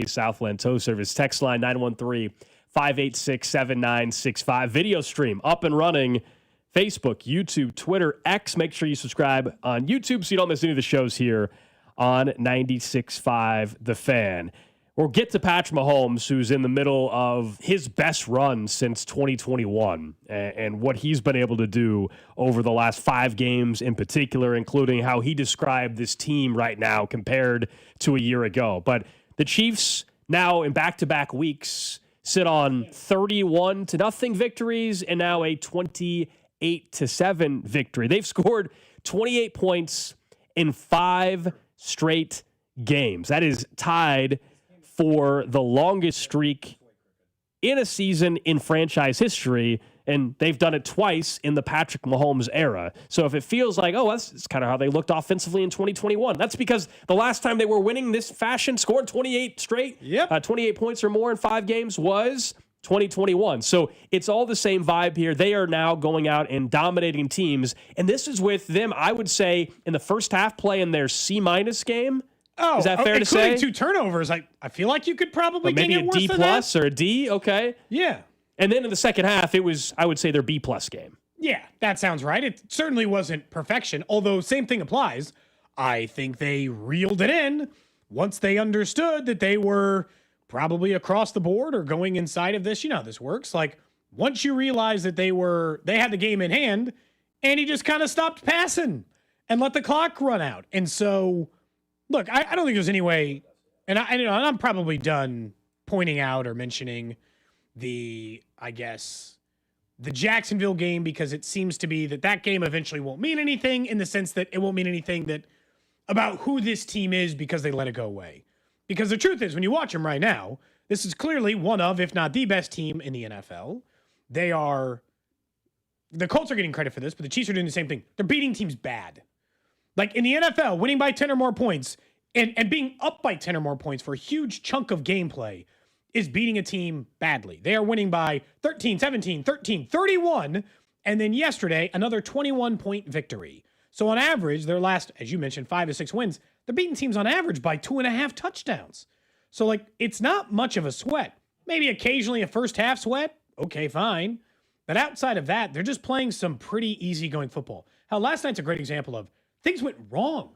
Southland Tow Service. Text line 913-586-7965. Video stream up and running. Facebook, YouTube, Twitter, X. Make sure you subscribe on YouTube so you don't miss any of the shows here on 96.5 The Fan. We'll get to Patrick Mahomes, who's in the middle of his best run since 2021, and what he's been able to do over the last 5 games in particular, including how he described this team right now compared to a year ago. But the Chiefs now in back-to-back weeks sit on 31-0 victories and now a 28-7 victory. They've scored 28 points in 5 straight games. That is tied for the longest streak in a season in franchise history, and they've done it twice in the Patrick Mahomes era. So if it feels like, oh, that's kind of how they looked offensively in 2021, that's because the last time they were winning this fashion, scoring 28 straight, 28 points or more in 5 games was 2021. So it's all the same vibe here. They are now going out and dominating teams, and this is with them, I would say, in the first half playing their C- game. Oh, is that fair to say? Including 2 turnovers. I feel like you could probably maybe take it a worse D than plus that. or a D. Okay. Yeah. And then in the second half, it was, I would say, their B+ game. Yeah, that sounds right. It certainly wasn't perfection, although same thing applies. I think they reeled it in once they understood that they were probably across the board or going inside of this. You know how this works. Like, once you realize that they had the game in hand, and he just kind of stopped passing and let the clock run out. And so, look, I don't think there's any way, and I'm probably done pointing out or mentioning the Jacksonville game, because it seems to be that game eventually won't mean anything, in the sense that it won't mean anything that about who this team is because they let it go away. Because the truth is, when you watch them right now, this is clearly one of, if not the best team in the NFL. The Colts are getting credit for this, but the Chiefs are doing the same thing. They're beating teams bad. Like in the NFL, winning by 10 or more points and being up by 10 or more points for a huge chunk of gameplay is beating a team badly. They are winning by 13, 17, 13, 31, and then yesterday, another 21-point victory. So on average, their last, as you mentioned, 5 to 6 wins, they're beating teams on average by 2.5 touchdowns. So, like, it's not much of a sweat. Maybe occasionally a first half sweat. Okay, fine. But outside of that, they're just playing some pretty easygoing football. How last night's a great example of things went wrong.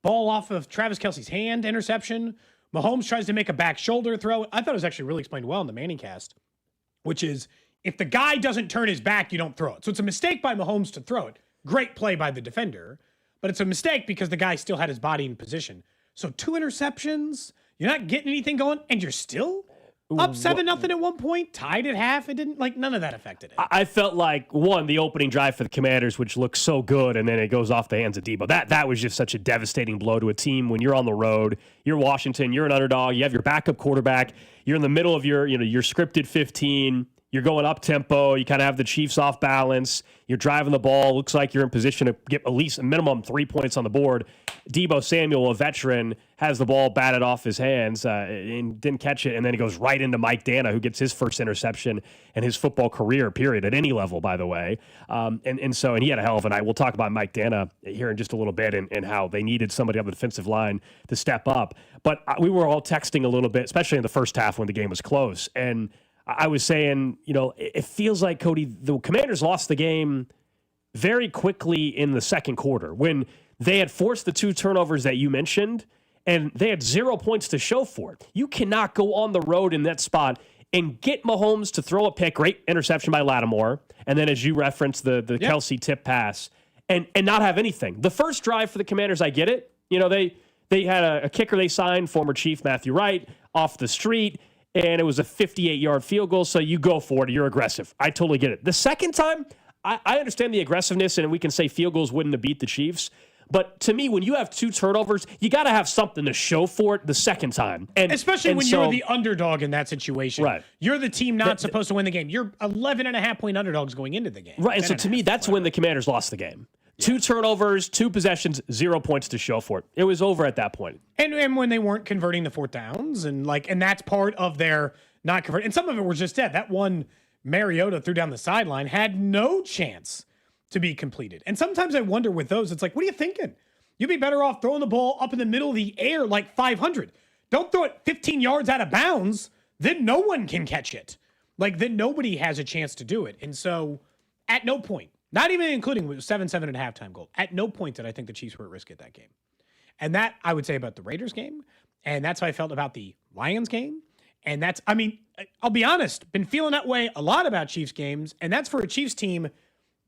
Ball off of Travis Kelce's hand, interception. Mahomes tries to make a back shoulder throw. I thought it was actually really explained well in the Manning cast, which is if the guy doesn't turn his back, you don't throw it. So it's a mistake by Mahomes to throw it. Great play by the defender, but it's a mistake because the guy still had his body in position. So 2 interceptions, you're not getting anything going, and you're still up 7-0 at one point, tied at half. It didn't, none of that affected it. I felt like, the opening drive for the Commanders, which looked so good, and then it goes off the hands of Debo. That was just such a devastating blow to a team when you're on the road. You're Washington, you're an underdog, you have your backup quarterback, you're in the middle of your scripted 15. You're going up tempo. You kind of have the Chiefs off balance. You're driving the ball. Looks like you're in position to get at least a minimum 3 points on the board. Debo Samuel, a veteran, has the ball batted off his hands and didn't catch it. And then he goes right into Mike Dana, who gets his first interception in his football career, period, at any level, by the way. And he had a hell of a night. We'll talk about Mike Dana here in just a little bit and how they needed somebody on the defensive line to step up. But we were all texting a little bit, especially in the first half when the game was close. And I was saying, it feels like, Cody, the Commanders lost the game very quickly in the second quarter when they had forced the 2 turnovers that you mentioned, and they had 0 points to show for it. You cannot go on the road in that spot and get Mahomes to throw a pick, great interception by Lattimore, and then as you referenced, the Kelce tip pass, and not have anything. The first drive for the Commanders, I get it. They had a kicker they signed, former Chief Matthew Wright, off the street, and it was a 58-yard field goal, so you go for it. You're aggressive. I totally get it. The second time, I understand the aggressiveness, and we can say field goals wouldn't have beat the Chiefs. But to me, when you have 2 turnovers, you got to have something to show for it the second time. Especially when you're the underdog in that situation. Right. You're the team not supposed to win the game. You're 11.5-point underdogs going into the game. Right, and so to me, that's when the Commanders lost the game. Yeah. 2 turnovers, 2 possessions, 0 points to show for it. It was over at that point. And when they weren't converting the 4th downs, and that's part of their not converting. And some of it was just dead. That one Mariota threw down the sideline had no chance to be completed. And sometimes I wonder with those, it's like, what are you thinking? You'd be better off throwing the ball up in the middle of the air like 500. Don't throw it 15 yards out of bounds. Then no one can catch it. Like, then nobody has a chance to do it. And so at no point, not even including 7-7 at halftime goal, at no point did I think the Chiefs were at risk at that game. And that I would say about the Raiders game. And that's how I felt about the Lions game. And that's, I mean, I'll be honest, been feeling that way a lot about Chiefs games. And that's for a Chiefs team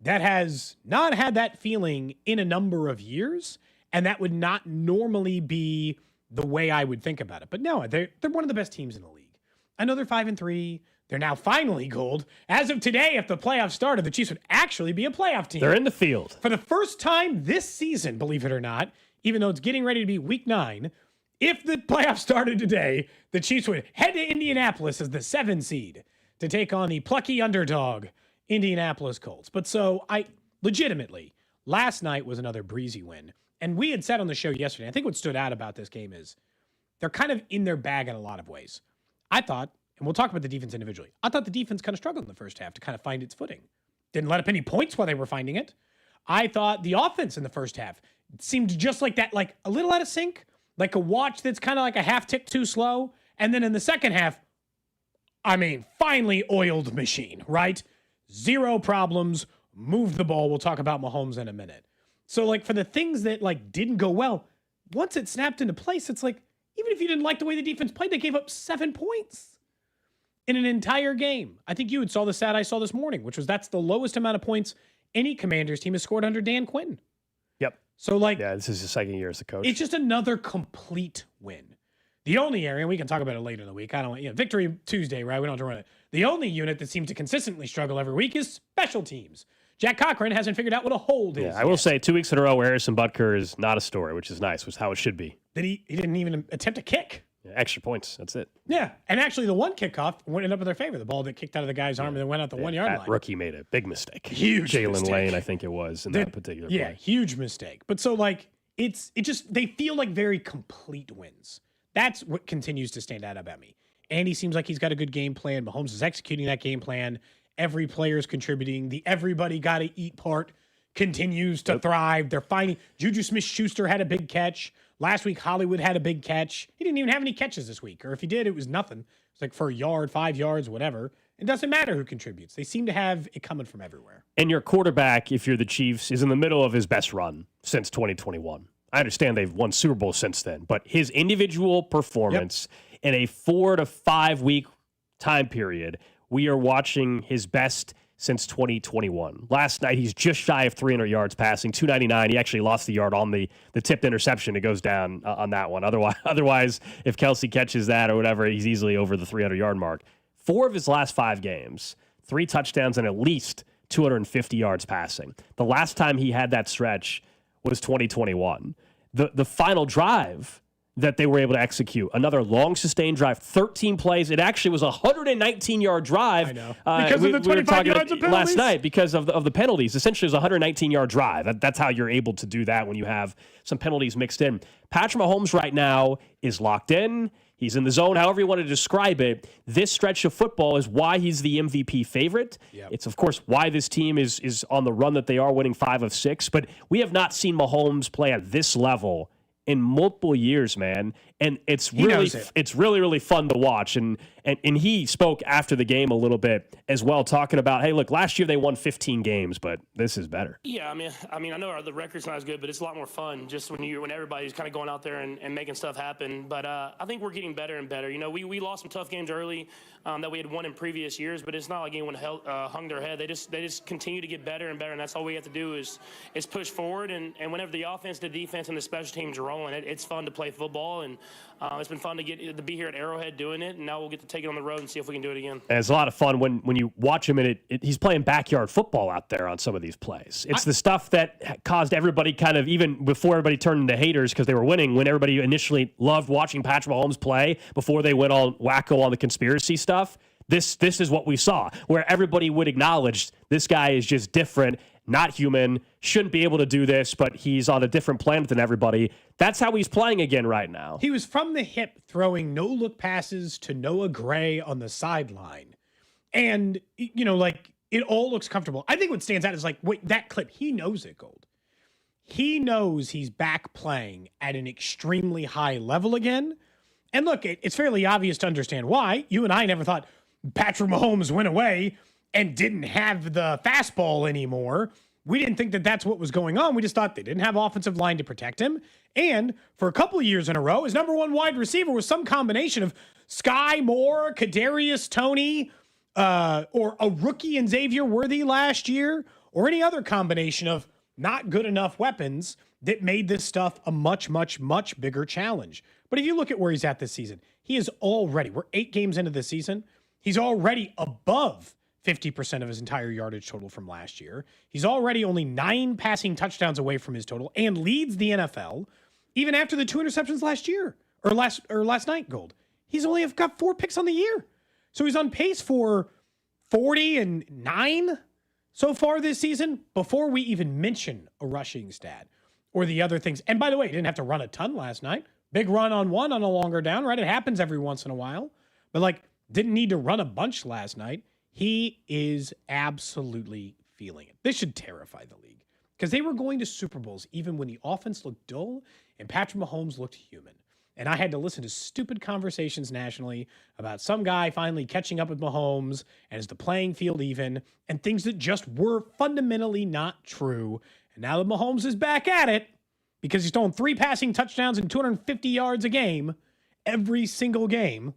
that has not had that feeling in a number of years. And that would not normally be the way I would think about it. But no, they're one of the best teams in the league. I know they're 5-3. They're now finally gold. As of today, if the playoffs started, the Chiefs would actually be a playoff team. They're in the field. For the first time this season, believe it or not, even though it's getting ready to be week 9, if the playoffs started today, the Chiefs would head to Indianapolis as the 7 seed to take on the plucky underdog Indianapolis Colts. But so legitimately, last night was another breezy win. And we had said on the show yesterday, I think what stood out about this game is they're kind of in their bag in a lot of ways. I thought, and we'll talk about the defense individually, I thought the defense kind of struggled in the first half to kind of find its footing. Didn't let up any points while they were finding it. I thought the offense in the first half seemed just like that, like a little out of sync, like a watch that's kind of like a half tick too slow. And then in the second half, I mean, finally oiled machine, right? Zero problems, move the ball. We'll talk about Mahomes in a minute. So like for the things that like didn't go well, once it snapped into place, it's like, even if you didn't like the way the defense played, they gave up 7 points in an entire game. I think you had saw the stat I saw this morning, which was that's the lowest amount of points any Commanders team has scored under Dan Quinn. Yep. So like, yeah, this is his second year as a coach. It's just another complete win. The only area, and we can talk about it later in the week. I don't, Victory Tuesday, right? We don't have to run it. The only unit that seems to consistently struggle every week is special teams. Jack Cochran hasn't figured out what a hold is. Yeah, I will say 2 weeks in a row where Harrison Butker is not a story, which is nice, was how it should be. That he didn't even attempt a kick. Yeah, extra points, that's it. Yeah, and actually the one kickoff went up in their favor. The ball that kicked out of the guy's arm and then went out the 1 yard line. That rookie made a big mistake. Huge Jalen mistake. Lane, I think it was, in that particular play. Yeah, huge mistake. But so like, it just, they feel like very complete wins. That's what continues to stand out about me. Andy seems like he's got a good game plan. Mahomes is executing that game plan. Every player is contributing. The everybody got to eat part continues to thrive. They're finding Juju Smith-Schuster had a big catch. Last week, Hollywood had a big catch. He didn't even have any catches this week. Or if he did, it was nothing. It's like for a yard, 5 yards, whatever. It doesn't matter who contributes. They seem to have it coming from everywhere. And your quarterback, if you're the Chiefs, is in the middle of his best run since 2021. I understand they've won Super Bowl since then, but his individual performance in a 4 to 5 week time period, we are watching his best since 2021. Last night, he's just shy of 300 yards passing, 299. He actually lost the yard on the tipped interception. It goes down on that one. Otherwise, if Kelsey catches that or whatever, he's easily over the 300-yard mark. 4 of his last 5 games, 3 touchdowns and at least 250 yards passing. The last time he had that stretch was 2021. The final drive that they were able to execute, another long sustained drive, 13 plays. It actually was a 119-yard drive. I know. Because of the 25 yards of penalties? Last night, because of the penalties. Essentially, it was a 119-yard drive. That's how you're able to do that when you have some penalties mixed in. Patrick Mahomes right now is locked in. He's in the zone, however you want to describe it. This stretch of football is why he's the MVP favorite. Yep. It's, of course, why this team is on the run that they are, winning 5 of 6. But we have not seen Mahomes play at this level in multiple years, man. And it's really fun to watch. And he spoke after the game a little bit as well, talking about, hey, look, last year they won 15 games, but this is better. Yeah, I mean, I know the record's not as good, but it's a lot more fun just when everybody's kind of going out there and making stuff happen. But I think we're getting better and better. You know, we lost some tough games early that we had won in previous years, but it's not like anyone hung their head. They just continue to get better and better, and that's all we have to do is push forward. And whenever the offense, the defense, and the special teams are rolling, it's fun to play football, and it's been fun to be here at Arrowhead doing it, and now we'll get to take it on the road and see if we can do it again. And it's a lot of fun when you watch him, and he's playing backyard football out there on some of these plays. It's the stuff that caused everybody kind of, even before everybody turned into haters because they were winning, when everybody initially loved watching Patrick Mahomes play before they went all wacko on the conspiracy stuff. This is what we saw, where everybody would acknowledge this guy is just different, not human, shouldn't be able to do this, but he's on a different planet than everybody. That's how he's playing again right now. He was from the hip throwing no-look passes to Noah Gray on the sideline. And, you know, like, it all looks comfortable. I think what stands out is, like, wait, that clip, he knows it, Gold. He knows he's back playing at an extremely high level again. And look, it's fairly obvious to understand why. You and I never thought Patrick Mahomes went away and didn't have the fastball anymore. We didn't think that that's what was going on. We just thought they didn't have offensive line to protect him. And for a couple of years in a row, his number one wide receiver was some combination of Sky Moore, Kadarius Toney, or a rookie in Xavier Worthy last year, or any other combination of not good enough weapons that made this stuff a much, much, much bigger challenge. But if you look at where he's at this season, he is already, we're 8 games into this season, he's already above 50% of his entire yardage total from last year. He's already only 9 passing touchdowns away from his total and leads the NFL, even after the 2 interceptions last year, or last night, Gold. He's only got 4 picks on the year. So he's on pace for 40 and 9 so far this season, before we even mention a rushing stat or the other things. And by the way, he didn't have to run a ton last night. Big run on one on a longer down, right? It happens every once in a while. But didn't need to run a bunch last night. He is absolutely feeling it. This should terrify the league, because they were going to Super Bowls even when the offense looked dull and Patrick Mahomes looked human. And I had to listen to stupid conversations nationally about some guy finally catching up with Mahomes and is the playing field even, and things that just were fundamentally not true. And now that Mahomes is back at it, because he's throwing 3 passing touchdowns and 250 yards a game every single game,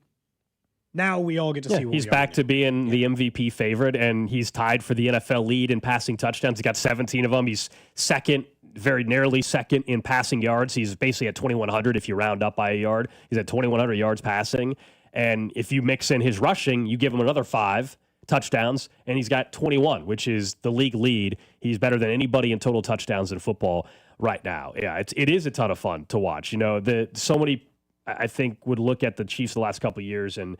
now we all get to see what he's back to being the MVP favorite, and he's tied for the NFL lead in passing touchdowns. He got 17 of them. He's second, very narrowly second in passing yards. He's basically at 2,100 if you round up by a yard. He's at 2,100 yards passing. And if you mix in his rushing, you give him another 5 touchdowns, and he's got 21, which is the league lead. He's better than anybody in total touchdowns in football right now. Yeah, it is a ton of fun to watch. So many, I think, would look at the Chiefs the last couple of years and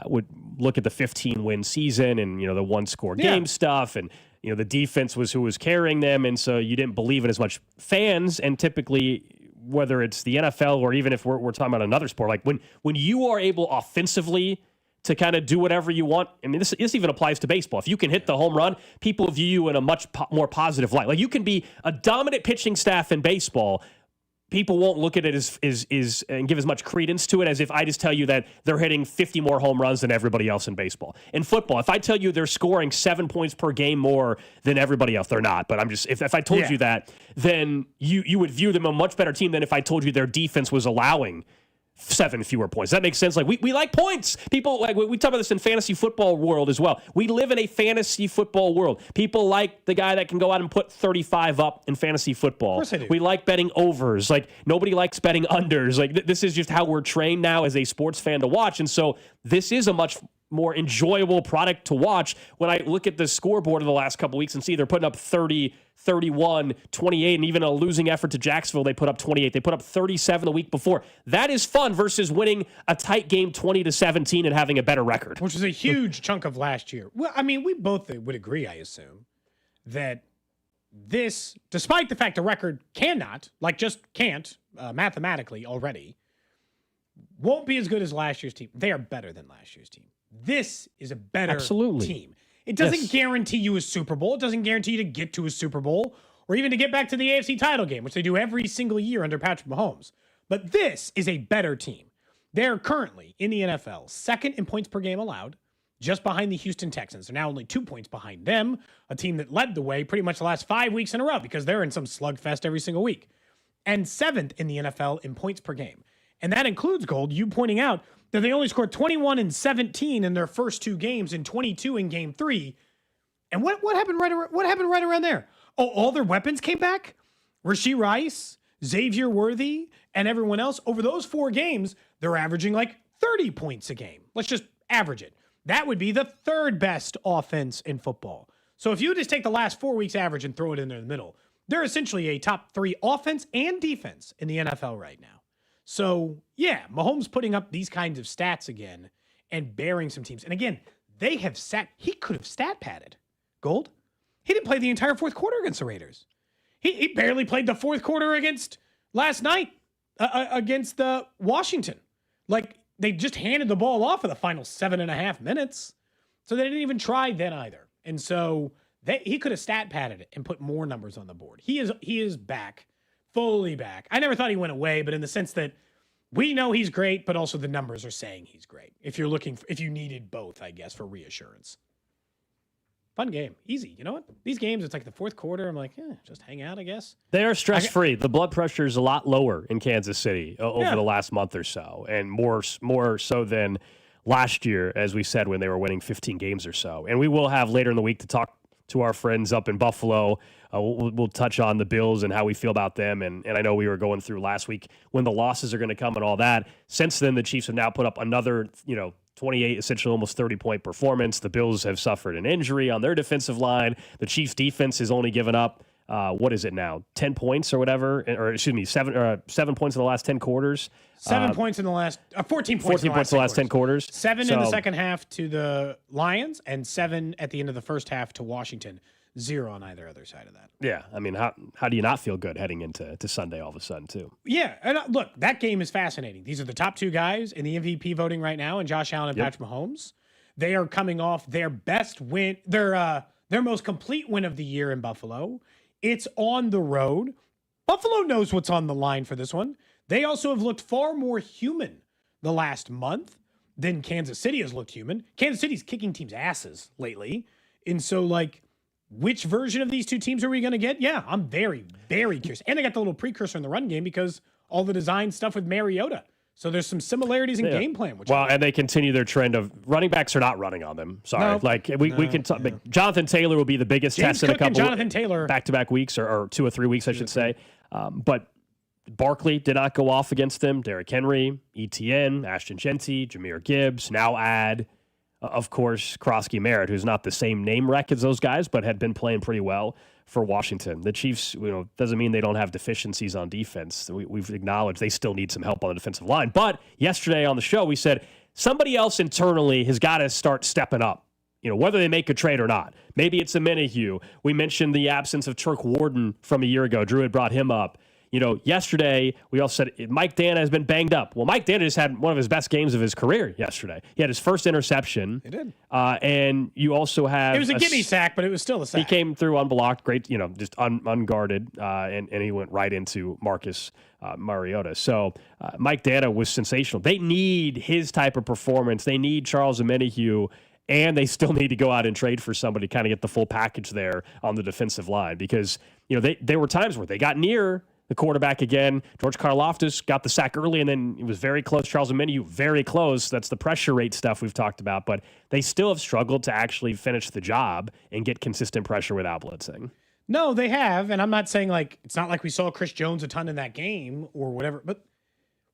would look at the 15-win season and, the one-score game stuff, and the defense was who was carrying them, and so you didn't believe in as much. Fans, and typically, whether it's the NFL or even if we're talking about another sport, when you are able offensively to kind of do whatever you want, I mean, this even applies to baseball. If you can hit the home run, people view you in a much more positive light. You can be a dominant pitching staff in baseball. People won't look at it as and give as much credence to it as if I just tell you that they're hitting 50 more home runs than everybody else in baseball. In football, if I tell you they're scoring 7 points per game more than everybody else, they're not. But I'm just if I told you that, then you would view them a much better team than if I told you their defense was allowing 7 fewer points. That makes sense. We like points. People we talk about this in fantasy football world as well. We live in a fantasy football world. People like the guy that can go out and put 35 up in fantasy football. Of course they do. We like betting overs. Nobody likes betting unders. This is just how we're trained now as a sports fan to watch. And so this is a much more enjoyable product to watch. When I look at the scoreboard of the last couple weeks and see they're putting up 30, 31, 28, and even a losing effort to Jacksonville, they put up 28. They put up 37 the week before. That is fun versus winning a tight game 20-17 and having a better record. Which was a huge chunk of last year. Well, I mean, we both would agree, I assume, that this, despite the fact the record cannot, just can't, mathematically already, won't be as good as last year's team. They are better than last year's team. This is a better team. It doesn't guarantee you a Super Bowl. It doesn't guarantee you to get to a Super Bowl or even to get back to the AFC title game, which they do every single year under Patrick Mahomes. But this is a better team. They're currently in the NFL second in points per game allowed, just behind the Houston Texans. They're now only 2 points behind them, a team that led the way pretty much the last 5 weeks in a row because they're in some slugfest every single week. And 7th in the NFL in points per game. And that includes, Gold, you pointing out that they only scored 21 and 17 in their first 2 games and 22 in game 3. And what happened right around there? Oh, all their weapons came back? Rashee Rice, Xavier Worthy, and everyone else. Over those 4 games, they're averaging 30 points a game. Let's just average it. That would be the 3rd best offense in football. So if you just take the last 4 weeks average and throw it in there in the middle, they're essentially a top 3 offense and defense in the NFL right now. So, yeah, Mahomes putting up these kinds of stats again and bearing some teams. And again, he could have stat padded. Gold. He didn't play the entire 4th quarter against the Raiders. He barely played the 4th quarter against last night against the Washington. They just handed the ball off for the final 7.5 minutes. So they didn't even try then either. And so he could have stat padded it and put more numbers on the board. He is back. Fully back. I never thought he went away, but in the sense that we know he's great, but also the numbers are saying he's great. If you needed both, I guess, for reassurance. Fun game. Easy. You know what? These games, it's like the fourth quarter. I'm like, just hang out, I guess. They are stress-free. The blood pressure is a lot lower in Kansas City over the last month or so, and more so than last year, as we said, when they were winning 15 games or so. And we will have later in the week to talk to our friends up in Buffalo. We'll touch on the Bills and how we feel about them. And I know we were going through last week when the losses are going to come and all that. Since then, the Chiefs have now put up another, 28, essentially almost 30-point performance. The Bills have suffered an injury on their defensive line. The Chiefs' defense has only given up, what is it now, 10 points or whatever? Or excuse me, 7 points in the last 10 quarters. 7 points in the last 14 points. 14 points in the last 10 quarters. 7 in the second half to the Lions, and 7 at the end of the first half to Washington. 0 on either other side of that. Yeah, I mean, how do you not feel good heading into Sunday all of a sudden, too? Yeah, and look, that game is fascinating. These are the top 2 guys in the MVP voting right now, and Josh Allen and Patrick Mahomes. They are coming off their best win, their most complete win of the year in Buffalo. It's on the road. Buffalo knows what's on the line for this one. They also have looked far more human the last month than Kansas City has looked human. Kansas City's kicking teams' asses lately, and so, which version of these two teams are we going to get? Yeah, I'm very, very curious. And they got the little precursor in the run game because all the design stuff with Mariota. So there's some similarities in game plan. And they continue their trend of running backs are not running on them. Sorry. We can talk. Jonathan Taylor will be the biggest test in a couple Jonathan Taylor back-to-back weeks or 2 or 3 weeks, I should say. But Barkley did not go off against them. Derrick Henry, Etienne, Ashton Genty, Jahmyr Gibbs, now add of course, Krosky Merritt, who's not the same name rec as those guys, but had been playing pretty well for Washington. The Chiefs, doesn't mean they don't have deficiencies on defense. We've acknowledged they still need some help on the defensive line. But yesterday on the show, we said somebody else internally has got to start stepping up, whether they make a trade or not. Maybe it's a Minihue. We mentioned the absence of Turk Warden from a year ago. Drew had brought him up. Yesterday, we all said Mike Dana has been banged up. Well, Mike Dana just had one of his best games of his career yesterday. He had his first interception. He did. And you also have... It was a gimme sack, but it was still a sack. He came through unblocked, great, just unguarded, and he went right into Marcus Mariota. So Mike Dana was sensational. They need his type of performance. They need Charles Omenihu, and they still need to go out and trade for somebody to kind of get the full package there on the defensive line because, there were times where they got near the quarterback again. George Karlaftis got the sack early, and then it was very close. Charles Omenihu, very close. That's the pressure rate stuff we've talked about. But they still have struggled to actually finish the job and get consistent pressure without blitzing. No, they have. And I'm not saying, it's not like we saw Chris Jones a ton in that game or whatever. But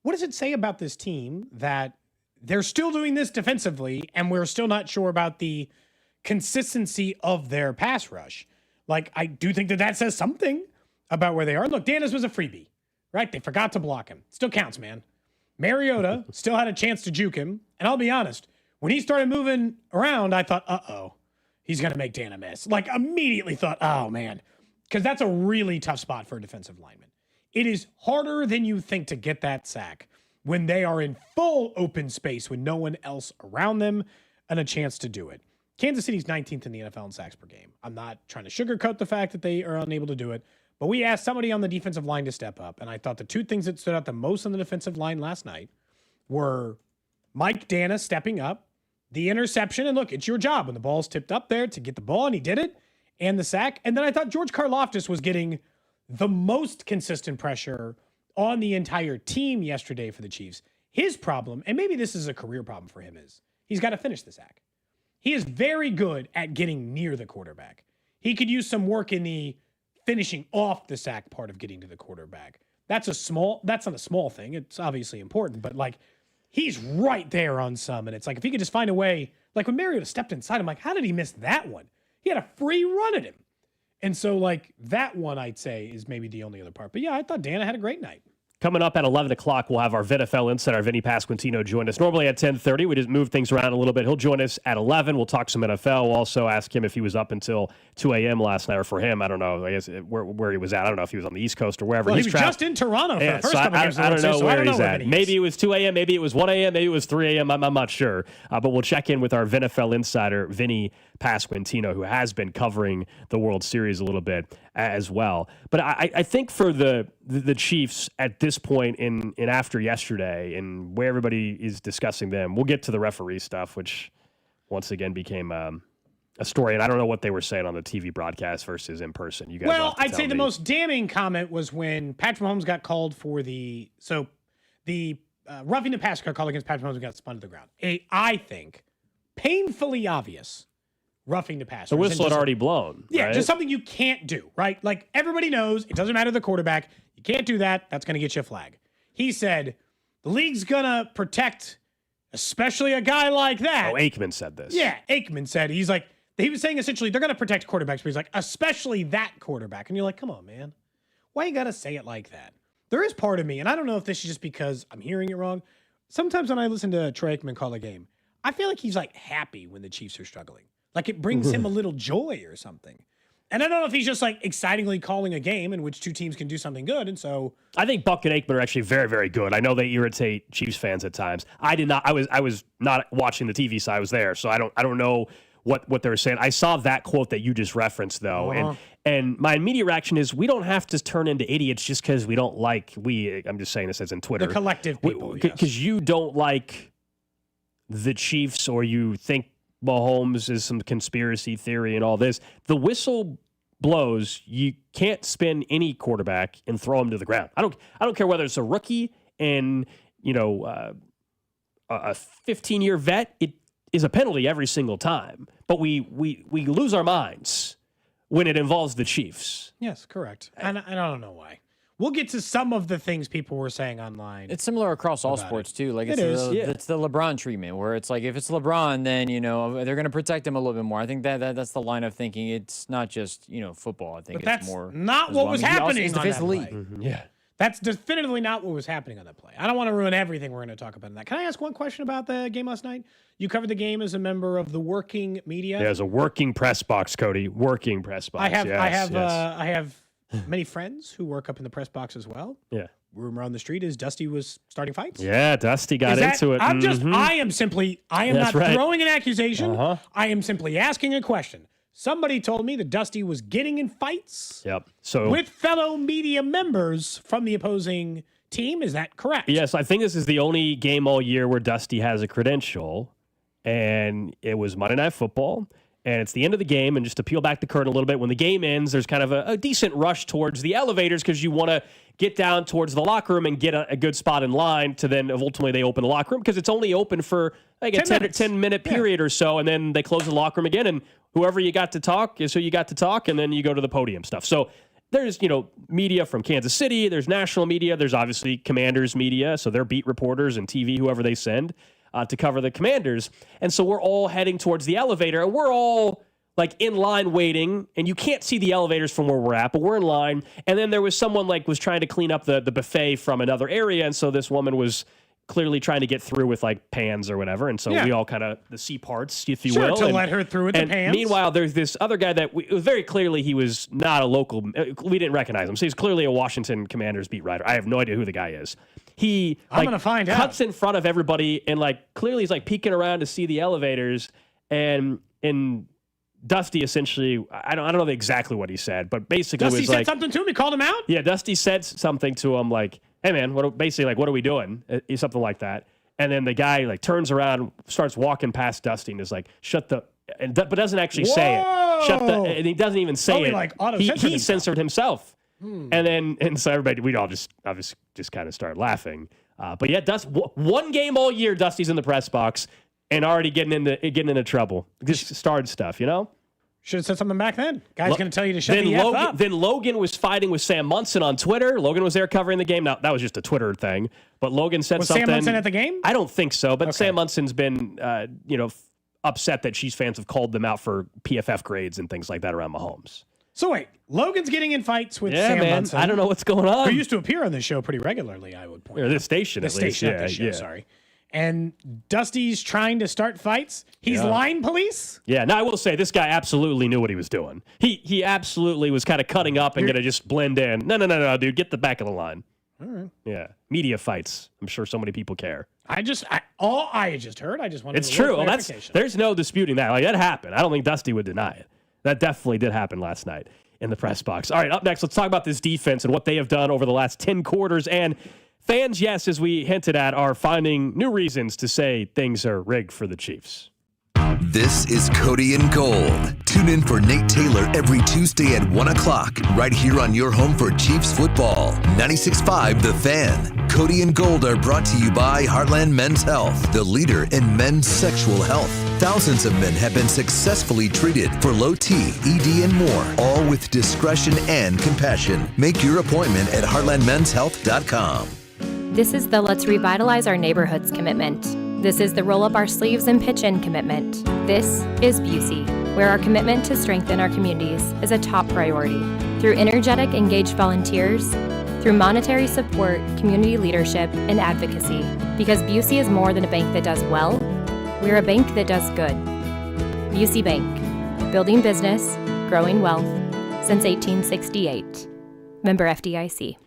what does it say about this team that they're still doing this defensively, and we're still not sure about the consistency of their pass rush? I do think that says something about where they are. Look, Dana's was a freebie, right? They forgot to block him. Still counts, man. Mariota still had a chance to juke him. And I'll be honest, when he started moving around, I thought, uh-oh, he's going to make Dana miss. Immediately thought, oh, man. Because that's a really tough spot for a defensive lineman. It is harder than you think to get that sack when they are in full open space with no one else around them and a chance to do it. Kansas City's 19th in the NFL in sacks per game. I'm not trying to sugarcoat the fact that they are unable to do it. But we asked somebody on the defensive line to step up, and I thought the two things that stood out the most on the defensive line last night were Mike Dana stepping up, the interception, and look, it's your job when the ball's tipped up there to get the ball, and he did it, and the sack. And then I thought George Karlaftis was getting the most consistent pressure on the entire team yesterday for the Chiefs. His problem, and maybe this is a career problem for him, is he's got to finish the sack. He is very good at getting near the quarterback. He could use some work in the finishing off the sack part of getting to the quarterback. That's not a small thing. It's obviously important, but he's right there on some. And it's if he could just find a way, when Mariota stepped inside, I'm how did he miss that one? He had a free run at him. And so that one I'd say is maybe the only other part. But yeah, I thought Dana had a great night. Coming up at 11 o'clock, we'll have our VidFL insider, Vinnie Pasquantino, join us. Normally at 10:30, we just move things around a little bit. He'll join us at 11. We'll talk some NFL. We'll also ask him if he was up until 2 a.m. last night, or for him, I don't know, I guess where he was at. I don't know if he was on the East Coast or wherever. Well, he was just in Toronto for the first couple games. I don't know where he's at. Maybe it was 2 a.m., maybe it was 1 a.m., maybe it was 3 a.m., I'm not sure. But we'll check in with our VidFL insider, Vinnie Pasquantino, who has been covering the World Series a little bit as well. But I think for the Chiefs at this this point in after yesterday and where everybody is discussing them, we'll get to the referee stuff, which once again became a story. And I don't know what they were saying on the TV broadcast versus in person. You guys, well, I'd say the most damning comment was when Patrick Mahomes got called for the roughing the passer call against Patrick Mahomes got spun to the ground. I think painfully obvious roughing the passer. The whistle had already blown. Yeah, right? just something you can't do, right? Like everybody knows, it doesn't matter the quarterback. You can't do that. That's going to get you a flag. He said, the league's going to protect, especially a guy like that. Oh, Aikman said this. Yeah, Aikman said, he was saying essentially they're going to protect quarterbacks, but he's like, especially that quarterback. And you're like, come on, man. Why you got to say it like that? There is part of me, and I don't know if this is just because I'm hearing it wrong. Sometimes when I listen to Troy Aikman call a game, I feel like he's like happy when the Chiefs are struggling. Like it brings him a little joy or something. And I don't know if he's just like excitingly calling a game in which two teams can do something good. And so I think Buck and Aikman are actually very, very good. I know they irritate Chiefs fans at times. I was not watching the TV side. I was there, so I don't know what they were saying. I saw that quote that you just referenced though. And my immediate reaction is we don't have to turn into idiots just because we don't like I'm just saying this as in Twitter. The collective people. Because you don't like the Chiefs or you think Mahomes is some conspiracy theory and all this. The whistle blows. You can't spin any quarterback and throw him to the ground. I don't care whether it's a rookie and a 15-year vet. It is a penalty every single time. But we lose our minds when it involves the Chiefs. Yes, correct. And I don't know why. We'll get to some of the things people were saying online. It's similar across all sports, too. Like it's the LeBron treatment, where it's like if it's LeBron, then, they're going to protect him a little bit more. I think that's the line of thinking. It's not just, football. I think but it's more. Not what was happening on that play. Mm-hmm. Yeah. That's definitively not what was happening on that play. I don't want to ruin everything we're going to talk about in that. Can I ask one question about the game last night? You covered the game as a member of the working media. There's a working press box, Cody. Working press box. I have many friends who work up in the press box as well. Yeah. Rumor on the street is Dusty was starting fights. Yeah, Dusty got into it. I am not throwing an accusation. Uh-huh. I am simply asking a question. Somebody told me that Dusty was getting in fights with fellow media members from the opposing team. Is that correct? Yes, I think this is the only game all year where Dusty has a credential, and it was Monday Night Football, and it's the end of the game, and just to peel back the curtain a little bit, when the game ends, there's kind of a decent rush towards the elevators because you want to get down towards the locker room and get a good spot in line to then ultimately they open the locker room because it's only open for like a 10-minute period or so, and then they close the locker room again, and whoever you got to talk is who you got to talk, and then you go to the podium stuff. So there's, media from Kansas City, there's national media, there's obviously Commanders media, so they're beat reporters and TV, whoever they send to cover the Commanders. And so we're all heading towards the elevator, and we're all like in line waiting, and you can't see the elevators from where we're at, but we're in line. And then there was someone was trying to clean up the buffet from another area, and so this woman was clearly trying to get through with pans or whatever, and so we all kind of the C parts, if you will, to let her through with the pans. Meanwhile, there's this other guy that it was very clearly he was not a local. We didn't recognize him, so he's clearly a Washington Commanders beat writer. I have no idea who the guy is. I'm gonna find out. Cuts in front of everybody and clearly he's peeking around to see the elevators, and Dusty essentially, I don't know exactly what he said, but basically Dusty said something to him. He called him out. Yeah, Dusty said something to him hey man, what are we doing? Something like that. And then the guy turns around, starts walking past Dusty and is but doesn't actually say it. And he doesn't even say it. He censored himself. And so everybody, we all just obviously just kind of started laughing. But yeah, one game all year, Dusty's in the press box and already getting into trouble. Just started stuff, Should have said something back then. Guy's going to tell you to shut the F up. Then Logan was fighting with Sam Munson on Twitter. Logan was there covering the game. Now, that was just a Twitter thing. But Logan said something. Was Sam Munson at the game? I don't think so. But Sam Munson's been, upset that Chiefs fans have called them out for PFF grades and things like that around Mahomes. So wait, Logan's getting in fights with Sam Munson. I don't know what's going on. Who used to appear on this show pretty regularly, I would point out. This station, at least. Not this show, sorry. And Dusty's trying to start fights. He's line police? Yeah, now I will say this guy absolutely knew what he was doing. He absolutely was kind of cutting up and going to just blend in. No, dude, get the back of the line. All right. Yeah, media fights. I'm sure so many people care. All I just heard, I just wanted it's true. Well, there's no disputing that. That happened. I don't think Dusty would deny it. That definitely did happen last night in the press box. All right, up next, let's talk about this defense and what they have done over the last 10 quarters and Fans, yes, as we hinted at, are finding new reasons to say things are rigged for the Chiefs. This is Cody and Gold. Tune in for Nate Taylor every Tuesday at 1 o'clock, right here on your home for Chiefs football. 96.5 The Fan. Cody and Gold are brought to you by Heartland Men's Health, the leader in men's sexual health. Thousands of men have been successfully treated for low T, ED, and more, all with discretion and compassion. Make your appointment at heartlandmenshealth.com. This is the Let's Revitalize Our Neighborhoods commitment. This is the Roll Up Our Sleeves and Pitch In commitment. This is Busey, where our commitment to strengthen our communities is a top priority. Through energetic, engaged volunteers, through monetary support, community leadership, and advocacy. Because Busey is more than a bank that does well, we're a bank that does good. Busey Bank, building business, growing wealth, since 1868. Member FDIC.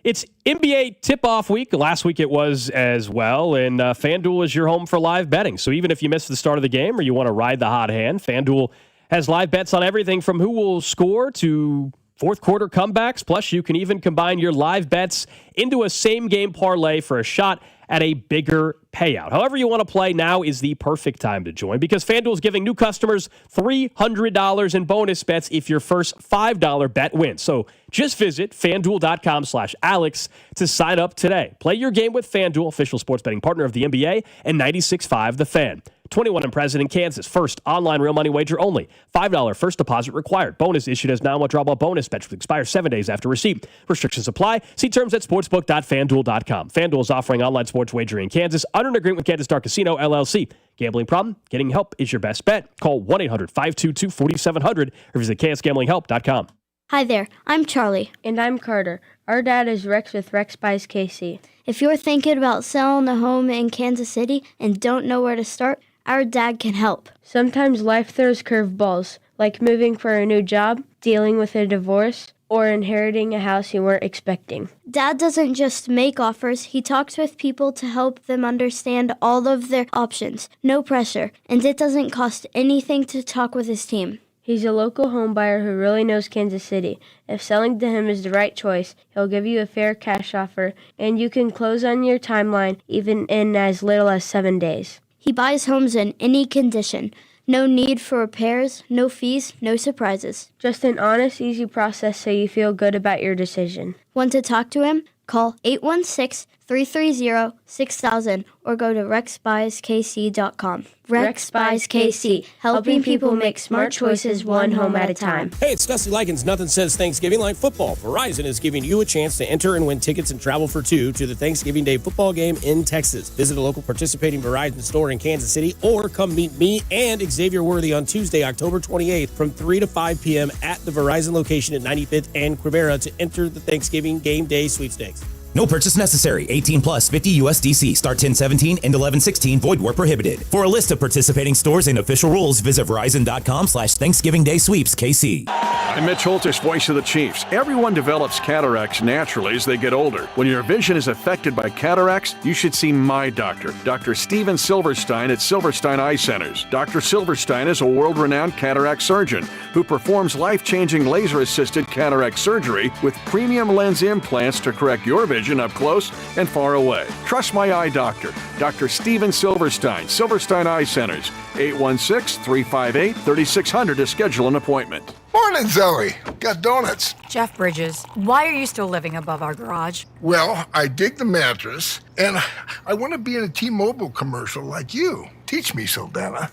It's NBA tip-off week. Last week it was as well, and FanDuel is your home for live betting. So even if you missed the start of the game or you want to ride the hot hand, FanDuel has live bets on everything from who will score to fourth quarter comebacks. Plus, you can even combine your live bets into a same-game parlay for a shot at a bigger payout. However you want to play, now is the perfect time to join because FanDuel is giving new customers $300 in bonus bets if your first $5 bet wins. So just visit FanDuel.com/Alex to sign up today. Play your game with FanDuel, official sports betting partner of the NBA, and 96.5 The Fan. 21 and present in Kansas. First online real money wager only. $5 first deposit required. Bonus issued as non-withdrawable bonus bets, which expire 7 days after receipt. Restrictions apply. See terms at sportsbook.fanduel.com. FanDuel is offering online sports wagering in Kansas under an agreement with Kansas Star Casino, LLC. Gambling problem? Getting help is your best bet. Call 1-800-522-4700 or visit ksgamblinghelp.com. Hi there, I'm Charlie. And I'm Carter. Our dad is Rex with Rex Buys KC. If you're thinking about selling a home in Kansas City and don't know where to start, our dad can help. Sometimes life throws curveballs, like moving for a new job, dealing with a divorce, or inheriting a house you weren't expecting. Dad doesn't just make offers, he talks with people to help them understand all of their options. No pressure, and it doesn't cost anything to talk with his team. He's a local home buyer who really knows Kansas City. If selling to him is the right choice, he'll give you a fair cash offer, and you can close on your timeline even in as little as 7 days. He buys homes in any condition. No need for repairs, no fees, no surprises. Just an honest, easy process so you feel good about your decision. Want to talk to him? Call 816-330-6000 or go to rexbuyskc.com. Rex Buys KC, helping people make smart choices one home at a time. Hey, it's Dusty Likens. Nothing says Thanksgiving like football. Verizon is giving you a chance to enter and win tickets and travel for two to the Thanksgiving Day football game in Texas. Visit a local participating Verizon store in Kansas City or come meet me and Xavier Worthy on Tuesday, October 28th from 3 to 5 p.m. at the Verizon location at 95th and Quivera to enter the Thanksgiving Game Day sweepstakes. No purchase necessary. 18 plus, 50 USDC. Start 10/17 and 11/16. Void where prohibited. For a list of participating stores and official rules, visit Verizon.com/Thanksgiving Day Sweeps KC. I'm Mitch Holtis, voice of the Chiefs. Everyone develops cataracts naturally as they get older. When your vision is affected by cataracts, you should see my doctor, Dr. Steven Silverstein at Silverstein Eye Centers. Dr. Silverstein is a world-renowned cataract surgeon who performs life-changing laser-assisted cataract surgery with premium lens implants to correct your vision up close and far away. Trust my eye doctor, Dr. Steven Silverstein, Silverstein Eye Centers, 816-358-3600 to schedule an appointment. Morning, Zoe. Got donuts. Jeff Bridges, why are you still living above our garage? Well, I dig the mattress, and I want to be in a T-Mobile commercial like you. Teach me, Sildana.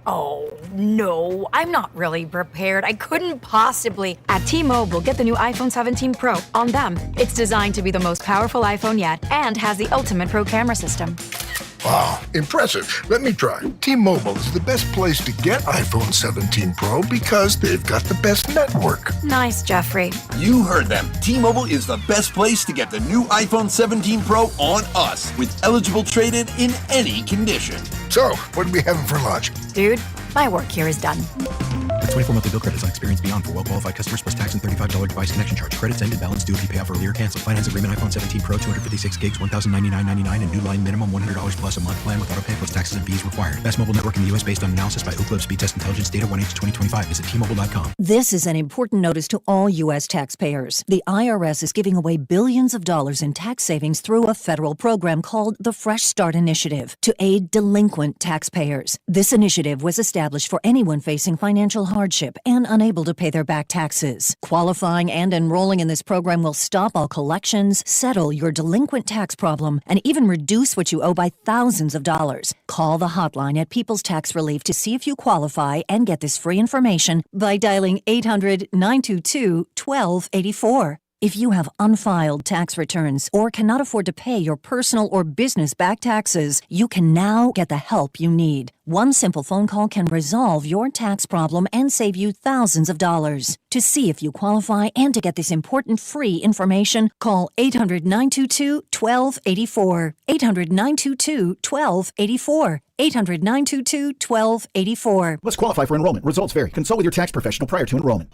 Oh, no, I'm not really prepared. I couldn't possibly. At T-Mobile, get the new iPhone 17 Pro. On them, it's designed to be the most powerful iPhone yet and has the ultimate pro camera system. Wow, impressive. Let me try. T-Mobile is the best place to get iPhone 17 Pro because they've got the best network. Nice, Jeffrey. You heard them. T-Mobile is the best place to get the new iPhone 17 Pro on us with eligible trade-in in any condition. So, what are we having for lunch? Dude, my work here is done. 24 monthly bill credits on experience beyond for well-qualified customers plus tax and $35 device connection charge. Credits ended. Balance due if you pay off earlier or cancel. Finance agreement iPhone 17 Pro 256 gigs $1,099.99 and new line minimum $100 plus a month plan with auto pay plus taxes and fees required. Best mobile network in the U.S. based on analysis by Ookla Speed Test Intelligence data 1H2025. Visit T-Mobile.com. This is an important notice to all U.S. taxpayers. The IRS is giving away billions of dollars in tax savings through a federal program called the Fresh Start Initiative to aid delinquent taxpayers. This initiative was established for anyone facing financial hardship and unable to pay their back taxes. Qualifying and enrolling in this program will stop all collections, settle your delinquent tax problem, and even reduce what you owe by thousands of dollars. Call the hotline at People's Tax Relief to see if you qualify and get this free information by dialing 800-922-1284. If you have unfiled tax returns or cannot afford to pay your personal or business back taxes, you can now get the help you need. One simple phone call can resolve your tax problem and save you thousands of dollars. To see if you qualify and to get this important free information, call 800-922-1284. 800-922-1284. 800-922-1284. Let's qualify for enrollment. Results vary. Consult with your tax professional prior to enrollment.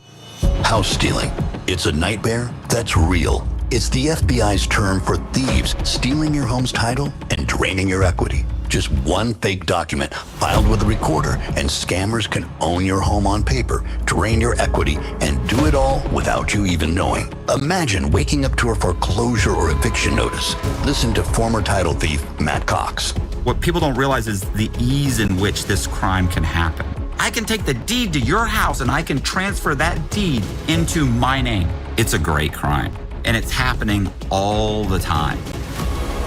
House stealing. It's a nightmare that's real. It's the FBI's term for thieves stealing your home's title and draining your equity. Just one fake document filed with a recorder, and scammers can own your home on paper, drain your equity, and do it all without you even knowing. Imagine waking up to a foreclosure or eviction notice. Listen to former title thief Matt Cox. What people don't realize is the ease in which this crime can happen. I can take the deed to your house and I can transfer that deed into my name. It's a great crime, and it's happening all the time.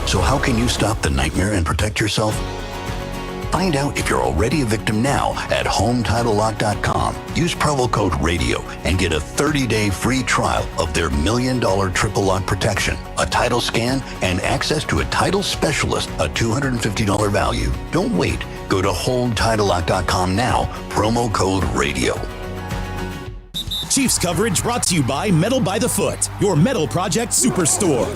So how can you stop the nightmare and protect yourself? Find out if you're already a victim now at HomeTitleLock.com. Use promo code RADIO and get a 30-day free trial of their $1 million triple lock protection, a title scan, and access to a title specialist, a $250 value. Don't wait. Go to HomeTitleLock.com now, promo code RADIO. Chiefs coverage brought to you by Metal by the Foot, your metal project superstore.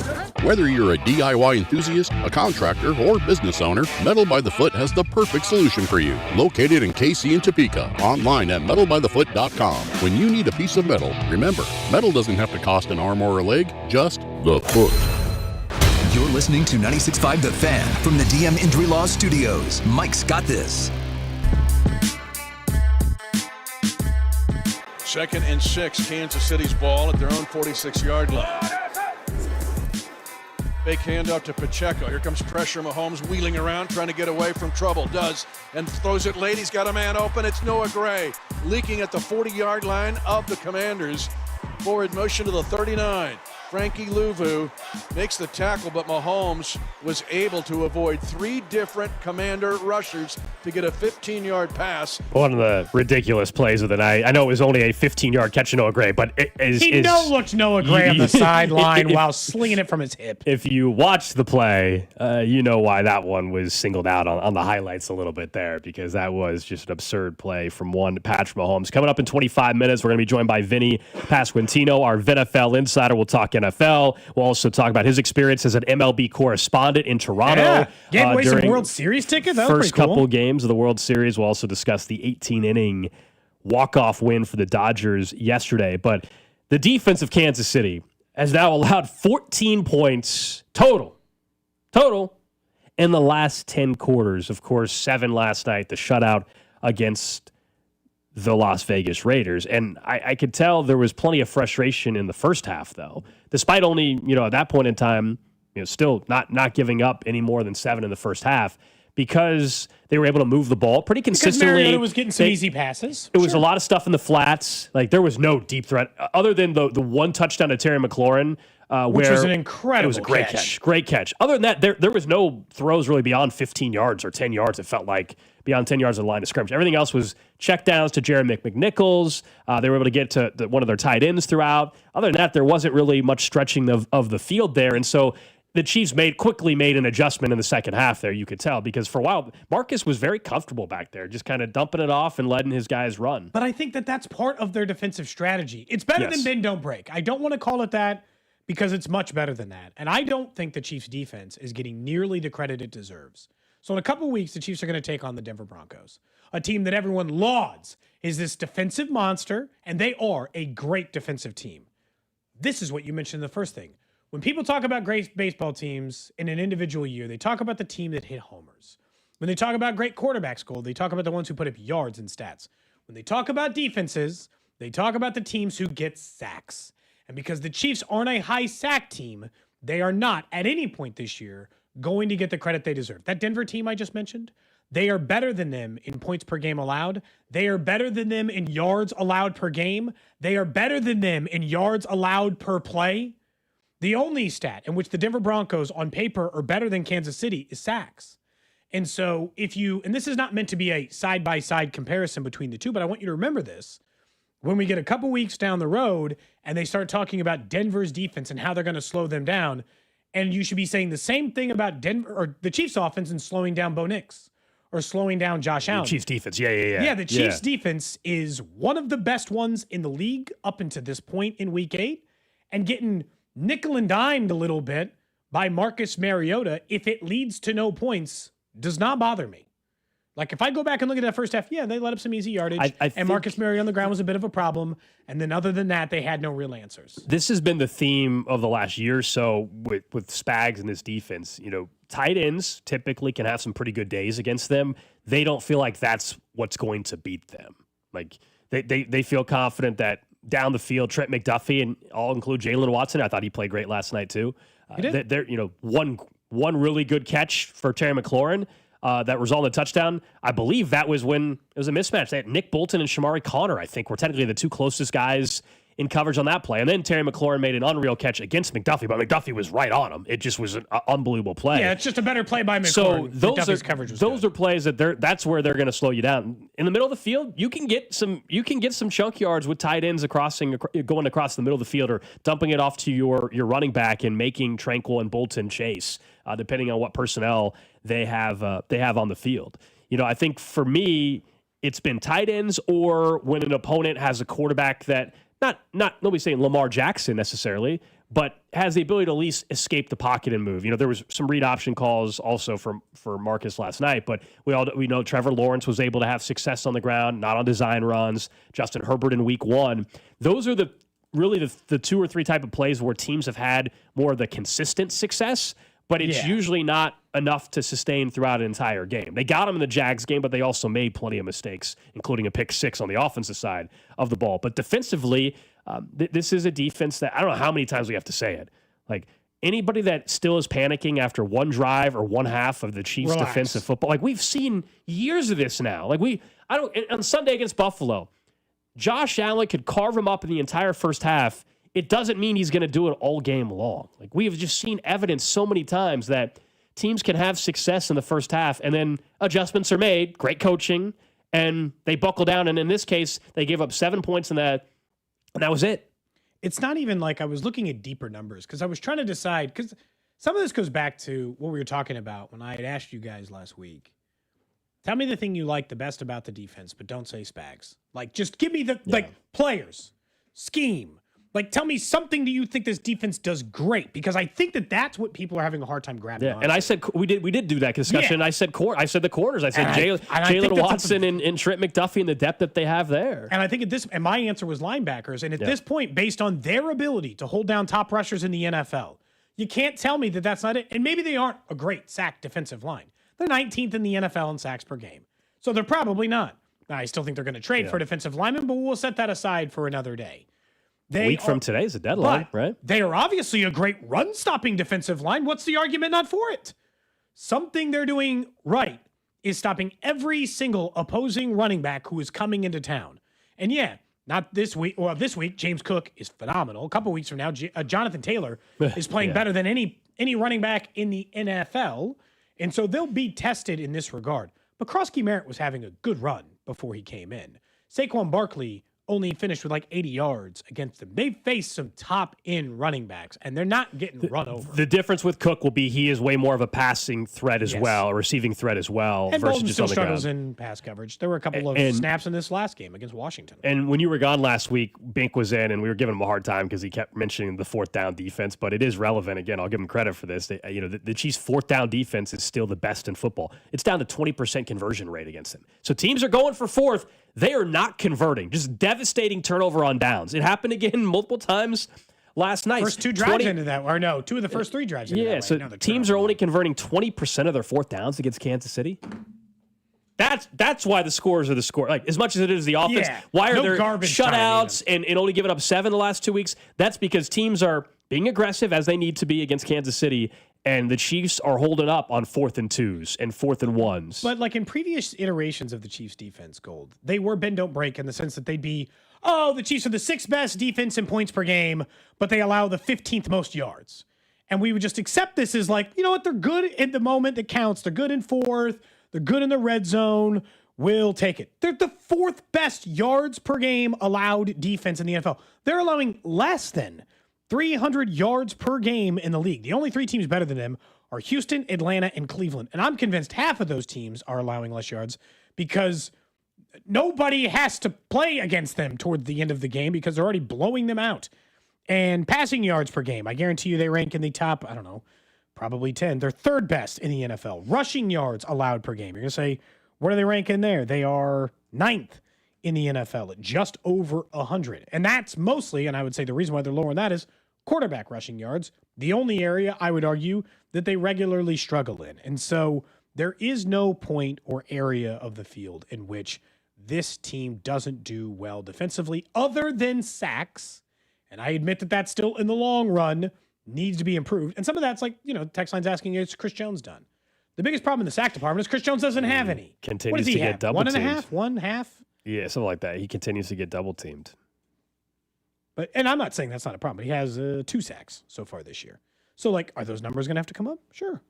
Whether you're a DIY enthusiast, a contractor, or business owner, Metal by the Foot has the perfect solution for you. Located in KC and Topeka, online at metalbythefoot.com. When you need a piece of metal, remember, metal doesn't have to cost an arm or a leg, just the foot. You're listening to 96.5 The Fan from the DM Injury Law Studios. Mike's got this. 2nd and 6, Kansas City's ball at their own 46-yard line. Fake handoff to Pacheco. Here comes pressure. Mahomes wheeling around, trying to get away from trouble. Does, and throws it late. He's got a man open. It's Noah Gray, leaking at the 40-yard line of the Commanders. Forward motion to the 39. Frankie Louvu makes the tackle, but Mahomes was able to avoid 3 different Commander rushers to get a 15-yard pass. One of the ridiculous plays of the night. I know it was only a 15-yard catch of Noah Gray, but he no-looked Noah Gray on the sideline while slinging it from his hip. If you watch the play, you know why that one was singled out on the highlights a little bit there, because that was just an absurd play from one Patrick Mahomes. Coming up in 25 minutes, we're going to be joined by Vinnie Pasquantino, our VNFL insider. We'll talk NFL. We'll also talk about his experience as an MLB correspondent in Toronto. Gave away some World Series tickets. That was first pretty cool. couple games of the World Series. We'll also discuss the 18-inning walk-off win for the Dodgers yesterday. But the defense of Kansas City has now allowed 14 points total in the last 10 quarters. Of course, 7 last night, the shutout against the Las Vegas Raiders. And I could tell there was plenty of frustration in the first half, though, despite only, at that point in time, still not giving up any more than 7 in the first half, because they were able to move the ball pretty consistently. Because Mariota was getting some easy passes. It was a lot of stuff in the flats. Like, there was no deep threat other than the one touchdown to Terry McLaurin, which was an incredible It was a great catch. Great catch. Other than that, there was no throws really beyond 15 yards or 10 yards, it felt like, beyond 10 yards of the line of scrimmage. Everything else was checkdowns to Jerry McNichols. They were able to get to one of their tight ends throughout. Other than that, there wasn't really much stretching of the field there. And so the Chiefs quickly made an adjustment in the second half there, you could tell, because for a while, Marcus was very comfortable back there, just kind of dumping it off and letting his guys run. But I think that's part of their defensive strategy. It's better than bend, don't break. I don't want to call it that, because it's much better than that. And I don't think the Chiefs' defense is getting nearly the credit it deserves. So in a couple weeks, the Chiefs are going to take on the Denver Broncos, a team that everyone lauds is this defensive monster, and they are a great defensive team. This is what you mentioned in the first thing. When people talk about great baseball teams in an individual year, they talk about the team that hit homers. When they talk about great quarterbacks, Gold, they talk about the ones who put up yards and stats. When they talk about defenses, they talk about the teams who get sacks. And because the Chiefs aren't a high sack team, they are not, at any point this year, going to get the credit they deserve. That Denver team I just mentioned, they are better than them in points per game allowed. They are better than them in yards allowed per game. They are better than them in yards allowed per play. The only stat in which the Denver Broncos on paper are better than Kansas City is sacks. And so and this is not meant to be a side-by-side comparison between the two, but I want you to remember this. When we get a couple weeks down the road and they start talking about Denver's defense and how they're going to slow them down, and you should be saying the same thing about Denver or the Chiefs offense and slowing down Bo Nix or slowing down Josh Allen. The Chiefs defense. Yeah. Yeah, the Chiefs defense is one of the best ones in the league up until this point in week 8, and getting nickel and dimed a little bit by Marcus Mariota, if it leads to no points, does not bother me. Like, if I go back and look at that first half, yeah, they let up some easy yardage, and Marcus Mariota on the ground was a bit of a problem. And then other than that, they had no real answers. This has been the theme of the last year or so with Spags and this defense. Tight ends typically can have some pretty good days against them. They don't feel like that's what's going to beat them. Like, they feel confident that down the field, Trent McDuffie, and I'll include Jalen Watson. I thought he played great last night too. He did. They're one really good catch for Terry McLaurin. That resulted in a touchdown. I believe that was when it was a mismatch. They had Nick Bolton and Shamari Connor, I think, were technically the two closest guys in coverage on that play. And then Terry McLaurin made an unreal catch against McDuffie, but McDuffie was right on him. It just was an unbelievable play. Yeah, it's just a better play by McLaurin. So McDuffie's coverage was those are plays that's where they're going to slow you down. In the middle of the field, you can get some chunk yards with tight ends going across the middle of the field or dumping it off to your running back and making Tranquil and Bolton chase, depending on what personnel they have on the field. I think for me, it's been tight ends or when an opponent has a quarterback that nobody's saying Lamar Jackson necessarily, but has the ability to at least escape the pocket and move. There was some read option calls also for Marcus last night, but we know Trevor Lawrence was able to have success on the ground, not on design runs. Justin Herbert in week 1. Those are the two or three type of plays where teams have had more of the consistent success, but it's usually not enough to sustain throughout an entire game. They got them in the Jags game, but they also made plenty of mistakes, including a pick 6 on the offensive side of the ball. But defensively, this is a defense that I don't know how many times we have to say it. Like, anybody that still is panicking after one drive or one half of the Chiefs' defensive football, like, we've seen years of this now. Like, on Sunday against Buffalo, Josh Allen could carve him up in the entire first half. It doesn't mean he's going to do it all game long. Like, we have just seen evidence so many times that teams can have success in the first half and then adjustments are made, great coaching, and they buckle down. And in this case, they gave up 7 points and that was it. It's not even like I was looking at deeper numbers because I was trying to decide, because some of this goes back to what we were talking about when I had asked you guys last week. Tell me the thing you like the best about the defense, but don't say Spags. Like, just give me the players, scheme. Like, tell me something that you think this defense does great, because I think that's what people are having a hard time grabbing on. And I said we did do that discussion. Yeah. I said the corners. I said Jalen Watson and Trent McDuffie and the depth that they have there. And I think and my answer was linebackers. And at this point, based on their ability to hold down top rushers in the NFL, you can't tell me that that's not it. And maybe they aren't a great sack defensive line. They're 19th in the NFL in sacks per game, so they're probably not. Now, I still think they're going to trade for a defensive lineman, but we'll set that aside for another day. A week from today is a deadline, right? They are obviously a great run-stopping defensive line. What's the argument not for it? Something they're doing right is stopping every single opposing running back who is coming into town. And not this week. Well, this week, James Cook is phenomenal. A couple weeks from now, Jonathan Taylor is playing better than any running back in the NFL. And so they'll be tested in this regard. But Krosky Merritt was having a good run before he came in. Saquon Barkley, only finished with like 80 yards against them. They faced some top-end running backs, and they're not getting run over. The difference with Cook will be he is way more of a passing threat as well, a receiving threat as well, And versus Bolden just still on the struggles ground. in pass coverage. There were a couple of snaps in this last game against Washington. And when you were gone last week, Bink was in, and we were giving him a hard time because he kept mentioning the fourth down defense, but it is relevant. Again, I'll give him credit for this. The Chiefs' fourth down defense is still the best in football. It's down to 20% conversion rate against them. So teams are going for fourth. They are not converting. Just devastating turnover on downs. It happened again multiple times last night. First two drives into that, or no, two of the first three drives into that. Yeah, so teams are only converting 20% of their fourth downs against Kansas City. That's why the scores are the score. Like, as much as it is the offense, why are there shutouts and only giving up 7 the last 2 weeks? That's because teams are being aggressive as they need to be against Kansas City, and the Chiefs are holding up on 4th and 2s and 4th and 1s. But like in previous iterations of the Chiefs defense, Gold, they were bend don't break in the sense that they'd be, the Chiefs are the 6th best defense in points per game, but they allow the 15th most yards. And we would just accept this as like, you know what, they're good in the moment that counts. They're good in 4th. They're good in the red zone. We'll take it. They're the 4th best yards per game allowed defense in the NFL. They're allowing less than 300 yards per game in the league. The only 3 teams better than them are Houston, Atlanta, and Cleveland. And I'm convinced half of those teams are allowing less yards because nobody has to play against them toward the end of the game because they're already blowing them out. And passing yards per game, I guarantee you they rank in the top, probably 10. They're 3rd best in the NFL. Rushing yards allowed per game. You're going to say, where do they rank in there? They are 9th in the NFL at just over 100. And that's mostly, and I would say the reason why they're lower than that is quarterback rushing yards, the only area I would argue that they regularly struggle in. And so there is no point or area of the field in which this team doesn't do well defensively other than sacks. And I admit that that's still in the long run needs to be improved. And some of that's like, text line's asking, is Chris Jones done? The biggest problem in the sack department is Chris Jones doesn't have any. Continues to get double teamed. 1.5? 1/2? Yeah, something like that. He continues to get double teamed. And I'm not saying that's not a problem, but he has 2 sacks so far this year. So, are those numbers going to have to come up? Sure.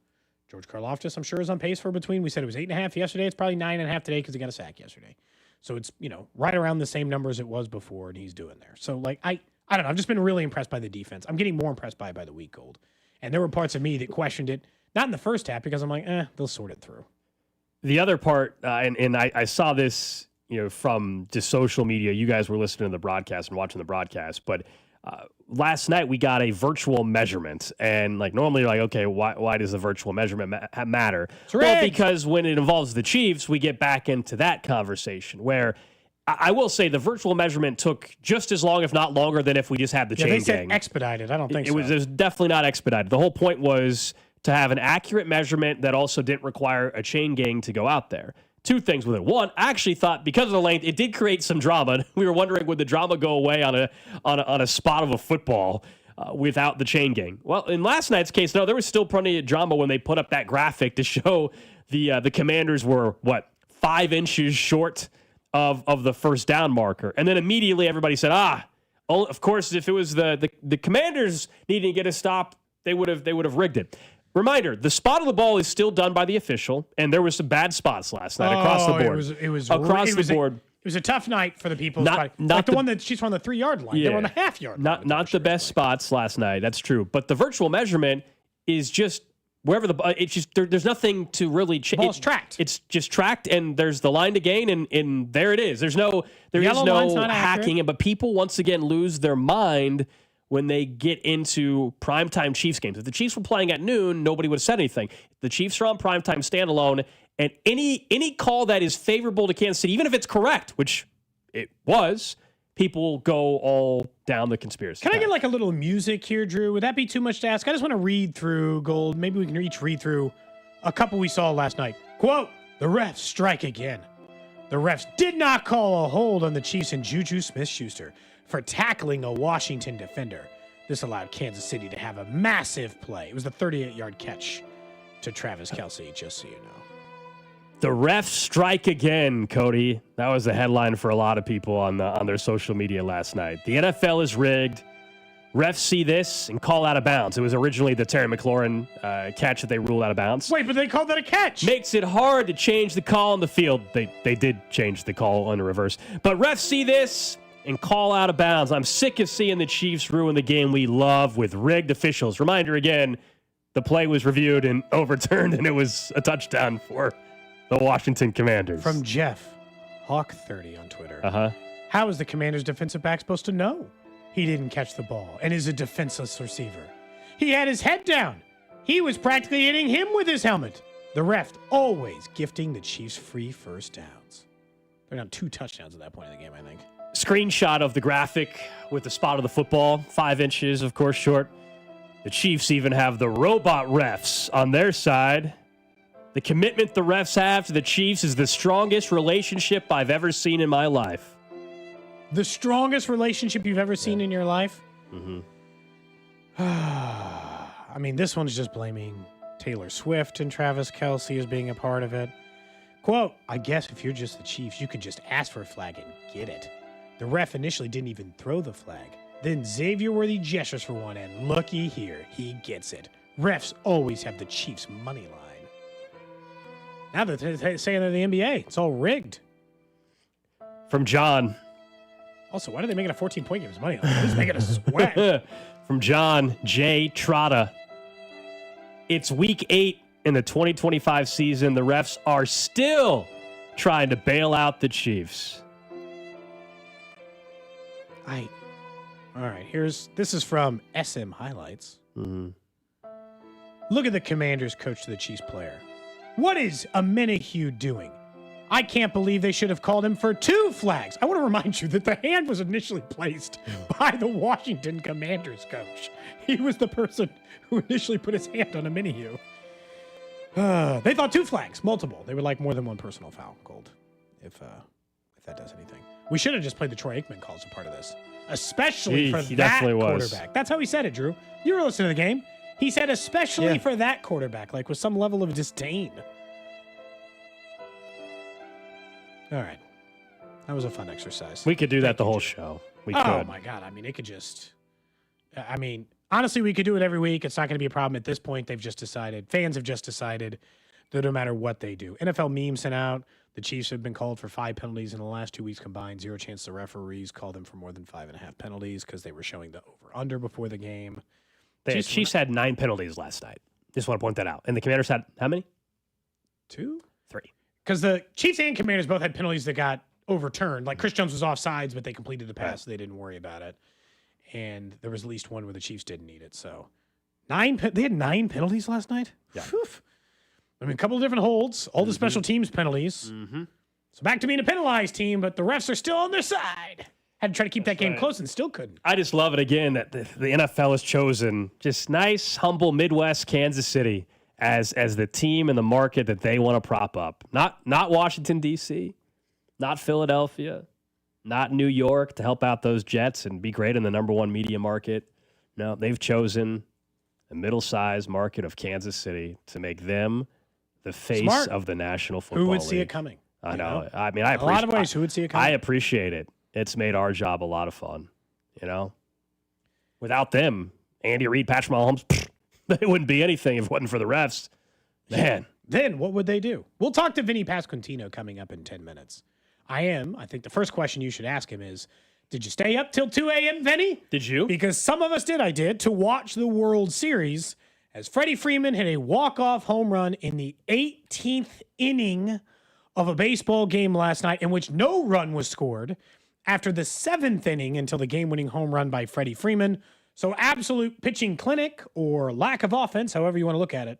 George Karlaftis, I'm sure, is on pace for we said it was 8.5 yesterday. It's probably 9.5 today because he got a sack yesterday. So it's, right around the same numbers it was before, and he's doing there. So, I don't know. I've just been really impressed by the defense. I'm getting more impressed by the week, Gold. And there were parts of me that questioned it, not in the first half, because I'm like, they'll sort it through. The other part, and I saw this, from just social media. You guys were listening to the broadcast and watching the broadcast, but last night we got a virtual measurement, and normally you're like, okay, why does the virtual measurement matter? Well, because when it involves the Chiefs, we get back into that conversation where I will say the virtual measurement took just as long, if not longer, than if we just had the chain gang. They said expedited. I don't think so. It was definitely not expedited. The whole point was to have an accurate measurement that also didn't require a chain gang to go out there. 2 things with it. One, I actually thought because of the length, it did create some drama. We were wondering, would the drama go away on a spot of a football without the chain gang? Well, in last night's case, no, there was still plenty of drama when they put up that graphic to show the Commanders were 5 inches short of the first down marker, and then immediately everybody said, of course, if it was the Commanders needing to get a stop, they would have rigged it. Reminder, the spot of the ball is still done by the official, and there was some bad spots last night across the board. It was across the board. It was a tough night for the people. Not the one that she's on the 3-yard line. Yeah, they were on the half-yard line. Not the best spots last night. That's true. But the virtual measurement is just wherever it's just there's nothing to really change. Ball's tracked. It's just tracked, and there's the line to gain, and there it is. There is no hacking, but people once again lose their mind when they get into primetime Chiefs games. If the Chiefs were playing at noon, nobody would have said anything. The Chiefs are on primetime standalone, and any call that is favorable to Kansas City, even if it's correct, which it was, people go all down the conspiracy. Can I get a little music here, Drew? Would that be too much to ask? I just want to read through, Gold. Maybe we can each read through a couple we saw last night. Quote, the refs strike again. The refs did not call a hold on the Chiefs and Juju Smith-Schuster for tackling a Washington defender. This allowed Kansas City to have a massive play. It was the 38-yard catch to Travis Kelce, just so you know. The refs strike again, Cody. That was the headline for a lot of people on their social media last night. The NFL is rigged. Refs see this and call out of bounds. It was originally the Terry McLaurin catch that they ruled out of bounds. Wait, but they called that a catch. Makes it hard to change the call on the field. They did change the call on the reverse. But refs see this and call out of bounds. I'm sick of seeing the Chiefs ruin the game we love with rigged officials. Reminder again, the play was reviewed and overturned, and it was a touchdown for the Washington Commanders. From Jeff, Hawk30 on Twitter. Uh-huh. How is the Commanders defensive back supposed to know he didn't catch the ball and is a defenseless receiver? He had his head down. He was practically hitting him with his helmet. The ref always gifting the Chiefs free first downs. They're down 2 touchdowns at that point in the game, I think. Screenshot of the graphic with the spot of the football, 5 inches, of course, short. The Chiefs even have the robot refs on their side. The commitment the refs have to the Chiefs is the strongest relationship I've ever seen in my life. The strongest relationship you've ever seen in your life? Mm-hmm. I mean, this one's just blaming Taylor Swift and Travis Kelce as being a part of it. Quote, I guess if you're just the Chiefs, you could just ask for a flag and get it. The ref initially didn't even throw the flag. Then Xavier Worthy gestures for one, and looky here, he gets it. Refs always have the Chiefs' money line. Now they're saying they're the NBA. It's all rigged. From John. Also, why are they making a 14-point game as money line? They're just making a sweat. From John J. Trotta. It's week 8 in the 2025 season. The refs are still trying to bail out the Chiefs. All right, this is from SM Highlights. Mm-hmm. Look at the Commanders coach to the Chiefs player. What is Amenahue doing? I can't believe they should have called him for 2 flags. I want to remind you that the hand was initially placed by the Washington Commanders coach. He was the person who initially put his hand on Amenahue. They thought 2 flags, multiple. They would like more than 1 personal foul, Gold, if that does anything. We should have just played the Troy Aikman call as a part of this, especially for that quarterback. That's how he said it, Drew. You were listening to the game. He said especially for that quarterback, like with some level of disdain. All right. That was a fun exercise. We could do that the whole show. We could. Oh, my God. I mean, it could just... I mean, honestly, we could do it every week. It's not going to be a problem at this point. They've just decided. Fans have just decided that no matter what they do. NFL memes sent out. The Chiefs have been called for 5 penalties in the last 2 weeks combined. 0 chance the referees called them for more than 5.5 penalties because they were showing the over-under before the game. The Chiefs had 9 penalties last night. Just want to point that out. And the Commanders had how many? 2? 3. Because the Chiefs and Commanders both had penalties that got overturned. Like Chris Jones was offsides, but they completed the pass, so they didn't worry about it. And there was at least one where the Chiefs didn't need it. So they had 9 penalties last night? Yeah. Whew. I mean, a couple of different holds, all the special teams penalties. Mm-hmm. So back to being a penalized team, but the refs are still on their side. Had to try to keep that game close and still couldn't. I just love it again that the NFL has chosen just nice, humble Midwest Kansas City as the team and the market that they want to prop up. Not Washington, D.C., not Philadelphia, not New York to help out those Jets and be great in the number 1 media market. No, they've chosen a middle-sized market of Kansas City to make them the face of the National Football League. Who would see it coming? I know. I mean, I appreciate a lot of ways. Who would see it coming? I appreciate it. It's made our job a lot of fun. You know, without them, Andy Reid, Patrick Mahomes, they wouldn't be anything if it wasn't for the refs. Man. Then what would they do? We'll talk to Vinnie Pasquantino coming up in 10 minutes. I think the first question you should ask him is, did you stay up till 2 a.m., Vinny? Did you? Because some of us did. I did, to watch the World Series as Freddie Freeman hit a walk-off home run in the 18th inning of a baseball game last night in which no run was scored after the 7th inning until the game-winning home run by Freddie Freeman. So absolute pitching clinic or lack of offense, however you want to look at it.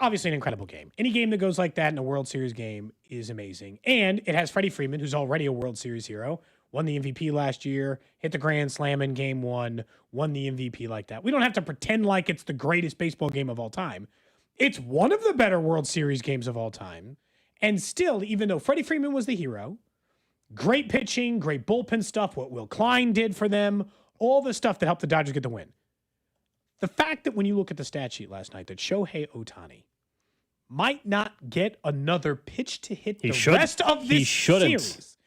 Obviously an incredible game. Any game that goes like that in a World Series game is amazing. And it has Freddie Freeman, who's already a World Series hero, won the MVP last year, hit the Grand Slam in Game 1, won the MVP like that. We don't have to pretend like it's the greatest baseball game of all time. It's one of the better World Series games of all time. And still, even though Freddie Freeman was the hero, great pitching, great bullpen stuff, what Will Klein did for them, all the stuff that helped the Dodgers get the win. The fact that when you look at the stat sheet last night that Shohei Ohtani might not get another pitch to hit rest of this series.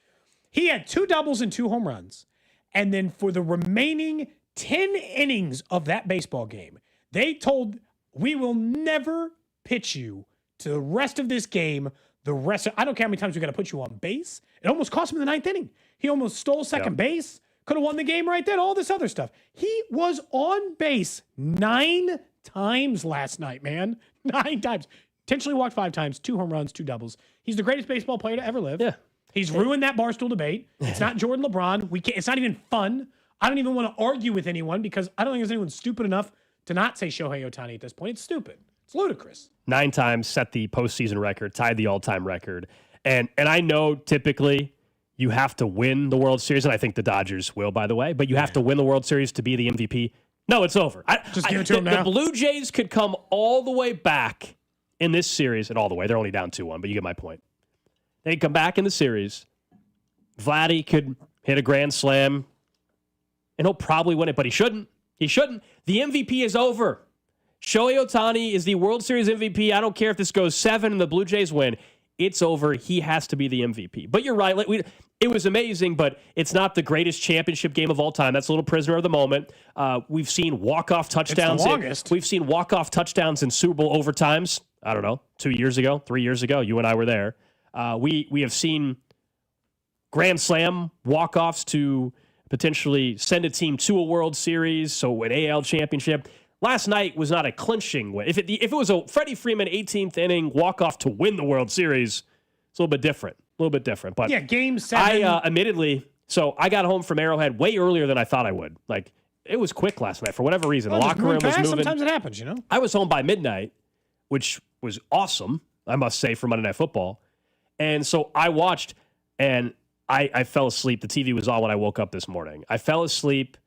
He had 2 doubles and 2 home runs. And then for the remaining 10 innings of that baseball game, they told, we will never pitch you to the rest of this game the rest of, I don't care how many times we got to put you on base. It almost cost him in the 9th inning. He almost stole second base. Could have won the game right then. All this other stuff. He was on base 9 times last night, man. 9 times. Intentionally walked 5 times, 2 home runs, 2 doubles. He's the greatest baseball player to ever live. Yeah. He's ruined that Barstool debate. It's not Jordan LeBron. It's not even fun. I don't even want to argue with anyone because I don't think there's anyone stupid enough to not say Shohei Ohtani at this point. It's stupid. It's ludicrous. 9 times, set the postseason record, tied the all-time record. And I know typically you have to win the World Series, and I think the Dodgers will, by the way, but you have to win the World Series to be the MVP. No, it's over. Just give it to him now. The Blue Jays could come all the way back in this series, and all the way. They're only down 2-1, but you get my point. They come back in the series. Vladdy could hit a grand slam, and he'll probably win it, but he shouldn't. He shouldn't. The MVP is over. Shohei Ohtani is the World Series MVP. I don't care if this goes 7 and the Blue Jays win. It's over. He has to be the MVP. But you're right. It was amazing, but it's not the greatest championship game of all time. That's a little prisoner of the moment. We've seen walk-off touchdowns. It's the longest. We've seen walk-off touchdowns in Super Bowl overtimes. I don't know, 2 years ago, 3 years ago. You and I were there. We have seen grand slam walk-offs to potentially send a team to a World Series, so an AL championship. Last night was not a clinching win. If it was a Freddie Freeman 18th inning walk-off to win the World Series, it's a little bit different. But yeah, game 7. I admittedly, so I got home from Arrowhead way earlier than I thought I would. Like, it was quick last night for whatever reason. The locker room was moving. Sometimes it happens, you know? I was home by midnight, which was awesome, I must say, for Monday Night Football. And so I watched, and I fell asleep. The TV was on when I woke up this morning. I fell asleep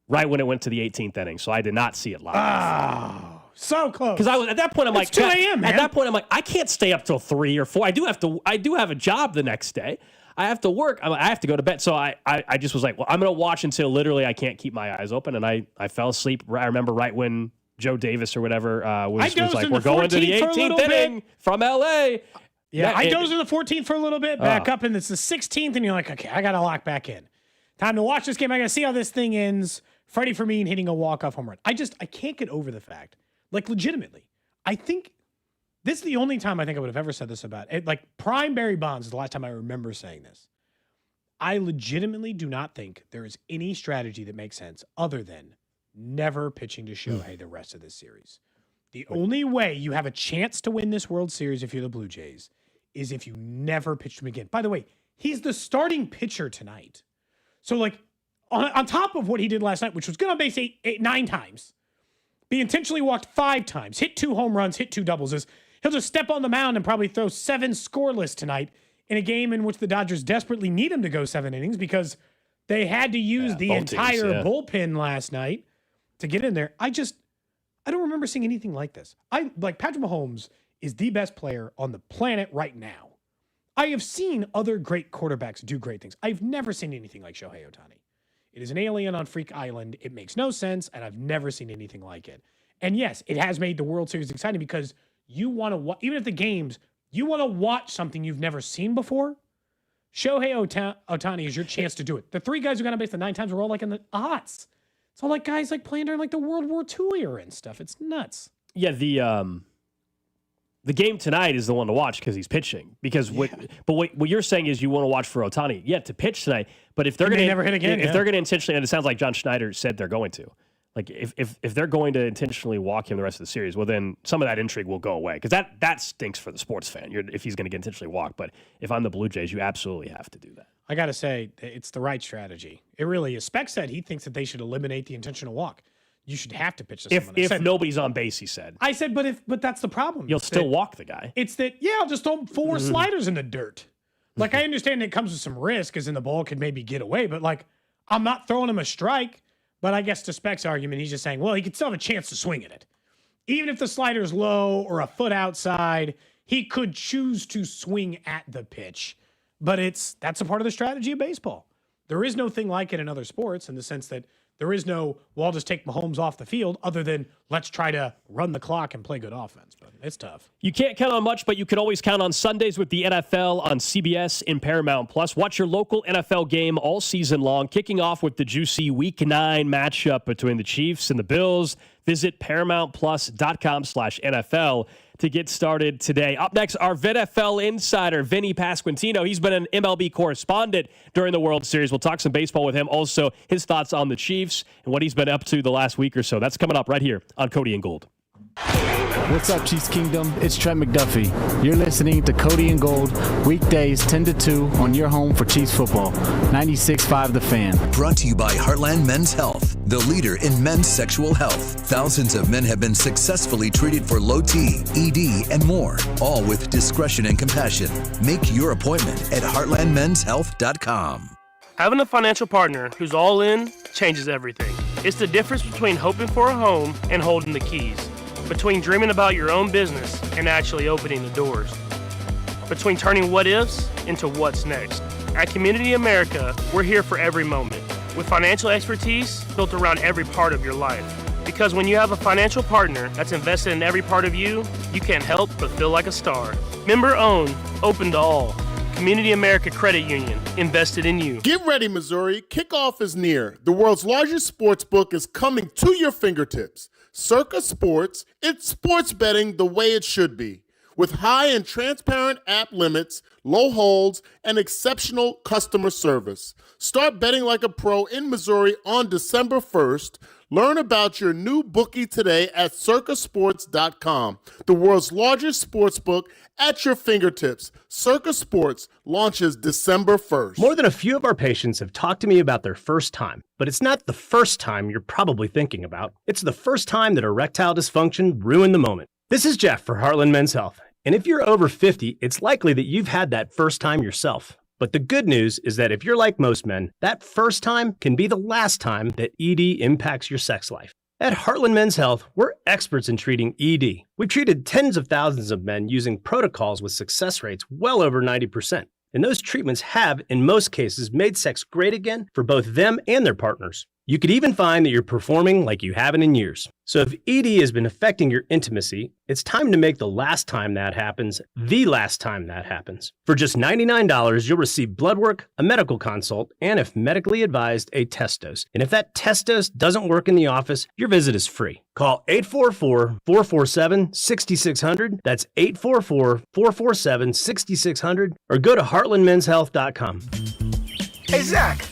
right when it went to the 18th inning, so I did not see it live. Oh, so close. Because I was at that point, I'm like, 2 a.m., man. At that point, I'm like, I can't stay up till 3 or 4. I do have a job the next day. I have to work. I have to go to bed. So I just was like, well, I'm going to watch until literally I can't keep my eyes open. And I fell asleep. I remember right when Joe Davis or whatever was like, we're going to the 18th inning from L.A. Yeah, I dozed in the 14th for a little bit, back up, and it's the 16th, and you're like, okay, I got to lock back in. Time to watch this game. I got to see how this thing ends. Freddie Freeman hitting a walk-off home run. I can't get over the fact, like, legitimately, I think this is the only time I think I would have ever said this about it. Like, prime Barry Bonds is the last time I remember saying this. I legitimately do not think there is any strategy that makes sense other than never pitching to Shohei the rest of this series. The only way you have a chance to win this World Series if you're the Blue Jays is if you never pitch him again. By the way, he's the starting pitcher tonight. So, like, on top of what he did last night, which was good on base 9 times, he intentionally walked 5 times, hit 2 home runs, hit 2 doubles. He'll just step on the mound and probably throw 7 scoreless tonight in a game in which the Dodgers desperately need him to go 7 innings because they had to use the entire bullpen last night to get in there. I don't remember seeing anything like this. Patrick Mahomes is the best player on the planet right now. I have seen other great quarterbacks do great things. I've never seen anything like Shohei Ohtani. It is an alien on Freak Island. It makes no sense, and I've never seen anything like it. And yes, it has made the World Series exciting because you want to watch, even at the games, you want to watch something you've never seen before. Shohei Ohtani is your chance to do it. The 3 guys who got on base the 9 times were all like in the odds. It's all like guys like playing during like the World War II era and stuff. It's nuts. Yeah, the game tonight is the one to watch because he's pitching. Because what you're saying is you want to watch for Ohtani. Yeah, to pitch tonight. But if they're going to never hit again, if they're going to intentionally, and it sounds like John Schneider said they're going to, like if they're going to intentionally walk him the rest of the series, well then some of that intrigue will go away because that stinks for the sports fan. If he's going to get intentionally walked, but if I'm the Blue Jays, you absolutely have to do that. I got to say, it's the right strategy. It really is. Speck said he thinks that they should eliminate the intentional walk. You should have to pitch to someone. If nobody's on base, he said. I said, but that's the problem. You'll still walk the guy. It's that, I'll just throw 4 sliders in the dirt. Like, I understand it comes with some risk, as in the ball could maybe get away, but, like, I'm not throwing him a strike. But I guess to Speck's argument, he's just saying, well, he could still have a chance to swing at it. Even if the slider's low or a foot outside, he could choose to swing at the pitch. But that's a part of the strategy of baseball. There is no thing like it in other sports in the sense that there is no, well, I'll just take Mahomes off the field other than let's try to run the clock and play good offense. But it's tough. You can't count on much, but you can always count on Sundays with the NFL on CBS in Paramount+. Watch your local NFL game all season long, kicking off with the juicy Week 9 matchup between the Chiefs and the Bills. Visit ParamountPlus.com/NFL to get started today. Up next, our VidFL insider, Vinnie Pasquantino. He's been an MLB correspondent during the World Series. We'll talk some baseball with him. Also, his thoughts on the Chiefs and what he's been up to the last week or so. That's coming up right here on Cody and Gold. What's up, Chiefs Kingdom? It's Trent McDuffie. You're listening to Cody and Gold, weekdays 10 to 2 on your home for Chiefs football. 96.5 The Fan. Brought to you by Heartland Men's Health, the leader in men's sexual health. Thousands of men have been successfully treated for low T, ED, and more, all with discretion and compassion. Make your appointment at heartlandmenshealth.com. Having a financial partner who's all in changes everything. It's the difference between hoping for a home and holding the keys. Between dreaming about your own business and actually opening the doors. Between turning what ifs into what's next. At Community America, we're here for every moment, with financial expertise built around every part of your life. Because when you have a financial partner that's invested in every part of you, you can't help but feel like a star. Member owned, open to all. Community America Credit Union, invested in you. Get ready, Missouri. Kickoff is near. The world's largest sports book is coming to your fingertips. Circa Sports, it's sports betting the way it should be. With high and transparent app limits, low holds, and exceptional customer service. Start betting like a pro in Missouri on December 1st. Learn about your new bookie today at circasports.com. The world's largest sports book at your fingertips. Circa Sports launches December 1st. More than a few of our patients have talked to me about their first time, but it's not the first time you're probably thinking about. It's the first time that erectile dysfunction ruined the moment. This is Jeff for Heartland Men's Health. And if you're over 50, it's likely that you've had that first time yourself. But the good news is that if you're like most men, that first time can be the last time that ED impacts your sex life. At Heartland Men's Health, we're experts in treating ED. We've treated tens of thousands of men using protocols with success rates well over 90%. And those treatments have, in most cases, made sex great again for both them and their partners. You could even find that you're performing like you haven't in years. So if ED has been affecting your intimacy, it's time to make the last time that happens the last time that happens. For just $99, you'll receive blood work, a medical consult, and if medically advised, a test dose. And if that test dose doesn't work in the office, your visit is free. Call 844-447-6600. That's 844-447-6600. Or go to heartlandmenshealth.com. Hey, Zach.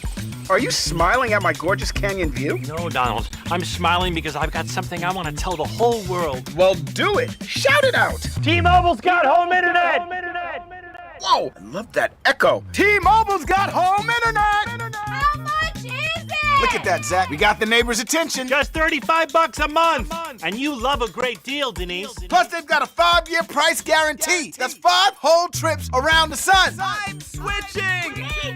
Are you smiling at my gorgeous canyon view? No, Donald. I'm smiling because I've got something I want to tell the whole world. Well, do it. Shout it out. T-Mobile's got home internet. Whoa, I love that echo. T-Mobile's got home internet. How much is it? Look at that, Zach. We got the neighbor's attention. Just $35 a month. And you love a great deal, Denise. Plus, they've got a 5-year price guarantee. That's 5 whole trips around the sun. I'm switching. Me too.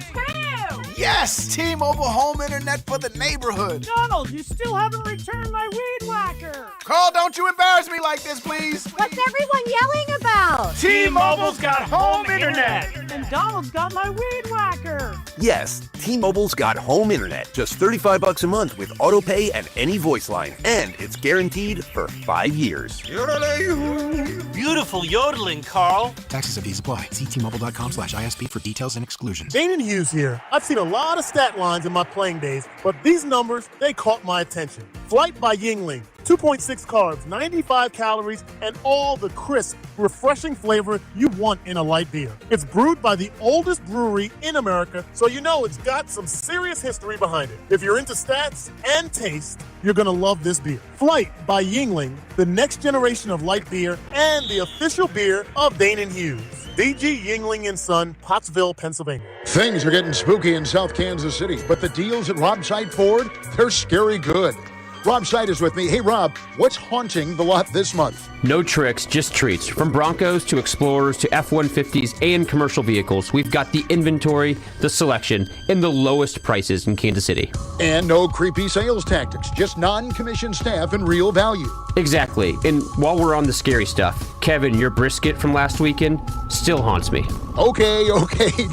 Yes, T-Mobile home internet for the neighborhood. Donald, you still haven't returned my weed whacker. Carl, don't you embarrass me like this, please. What's everyone yelling about? T-Mobile's got home internet. And Donald's got my weed whacker. Yes, T-Mobile's got home internet. Just $35 a month with auto pay and any voice line. And it's guaranteed for 5 years. Beautiful yodeling, Carl. Taxes and fees apply. See T-Mobile.com/ISP for details and exclusions. Damon Hughes here. I've seen a lot of stat lines in my playing days, but these numbers, they caught my attention. Flight by Yingling. 2.6 carbs, 95 calories, and all the crisp, refreshing flavor you want in a light beer. It's brewed by the oldest brewery in America, so you know it's got some serious history behind it. If you're into stats and taste, you're going to love this beer. Flight by Yingling, the next generation of light beer and the official beer of Dane and Hughes. DG Yingling & Son, Pottsville, Pennsylvania. Things are getting spooky in South Kansas City, but the deals at Rob Side Ford, they're scary good. Rob Side is with me. Hey, Rob, what's haunting the lot this month? No tricks, just treats. From Broncos to Explorers to F-150s and commercial vehicles, we've got the inventory, the selection, and the lowest prices in Kansas City. And no creepy sales tactics, just non-commissioned staff and real value. Exactly. And while we're on the scary stuff, Kevin, your brisket from last weekend still haunts me. Okay,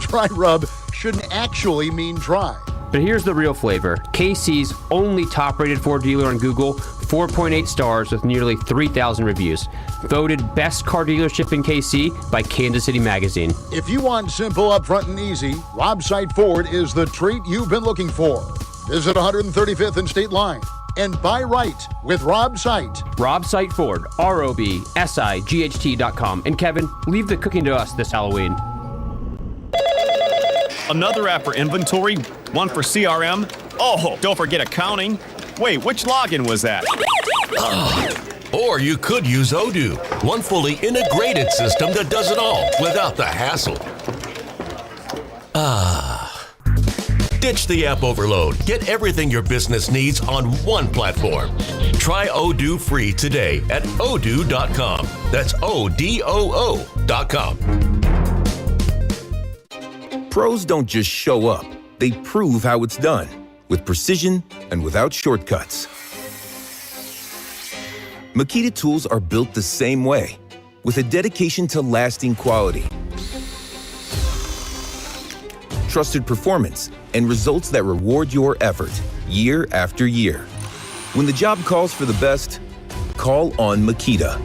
dry rub shouldn't actually mean dry. But here's the real flavor. KC's only top-rated Ford dealer on Google, 4.8 stars with nearly 3,000 reviews. Voted best car dealership in KC by Kansas City Magazine. If you want simple, upfront, and easy, Rob Side Ford is the treat you've been looking for. Visit 135th and State Line and buy right with Rob Sight. Rob Sight Ford, ROBSIGHT.com. And Kevin, leave the cooking to us this Halloween. Another app for inventory, one for CRM. Oh, don't forget accounting. Wait, which login was that? Or you could use Odoo, one fully integrated system that does it all without the hassle. Ditch the app overload. Get everything your business needs on one platform. Try Odoo free today at odoo.com. That's ODOO.com. Pros don't just show up. They prove how it's done, with precision and without shortcuts. Makita tools are built the same way, with a dedication to lasting quality, trusted performance, and results that reward your effort year after year. When the job calls for the best, call on Makita.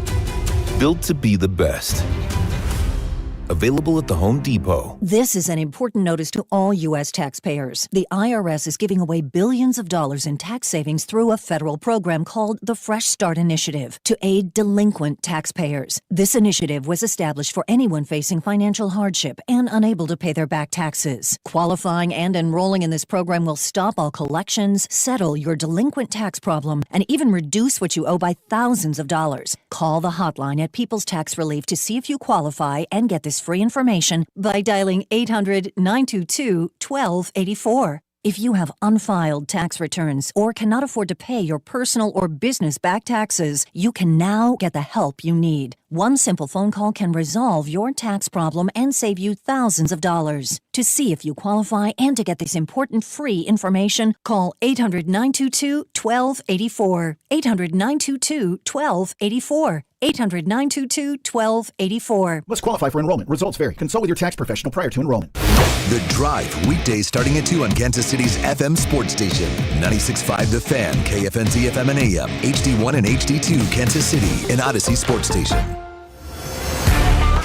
Built to be the best. Available at the Home Depot. This is an important notice to all U.S. taxpayers. The IRS is giving away billions of dollars in tax savings through a federal program called the Fresh Start Initiative to aid delinquent taxpayers. This initiative was established for anyone facing financial hardship and unable to pay their back taxes. Qualifying and enrolling in this program will stop all collections, settle your delinquent tax problem, and even reduce what you owe by thousands of dollars. Call the hotline at People's Tax Relief to see if you qualify and get this free information by dialing 800-922-1284. If you have unfiled tax returns or cannot afford to pay your personal or business back taxes, you can now get the help you need. One simple phone call can resolve your tax problem and save you thousands of dollars. To see if you qualify and to get this important free information, call 800-922-1284. 800-922-1284. 800-922-1284. Must qualify for enrollment. Results vary. Consult with your tax professional prior to enrollment. The Drive, weekdays starting at 2 on Kansas City's FM sports station. 96.5 The Fan, KFNZ FM and AM, HD1 and HD2 Kansas City, and Odyssey Sports Station.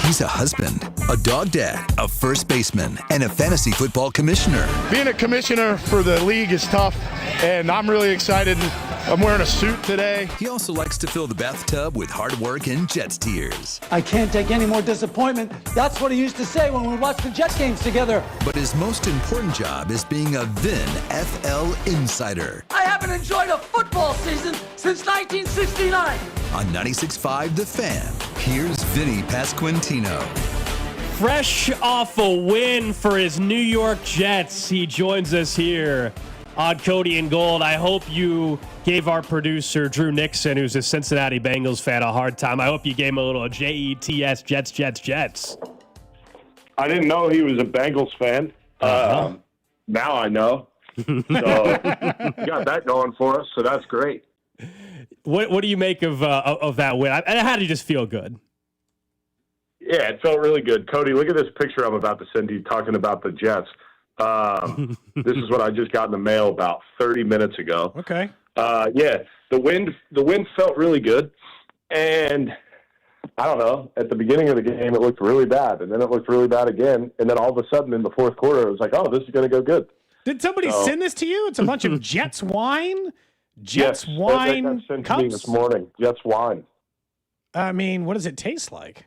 He's a husband, a dog dad, a first baseman, and a fantasy football commissioner. Being a commissioner for the league is tough, and I'm really excited. I'm wearing a suit today. He also likes to fill the bathtub with hard work and Jets tears. I can't take any more disappointment. That's what he used to say when we watched the Jet games together. But his most important job is being a Vin FL insider. I haven't enjoyed a football season since 1969. On 96.5 The Fan, here's Vinnie Pasquantino. Fresh off a win for his New York Jets, he joins us here on Cody and Gold. I hope you gave our producer, Drew Nixon, who's a Cincinnati Bengals fan, a hard time. I hope you gave him a little Jets, Jets, Jets, Jets. I didn't know he was a Bengals fan. Now I know. So got that going for us, so that's great. What do you make of that win? And how did you just feel good? Yeah, it felt really good. Cody, look at this picture I'm about to send you talking about the Jets. This is what I just got in the mail about 30 minutes ago. Okay. Yeah, the wind felt really good, and I don't know. At the beginning of the game, it looked really bad, and then it looked really bad again, and then all of a sudden in the fourth quarter, it was like, oh, this is going to go good. Did somebody send this to you? It's a bunch of Jets wine. Jets wine that sent cups? to me this morning. Jets wine. I mean, what does it taste like?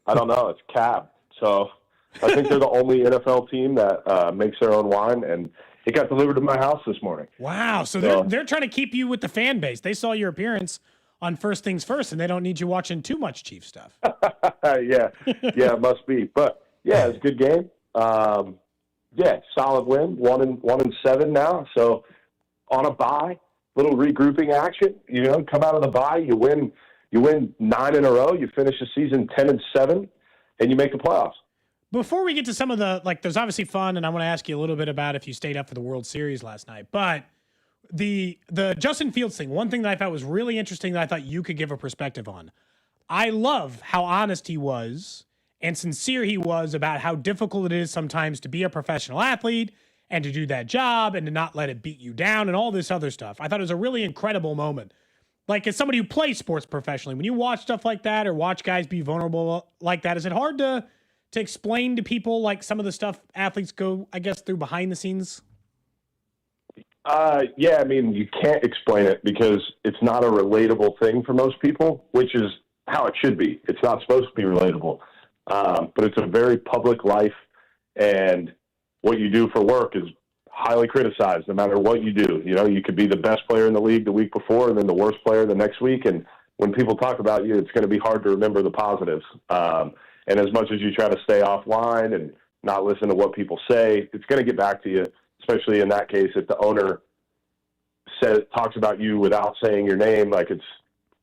I don't know. It's Cab. So I think they're the only NFL team that makes their own wine, and it got delivered to my house this morning. Wow. So they're trying to keep you with the fan base. They saw your appearance on First Things First, and they don't need you watching too much Chief stuff. Yeah, it must be. But yeah, it's a good game. Yeah, solid win. 1-7 now. So on a bye, little regrouping action. You know, come out of the bye, you win 9 in a row. You finish the season 10-7, and you make the playoffs. Before we get to some of the, there's obviously fun, and I want to ask you a little bit about if you stayed up for the World Series last night. But the Justin Fields thing, one thing that I thought was really interesting that I thought you could give a perspective on. I love how honest he was and sincere he was about how difficult it is sometimes to be a professional athlete and to do that job and to not let it beat you down and all this other stuff. I thought it was a really incredible moment. Like, as somebody who plays sports professionally, when you watch stuff like that or watch guys be vulnerable like that, is it hard to explain to people like some of the stuff athletes go, I guess, through behind the scenes? Yeah, I mean, you can't explain it because it's not a relatable thing for most people, which is how it should be. It's not supposed to be relatable, but it's a very public life, and what you do for work is highly criticized no matter what you do. You know, you could be the best player in the league the week before and then the worst player the next week, and when people talk about you, it's going to be hard to remember the positives. And as much as you try to stay offline and not listen to what people say, it's going to get back to you, especially in that case if the owner talks about you without saying your name. Like,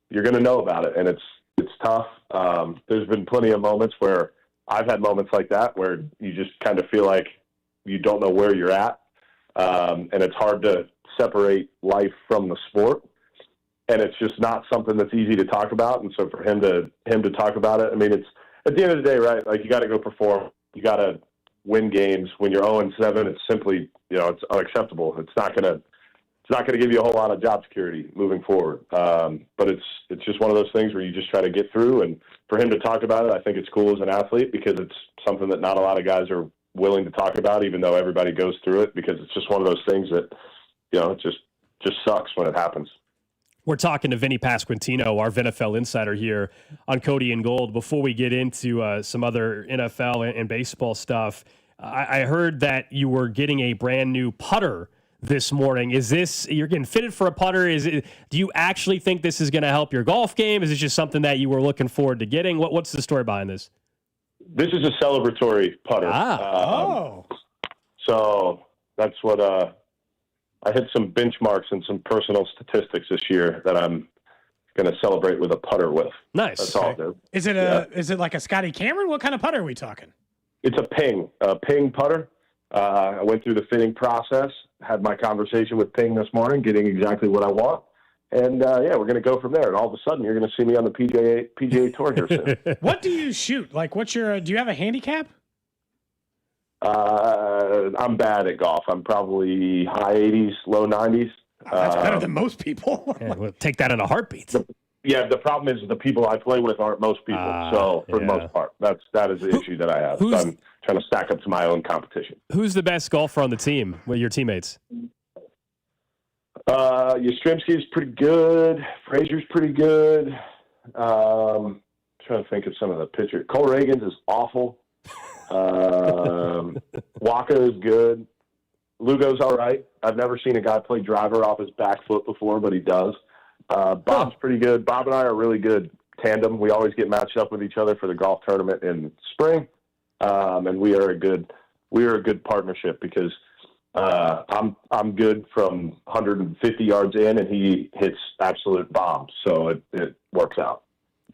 you're going to know about it, and it's tough. There's been plenty of moments where I've had moments like that where you just kind of feel like you don't know where you're at, and it's hard to separate life from the sport. And it's just not something that's easy to talk about. And so for him to talk about it, I mean, it's at the end of the day, right? Like, you got to go perform. You got to win games. When you're 0-7, it's simply, it's unacceptable. It's not going to give you a whole lot of job security moving forward. But it's just one of those things where you just try to get through. And for him to talk about it, I think it's cool as an athlete because it's something that not a lot of guys are willing to talk about, even though everybody goes through it, because it's just one of those things that, it just sucks when it happens. We're talking to Vinnie Pasquantino, our NFL insider here on Cody and Gold. Before we get into some other NFL and baseball stuff, I heard that you were getting a brand new putter this morning. Is this, you're getting fitted for a putter? Do you actually think this is going to help your golf game? Is it just something that you were looking forward to getting? What's the story behind this? This is a celebratory putter. So that's what I hit some benchmarks and some personal statistics this year that I'm going to celebrate with a putter with. Nice. That's all, dude. Is it like a Scotty Cameron? What kind of putter are we talking? It's a Ping putter. I went through the fitting process, had my conversation with Ping this morning, getting exactly what I want. And, we're going to go from there. And all of a sudden, you're going to see me on the PGA Tour here soon. What do you shoot? Like, do you have a handicap? I'm bad at golf. I'm probably high 80s, low 90s. That's better than most people. We'll take that in a heartbeat. The problem is the people I play with aren't most people. So for the most part, that is the issue that I have. So I'm trying to stack up to my own competition. Who's the best golfer on the team with your teammates? Yastrzemski's pretty good. Frazier's pretty good. Trying to think of some of the pitchers. Cole Reagans is awful. Waka is good. Lugo's all right. I've never seen a guy play driver off his back foot before, but he does. Bob's pretty good. Bob and I are a really good tandem. We always get matched up with each other for the golf tournament in spring, and we are a good partnership because I'm good from 150 yards in, and he hits absolute bombs. So it works out.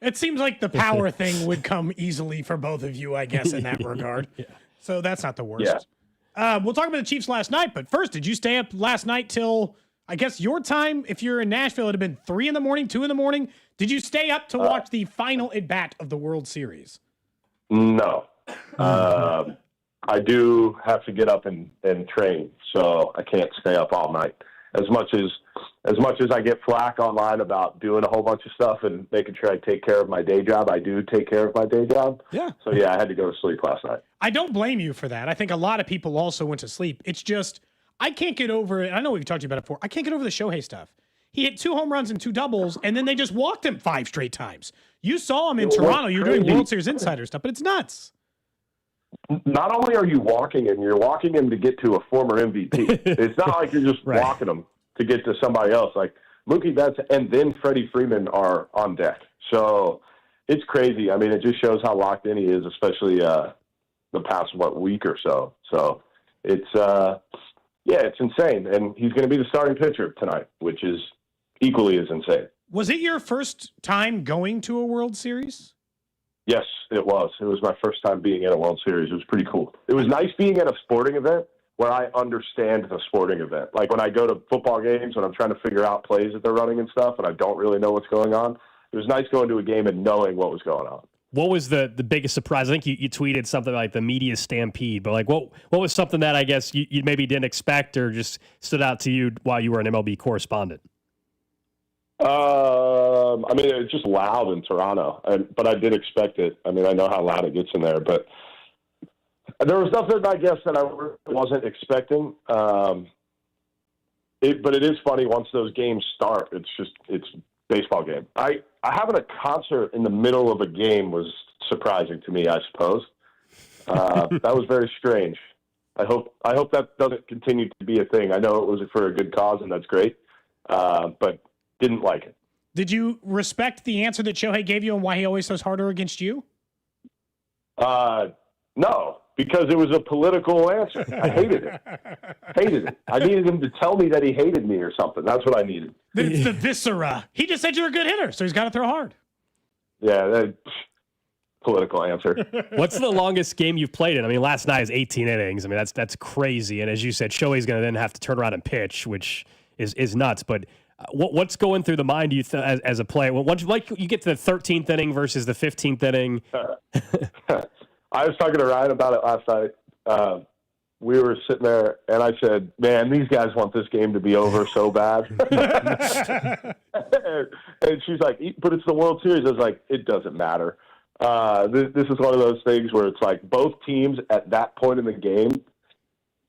It seems like the power thing would come easily for both of you, I guess, in that regard. Yeah. So that's not the worst. Yeah. We'll talk about the Chiefs last night, but first, did you stay up last night till, I guess, your time? If you're in Nashville, it would have been 3 a.m, 2 a.m. Did you stay up to watch the final at-bat of the World Series? No. I do have to get up and train, so I can't stay up all night. As much as I get flack online about doing a whole bunch of stuff and making sure I take care of my day job, I do take care of my day job. Yeah. So, I had to go to sleep last night. I don't blame you for that. I think a lot of people also went to sleep. It's just, I can't get over it. I know we've talked to you about it before. I can't get over the Shohei stuff. He hit 2 home runs and 2 doubles, and then they just walked him 5 straight times. You saw him in Toronto. You're doing World Series Insider stuff, but it's nuts. Not only are you walking him, you're walking him to get to a former MVP. It's not like you're just walking him to get to somebody else. Like Mookie Betts and then Freddie Freeman are on deck. So it's crazy. I mean, it just shows how locked in he is, especially the past, week or so. So it's, it's insane. And he's going to be the starting pitcher tonight, which is equally as insane. Was it your first time going to a World Series? Yes, it was. It was my first time being at a World Series. It was pretty cool. It was nice being at a sporting event where I understand the sporting event. Like when I go to football games, when I'm trying to figure out plays that they're running and stuff, and I don't really know what's going on, it was nice going to a game and knowing what was going on. What was the biggest surprise? I think you tweeted something like the media stampede, but like what was something that I guess you maybe didn't expect or just stood out to you while you were an MLB correspondent? I mean, it was just loud in Toronto, but I did expect it. I mean, I know how loud it gets in there, but there was nothing, I guess, that I wasn't expecting. But it is funny once those games start. It's baseball game. Having a concert in the middle of a game was surprising to me, I suppose. That was very strange. I hope that doesn't continue to be a thing. I know it was for a good cause, and that's great, but didn't like it. Did you respect the answer that Shohei gave you and why he always throws harder against you? No, because it was a political answer. I hated it. I needed him to tell me that he hated me or something. That's what I needed. It's the viscera. He just said you're a good hitter, so he's got to throw hard. Yeah, political answer. What's the longest game you've played in? I mean, last night is 18 innings. I mean, that's crazy. And as you said, Shohei's going to then have to turn around and pitch, which is nuts. But what's going through the mind as a player? Once you get to the 13th inning versus the 15th inning. I was talking to Ryan about it last night. We were sitting there, and I said, man, these guys want this game to be over so bad. And she's like, but it's the World Series. I was like, it doesn't matter. This is one of those things where it's like both teams at that point in the game,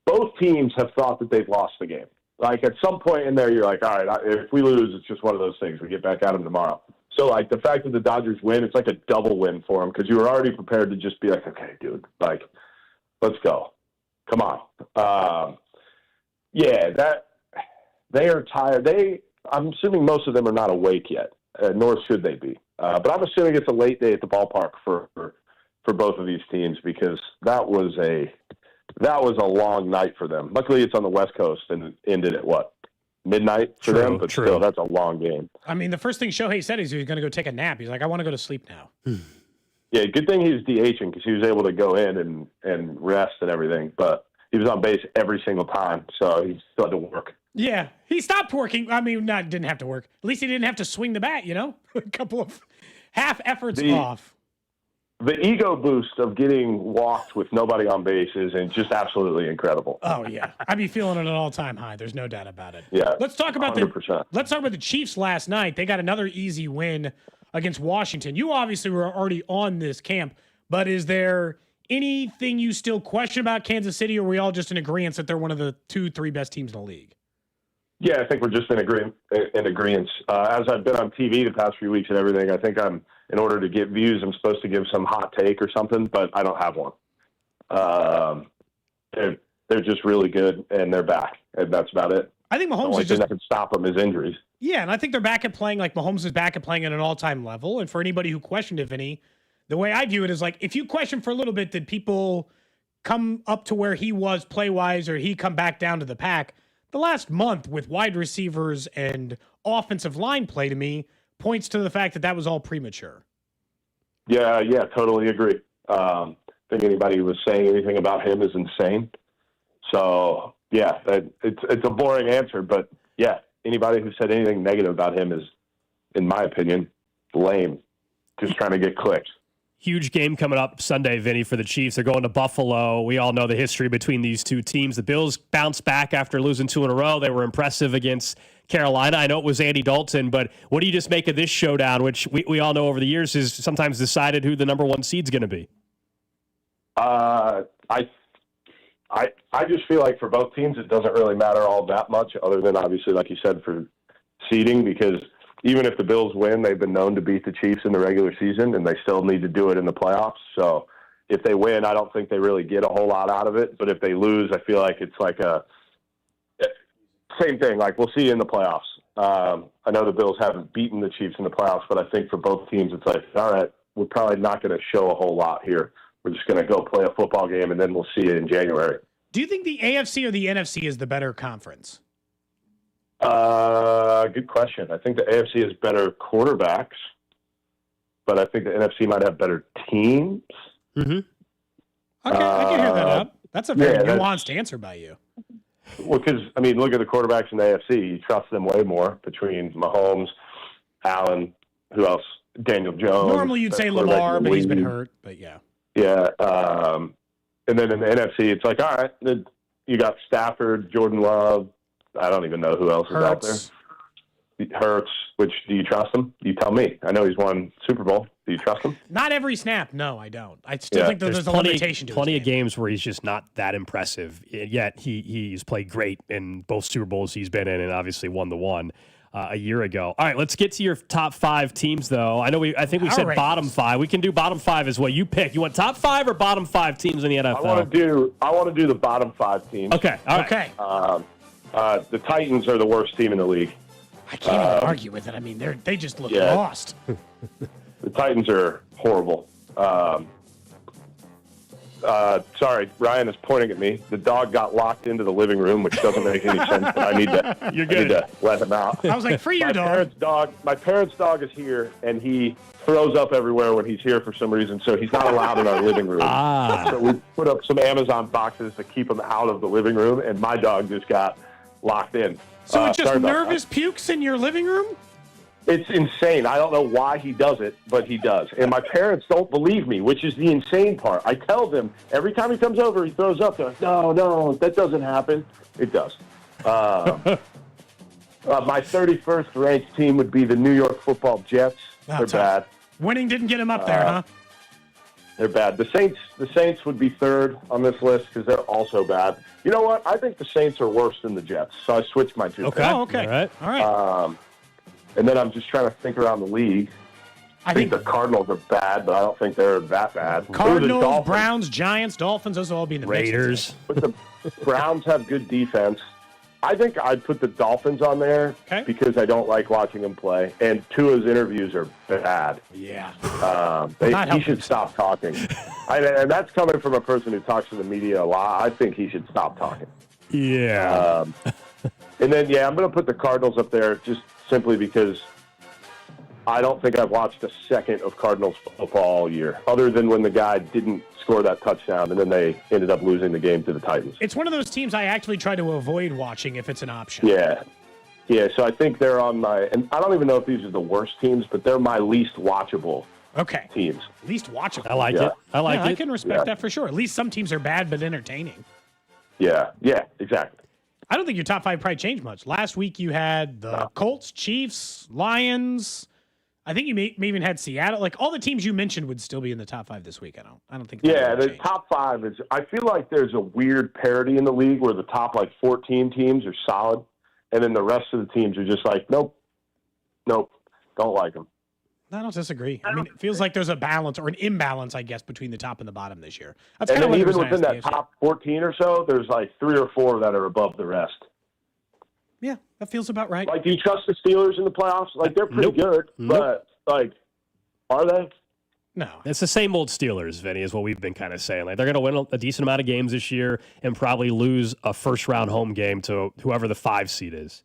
both teams have thought that they've lost the game. Like at some point in there, you're like, all right, if we lose, it's just one of those things. We get back at them tomorrow. So like the fact that the Dodgers win, it's like a double win for them because you were already prepared to just be like, okay, dude, like, let's go. Come on. Yeah, that they are tired. I'm assuming most of them are not awake yet, nor should they be. But I'm assuming it's a late day at the ballpark for both of these teams because that was a long night for them. Luckily, it's on the West Coast and ended at midnight for them, but still, that's a long game. I mean, the first thing Shohei said is he was going to go take a nap. He's like, I want to go to sleep now. Yeah, good thing he was DHing because he was able to go in and rest and everything. But he was on base every single time, so he still had to work. Yeah, he stopped working. I mean, didn't have to work. At least he didn't have to swing the bat, a couple of half efforts off. The ego boost of getting walked with nobody on base is just absolutely incredible. Oh yeah, I'd be feeling it at an all-time high. There's no doubt about it. Yeah, let's talk about 100%. Let's talk about the Chiefs last night. They got another easy win against Washington. You obviously were already on this camp, but is there anything you still question about Kansas City, or are we all just in agreement that they're one of the 2-3 best teams in the league? Yeah, I think we're just in agreement. As I've been on TV the past few weeks and everything, I think in order to get views, I'm supposed to give some hot take or something, but I don't have one. They're just really good, and they're back, and that's about it. I think Mahomes the only is thing that can stop them is injuries. Yeah, and I think they're back at playing like Mahomes is back at playing at an all-time level. And for anybody who questioned it, Vinny, the way I view it is like if you question for a little bit, did people come up to where he was play-wise or he come back down to the pack? The last month with wide receivers and offensive line play to me points to the fact that was all premature. Yeah, totally agree. I think anybody who was saying anything about him is insane. So, yeah, it's a boring answer, but yeah, anybody who said anything negative about him is, in my opinion, lame. Just trying to get clicks. Huge game coming up Sunday, Vinny, for the Chiefs. They're going to Buffalo. We all know the history between these two teams. The Bills bounced back after losing 2 in a row. They were impressive against Carolina. I know it was Andy Dalton, but what do you just make of this showdown, which we all know over the years has sometimes decided who the number 1 seed's going to be? I just feel like for both teams, it doesn't really matter all that much other than obviously, like you said, for seeding, because even if the Bills win, they've been known to beat the Chiefs in the regular season, and they still need to do it in the playoffs. So if they win, I don't think they really get a whole lot out of it. But if they lose, I feel like it's like same thing. Like we'll see in the playoffs. I know the Bills haven't beaten the Chiefs in the playoffs, but I think for both teams, it's like, all right, we're probably not going to show a whole lot here. We're just going to go play a football game, and then we'll see it in January. Do you think the AFC or the NFC is the better conference? Good question. I think the AFC has better quarterbacks, but I think the NFC might have better teams. Mm-hmm. Okay, I can hear that up. That's a very nuanced answer by you. Well, because, I mean, look at the quarterbacks in the AFC. You trust them way more between Mahomes, Allen, who else? Daniel Jones. Normally you'd say Lamar, but he's been hurt. But yeah. Yeah. And then in the NFC, it's like, all right, you got Stafford, Jordan Love. I don't even know who else is out there. Hurts, which do you trust him? You tell me. I know he's won Super Bowl. Do you trust him? Not every snap. No, I don't. I still think there's a limitation to plenty his of games where he's just not that impressive. Yet he's played great in both Super Bowls he's been in, and obviously won the one a year ago. All right, let's get to your top 5 teams, though. I think we said bottom 5. We can do bottom 5 as well. You pick. You want top 5 or bottom 5 teams in the NFL? I want to do the bottom 5 teams. Okay. All right. Okay. The Titans are the worst team in the league. I can't even argue with it. I mean, they just look lost. The Titans are horrible. Sorry, Ryan is pointing at me. The dog got locked into the living room, which doesn't make any sense, but I need to let him out. I was like, free your dog. My parents' dog is here, and he throws up everywhere when he's here for some reason, so he's not allowed in our living room. So we put up some Amazon boxes to keep him out of the living room, and my dog just got locked in. So it just nervous pukes in your living room? It's insane. I don't know why he does it, but he does. And my parents don't believe me, which is the insane part. I tell them every time he comes over, he throws up. They're like, no, that doesn't happen. It does. My 31st ranked team would be the New York Football Jets. They're bad. Winning didn't get him up there, huh? They're bad. The Saints would be third on this list because they're also bad. You know what? I think the Saints are worse than the Jets, so I switched my two. Okay. Oh, okay. All right. And then I'm just trying to think around the league. I think the Cardinals are bad, but I don't think they're that bad. Cardinals, Browns, Giants, Dolphins, those will all be in the Raiders. But the Browns have good defense. I think I'd put the Dolphins on there because I don't like watching them play. And Tua's interviews are bad. Yeah. He should stop talking. And that's coming from a person who talks to the media a lot. I think he should stop talking. Yeah. And then, I'm going to put the Cardinals up there just simply because I don't think I've watched a second of Cardinals football all year, other than when the guy didn't score that touchdown, and then they ended up losing the game to the Titans. It's one of those teams I actually try to avoid watching if it's an option. Yeah, so I think they're on and I don't even know if these are the worst teams, but they're my least watchable teams. Least watchable. I like it. I can respect that for sure. At least some teams are bad but entertaining. Yeah, exactly. I don't think your top 5 probably changed much. Last week you had the Colts, Chiefs, Lions. I think you may even had Seattle. Like all the teams you mentioned would still be in the top 5 this week. I don't think. The top 5 is. I feel like there's a weird parity in the league where the top 14 teams are solid, and then the rest of the teams are just like, nope, don't like them. I don't disagree. I mean, it feels like there's a balance or an imbalance, I guess, between the top and the bottom this year. That's and kind then of even within that top 14 or so, there's like 3 or 4 that are above the rest. Yeah, that feels about right. Like, do you trust the Steelers in the playoffs? Like, they're pretty good, but like, are they? No. It's the same old Steelers, Vinny, is what we've been kind of saying. Like, they're going to win a decent amount of games this year and probably lose a first-round home game to whoever the 5 seed is.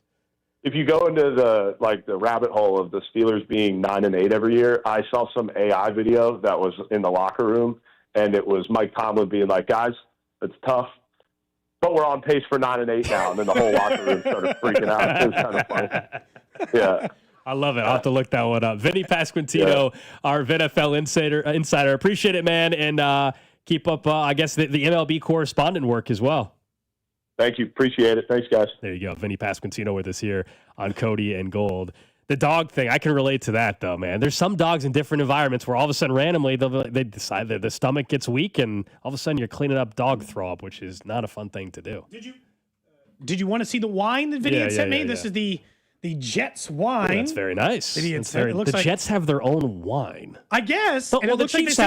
If you go into the rabbit hole of the Steelers being 9-8 every year, I saw some AI video that was in the locker room, and it was Mike Tomlin being like, guys, it's tough, but we're on pace for 9-8 now. And then the whole locker room started freaking out. It was kind of funny. Yeah. I love it. I'll have to look that one up. Vinnie Pasquantino, our VNFL insider. Appreciate it, man. And keep up, I guess, the MLB correspondent work as well. Thank you. Appreciate it. Thanks, guys. There you go. Vinnie Pasquantino with us here on Cody and Gold. The dog thing, I can relate to that, though, man. There's some dogs in different environments where all of a sudden, randomly, they decide that the stomach gets weak, and all of a sudden you're cleaning up dog throw up, which is not a fun thing to do. Did you want to see the wine that Vinny had sent me? This is the Jets wine. Yeah, that's very nice. The Jets have their own wine. I guess. The Chiefs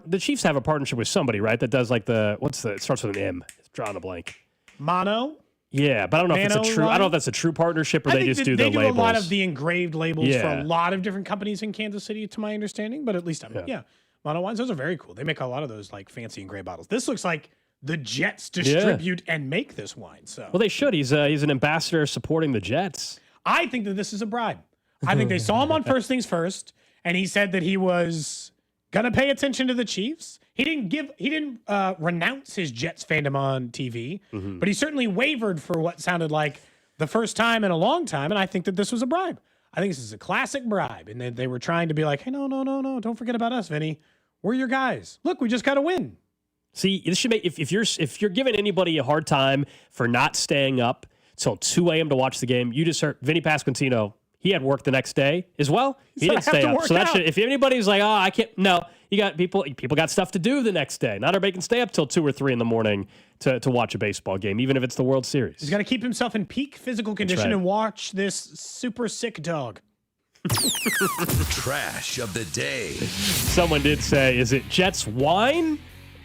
the Chiefs have a partnership with somebody, right? That does like it starts with an M. It's drawing a blank. Mono. Yeah, but I don't know if it's a true. I don't know if that's a true partnership or they just do the labels. They do a lot of the engraved labels for a lot of different companies in Kansas City, to my understanding. But at least Mono wines, those are very cool. They make a lot of those like fancy engraved bottles. This looks like the Jets distribute and make this wine. So they should. He's an ambassador supporting the Jets. I think that this is a bribe. I think they saw him on First Things First, and he said that he was gonna pay attention to the Chiefs. He didn't renounce his Jets fandom on TV, but he certainly wavered for what sounded like the first time in a long time, and I think that this was a bribe. I think this is a classic bribe, and they were trying to be like, hey, no, don't forget about us, Vinny. We're your guys. Look, we just got to win. See, this should make if you're giving anybody a hard time for not staying up till 2 a.m. to watch the game, you just heard Vinnie Pasquantino. He had work the next day as well. He didn't stay up. So if anybody's like, I can't, no, you got people got stuff to do the next day. Not everybody can stay up till 2 or 3 in the morning to watch a baseball game, even if it's the World Series. He's got to keep himself in peak physical condition and watch this super sick dog. Trash of the day. Someone did say, is it Jets wine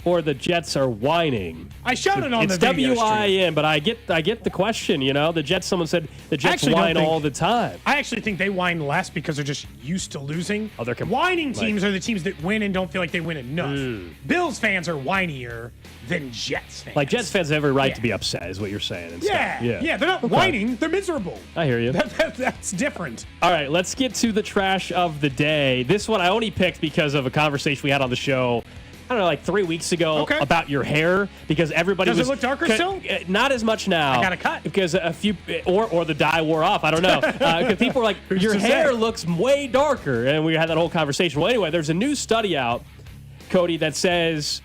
or the Jets are whining? I showed it on the video. video It's W-I-N, but I get the question, The Jets, someone said the Jets whine all the time. I actually think they whine less because they're just used to losing. Oh, Whining teams are the teams that win and don't feel like they win enough. Bills fans are whinier than Jets fans. Like, Jets fans have every right to be upset, is what you're saying. And stuff. Yeah, they're not whining. They're miserable. I hear you. That's different. All right, let's get to the trash of the day. This one I only picked because of a conversation we had on the show, I don't know, like 3 weeks ago about your hair, because everybody Does it look darker still? Not as much now. I got a cut. Because a few, or the dye wore off. I don't know. Because people were like, your hair looks way darker. And we had that whole conversation. Well, anyway, there's a new study out, Cody, that says,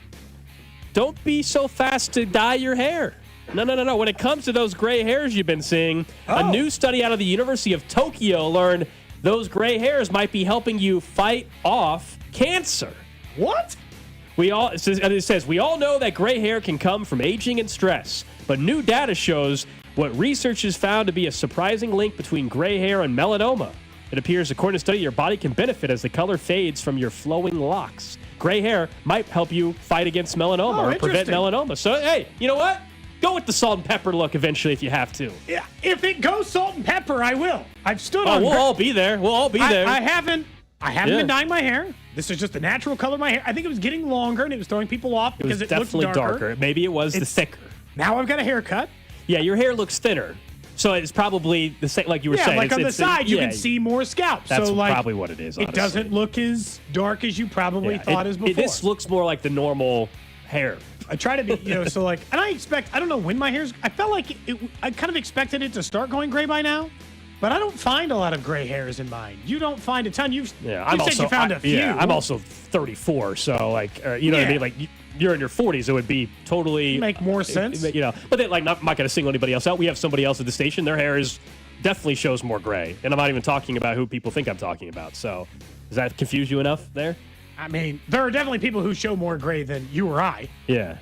don't be so fast to dye your hair. No. When it comes to those gray hairs you've been seeing, a new study out of the University of Tokyo learned those gray hairs might be helping you fight off cancer. What? It says, we all know that gray hair can come from aging and stress, but new data shows what research has found to be a surprising link between gray hair and melanoma. It appears, according to study, your body can benefit as the color fades from your flowing locks. Gray hair might help you fight against melanoma or prevent melanoma. So, hey, you know what? Go with the salt and pepper look eventually if you have to. Yeah, if it goes salt and pepper, I will. I've stood on. We'll all be there. I haven't been dyeing my hair. This is just the natural color of my hair. I think it was getting longer and it was throwing people off because it looked definitely darker. Maybe it was the thicker. Now I've got a haircut. Yeah, your hair looks thinner. So it's probably the same, like you were saying. Yeah, like on the side, you can see more scalp. That's so, like, probably what it is, honestly. It doesn't look as dark as you probably thought as before. This looks more like the normal hair. I try to be, and I don't know when my hair's, I felt like I kind of expected it to start going gray by now, but I don't find a lot of gray hairs in mine. You don't find a ton. You said you found a few. Yeah, I'm also 34, so you know what I mean? Like, you're in your 40s, it would be totally make more sense. But then, like, I'm not going to single anybody else out. We have somebody else at the station. Their hair definitely shows more gray, and I'm not even talking about who people think I'm talking about. So, does that confuse you enough there? I mean, there are definitely people who show more gray than you or I. Yeah.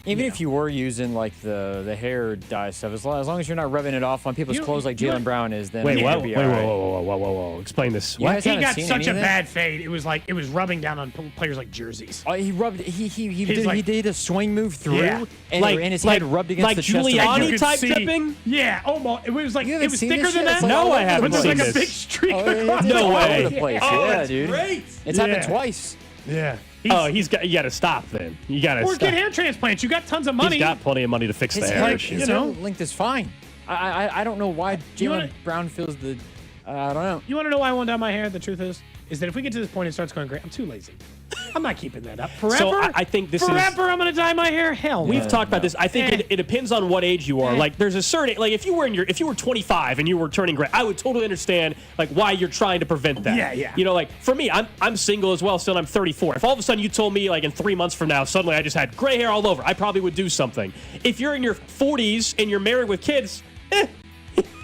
Even if you were using like the hair dye stuff, as long as you're not rubbing it off on people's clothes like Jaylen Brown is, then whoa. Explain this. He got such a bad fade. It was like it was rubbing down on players like jerseys. He did a swing move through, and his head rubbed against the chest. Like Giuliani type tipping? Yeah, almost. It was like it was thicker than that. No, I haven't seen like this. a big streak across no way. Over the place. Yeah, dude. Great. It's happened twice. Yeah. You got to stop then. You got to Or get hair transplants. You got tons of money. He's got plenty of money to fix the hair issue. His length is fine. I don't know why Jaylen Brown feels the. I don't know. You want to know why I want to dye my hair? The truth is that if we get to this point and it starts going gray, I'm too lazy. I'm not keeping that up forever. So I think this forever. I'm going to dye my hair. Hell, we've talked about this. I think it depends on what age you are. Like, there's a certain, like, if you were 25 and you were turning gray, I would totally understand like why you're trying to prevent that. Yeah. You know, like for me, I'm single as well. Still, I'm 34. If all of a sudden you told me like in 3 months from now, suddenly I just had gray hair all over, I probably would do something. If you're in your 40s and you're married with kids, I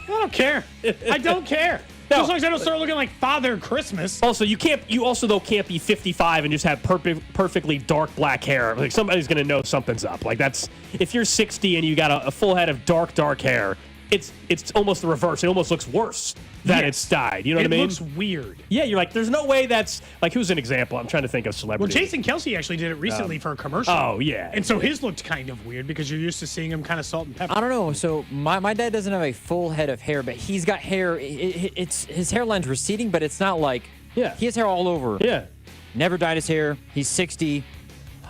don't care. I don't care. As long as I don't start looking like Father Christmas. Also, you can't be 55 and just have perfectly dark black hair. Like, somebody's gonna know something's up. Like, that's if you're 60 and you got a full head of dark hair, it's almost the reverse. It almost looks worse that it's dyed. You know what I mean? It looks weird. Yeah, you're like, there's no way that's like, who's an example? I'm trying to think of celebrities. Well, Jason Kelsey actually did it recently for a commercial. Oh yeah, and so his looked kind of weird because you're used to seeing him kind of salt and pepper. I don't know. So my dad doesn't have a full head of hair, but he's got hair. It's his hairline's receding, but it's not like he has hair all over. Yeah, never dyed his hair. He's 60,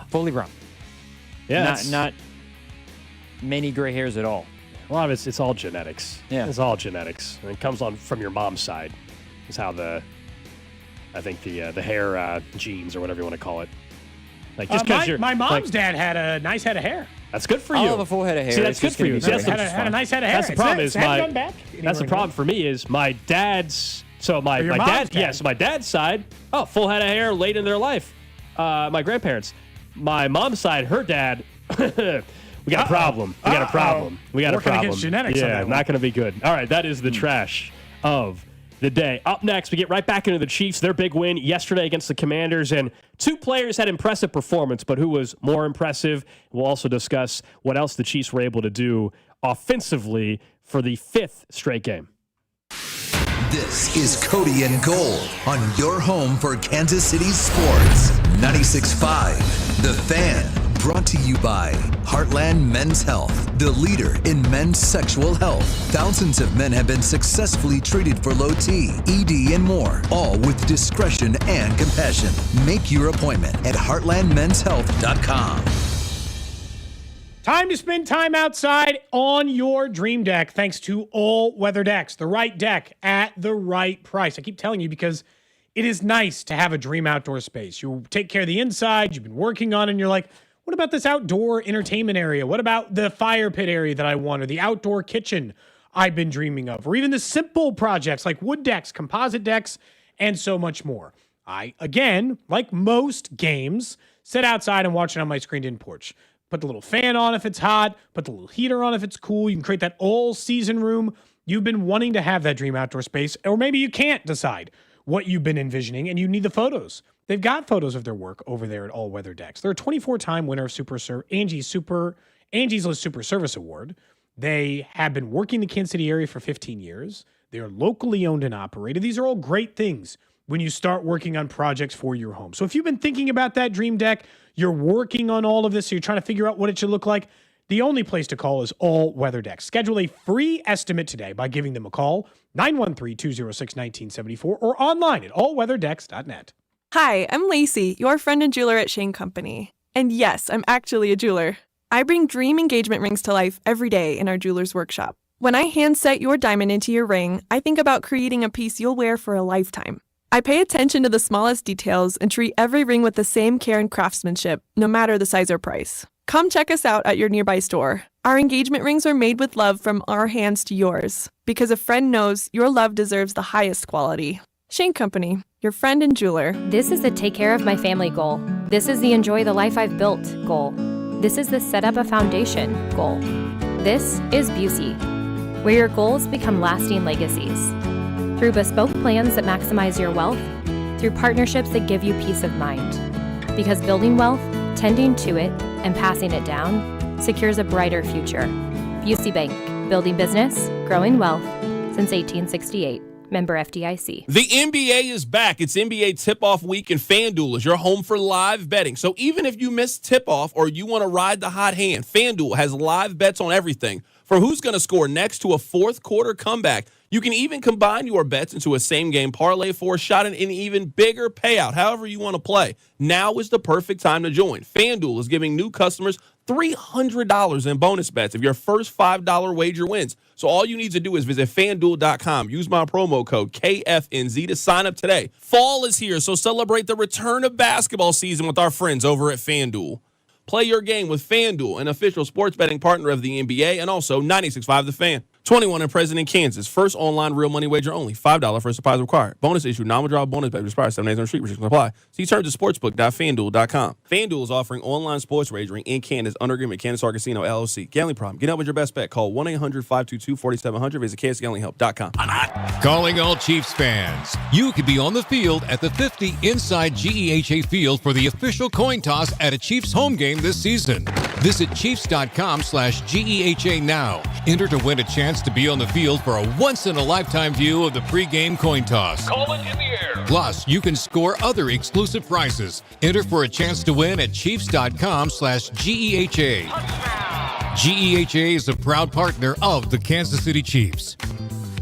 fully brown. Yeah, not many gray hairs at all. A lot of it's all genetics. Yeah. It's all genetics. And it comes on from your mom's side. Is how the hair genes or whatever you want to call it. Like just because my mom's dad had a nice head of hair. That's good for you. I'll have a full head of hair. See, that's good for you. Had a nice head of hair. That's the problem. That's the problem for me is my dad's. So my dad. Yeah. So my dad's side. Oh, full head of hair late in their life. My grandparents. My mom's side. Her dad. We got a problem. We got a problem. Working against genetics on that one. Not going to be good. All right, that is the trash of the day. Up next, we get right back into the Chiefs, their big win yesterday against the Commanders, and two players had impressive performance, but who was more impressive? We'll also discuss what else the Chiefs were able to do offensively for the 5th straight game. This is Cody and Gold on your home for Kansas City sports. 96.5, The Fan. Brought to you by Heartland Men's Health, the leader in men's sexual health. Thousands of men have been successfully treated for low T, ED, and more, all with discretion and compassion. Make your appointment at heartlandmenshealth.com. Time to spend time outside on your dream deck thanks to All Weather Decks, the right deck at the right price. I keep telling you because it is nice to have a dream outdoor space. You take care of the inside, you've been working on it, and you're like, what about this outdoor entertainment area? What about the fire pit area that I want, or the outdoor kitchen I've been dreaming of, or even the simple projects like wood decks, composite decks, and so much more. I, again, like most games, sit outside and watch it on my screened-in porch. Put the little fan on if it's hot, put the little heater on if it's cool. You can create that all-season room. You've been wanting to have that dream outdoor space, or maybe you can't decide what you've been envisioning and you need the photos. They've got photos of their work over there at All Weather Decks. They're a 24-time winner of Angie's List Super Service Award. They have been working the Kansas City area for 15 years. They are locally owned and operated. These are all great things when you start working on projects for your home. So if you've been thinking about that dream deck, you're working on all of this, so you're trying to figure out what it should look like, the only place to call is All Weather Decks. Schedule a free estimate today by giving them a call, 913-206-1974, or online at allweatherdecks.net. Hi, I'm Lacey, your friend and jeweler at Shane Company. And yes, I'm actually a jeweler. I bring dream engagement rings to life every day in our jeweler's workshop. When I hand set your diamond into your ring, I think about creating a piece you'll wear for a lifetime. I pay attention to the smallest details and treat every ring with the same care and craftsmanship, no matter the size or price. Come check us out at your nearby store. Our engagement rings are made with love from our hands to yours, because a friend knows your love deserves the highest quality. Shane Company, your friend and jeweler. This is the take care of my family goal. This is the enjoy the life I've built goal. This is the set up a foundation goal. This is Busey, where your goals become lasting legacies. Through bespoke plans that maximize your wealth, through partnerships that give you peace of mind. Because building wealth, tending to it, and passing it down secures a brighter future. Busey Bank, building business, growing wealth since 1868. Member FDIC. The NBA is back. It's NBA tip-off week, and FanDuel is your home for live betting. So even if you miss tip-off or you want to ride the hot hand, FanDuel has live bets on everything, from who's going to score next to a fourth-quarter comeback. You can even combine your bets into a same-game parlay for a shot at an even bigger payout, however you want to play. Now is the perfect time to join. FanDuel is giving new customers $300 in bonus bets if your first $5 wager wins. So all you need to do is visit FanDuel.com. Use my promo code KFNZ to sign up today. Fall is here, so celebrate the return of basketball season with our friends over at FanDuel. Play your game with FanDuel, an official sports betting partner of the NBA, and also 96.5 The Fan. 21 and present in Kansas. First online real money wager only. $5 first deposit required. Bonus issue. Non-withdrawal bonus bet expires 7 days on street. Restrictions apply. See terms at sportsbook.fanduel.com. FanDuel is offering online sports wagering in Kansas under agreement with Kansas Star Casino, LLC. Gambling problem. Get out with your best bet. Call 1-800-522-4700. Visit kansasgamblinghelp.com. Calling all Chiefs fans. You could be on the field at the 50 Inside GEHA Field for the official coin toss at a Chiefs home game this season. Visit Chiefs.com/GEHA now. Enter to win a chance to be on the field for a once-in-a-lifetime view of the pregame coin toss. Call it in the air. Plus, you can score other exclusive prizes. Enter for a chance to win at Chiefs.com/GEHA. GEHA is a proud partner of the Kansas City Chiefs.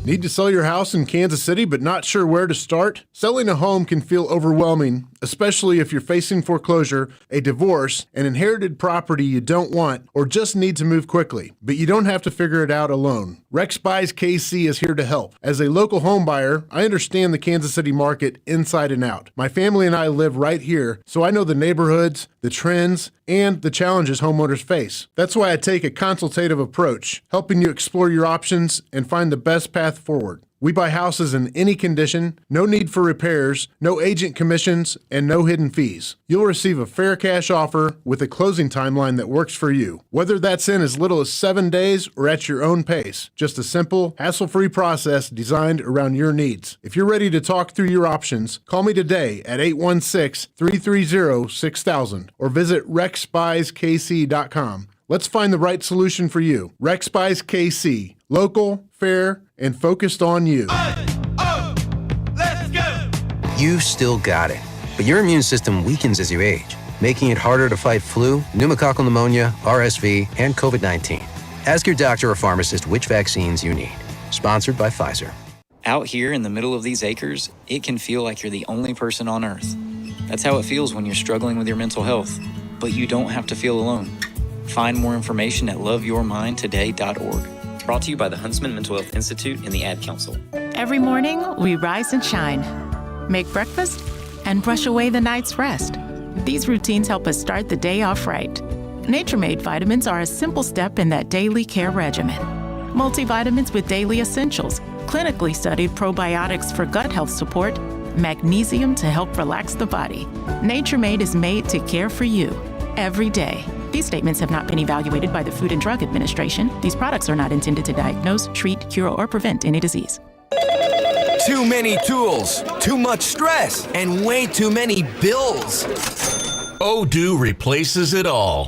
Need to sell your house in Kansas City but not sure where to start? Selling a home can feel overwhelming, especially if you're facing foreclosure, a divorce, an inherited property you don't want, or just need to move quickly. But you don't have to figure it out alone. Rex Buys KC is here to help. As a local home buyer, I understand the Kansas City market inside and out. My family and I live right here, so I know the neighborhoods, the trends, and the challenges homeowners face. That's why I take a consultative approach, helping you explore your options and find the best path forward. We buy houses in any condition, no need for repairs, no agent commissions, and no hidden fees. You'll receive a fair cash offer with a closing timeline that works for you. Whether that's in as little as 7 days or at your own pace. Just a simple, hassle-free process designed around your needs. If you're ready to talk through your options, call me today at 816-330-6000 or visit rexbuyskc.com. Let's find the right solution for you. Rex Buys KC. Local, fair, and focused on you. Let's go! You still got it, but your immune system weakens as you age, making it harder to fight flu, pneumococcal pneumonia, RSV, and COVID-19. Ask your doctor or pharmacist which vaccines you need. Sponsored by Pfizer. Out here in the middle of these acres, it can feel like you're the only person on Earth. That's how it feels when you're struggling with your mental health. But you don't have to feel alone. Find more information at loveyourmindtoday.org. Brought to you by the Huntsman Mental Health Institute and the Ad Council. Every morning, we rise and shine, make breakfast, and brush away the night's rest. These routines help us start the day off right. Nature-Made vitamins are a simple step in that daily care regimen. Multivitamins with daily essentials, clinically studied probiotics for gut health support, magnesium to help relax the body. Nature-Made is made to care for you every day. These statements have not been evaluated by the Food and Drug Administration. These products are not intended to diagnose, treat, cure, or prevent any disease. Too many tools, too much stress, and way too many bills. Odoo replaces it all.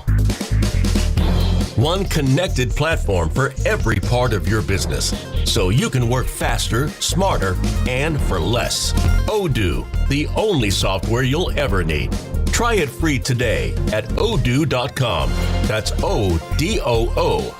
One connected platform for every part of your business, so you can work faster, smarter, and for less. Odoo, the only software you'll ever need. Try it free today at odoo.com. That's ODOO.com.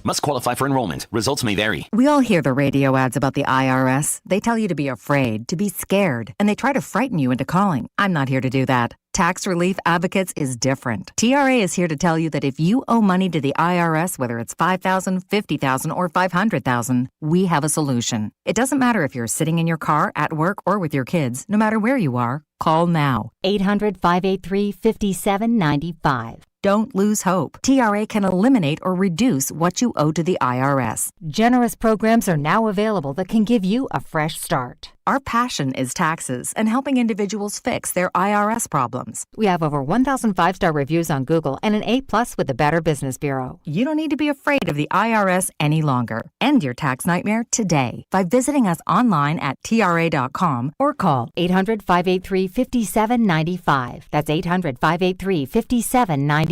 Must qualify for enrollment. Results may vary. We all hear the radio ads about the IRS. They tell you to be afraid, to be scared, and they try to frighten you into calling. I'm not here to do that. Tax Relief Advocates is different. TRA is here to tell you that if you owe money to the IRS, whether it's $5,000, $50,000, or $500,000, we have a solution. It doesn't matter if you're sitting in your car, at work, or with your kids. No matter where you are, call now. 800-583-5795. Don't lose hope. TRA can eliminate or reduce what you owe to the IRS. Generous programs are now available that can give you a fresh start. Our passion is taxes and helping individuals fix their IRS problems. We have over 1,000 5-star reviews on Google and an A+ with the Better Business Bureau. You don't need to be afraid of the IRS any longer. End your tax nightmare today by visiting us online at TRA.com or call 800-583-5795. That's 800-583-5795.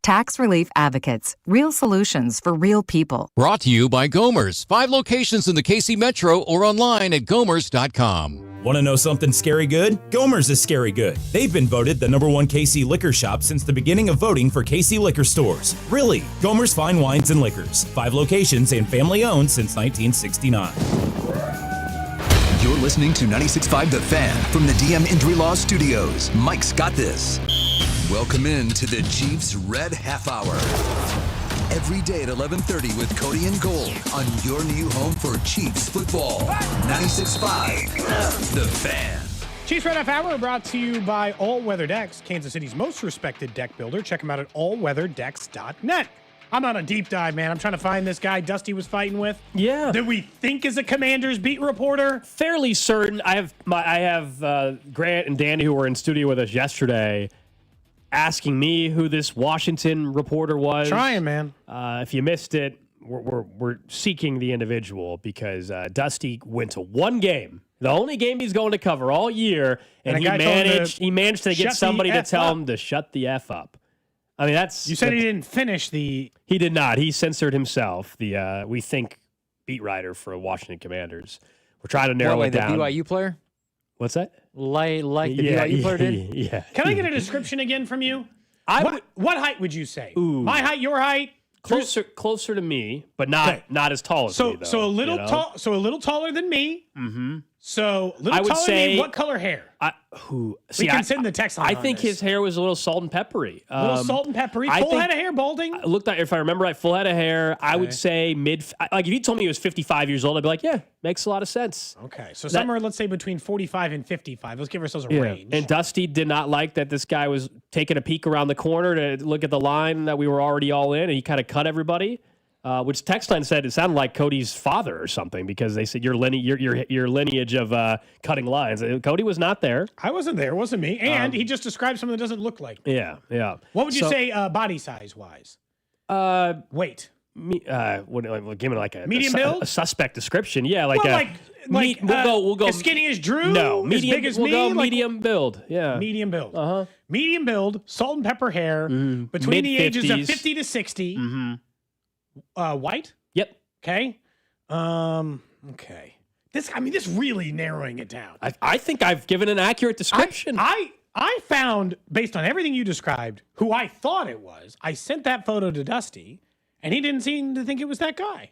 Tax Relief Advocates. Real solutions for real people. Brought to you by Gomer's. 5 locations in the KC Metro or online at gomers.com. Want to know something scary good? Gomer's is scary good. They've been voted the #1 KC liquor shop since the beginning of voting for KC liquor stores. Really, Gomer's Fine Wines and Liquors. 5 locations and family owned since 1969. You're listening to 96.5 The Fan from the DM Injury Law Studios. Mike's got this. Welcome in to the Chiefs Red Half Hour. Every day at 11:30 with Cody and Gold on your new home for Chiefs football. 96.5 The Fan. Chiefs Red Half Hour brought to you by All Weather Decks, Kansas City's most respected deck builder. Check them out at allweatherdecks.net. I'm on a deep dive, man. I'm trying to find this guy Dusty was fighting with. Yeah. That we think is a Commanders beat reporter. Fairly certain. I have Grant and Danny, who were in studio with us yesterday, asking me who this Washington reporter was. Trying, man. If you missed it, we're seeking the individual because Dusty went to one game, the only game he's going to cover all year, and he managed to get somebody to tell him to shut the F up. I mean, that's... You said he didn't finish the... He did not. He censored himself, the we think beat writer for Washington Commanders. We're trying to narrow it down. The BYU player? What's that? Like the BYU player did? Yeah. Can I get a description again from you? What height would you say? Ooh. My height, your height? Closer to me, but not as tall as me, though. So a little tall. So a little taller than me. Mm-hmm. So a little taller than me. What color hair? We can send the text line. I think his hair was a little salt and peppery. A little salt and peppery. Full head of hair, balding. I looked at, if I remember right, full head of hair. I would say like if you told me he was 55 years old, I'd be like, yeah, makes a lot of sense. Okay, so somewhere, let's say between 45 and 55. Let's give ourselves a range. And Dusty did not like that this guy was taking a peek around the corner to look at the line that we were already all in, and he kind of cut everybody. which text line said it sounded like Cody's father or something because they said your lineage of cutting lines. Cody was not there. I wasn't there. It wasn't me. And he just described something that doesn't look like me. Yeah. What would you say body size wise? Weight. Give me like a medium build, a suspect description. Yeah, we'll go as skinny as Drew. No, medium, as big as we'll me. Go medium build. Yeah, medium build. Medium build, salt and pepper hair, between the ages of 50 to 60. White. Yep. Okay. Okay. This really narrowing it down. I think I've given an accurate description. I found, based on everything you described, who I thought it was. I sent that photo to Dusty, and he didn't seem to think it was that guy.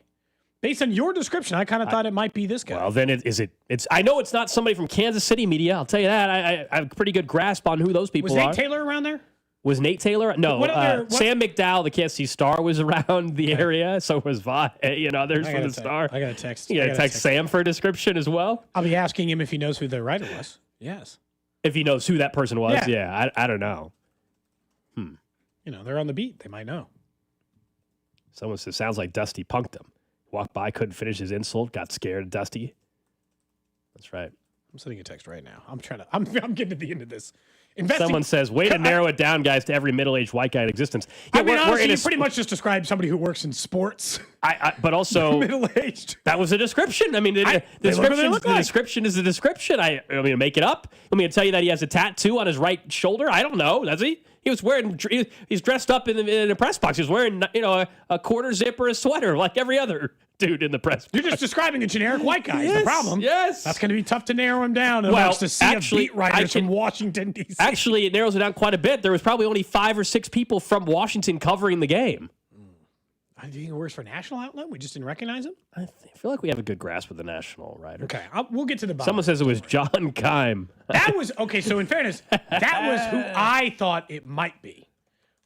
Based on your description, I kind of thought it might be this guy. Well, then it's. I know it's not somebody from Kansas City media. I'll tell you that. I have a pretty good grasp on who those people are. Was Nate Taylor around there? Was Nate Taylor? No. Sam McDowell, the Kansas City Star, was around the area. So was Vi and others from the Star. I got a text. You got to text Sam for a description as well? I'll be asking him if he knows who the writer was. Yes. If he knows who that person was? Yeah, I don't know. They're on the beat. They might know. Someone says, sounds like Dusty punked him. Walked by, couldn't finish his insult, got scared of Dusty. That's right. I'm sending a text right now. I'm getting to the end of this. Someone says, way to narrow it down, guys, to every middle-aged white guy in existence. Yeah, honestly, you pretty much just described somebody who works in sports. But also middle-aged. That was a description. I mean, the description is the description. I mean, make it up. I mean, tell you that he has a tattoo on his right shoulder. I don't know. Does he? He's dressed up in a press box. He's wearing, a quarter zip or a sweater like every other dude in the press box. You're just describing a generic white guy. Is the problem. Yes. That's going to be tough to narrow him down amongst a sea of beat writers from Washington, D.C. Actually, it narrows it down quite a bit. There was probably only 5 or 6 people from Washington covering the game. Do you think it works for a national outlet? We just didn't recognize him? I feel like we have a good grasp of the national writer. Okay, we'll get to the bottom. Someone says it was John Keim. That was, okay, so in fairness, that was who I thought it might be.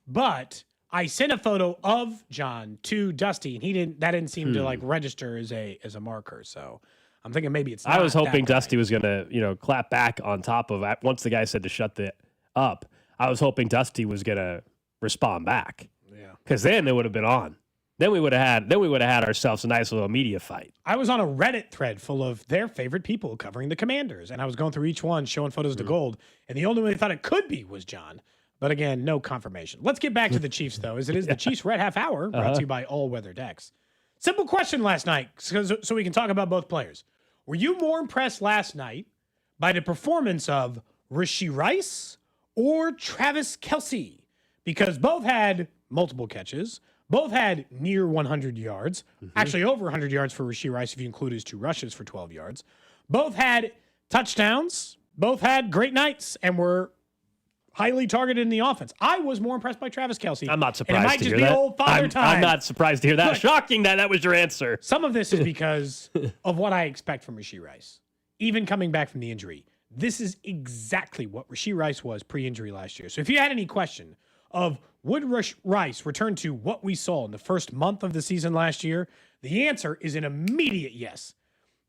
But I sent a photo of John to Dusty, and that didn't seem to register as a marker. So I'm thinking maybe it's not. I was hoping Dusty was going to, clap back on top of it. Once the guy said to shut up, I was hoping Dusty was going to respond back. Yeah. Because then it would have been on. Then we would have had ourselves a nice little media fight. I was on a Reddit thread full of their favorite people covering the Commanders, and I was going through each one, showing photos to Gold, and the only one they thought it could be was John. But again, no confirmation. Let's get back to the Chiefs, though, as it is the Chiefs Red Half Hour, brought to you by All Weather Decks. Simple question last night, so we can talk about both players. Were you more impressed last night by the performance of Rashee Rice or Travis Kelce? Because both had multiple catches. Both had near 100 yards, actually over 100 yards for Rashee Rice if you include his 2 rushes for 12 yards. Both had touchdowns. Both had great nights and were highly targeted in the offense. I was more impressed by Travis Kelce. I'm not surprised to hear that. It might just be old father time. I'm not surprised to hear that. Look, shocking that was your answer. Some of this is because of what I expect from Rashee Rice. Even coming back from the injury, this is exactly what Rashee Rice was pre-injury last year. So if you had any question of would Rice return to what we saw in the first month of the season last year, the answer is an immediate yes.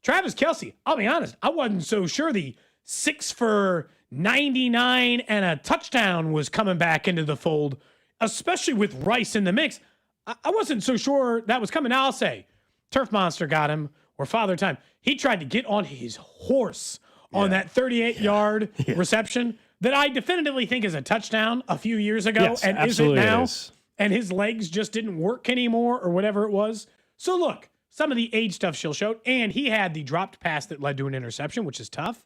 Travis Kelce, I'll be honest, I wasn't so sure the 6 for 99 and a touchdown was coming back into the fold, especially with Rice in the mix. I wasn't so sure that was coming. Now I'll say, Turf Monster got him, or Father Time. He tried to get on his horse on that 38-yard reception that I definitively think is a touchdown a few years ago and isn't now. And his legs just didn't work anymore or whatever it was. So look, some of the age stuff she'll show. And he had the dropped pass that led to an interception, which is tough.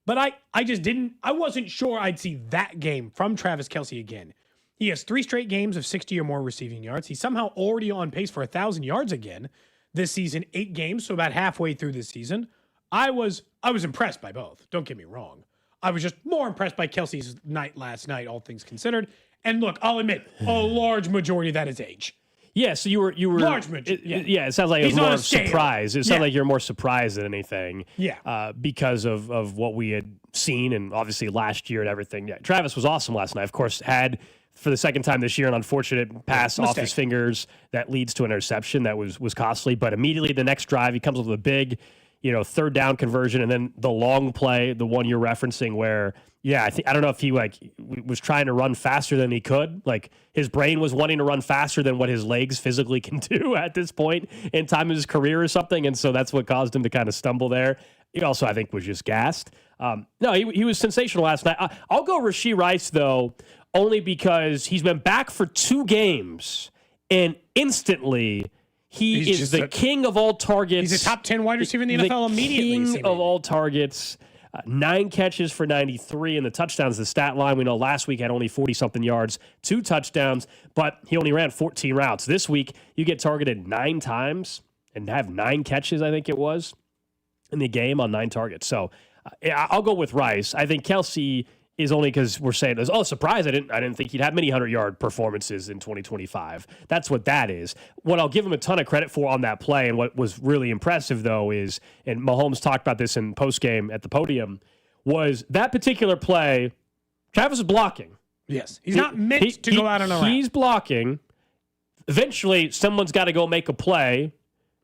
But I wasn't sure I'd see that game from Travis Kelce again. He has 3 straight games of 60 or more receiving yards. He's somehow already on pace for 1,000 yards again this season, 8 games, so about halfway through this season. I was impressed by both. Don't get me wrong. I was just more impressed by Kelce's night last night, all things considered. And look, I'll admit, a large majority of that is age. Yeah, so you were large majority. Yeah, it sounds like it was more surprise. It sounded like you're more surprised than anything. Yeah, because of what we had seen and obviously last year and everything. Yeah, Travis was awesome last night. Of course, had for the second time this year an unfortunate pass off his fingers that leads to an interception that was costly. But immediately the next drive, he comes with a big, 3rd down conversion, and then the long play, the one you're referencing where Yeah, I don't know if he was trying to run faster than he could. Like his brain was wanting to run faster than what his legs physically can do at this point in time of his career or something, and so that's what caused him to kind of stumble there. He also, I think, was just gassed. No, he was sensational last night. I'll go Rashee Rice though, only because he's been back for 2 games, and instantly he is the king of all targets. He's a top 10 wide receiver in the NFL immediately. King of all targets. 9 catches for 93, and the touchdowns, the stat line. We know last week had only 40-something yards, 2 touchdowns, but he only ran 14 routes. This week, you get targeted 9 times and have 9 catches, I think it was, in the game on 9 targets. So I'll go with Rice. I think Kelsey is only because we're saying, surprise, I didn't think he'd have many 100-yard performances in 2025. That's what that is. What I'll give him a ton of credit for on that play, and what was really impressive, though, is, and Mahomes talked about this in postgame at the podium, was that particular play, Travis is blocking. Yes. He's not meant to go out on a route. He's blocking. Eventually, someone's got to go make a play.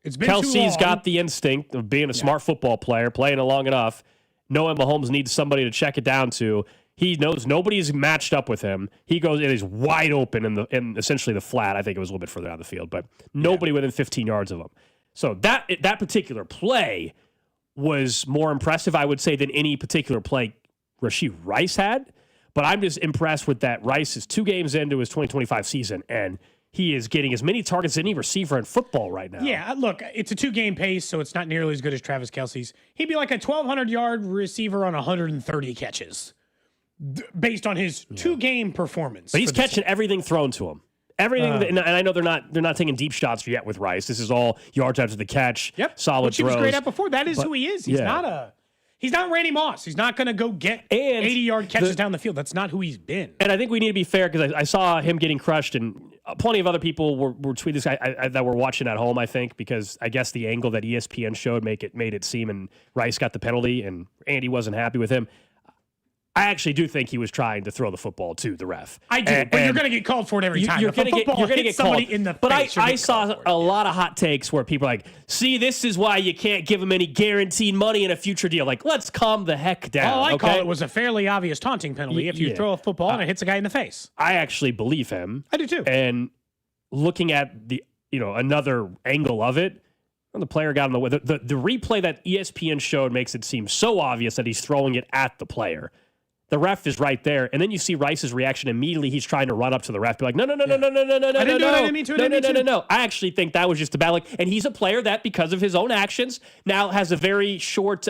It's been Kelsey's got the instinct of being a smart football player, playing it long enough, knowing Mahomes needs somebody to check it down to. He knows nobody's matched up with him. He goes, it is wide open in essentially the flat. I think it was a little bit further down the field, but nobody within 15 yards of him. So that particular play was more impressive, I would say, than any particular play Rashee Rice had. But I'm just impressed with that. Rice is 2 games into his 2025 season, and he is getting as many targets as any receiver in football right now. Yeah, look, it's a 2-game pace, so it's not nearly as good as Travis Kelce's. He'd be like a 1,200-yard receiver on 130 catches. Based on his 2-game performance. But he's catching everything thrown to him. Everything, and I know they're not taking deep shots yet with Rice. This is all yards after the catch, solid which throws. He was great at before. That is who he is. He's not Randy Moss. He's not going to go get 80-yard catches down the field. That's not who he's been. And I think we need to be fair, because I saw him getting crushed, and plenty of other people were tweeting this guy that were watching at home, I think, because I guess the angle that ESPN showed made it seem, and Rice got the penalty, and Andy wasn't happy with him. I actually do think he was trying to throw the football to the ref. I do, but you're going to get called for it every time. You're going to get somebody called. in the but face. I saw a lot of hot takes where people are like, see, this is why you can't give him any guaranteed money in a future deal. Like, let's calm the heck down. All I call it was a fairly obvious taunting penalty if you throw a football and it hits a guy in the face. I actually believe him. I do too. And looking at the another angle of it, the player got in the way. The replay that ESPN showed makes it seem so obvious that he's throwing it at the player. The ref is right there, and then you see Rice's reaction immediately. He's trying to run up to the ref, be like, no. I didn't mean to. No. I actually think that was just a bad and he's a player that, because of his own actions, now has a very short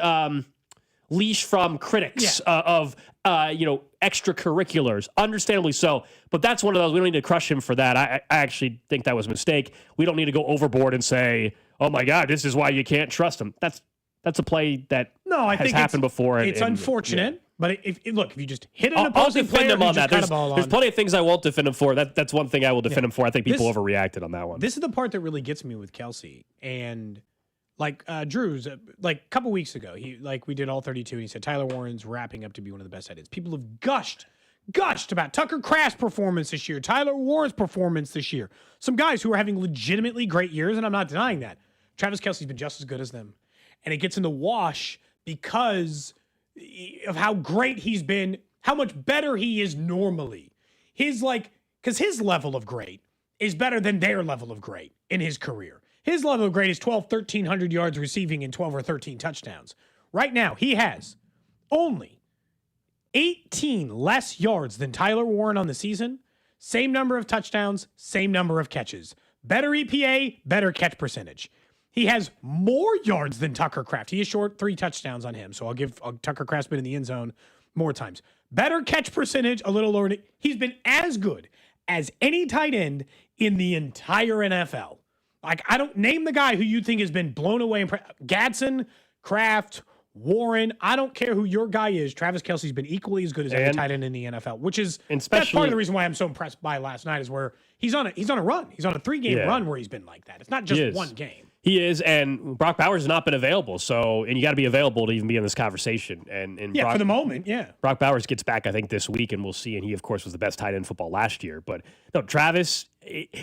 leash from critics of extracurriculars, understandably so. But that's one of those. We don't need to crush him for that. I actually think that was a mistake. We don't need to go overboard and say, oh my God, this is why you can't trust him. That's a play that has happened before. It's unfortunate. Yeah. But if you just hit an opposing player, him on that. There's plenty of things I won't defend him for. That's one thing I will defend him for. I think people overreacted on that one. This is the part that really gets me with Kelsey. And Drew's, a couple weeks ago, we did all 32, and he said Tyler Warren's wrapping up to be one of the best tight ends. People have gushed about Tucker Kraft's performance this year, Tyler Warren's performance this year. Some guys who are having legitimately great years, and I'm not denying that. Travis Kelce's been just as good as them. And it gets in the wash because of how great he's been, how much better he is normally. Because his level of great is better than their level of great in his career. His level of great is 1,300 yards receiving and 12 or 13 touchdowns. Right now, he has only 18 less yards than Tyler Warren on the season. Same number of touchdowns, same number of catches. Better EPA, better catch percentage. He has more yards than Tucker Kraft. He is short 3 touchdowns on him, so I'll give Tucker Kraft's been in the end zone more times. Better catch percentage, a little lower. He's been as good as any tight end in the entire NFL. I don't name the guy who you think has been blown away. Gadsden, Kraft, Warren. I don't care who your guy is. Travis Kelce's been equally as good as every tight end in the NFL, that's part of the reason why I'm so impressed by last night is where he's on a run. He's on a 3-game run where he's been like that. It's not just one game. He is, and Brock Bowers has not been available. And you got to be available to even be in this conversation. And for the moment, Brock Bowers gets back, I think, this week, and we'll see. And he, of course, was the best tight end in football last year. But no, Travis,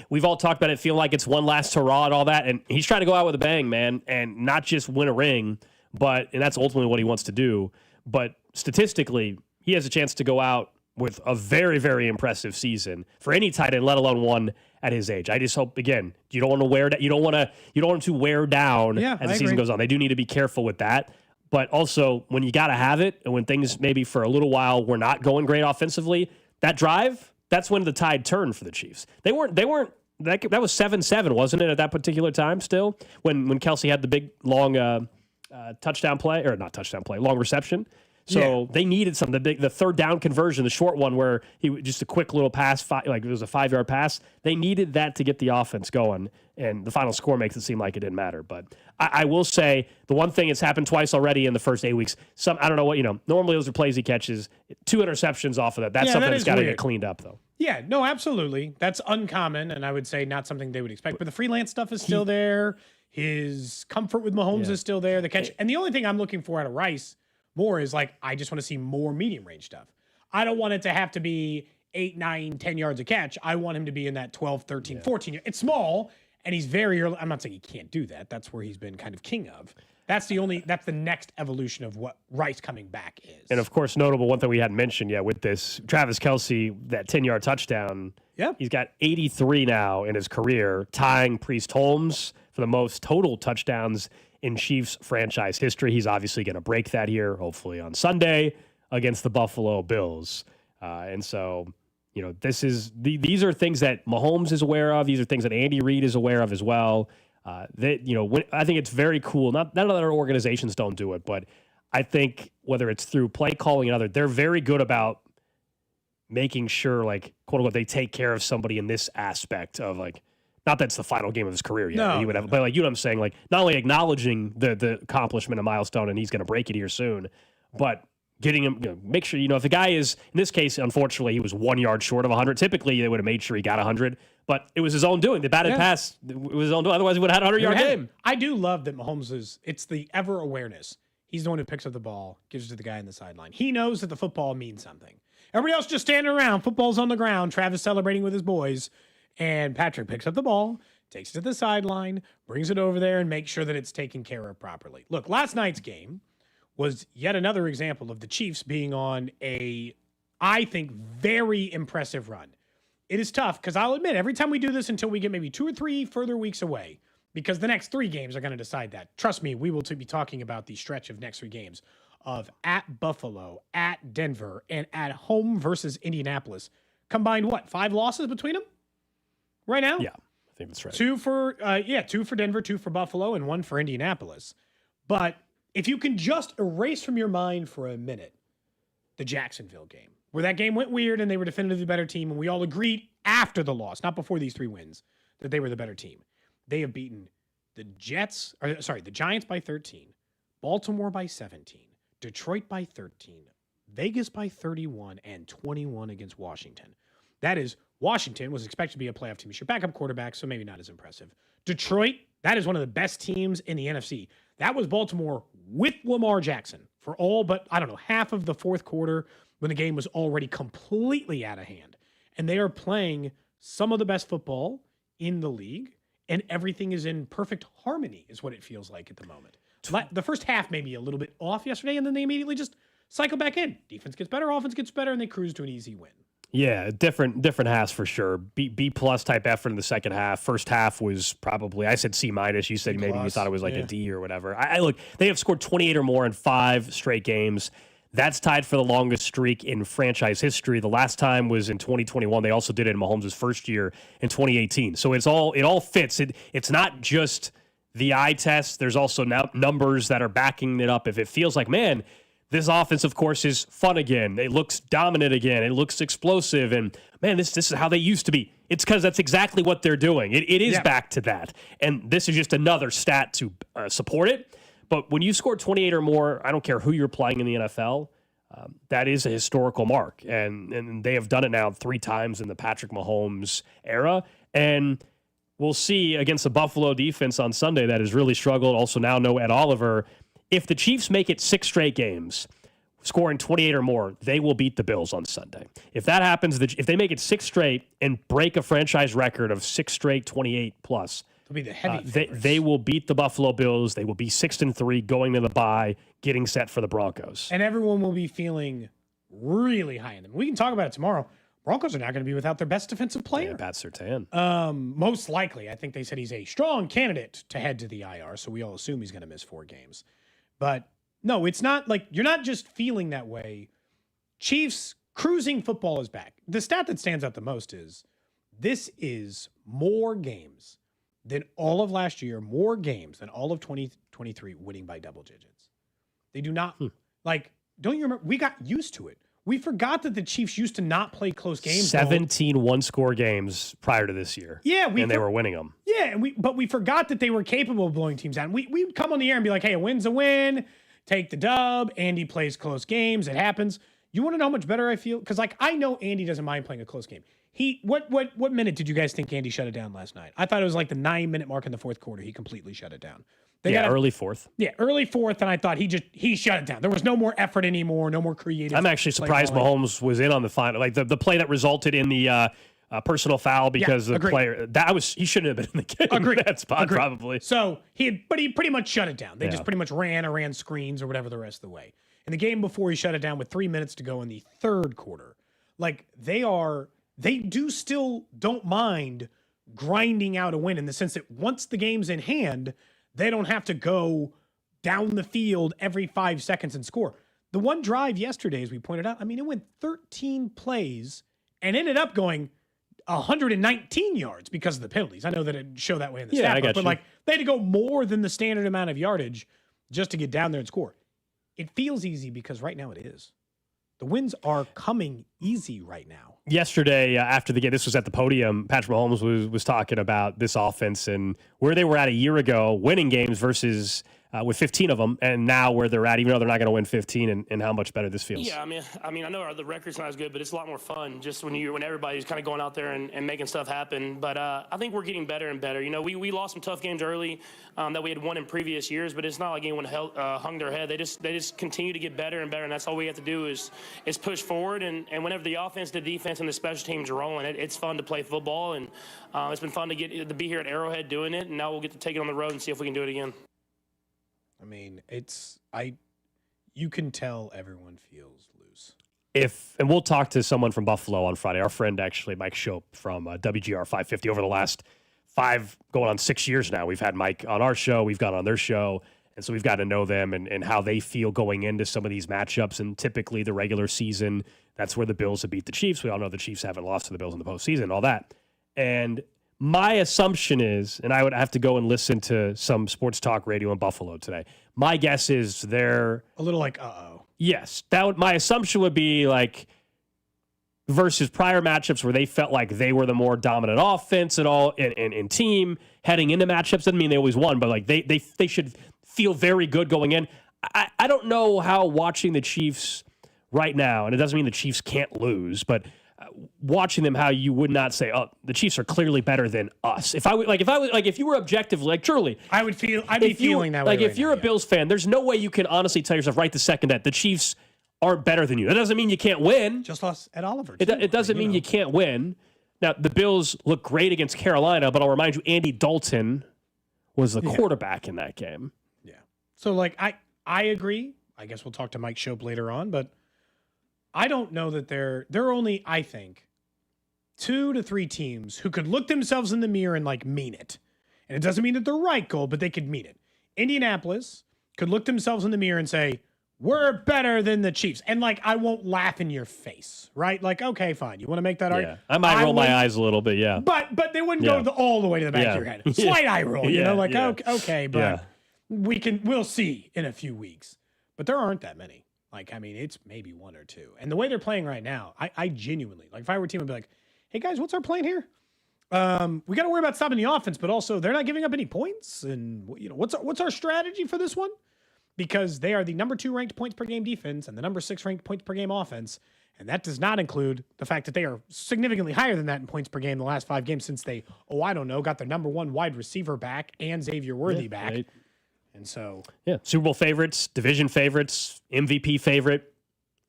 we've all talked about it, feel like it's one last hurrah and all that. And he's trying to go out with a bang, man, and not just win a ring, and that's ultimately what he wants to do. But statistically, he has a chance to go out with a very, very impressive season for any tight end, let alone one at his age. I just hope, again, you don't want him to wear down as the season goes on. They do need to be careful with that. But also, when you got to have it, and when things maybe for a little while were not going great offensively, that drive, that's when the tide turned for the Chiefs. That was 7-7, wasn't it, at that particular time still? When Kelsey had the big, long touchdown play, or not touchdown play, long reception. So they needed something. The third down conversion, the short one where just a quick little pass, like it was a 5-yard pass. They needed that to get the offense going, and the final score makes it seem like it didn't matter. But I will say the one thing that's happened twice already in the first 8 weeks. I don't know what normally those are plays he catches. 2 interceptions off of that. That's something that's got to get cleaned up though. Yeah, no, absolutely. That's uncommon, and I would say not something they would expect. But the freelance stuff is still there. His comfort with Mahomes is still there. The catch, and the only thing I'm looking for out of Rice more is I just want to see more medium range stuff. I don't want it to have to be 8, 9, 10 yards a catch. I want him to be in that 12, 13, 14. It's small, and he's very early. I'm not saying he can't do that. That's where he's been kind of king of. That's the next evolution of what Rice coming back is. And of course, notable one thing we hadn't mentioned yet with this, Travis Kelce, that 10-yard touchdown. Yep. He's got 83 now in his career, tying Priest Holmes for the most total touchdowns in Chiefs franchise history. He's obviously going to break that here, hopefully on Sunday against the Buffalo Bills. And so, these are things that Mahomes is aware of. These are things that Andy Reid is aware of as well. I think it's very cool. Not other organizations don't do it, but I think whether it's through play calling and they're very good about making sure, quote unquote, they take care of somebody in this aspect of not that it's the final game of his career yet. No. He would have, but you know what I'm saying? Not only acknowledging the accomplishment, a milestone, and he's going to break it here soon, but getting him, make sure, if the guy is, in this case, unfortunately, he was 1 yard short of 100. Typically, they would have made sure he got 100, but it was his own doing. The batted pass, it was his own doing. Otherwise, he would have had a 100-yard game. I do love that Mahomes it's the ever awareness. He's the one who picks up the ball, gives it to the guy in the sideline. He knows that the football means something. Everybody else just standing around. Football's on the ground. Travis celebrating with his boys. And Patrick picks up the ball, takes it to the sideline, brings it over there, and makes sure that it's taken care of properly. Look, last night's game was yet another example of the Chiefs being on I think, very impressive run. It is tough because I'll admit, every time we do this until we get maybe 2 or 3 further weeks away, because the next 3 games are going to decide that. Trust me, we will be talking about the stretch of next 3 games of at Buffalo, at Denver, and at home versus Indianapolis. Combined, 5 losses between them? Right now? Yeah, I think that's right. 2 for Denver, 2 for Buffalo, and 1 for Indianapolis. But if you can just erase from your mind for a minute the Jacksonville game, where that game went weird and they were definitively the better team, and we all agreed after the loss, not before these 3 wins, that they were the better team. They have beaten the Giants by 13, Baltimore by 17, Detroit by 13, Vegas by 31, and 21 against Washington. That is, Washington was expected to be a playoff team. It's your backup quarterback, so maybe not as impressive. Detroit, that is one of the best teams in the NFC. That was Baltimore with Lamar Jackson for all but, half of the fourth quarter when the game was already completely out of hand. And they are playing some of the best football in the league, and everything is in perfect harmony, is what it feels like at the moment. The first half may be a little bit off yesterday, and then they immediately just cycle back in. Defense gets better, offense gets better, and they cruise to an easy win. Yeah, different halves for sure. B plus type effort in the second half. First half was probably, I said C minus. You said maybe you thought it was a D or whatever. I look, they have scored 28 or more in 5 straight games. That's tied for the longest streak in franchise history. The last time was in 2021. They also did it in Mahomes' first year in 2018. So it all fits. It's not just the eye test. There's also now numbers that are backing it up. If it feels like, man, this offense, of course, is fun again. It looks dominant again. It looks explosive. And, man, this is how they used to be. It's because that's exactly what they're doing. It is back to that. And this is just another stat to support it. But when you score 28 or more, I don't care who you're playing in the NFL, that is a historical mark. And they have done it now 3 times in the Patrick Mahomes era. And we'll see against the Buffalo defense on Sunday that has really struggled. Also now no Ed Oliver. If the Chiefs make it 6 straight games, scoring 28 or more, they will beat the Bills on Sunday. If that happens, if they make it 6 straight and break a franchise record of 6 straight 28 plus, they'll be the heavy they will beat the Buffalo Bills. They will be 6-3 going to the bye, getting set for the Broncos. And everyone will be feeling really high in them. We can talk about it tomorrow. Broncos are not going to be without their best defensive player. Yeah, Pat Surtain. Most likely. I think they said he's a strong candidate to head to the IR, so we all assume he's going to miss 4 games. But no, it's not like you're not just feeling that way. Chiefs cruising football is back. The stat that stands out the most is this is more games than all of last year, more games than all of 2023 winning by double digits. They do not, don't you remember? We got used to it. We forgot that the Chiefs used to not play close games. 17 one-score games prior to this year. Yeah, and they were winning them. Yeah, but we forgot that they were capable of blowing teams out. We'd come on the air and be like, hey, a win's a win. Take the dub. Andy plays close games. It happens. You want to know how much better I feel? Because I know Andy doesn't mind playing a close game. What minute did you guys think Andy shut it down last night? I thought it was like the 9-minute mark in the fourth quarter. He completely shut it down. Early fourth. Yeah, early fourth, and I thought he shut it down. There was no more effort anymore, no more creative. I'm actually surprised Mahomes was in on the final, like the play that resulted in the personal foul because the player he shouldn't have been in the game. Agreed. That spot probably. So he pretty much shut it down. They just pretty much ran screens or whatever the rest of the way. In the game before, he shut it down with 3 minutes to go in the third quarter. Like they do still don't mind grinding out a win in the sense that once the game's in hand, they don't have to go down the field every 5 seconds and score. The one drive yesterday, as we pointed out, it went 13 plays and ended up going 119 yards because of the penalties. I know that it showed that way in the stat book, but they had to go more than the standard amount of yardage just to get down there and score. It feels easy because right now it is. The wins are coming easy right now. Yesterday, after the game, this was at the podium, Patrick Mahomes was talking about this offense and where they were at a year ago, winning games versus with 15 of them, and now where they're at, even though they're not going to win 15, and how much better this feels. Yeah, I know the record's not as good, but it's a lot more fun just when everybody's kind of going out there and making stuff happen. But I think we're getting better and better. We lost some tough games early that we had won in previous years, but it's not like anyone hung their head. They just continue to get better and better, and that's all we have to do is push forward. And whenever the offense, the defense, and the special teams are rolling, it's fun to play football, and it's been fun to be here at Arrowhead doing it, and now we'll get to take it on the road and see if we can do it again. You can tell everyone feels loose. And we'll talk to someone from Buffalo on Friday. Our friend, actually, Mike Shope from WGR 550. Over the last 5, going on 6 years now, we've had Mike on our show. We've gone on their show. And so we've got to know them and how they feel going into some of these matchups. And typically the regular season, that's where the Bills have beat the Chiefs. We all know the Chiefs haven't lost to the Bills in the postseason, all that. And my assumption is, and I would have to go and listen to some sports talk radio in Buffalo today. My guess is they're a little like, uh-oh. Yes. My assumption would be like versus prior matchups where they felt like they were the more dominant offense and all in team heading into matchups. Doesn't mean they always won, but like they should feel very good going in. I don't know how watching the Chiefs right now, and it doesn't mean the Chiefs can't lose, but watching them, how you would not say, "Oh, the Chiefs are clearly better than us." If you were objectively, like truly, I'd be feeling that way. Like if you're a Bills fan, there's no way you can honestly tell yourself right the second that the Chiefs aren't better than you. That doesn't mean you can't win. Just lost at Oliver. It doesn't mean you can't win. Now the Bills look great against Carolina, but I'll remind you, Andy Dalton was the quarterback in that game. Yeah. So I agree. I guess we'll talk to Mike Shope later on, but I don't know that there are only, I think, 2 to 3 teams who could look themselves in the mirror and mean it. And it doesn't mean that they're right, Gold, but they could mean it. Indianapolis could look themselves in the mirror and say, we're better than the Chiefs. And I won't laugh in your face, right? Okay, fine. You want to make that argument? I might roll my eyes a little bit, yeah. But they wouldn't go all the way to the back of your head. Slight eye roll, okay, but we'll see in a few weeks. But there aren't that many. It's maybe 1 or 2. And the way they're playing right now, I genuinely, if I were a team, I'd be like, hey, guys, what's our plan here? We got to worry about stopping the offense, but also they're not giving up any points. And, what's our strategy for this one? Because they are the number 2 ranked points per game defense and the number 6 ranked points per game offense. And that does not include the fact that they are significantly higher than that in points per game the last 5 games since they, got their number 1 wide receiver back and Xavier Worthy back. Right. And so, Super Bowl favorites, division favorites, MVP favorite.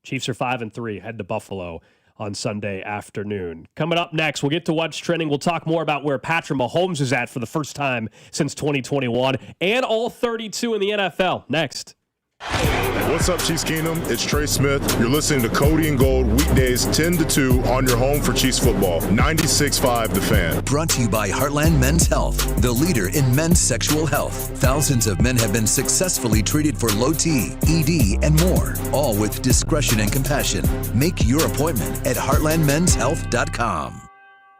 Chiefs are 5-3. Head to Buffalo on Sunday afternoon. Coming up next, we'll get to what's trending. We'll talk more about where Patrick Mahomes is at for the first time since 2021 and all 32 in the NFL. Next. What's up, Chiefs Kingdom? It's Trey Smith. You're listening to Cody and Gold weekdays 10 to 2 on your home for Chiefs football. 96.5 The Fan. Brought to you by Heartland Men's Health, the leader in men's sexual health. Thousands of men have been successfully treated for low T, ED, and more, all with discretion and compassion. Make your appointment at heartlandmenshealth.com.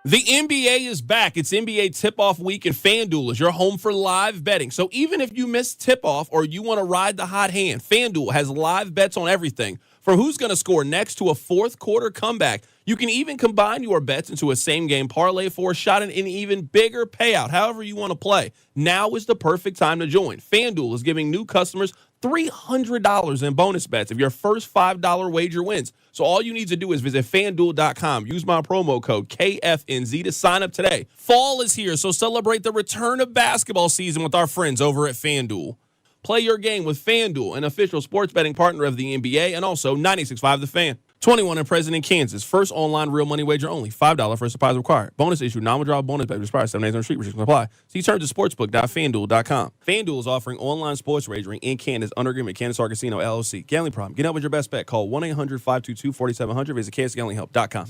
The NBA is back. It's NBA tip-off week, and FanDuel is your home for live betting. So even if you miss tip-off or you want to ride the hot hand, FanDuel has live bets on everything, from who's going to score next to a fourth-quarter comeback. You can even combine your bets into a same-game parlay for a shot at an even bigger payout, however you want to play. Now is the perfect time to join. FanDuel is giving new customers $300 in bonus bets if your first $5 wager wins. So all you need to do is visit FanDuel.com. Use my promo code KFNZ to sign up today. Fall is here, so celebrate the return of basketball season with our friends over at FanDuel. Play your game with FanDuel, an official sports betting partner of the NBA, and also 96.5 The Fan. 21 and present in Kansas. First online real money wager only. $5 first deposit required. Bonus issue. Non-withdrawal bonus bet. Price 7 days on the street. Restrictions apply. See terms at sportsbook.fanduel.com. FanDuel is offering online sports wagering in Kansas under agreement. Kansas Star Casino LLC. Gambling problem. Get up with your best bet. Call 1-800-522-4700. Visit kansasgamblinghelp.com.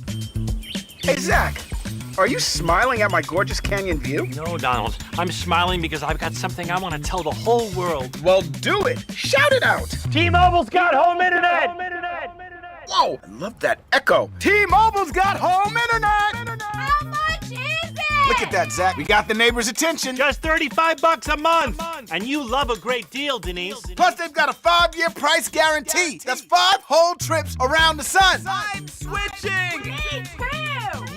Hey, Zach. Are you smiling at my gorgeous canyon view? No, Donald. I'm smiling because I've got something I want to tell the whole world. Well, do it. Shout it out. T-Mobile's got home internet. Whoa, I love that echo. T-Mobile's got home internet. How much is it? Look at that, Zach. We got the neighbor's attention. Just $35 a month. And you love a great deal, Denise. Plus, they've got a 5-year price guarantee. That's 5 whole trips around the sun. I'm switching. Me too.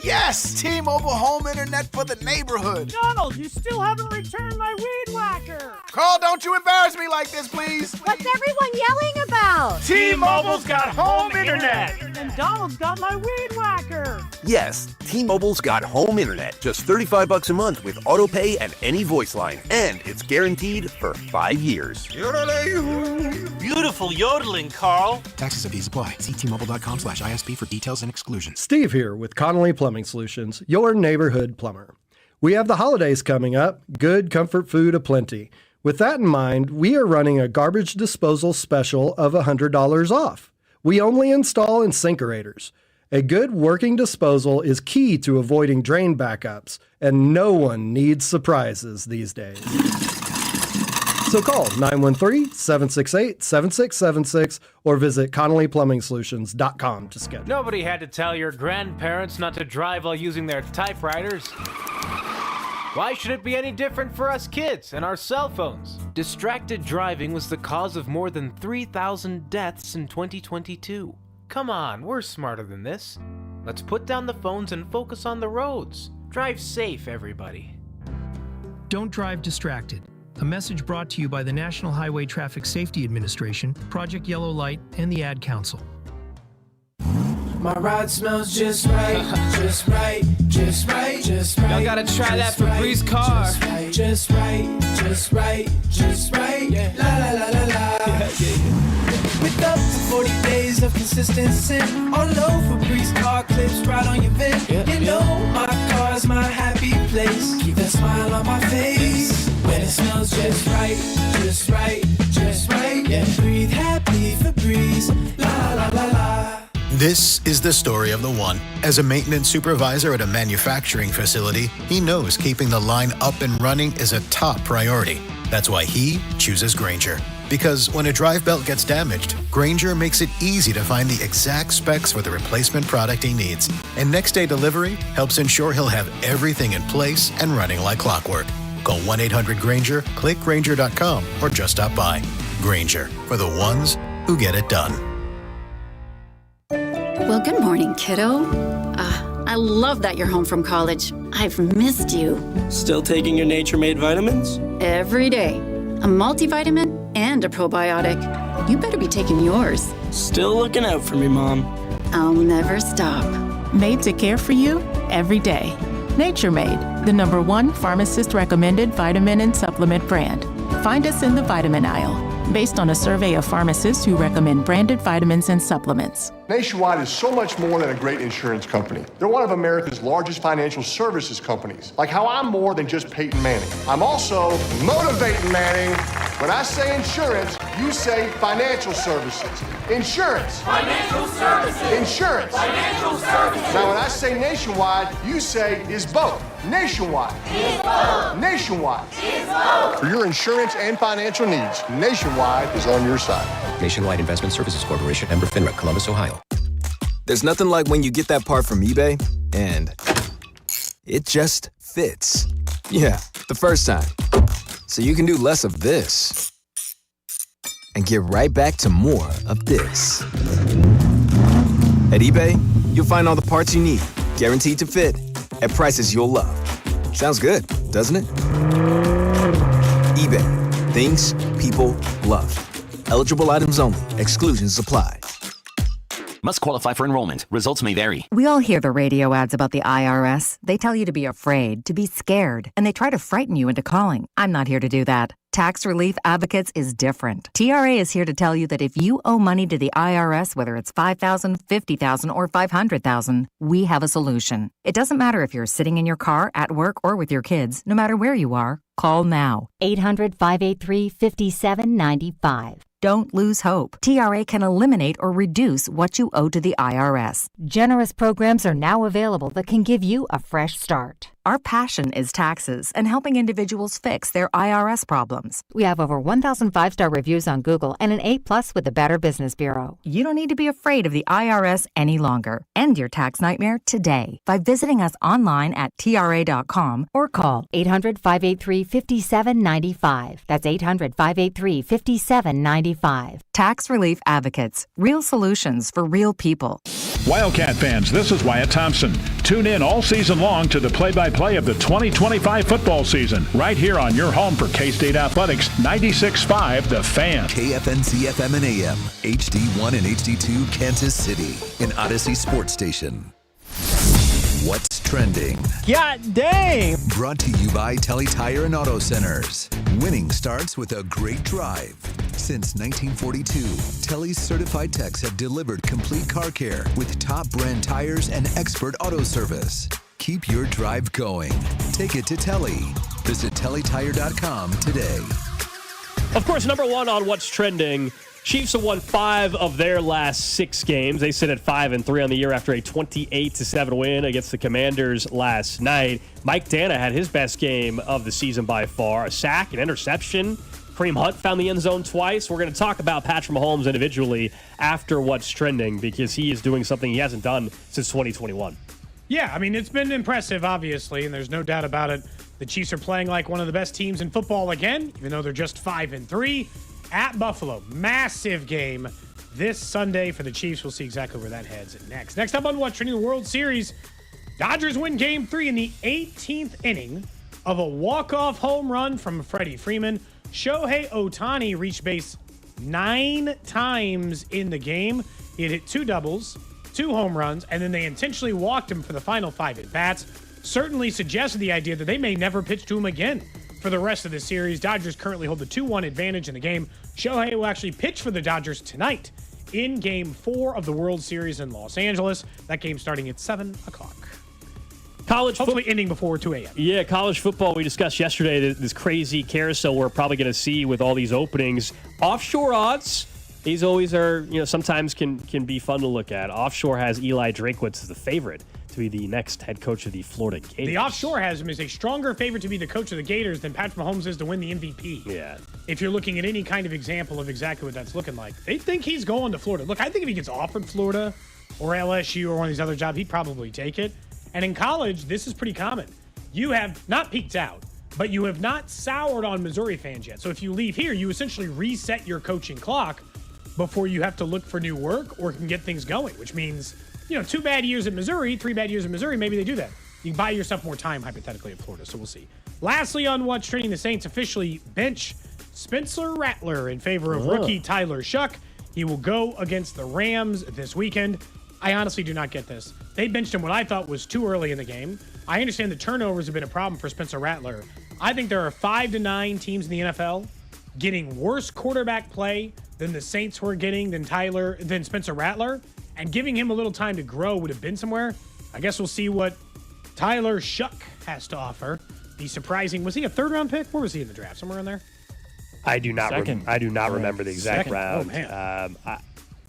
Yes, T-Mobile home internet for the neighborhood. Donald, you still haven't returned my weed whacker. Carl, don't you embarrass me like this, please. What's everyone yelling about? T-Mobile's got home internet. And Donald's got my weed whacker. Yes, T-Mobile's got home internet. Just $35 a month with auto pay and any voice line. And it's guaranteed for 5 years. Beautiful yodeling, Carl. Taxes and fees apply. See T-Mobile.com/ISP for details and exclusions. Steve here with Connolly Plumbing Solutions, your neighborhood plumber. We have the holidays coming up. Good comfort food aplenty. With that in mind, we are running a garbage disposal special of $100 off. We only install incinerators. A good working disposal is key to avoiding drain backups, and no one needs surprises these days. So call 913-768-7676 or visit ConnollyPlumbingSolutions.com to schedule. Nobody had to tell your grandparents not to drive while using their typewriters. Why should it be any different for us kids and our cell phones? Distracted driving was the cause of more than 3,000 deaths in 2022. Come on, we're smarter than this. Let's put down the phones and focus on the roads. Drive safe, everybody. Don't drive distracted. A message brought to you by the National Highway Traffic Safety Administration, Project Yellow Light, and the Ad Council. My ride smells just right, just right, just right, just right. Y'all gotta try that Febreze car. Just right, just right, just right. Yeah. La la la la la. With up to 40 days of consistency, all low Febreze car clips right on your vent. You know my car's my happy place. Keep that smile on my face when it smells just right, just right, just right. Yeah. Breathe happy Febreze. La la la la. This is the story of the one. As a maintenance supervisor at a manufacturing facility, he knows keeping the line up and running is a top priority. That's why he chooses Grainger. Because when a drive belt gets damaged, Grainger makes it easy to find the exact specs for the replacement product he needs. And next day delivery helps ensure he'll have everything in place and running like clockwork. Call 1-800-GRAINGER, click Grainger.com, or just stop by. Grainger, for the ones who get it done. Well, good morning, kiddo. I love that you're home from college. I've missed you. Still taking your nature-made vitamins? Every day. A multivitamin and a probiotic. You better be taking yours. Still looking out for me, Mom. I'll never stop. Made to care for you every day. Nature Made, the #1 pharmacist-recommended vitamin and supplement brand. Find us in the vitamin aisle, based on a survey of pharmacists who recommend branded vitamins and supplements. Nationwide is so much more than a great insurance company. They're one of America's largest financial services companies. Like how I'm more than just Peyton Manning. I'm also Motivating Manning. When I say insurance, you say financial services. Insurance. Financial services. Insurance. Financial services. Now, when I say nationwide, you say is both. Nationwide. Is both. Nationwide. Is both. For your insurance and financial needs, Nationwide is on your side. Nationwide Investment Services Corporation, member FINRA, Columbus, Ohio. There's nothing like when you get that part from eBay and it just fits. Yeah, the first time. So you can do less of this and get right back to more of this. At eBay, you'll find all the parts you need, guaranteed to fit, at prices you'll love. Sounds good, doesn't it? eBay, things people love. Eligible items only. Exclusions apply. Must qualify for enrollment. Results may vary. We all hear the radio ads about the IRS. They tell you to be afraid, to be scared, and they try to frighten you into calling. I'm not here to do that. Tax Relief Advocates is different. TRA is here to tell you that if you owe money to the IRS, whether it's $5,000, $50,000, or $500,000, we have a solution. It doesn't matter if you're sitting in your car, at work, or with your kids. No matter where you are, call now. 800-583-5795. Don't lose hope. TRA can eliminate or reduce what you owe to the IRS. Generous programs are now available that can give you a fresh start. Our passion is taxes and helping individuals fix their IRS problems. We have over 1,000 5-star reviews on Google and an A+ with the Better Business Bureau. You don't need to be afraid of the IRS any longer. End your tax nightmare today by visiting us online at TRA.com or call 800-583-5795. That's 800-583-5795. Tax Relief Advocates. Real solutions for real people. Wildcat fans, this is Wyatt Thompson. Tune in all season long to the play-by-play of the 2025 football season, right here on your home for K-State Athletics, 96.5 The Fan. KFNC FM and AM, HD1 and HD2 Kansas City, an Odyssey sports station. What's trending? God dang! Brought to you by Telly Tire and Auto Centers. Winning starts with a great drive. Since 1942, Telly's certified techs have delivered complete car care with top brand tires and expert auto service. Keep your drive going. Take it to Telly. Visit TellyTire.com today. Of course, number one on What's Trending, Chiefs have won 5 of their last 6 games. They sit at 5-3 on the year after a 28-7 win against the Commanders last night. Mike Dana had his best game of the season by far. A sack, an interception. Kareem Hunt found the end zone twice. We're going to talk about Patrick Mahomes individually after What's Trending because he is doing something he hasn't done since 2021. Yeah, I mean, it's been impressive, obviously, and there's no doubt about it. The Chiefs are playing like one of the best teams in football again, even though they're just 5-3. At Buffalo, massive game this Sunday for the Chiefs. We'll see exactly where that heads next. Next up on What's Trending, the World Series, Dodgers win Game 3 in the 18th inning of a walk-off home run from Freddie Freeman. Shohei Ohtani reached base 9 times in the game. He had hit 2 doubles, 2 home runs, and then they intentionally walked him for the final 5 at-bats. Certainly suggested the idea that they may never pitch to him again for the rest of the series. Dodgers currently hold the 2-1 advantage in the game. Shohei will actually pitch for the Dodgers tonight in Game 4 of the World Series in Los Angeles. That game starting at 7 o'clock. Hopefully ending before 2 a.m. Yeah, college football. We discussed yesterday this crazy carousel we're probably going to see with all these openings. Offshore odds, these always are, sometimes can be fun to look at. Offshore has Eli Drinkwitz as the favorite to be the next head coach of the Florida Gators. The offshore has him as a stronger favorite to be the coach of the Gators than Patrick Mahomes is to win the MVP. Yeah. If you're looking at any kind of example of exactly what that's looking like, they think he's going to Florida. Look, I think if he gets offered Florida or LSU or one of these other jobs, he'd probably take it. And in college, this is pretty common. You have not peaked out, but you have not soured on Missouri fans yet. So if you leave here, you essentially reset your coaching clock before you have to look for new work or can get things going, which means, 2 bad years at Missouri, 3 bad years at Missouri, maybe they do that. You can buy yourself more time, hypothetically, at Florida, so we'll see. Lastly, on What's Trending, the Saints officially bench Spencer Rattler in favor of rookie Tyler Shuck. He will go against the Rams this weekend. I honestly do not get this. They benched him what I thought was too early in the game. I understand the turnovers have been a problem for Spencer Rattler. I think there are 5 to 9 teams in the NFL getting worse quarterback play than the Saints were getting than Spencer Rattler, and giving him a little time to grow would have been somewhere. I guess we'll see what Tyler Shuck has to offer. The surprising, was he a 3rd-round pick? Where was he in the draft? Somewhere in there? I do not. I do not remember the exact round. Oh, man.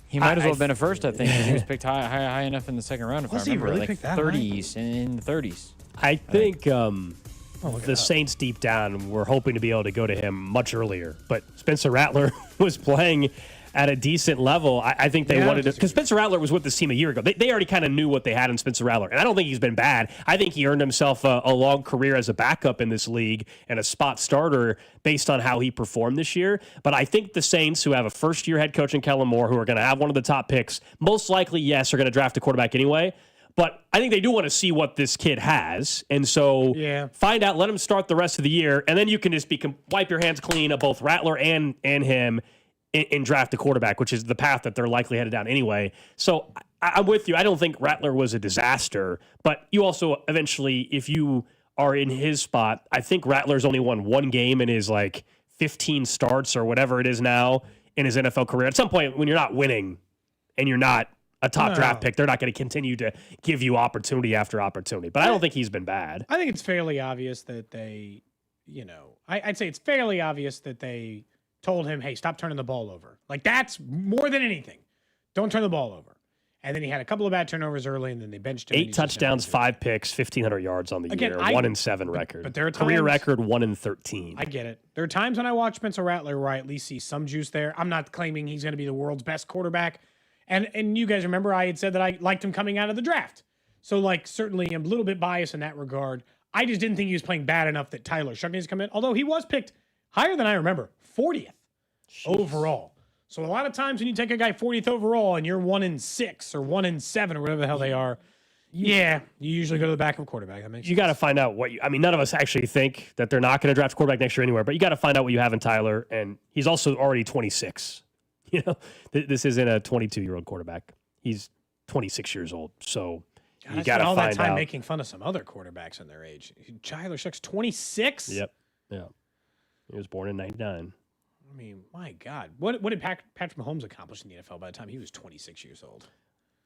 He might as well have been a first, I think, because he was picked high enough in the second round. If Was I he remember, really like picked that 30s in the 30s. I think the Saints deep down were hoping to be able to go to him much earlier, but Spencer Rattler was playing at a decent level. I think they wanted to, because Spencer Rattler was with this team a year ago. They already kind of knew what they had in Spencer Rattler, and I don't think he's been bad. I think he earned himself a long career as a backup in this league and a spot starter based on how he performed this year. But I think the Saints, who have a first-year head coach in Kellen Moore, who are going to have one of the top picks, most likely, yes, are going to draft a quarterback anyway. But I think they do want to see what this kid has. And so find out, let him start the rest of the year, and then you can just wipe your hands clean of both Rattler and him and draft a quarterback, which is the path that they're likely headed down anyway. So I'm with you. I don't think Rattler was a disaster, but you also eventually, if you are in his spot, I think Rattler's only won one game in his 15 starts or whatever it is now in his NFL career. At some point, when you're not winning and you're not a top draft pick, they're not going to continue to give you opportunity after opportunity. But I don't think he's been bad. I think it's fairly obvious that they, I'd say it's fairly obvious that they told him, hey, stop turning the ball over. That's more than anything. Don't turn the ball over. And then he had a couple of bad turnovers early, and then they benched him. 8 touchdowns, 5 picks, 1,500 yards on the year, 1-7 record. But there are career times, record 1-13. I get it. There are times when I watch Spencer Rattler where I at least see some juice there. I'm not claiming he's going to be the world's best quarterback. And you guys remember I had said that I liked him coming out of the draft. So, certainly I'm a little bit biased in that regard. I just didn't think he was playing bad enough that Tyler Shough needs to come in, although he was picked higher than I remember, 40th overall. So a lot of times when you take a guy 40th overall and you're 1-6 or 1-7 or whatever the hell they are, you usually go to the backup quarterback. That makes sense. You got to find out none of us actually think that they're not going to draft a quarterback next year anywhere, but you got to find out what you have in Tyler, and he's also already 26. This isn't a 22-year-old quarterback. He's 26 years old. So you got to find out. All that time making fun of some other quarterbacks in their age. Tyler Shough's 26? Yep. Yeah. He was born in 99. I mean, my God. What did Patrick Mahomes accomplish in the NFL by the time he was 26 years old?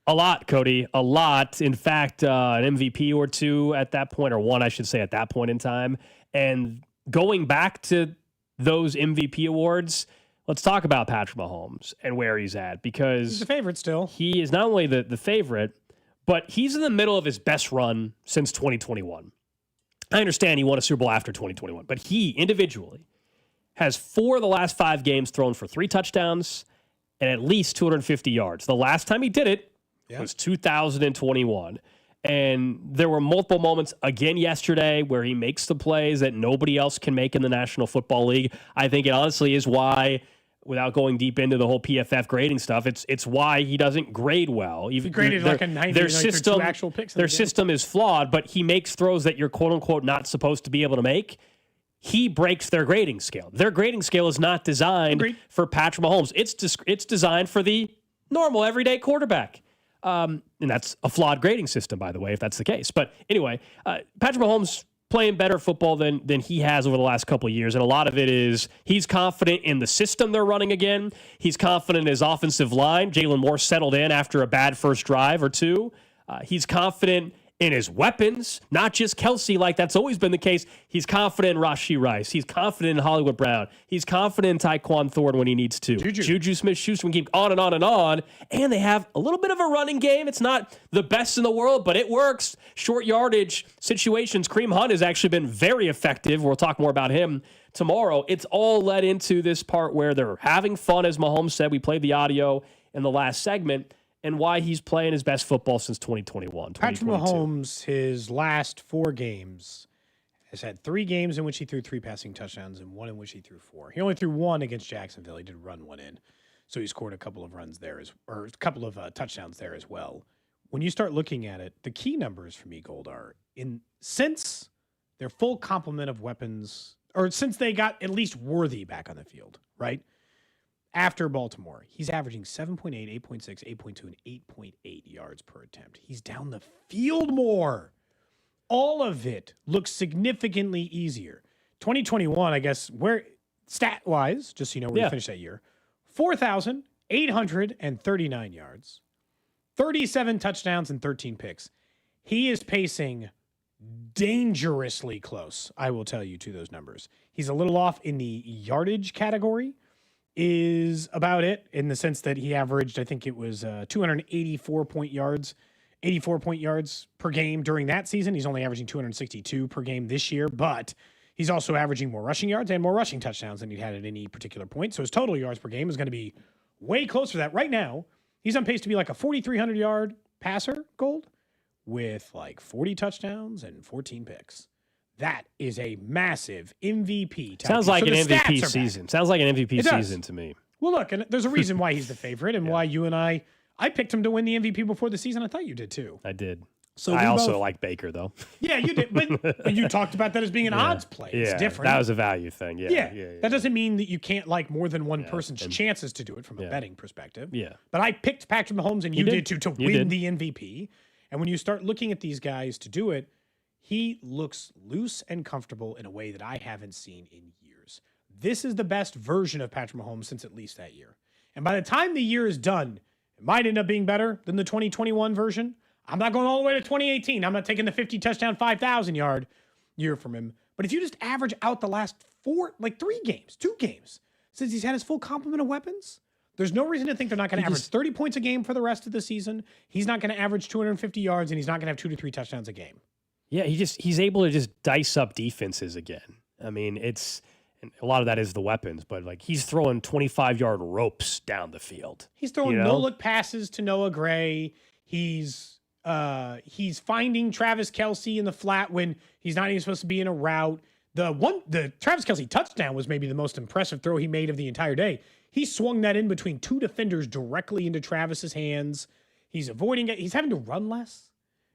A lot, Cody. A lot. In fact, an MVP or two at that point, or one, I should say, at that point in time. And going back to those MVP awards, let's talk about Patrick Mahomes and where he's at, because he's the favorite still. He is not only the favorite, but he's in the middle of his best run since 2021. I understand he won a Super Bowl after 2021, but he individually has 4 of the last 5 games thrown for 3 touchdowns and at least 250 yards. The last time he did it was 2021. And there were multiple moments again yesterday where he makes the plays that nobody else can make in the National Football League. I think it honestly is why, without going deep into the whole PFF grading stuff, it's why he doesn't grade well. He graded a 90, their system, 2 actual picks. Their system is flawed, but he makes throws that you're quote-unquote not supposed to be able to make. He breaks their grading scale. Their grading scale is not designed for Patrick Mahomes. It's designed for the normal, everyday quarterback. And that's a flawed grading system, by the way, if that's the case. But anyway, Patrick Mahomes playing better football than he has over the last couple of years. And a lot of it is he's confident in the system they're running again. He's confident in his offensive line. Jalen Moore settled in after a bad first drive or two. He's confident in his weapons, not just Kelsey, like that's always been the case. He's confident in Rashee Rice. He's confident in Hollywood Brown. He's confident in Tyquan Thornton when he needs to. Juju Smith-Schuster can keep on and on and on. And they have a little bit of a running game. It's not the best in the world, but it works. Short yardage situations. Kareem Hunt has actually been very effective. We'll talk more about him tomorrow. It's all led into this part where they're having fun, as Mahomes said. We played the audio in the last segment. And why he's playing his best football since 2021. Patrick Mahomes, his last 4 games, has had 3 games in which he threw 3 passing touchdowns and 1 in which he threw 4. He only threw 1 against Jacksonville. He did run 1 in. So he scored a couple of runs there, or a couple of touchdowns there as well. When you start looking at it, the key numbers for me, Gold, are since their full complement of weapons, or since they got at least Worthy back on the field, right? After Baltimore, he's averaging 7.8, 8.6, 8.2, and 8.8 yards per attempt. He's down the field more. All of it looks significantly easier. 2021, I guess, where stat-wise, just so you know where you finished that year, 4,839 yards, 37 touchdowns, and 13 picks. He is pacing dangerously close, I will tell you, to those numbers. He's a little off in the yardage category, is about it, in the sense that he averaged, I think it was 284 point yards, 84 point yards per game during that season. He's only averaging 262 per game this year, but he's also averaging more rushing yards and more rushing touchdowns than he'd had at any particular point. So his total yards per game is going to be way closer to that. Right now, he's on pace to be like a 4,300 yard passer, Gold, with like 40 touchdowns and 14 picks. That is a massive MVP. Sounds like an MVP season. Sounds like an MVP season to me. Well, look, and there's a reason why he's the favorite and why you and I picked him to win the MVP before the season. I thought you did too. I did. So I also like Baker, though. Yeah, you did. But you talked about that as being an odds play. It's different. That was a value thing. Yeah. That doesn't mean that you can't like more than one person's chances to do it from a betting perspective. Yeah. But I picked Patrick Mahomes, and you did too, to win the MVP. And when you start looking at these guys to do it, he looks loose and comfortable in a way that I haven't seen in years. This is the best version of Patrick Mahomes since at least that year. And by the time the year is done, it might end up being better than the 2021 version. I'm not going all the way to 2018. I'm not taking the 50 touchdown, 5,000 yard year from him. But if you just average out the last 2 games, since he's had his full complement of weapons, there's no reason to think they're not going to average 30 points a game for the rest of the season. He's not going to average 250 yards, and he's not going to have 2 to 3 touchdowns a game. Yeah, he's able to just dice up defenses again. I mean, and a lot of that is the weapons, but like he's throwing 25-yard ropes down the field. He's throwing no-look passes to Noah Gray. He's finding Travis Kelce in the flat when he's not even supposed to be in a route. The Travis Kelce touchdown was maybe the most impressive throw he made of the entire day. He swung that in between 2 defenders directly into Travis's hands. He's avoiding it. He's having to run less,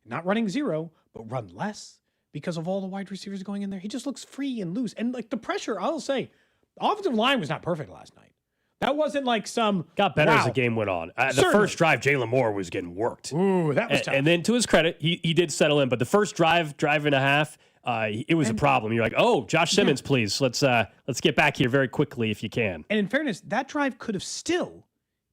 not running 0, but run less because of all the wide receivers going in there. He just looks free and loose. And like the pressure, I'll say, the offensive line was not perfect last night. That wasn't like got better as the game went on. The first drive, Jalen Moore was getting worked. Ooh, that was tough. And then to his credit, he did settle in. But the first drive and a half, it was a problem. You're like, oh, Josh Simmons, please. Let's get back here very quickly if you can. And in fairness, that drive could have still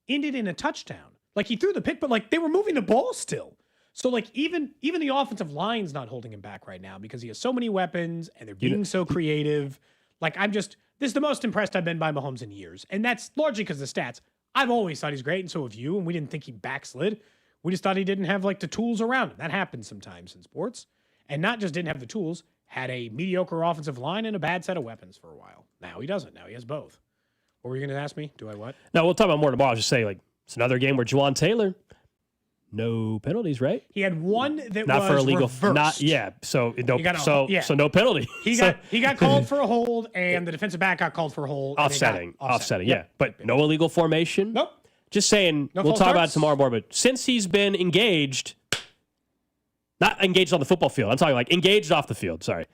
ended in a touchdown. Like he threw the pick, but like they were moving the ball still. So like even the offensive line's not holding him back right now because he has so many weapons and they're being so creative. Like this is the most impressed I've been by Mahomes in years. And that's largely because of the stats. I've always thought he's great, and so have you, and we didn't think he backslid. We just thought he didn't have like the tools around him. That happens sometimes in sports. And not just didn't have the tools, had a mediocre offensive line and a bad set of weapons for a while. Now he doesn't. Now he has both. What were you going to ask me? Do I what? No, we'll talk about more tomorrow. I'll just say, like, it's another game where Juwan Taylor, no penalties, right? He had one that not was for illegal. reversed. So no penalty. He got called for a hold, and the defensive back got called for a hold. Offsetting. Yep. But no illegal formation. Nope. Just saying, we'll talk about it tomorrow more. But since he's been engaged, not engaged on the football field, I'm talking like engaged off the field. Sorry.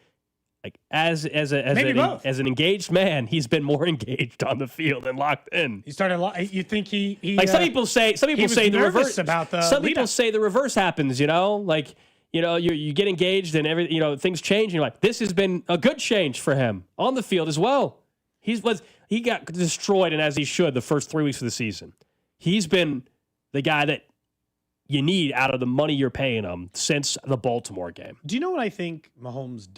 Like as an engaged man, he's been more engaged on the field and locked in. He started. You think he like some people say the reverse about the. Some people say the reverse happens. Like you get engaged and things change. And you're like, this has been a good change for him on the field as well. He got destroyed, and as he should, the first 3 weeks of the season. He's been the guy that you need out of the money you're paying him since the Baltimore game. Do you know what I think Mahomes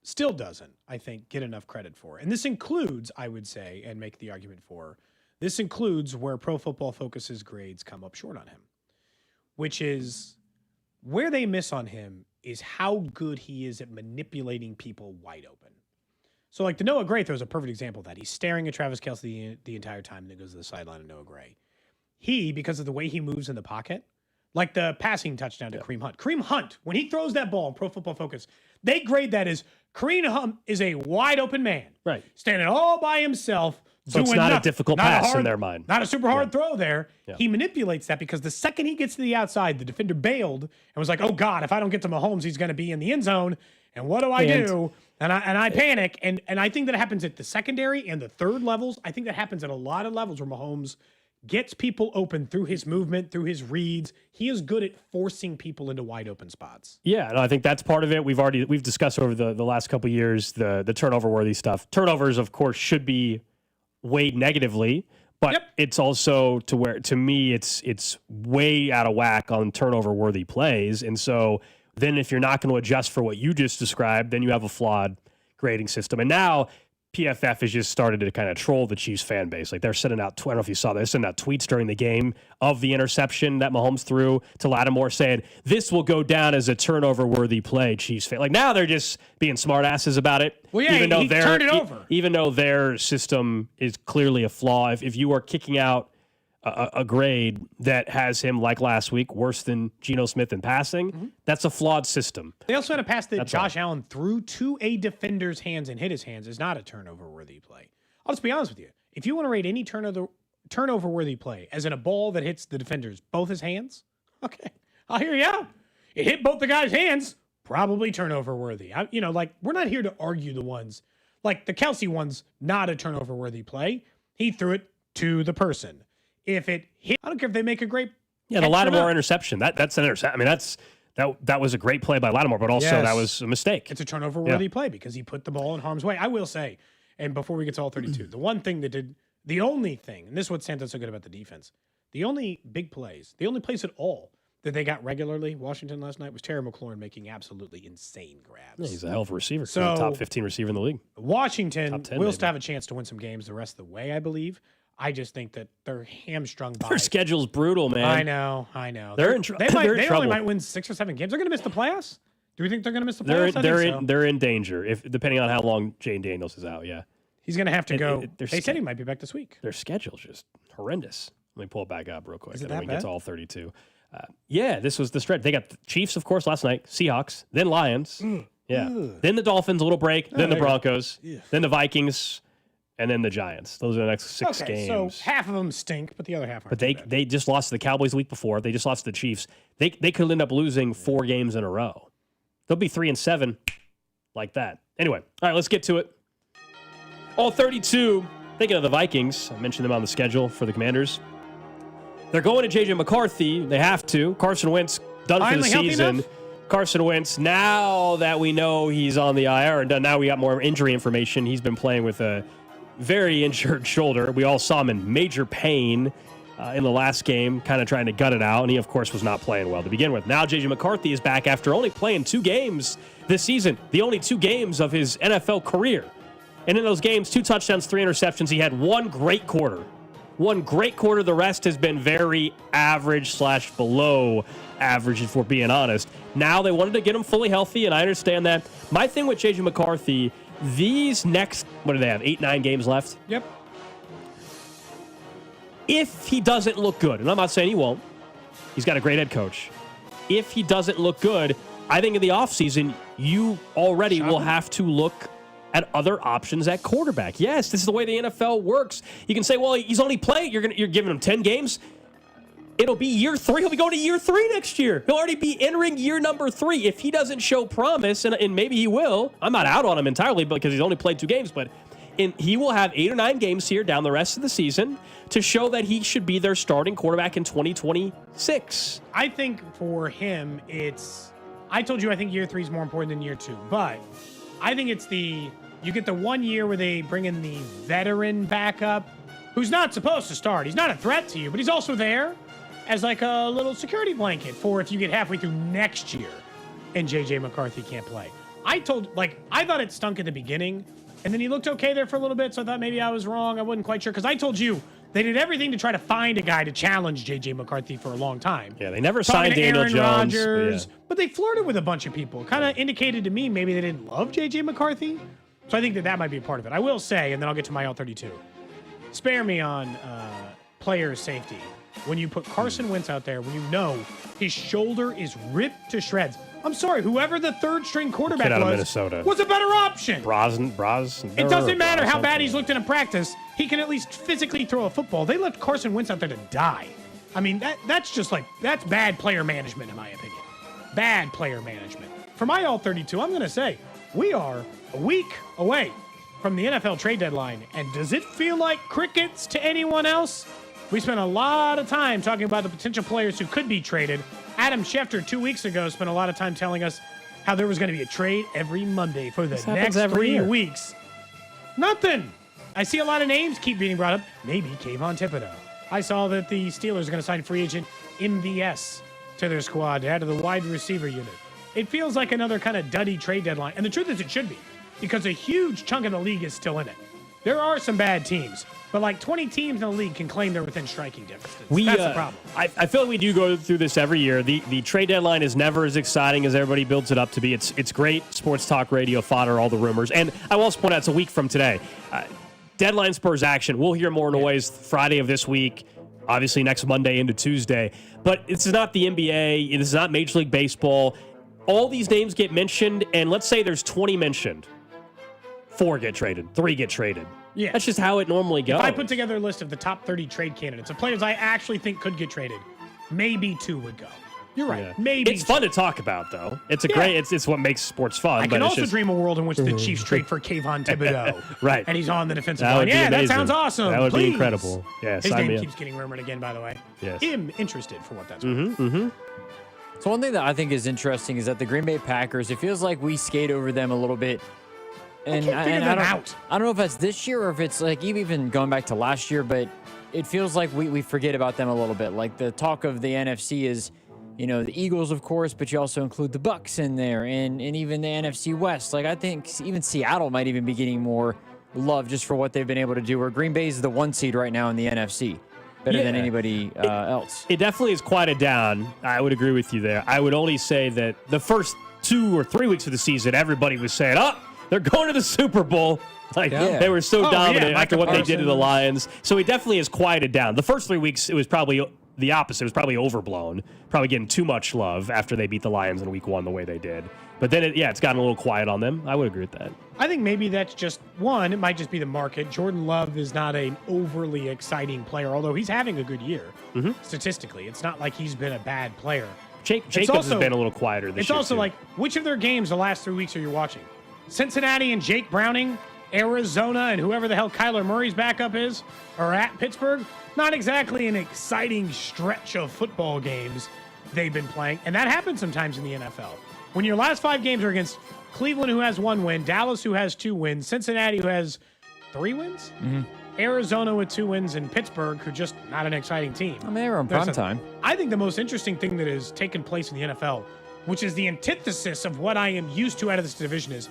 still doesn't, I think, get enough credit for? And this includes, I would say, and make the argument for, this includes where Pro Football Focus's grades come up short on him, which is where they miss on him is how good he is at manipulating people wide open. So like the Noah Gray throw is a perfect example of that. He's staring at Travis Kelce the entire time and then goes to the sideline of Noah Gray. He, because of the way he moves in the pocket, like the passing touchdown to Kareem Hunt. Kareem Hunt, when he throws that ball in Pro Football Focus, they grade that as Kareem Hunt is a wide open man. Right. Standing all by himself. So it's not a difficult pass in their mind. Not a super hard throw there. Yeah. He manipulates that because the second he gets to the outside, the defender bailed and was like, oh God, if I don't get to Mahomes, he's going to be in the end zone. And what do I do? And I panic. And I think that happens at the secondary and the third levels. I think that happens at a lot of levels where Mahomes gets people open through his movement, through his reads. He is good at forcing people into wide open spots. Yeah, and I think that's part of it. We've discussed over the last couple of years the turnover worthy stuff. Turnovers, of course, should be weighed negatively, but it's also to me it's way out of whack on turnover worthy plays. And so then if you're not going to adjust for what you just described, then you have a flawed grading system. And now PFF has just started to kind of troll the Chiefs fan base. Like they're sending out, I don't know if you saw this, sending out tweets during the game of the interception that Mahomes threw to Lattimore saying, this will go down as a turnover-worthy play, Chiefs fan. Like now they're just being smartasses about it. Well, yeah, he turned it over. Even though their system is clearly a flaw. If you are kicking out a grade that has him, like last week, worse than Geno Smith in passing, that's a flawed system. They also had a pass that Josh Allen threw to a defender's hands and hit his hands is not a turnover-worthy play. I'll just be honest with you. If you want to rate any turnover-worthy play as in a ball that hits the defender's both his hands, okay, I'll hear you out. It hit both the guy's hands, probably turnover-worthy. We're not here to argue the ones. Like the Kelsey one's not a turnover-worthy play. He threw it to the person. If it hit, I don't care if they make a great the Lattimore interception. That's an interception. I mean, that was a great play by Lattimore, but also that was a mistake. It's a turnover-worthy play because he put the ball in harm's way. I will say, and before we get to all 32, the only thing, and this is what Santa's so good about the defense, the only big plays, the only plays at all that they got regularly, Washington last night, was Terry McLaurin making absolutely insane grabs. Yeah, he's a hell of a receiver. So, top 15 receiver in the league. Washington will still have a chance to win some games the rest of the way, I believe. I just think that they're hamstrung by. Their schedule's brutal, man. I know. They're in trouble. They only might win 6 or 7 games. They're going to miss the playoffs. Do we think they're going to miss the playoffs? They're in danger depending on how long Jane Daniels is out. Yeah, he's going to have to go. They said he might be back this week. Their schedule's just horrendous. Let me pull it back up real quick. Is it and then that we get bad? to all 32. This was the stretch. They got the Chiefs, of course, last night. Seahawks, then Lions. Then the Dolphins, a little break. Then the Broncos. Then the Vikings. And then the Giants. Those are the next 6 games. So half of them stink, but the other half aren't. But they just lost to the Cowboys the week before. They just lost to the Chiefs. They could end up losing 4 games in a row. They'll be 3-7 like that. Anyway, all right, let's get to it. All 32. Thinking of the Vikings. I mentioned them on the schedule for the Commanders. They're going to J.J. McCarthy. They have to. Carson Wentz done for the season. Carson Wentz, now that we know he's on the IR and now we got more injury information, he's been playing with a very injured shoulder. We all saw him in major pain in the last game, kind of trying to gut it out, and he, of course, was not playing well to begin with. Now J.J. McCarthy is back after only playing 2 games this season, the only 2 games of his NFL career. And in those games, 2 touchdowns, 3 interceptions. He had 1 great quarter. The rest has been very average/below average, if we're being honest. Now they wanted to get him fully healthy, and I understand that. My thing with J.J. McCarthy, these next, what do they have, 8-9 games left? Yep. If he doesn't look good, and I'm not saying he won't, he's got a great head coach. If he doesn't look good, I think in the offseason, you already will have to look at other options at quarterback. Yes, this is the way the NFL works. You can say, well, he's only played, you're giving him 10 games. It'll be year 3. He'll be going to year 3 next year. He'll already be entering year number 3. If he doesn't show promise, and maybe he will, I'm not out on him entirely because he's only played 2 games, but he will have 8 or 9 games here down the rest of the season to show that he should be their starting quarterback in 2026. I think for him, I told you I think year 3 is more important than year 2, but I think it's you get the 1 year where they bring in the veteran backup who's not supposed to start. He's not a threat to you, but he's also there as like a little security blanket for if you get halfway through next year and J.J. McCarthy can't play. I thought it stunk at the beginning, and then he looked okay there for a little bit, so I thought maybe I was wrong. I wasn't quite sure, because I told you they did everything to try to find a guy to challenge J.J. McCarthy for a long time. Yeah, they never signed Daniel Aaron Jones. Rodgers, but they flirted with a bunch of people. Kind of indicated to me maybe they didn't love J.J. McCarthy. So I think that might be a part of it. I will say, and then I'll get to my L32. Spare me on player safety. When you put Carson Wentz out there, when you know his shoulder is ripped to shreds. I'm sorry, whoever the 3rd-string quarterback was a better option. It doesn't matter how bad he's looked in a practice. He can at least physically throw a football. They left Carson Wentz out there to die. I mean, that's bad player management, in my opinion. Bad player management. For my All-32, I'm going to say we are a week away from the NFL trade deadline. And does it feel like crickets to anyone else? We spent a lot of time talking about the potential players who could be traded. Adam Schefter 2 weeks ago spent a lot of time telling us how there was going to be a trade every Monday for the next 3 weeks. Nothing. I see a lot of names keep being brought up. Maybe Kayvon Thibodeau. I saw that the Steelers are going to sign free agent MVS to their squad to add to the wide receiver unit. It feels like another kind of duddy trade deadline. And the truth is it should be, because a huge chunk of the league is still in it. There are some bad teams, but like 20 teams in the league can claim they're within striking distance. That's the problem. I feel like we do go through this every year. The trade deadline is never as exciting as everybody builds it up to be. It's great sports talk radio fodder, all the rumors. And I will also point out it's a week from today. Deadline spurs action. We'll hear more noise Friday of this week, obviously next Monday into Tuesday. But this is not the NBA. This is not Major League Baseball. All these names get mentioned, and let's say there's 20 mentioned. 4 get traded, 3 get traded. Yeah. That's just how it normally goes. If I put together a list of the top 30 trade candidates of players I actually think could get traded, maybe 2 would go. You're right. Yeah. Maybe it's fun to talk about, though. It's great. It's what makes sports fun. I can also dream a world in which the Chiefs trade for Kayvon Thibodeau. Right. And he's on the defensive line. Yeah, that sounds awesome. That would Please. be incredible. Yes, His name keeps getting rumored again, by the way. Yes. I'm interested for what that's worth. So one thing that I think is interesting is that the Green Bay Packers, it feels like we skate over them a little bit. And I don't know if that's this year or if it's like even going back to last year, but it feels like we forget about them a little bit. Like the talk of the NFC is, the Eagles, of course, but you also include the Bucks in there and even the NFC West. Like I think even Seattle might even be getting more love just for what they've been able to do, where Green Bay is the 1 seed right now in the NFC. Better than anybody else. It definitely is quieted down. I would agree with you there. I would only say that the first 2 or 3 weeks of the season, everybody was saying, they're going to the Super Bowl. They were so dominant after what they did to the Lions. So it definitely is quieted down. The first 3 weeks, it was probably the opposite. It was probably overblown, probably getting too much love after they beat the Lions in week 1 the way they did. But then, it's gotten a little quiet on them. I would agree with that. I think maybe that's just one. It might just be the market. Jordan Love is not an overly exciting player, although he's having a good year statistically. It's not like he's been a bad player. Jacobs has been a little quieter this year. It's also like, which of their games the last 3 weeks are you watching? Cincinnati and Jake Browning, Arizona, and whoever the hell Kyler Murray's backup is, or at Pittsburgh. Not exactly an exciting stretch of football games they've been playing. And that happens sometimes in the NFL. When your last 5 games are against Cleveland, who has 1 win, Dallas, who has 2 wins, Cincinnati, who has 3 wins, Arizona with 2 wins, and Pittsburgh, who just not an exciting team. I mean, they were on prime time. I think the most interesting thing that has taken place in the NFL, which is the antithesis of what I am used to out of this division, is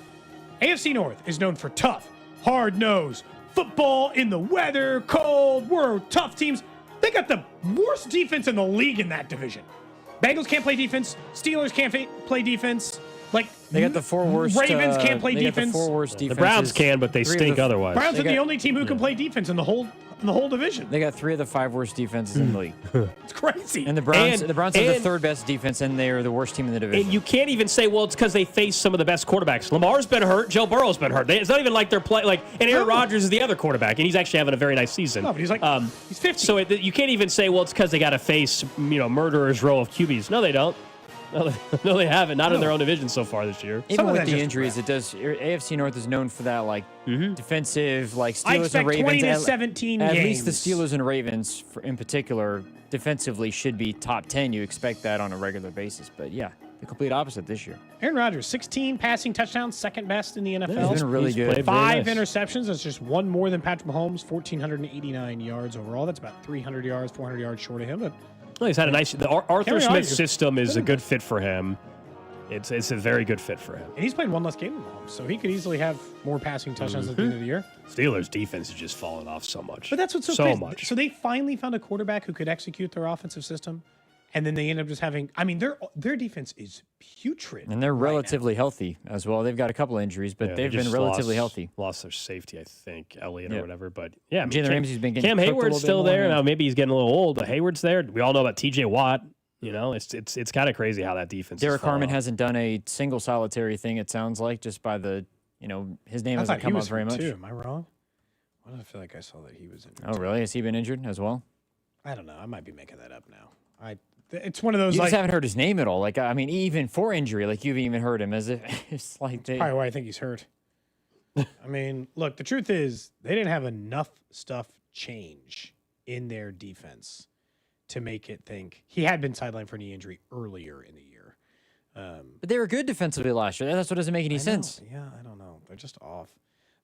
AFC North is known for tough, hard-nosed, football in the weather, cold, we're tough teams. They got the worst defense in the league in that division. Bengals can't play defense. Steelers can't play defense. They got the 4 worst. Ravens can't play defense. The 4 worst defenses. The Browns can, but they stink otherwise. Browns are the only team who can play defense in the whole division. They got 3 of the 5 worst defenses in the league. It's crazy. And the Browns have the 3rd best defense, and they are the worst team in the division. And you can't even say, well, it's because they face some of the best quarterbacks. Lamar's been hurt. Joe Burrow's been hurt. It's not even like they're playing and Aaron Rodgers is the other quarterback, and he's actually having a very nice season. No, but he's he's 50. So you can't even say, well, it's because they got to face murderer's row of QBs. No, they don't. No, they haven't. Not in their own division so far this year. Even with the injuries, AFC North is known for that defensive, Steelers and Ravens. 20-17 at games. least the Steelers and Ravens, in particular, defensively should be top 10. You expect that on a regular basis. But yeah, the complete opposite this year. Aaron Rodgers, 16 passing touchdowns, second best in the NFL. Yeah, he's been really good. 5 interceptions. That's just 1 more than Patrick Mahomes. 1,489 yards overall. That's about 300 yards, 400 yards short of him. But he's had a nice. The Arthur Smith system is a good fit for him. It's a very good fit for him. And he's played 1 less game than Mahomes, so he could easily have more passing touchdowns at the end of the year. Steelers' defense has just fallen off so much. But that's what's so crazy. So they finally found a quarterback who could execute their offensive system, and then they end up just having. I mean, their defense is putrid, and they're relatively healthy as well. They've got a couple injuries, but they've been relatively healthy. Lost their safety, I think, Elliott or whatever. But yeah, Jalen Ramsey's been getting. Cam Hayward's still there now. Maybe he's getting a little old, but Hayward's there. We all know about T.J. Watt. It's kind of crazy how that defense. Derek Harmon hasn't done a single solitary thing. It sounds like just by the his name hasn't come up very much. Too. Am I wrong? Why do I feel like I saw that he was injured? Oh, really? Has he been injured as well? I don't know. I might be making that up now. It's one of those. You just haven't heard his name at all. Even for injury, you've even heard him as if it's like they. Probably why I think he's hurt. I mean, look. The truth is, they didn't have enough stuff change in their defense to make it think he had been sidelined for knee injury earlier in the year. But they were good defensively last year. That's what doesn't make any sense. Yeah, I don't know. They're just off.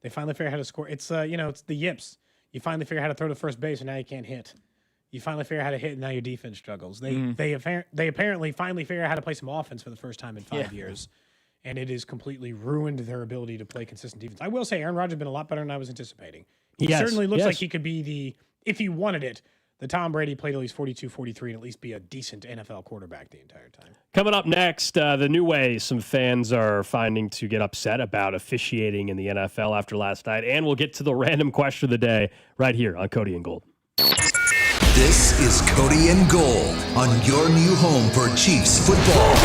They finally figured out how to score. It's it's the yips. You finally figure out how to throw to first base, and now you can't hit. You finally figure out how to hit, and now your defense struggles. They apparently finally figure out how to play some offense for the first time in 5 years, and it has completely ruined their ability to play consistent defense. I will say Aaron Rodgers has been a lot better than I was anticipating. He certainly looks like he could be if he wanted it, the Tom Brady played at least 42, 43, and at least be a decent NFL quarterback the entire time. Coming up next, the new way some fans are finding to get upset about officiating in the NFL after last night, and we'll get to the random question of the day right here on Cody and Gold. This is Cody and Gold on your new home for Chiefs football.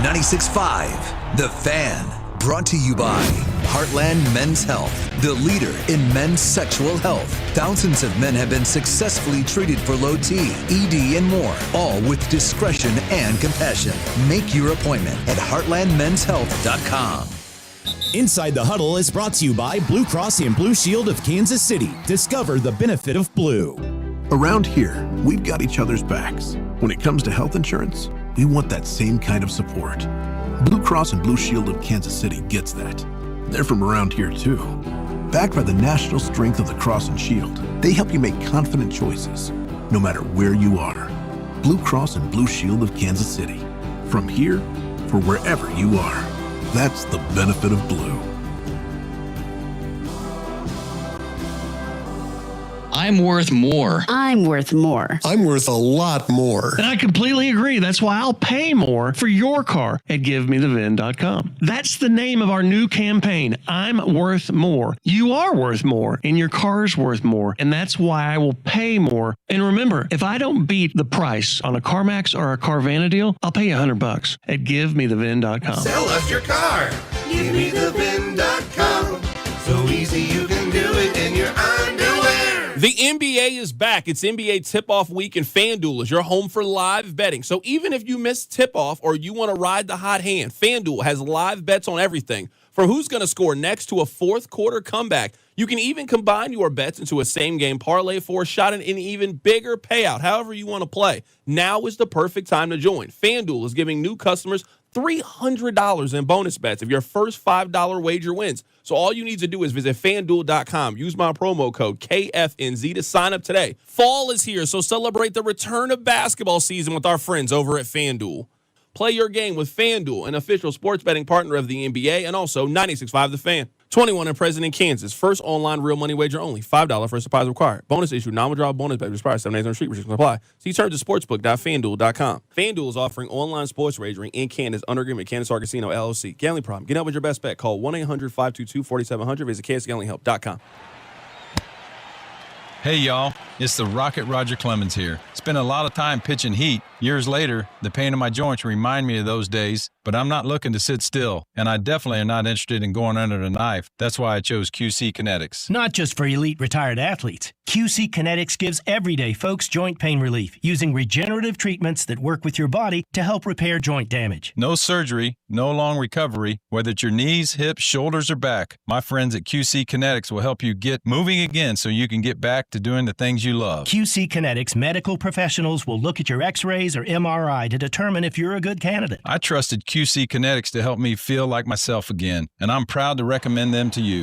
96.5, The Fan. Brought to you by Heartland Men's Health, the leader in men's sexual health. Thousands of men have been successfully treated for low T, ED, and more, all with discretion and compassion. Make your appointment at heartlandmenshealth.com. Inside the Huddle is brought to you by Blue Cross and Blue Shield of Kansas City. Discover the benefit of blue. Around here, we've got each other's backs. When it comes to health insurance, we want that same kind of support. Blue Cross and Blue Shield of Kansas City gets that. They're from around here too. Backed by the national strength of the Cross and Shield, they help you make confident choices, no matter where you are. Blue Cross and Blue Shield of Kansas City. From here, for wherever you are. That's the benefit of blue. I'm worth more. I'm worth more. I'm worth a lot more. And I completely agree. That's why I'll pay more for your car at GiveMeTheVin.com. That's the name of our new campaign. I'm worth more. You are worth more, and your car's worth more. And that's why I will pay more. And remember, if I don't beat the price on a CarMax or a Carvana deal, I'll pay you $100 at GiveMeTheVin.com. Sell us your car. GiveMeTheVin.com. So easy you can do it in your underwear. The NBA is back. It's NBA tip-off week, and FanDuel is your home for live betting. So even if you miss tip-off or you want to ride the hot hand, FanDuel has live bets on everything, from who's going to score next to a fourth-quarter comeback. You can even combine your bets into a same-game parlay for a shot at an even bigger payout, however you want to play. Now is the perfect time to join. FanDuel is giving new customers $300 in bonus bets if your first $5 wager wins. So all you need to do is visit FanDuel.com. Use my promo code KFNZ to sign up today. Fall is here, so celebrate the return of basketball season with our friends over at FanDuel. Play your game with FanDuel, an official sports betting partner of the NBA, and also 96.5 The Fan. 21 and present in Kansas. First online real money wager only. $5 first deposit required. Bonus issue. Non-withdrawal bonus bet expires 7 days on street. Restrictions apply. See terms at sportsbook.fanduel.com. FanDuel is offering online sports wagering in Kansas under agreement with Kansas Star Casino LLC. Gambling problem. Get out with your best bet. Call 1-800-522-4700. Visit kansasgamblinghelp.com. Hey, y'all. It's the Rocket Roger Clemens here. Spent a lot of time pitching heat. Years later, the pain in my joints remind me of those days, but I'm not looking to sit still, and I definitely am not interested in going under the knife. That's why I chose QC Kinetics. Not just for elite retired athletes. QC Kinetics gives everyday folks joint pain relief using regenerative treatments that work with your body to help repair joint damage. No surgery, no long recovery, whether it's your knees, hips, shoulders, or back. My friends at QC Kinetics will help you get moving again so you can get back to doing the things you love. QC Kinetics medical professionals will look at your x-rays or MRI to determine if you're a good candidate. I trusted QC Kinetics to help me feel like myself again, and I'm proud to recommend them to you.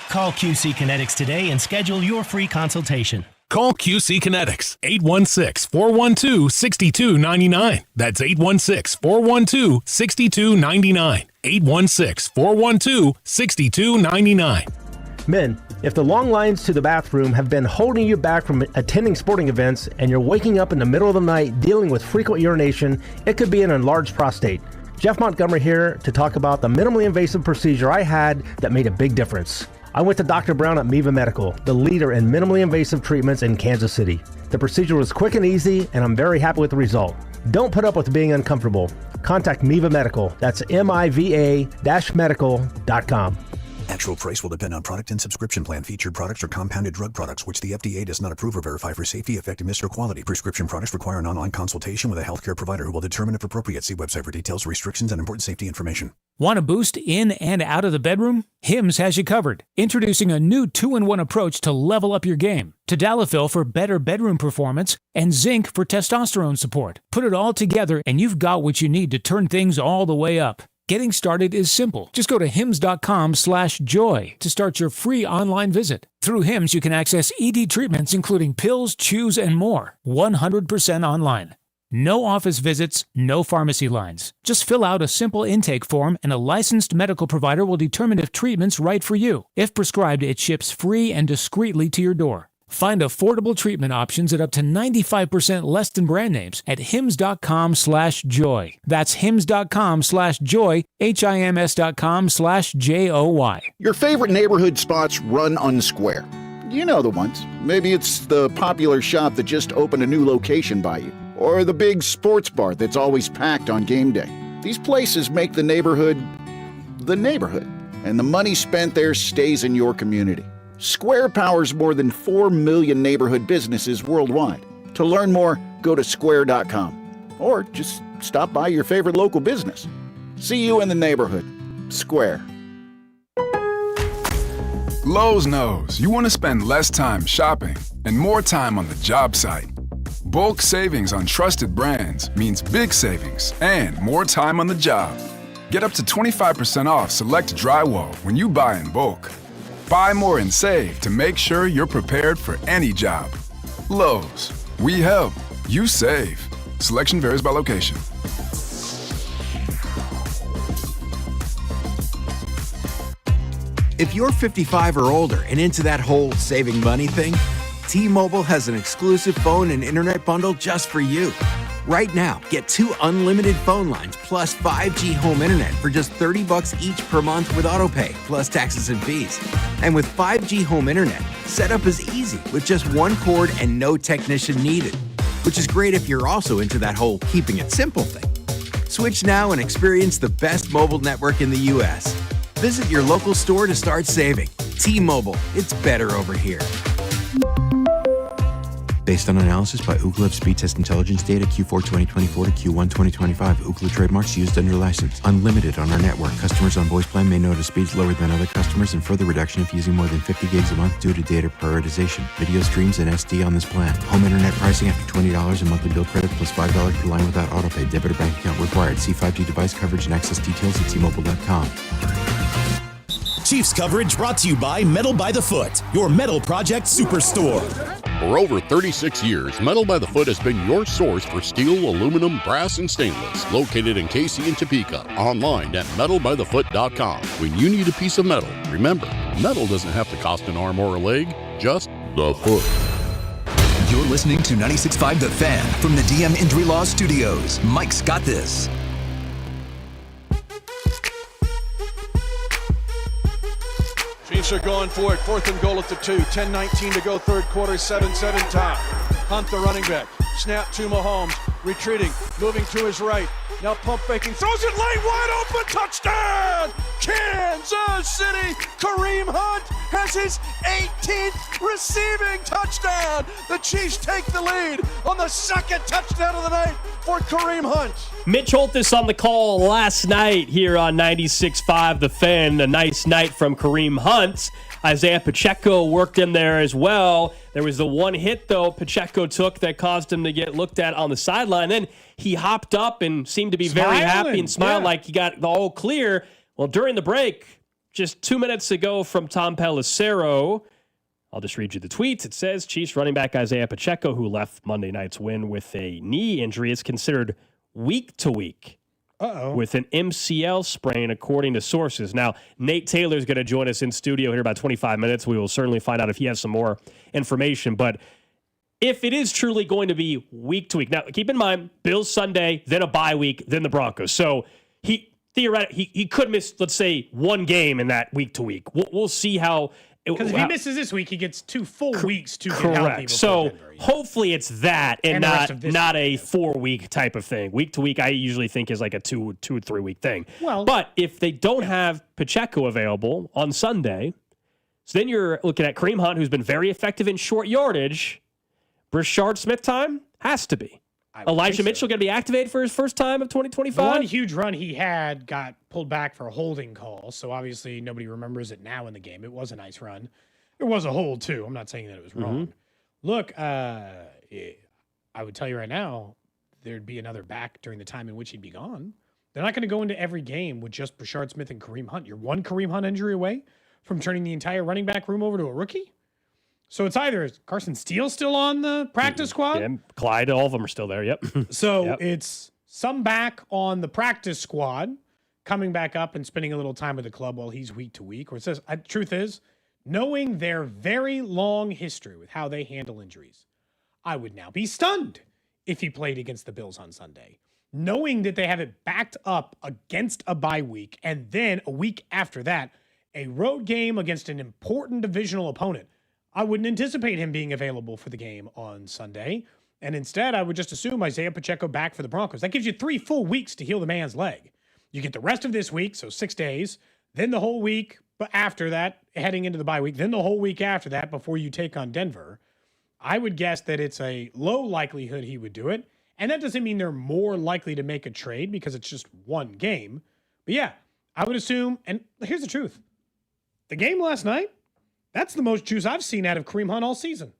Call QC Kinetics today and schedule your free consultation. Call QC Kinetics, 816-412-6299. That's 816-412-6299. 816-412-6299. Men, if the long lines to the bathroom have been holding you back from attending sporting events and you're waking up in the middle of the night dealing with frequent urination, it could be an enlarged prostate. Jeff Montgomery here to talk about the minimally invasive procedure I had that made a big difference. I went to Dr. Brown at Miva Medical, the leader in minimally invasive treatments in Kansas City. The procedure was quick and easy, and I'm very happy with the result. Don't put up with being uncomfortable. Contact Miva Medical. That's MIVA-medical.com. Actual price will depend on product and subscription plan. Featured products are compounded drug products, which the FDA does not approve or verify for safety, effectiveness, or quality. Prescription products require an online consultation with a healthcare provider who will determine if appropriate. See website for details, restrictions, and important safety information. Want a boost in and out of the bedroom? Hims has you covered. Introducing a new 2-in-1 approach to level up your game. Tadalafil for better bedroom performance and zinc for testosterone support. Put it all together and you've got what you need to turn things all the way up. Getting started is simple. Just go to hims.com/joy to start your free online visit. Through Hims, you can access ED treatments including pills, chews, and more. 100% online. No office visits, no pharmacy lines. Just fill out a simple intake form and a licensed medical provider will determine if treatment's right for you. If prescribed, it ships free and discreetly to your door. Find affordable treatment options at up to 95% less than brand names at hims.com/joy. That's hims.com/joy, hims.com/joy. Your favorite neighborhood spots run unsquare. You know the ones. Maybe it's the popular shop that just opened a new location by you, or the big sports bar that's always packed on game day. These places make the neighborhood, and the money spent there stays in your community. Square powers more than 4 million neighborhood businesses worldwide. To learn more, go to square.com or just stop by your favorite local business. See you in the neighborhood. Square. Lowe's knows you want to spend less time shopping and more time on the job site. Bulk savings on trusted brands means big savings and more time on the job. Get up to 25% off select drywall when you buy in bulk. Buy more and save to make sure you're prepared for any job. Lowe's, we help, you save. Selection varies by location. If you're 55 or older and into that whole saving money thing, T-Mobile has an exclusive phone and internet bundle just for you. Right now, get 2 unlimited phone lines plus 5G home internet for just $30 each per month with AutoPay, plus taxes and fees. And with 5G home internet, setup is easy with just 1 cord and no technician needed, which is great if you're also into that whole keeping it simple thing. Switch now and experience the best mobile network in the U.S. Visit your local store to start saving. T-Mobile, it's better over here. Based on analysis by Ookla of speed test intelligence data Q4 2024 to Q1 2025, Ookla trademarks used under license. Unlimited on our network. Customers on voice plan may notice speeds lower than other customers and further reduction if using more than 50 gigs a month due to data prioritization. Video streams and SD on this plan. Home internet pricing after $20 in monthly bill credit plus $5 per line without autopay. Debit or bank account required. See 5G device coverage and access details at T-Mobile.com. Chiefs coverage brought to you by Metal by the Foot, your metal project superstore. For over 36 years, Metal by the Foot has been your source for steel, aluminum, brass, and stainless. Located in Casey and Topeka. Online at metalbythefoot.com. When you need a piece of metal, remember, metal doesn't have to cost an arm or a leg, just the foot. You're listening to 96.5 The Fan from the DM Injury Law Studios. Mike's got this. Chiefs are going for it. 4th and goal at the 2. 10-19 to go, third quarter, 7-7 tie. Hunt, the running back. Snap to Mahomes. Retreating, moving to his right. Now pump faking, throws it late, wide open, touchdown! Kansas City, Kareem Hunt has his 18th receiving touchdown. The Chiefs take the lead on the second touchdown of the night for Kareem Hunt. Mitch Holthus on the call last night here on 96.5 The Fan. A nice night from Kareem Hunt. Isaiah Pacheco worked in there as well. There was the one hit, though, Pacheco took that caused him to get looked at on the sideline. Then he hopped up and seemed to be very happy and smiled like he got the all clear. Well, during the break, just 2 minutes ago from Tom Pelissero, I'll just read you the tweets. It says, Chiefs running back Isaiah Pacheco, who left Monday night's win with a knee injury, is considered week to week with an MCL sprain, according to sources. Now, Nate Taylor is going to join us in studio here in about 25 minutes. We will certainly find out if he has some more information. But if it is truly going to be week to week, now keep in mind, Bills Sunday, then a bye week, then the Broncos. So he theoretically he could miss, let's say, one game in that week to week. We'll see how. Because if he misses this week, he gets 2 full weeks to get healthy. Correct. So hopefully it's that and not a 4-week type of thing. Week to week, I usually think is like a 2 or 3 week thing. But if they don't have Pacheco available on Sunday, so then you're looking at Kareem Hunt, who's been very effective in short yardage. Brashard Smith time has to be. Elijah Mitchell going to be activated for his first time of 2025? The one huge run he had got pulled back for a holding call, so obviously nobody remembers it now in the game. It was a nice run. It was a hold, too. I'm not saying that it was wrong. Look, I would tell you right now, there'd be another back during the time in which he'd be gone. They're not going to go into every game with just Brashard Smith and Kareem Hunt. You're one Kareem Hunt injury away from turning the entire running back room over to a rookie. So it's either is Carson Steele still on the practice squad? Yeah, Clyde, all of them are still there. Yep. So it's some back on the practice squad coming back up and spending a little time with the club while he's week to week. Or it says, truth is, knowing their very long history with how they handle injuries, I would now be stunned if he played against the Bills on Sunday. Knowing that they have it backed up against a bye week, and then a week after that, a road game against an important divisional opponent, I wouldn't anticipate him being available for the game on Sunday. And instead, I would just assume Isaiah Pacheco back for the Broncos. That gives you 3 full weeks to heal the man's leg. You get the rest of this week, so 6 days, then the whole week, but after that, heading into the bye week, then the whole week after that before you take on Denver. I would guess that it's a low likelihood he would do it. And that doesn't mean they're more likely to make a trade because it's just one game. But yeah, I would assume, and here's the truth. The game last night, that's the most juice I've seen out of Kareem Hunt all season.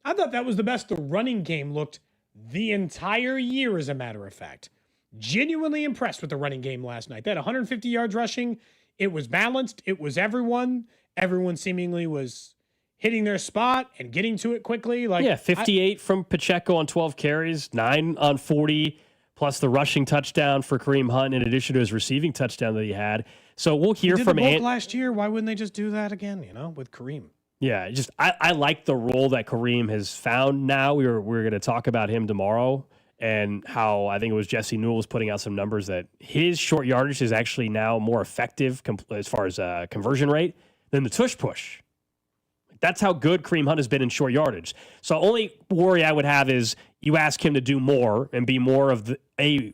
I thought that was the best the running game looked the entire year, as a matter of fact. Genuinely impressed with the running game last night. They had 150 yards rushing. It was balanced. It was everyone. Everyone seemingly was hitting their spot and getting to it quickly. 58 from Pacheco on 12 carries, 9 on 40, plus the rushing touchdown for Kareem Hunt in addition to his receiving touchdown that he had. So we'll hear from Ant last year. Why wouldn't they just do that again, with Kareem? Yeah, just I like the role that Kareem has found now. We're going to talk about him tomorrow and how I think it was Jesse Newell was putting out some numbers that his short yardage is actually now more effective as far as conversion rate than the tush push. That's how good Kareem Hunt has been in short yardage. So only worry I would have is you ask him to do more and be more of an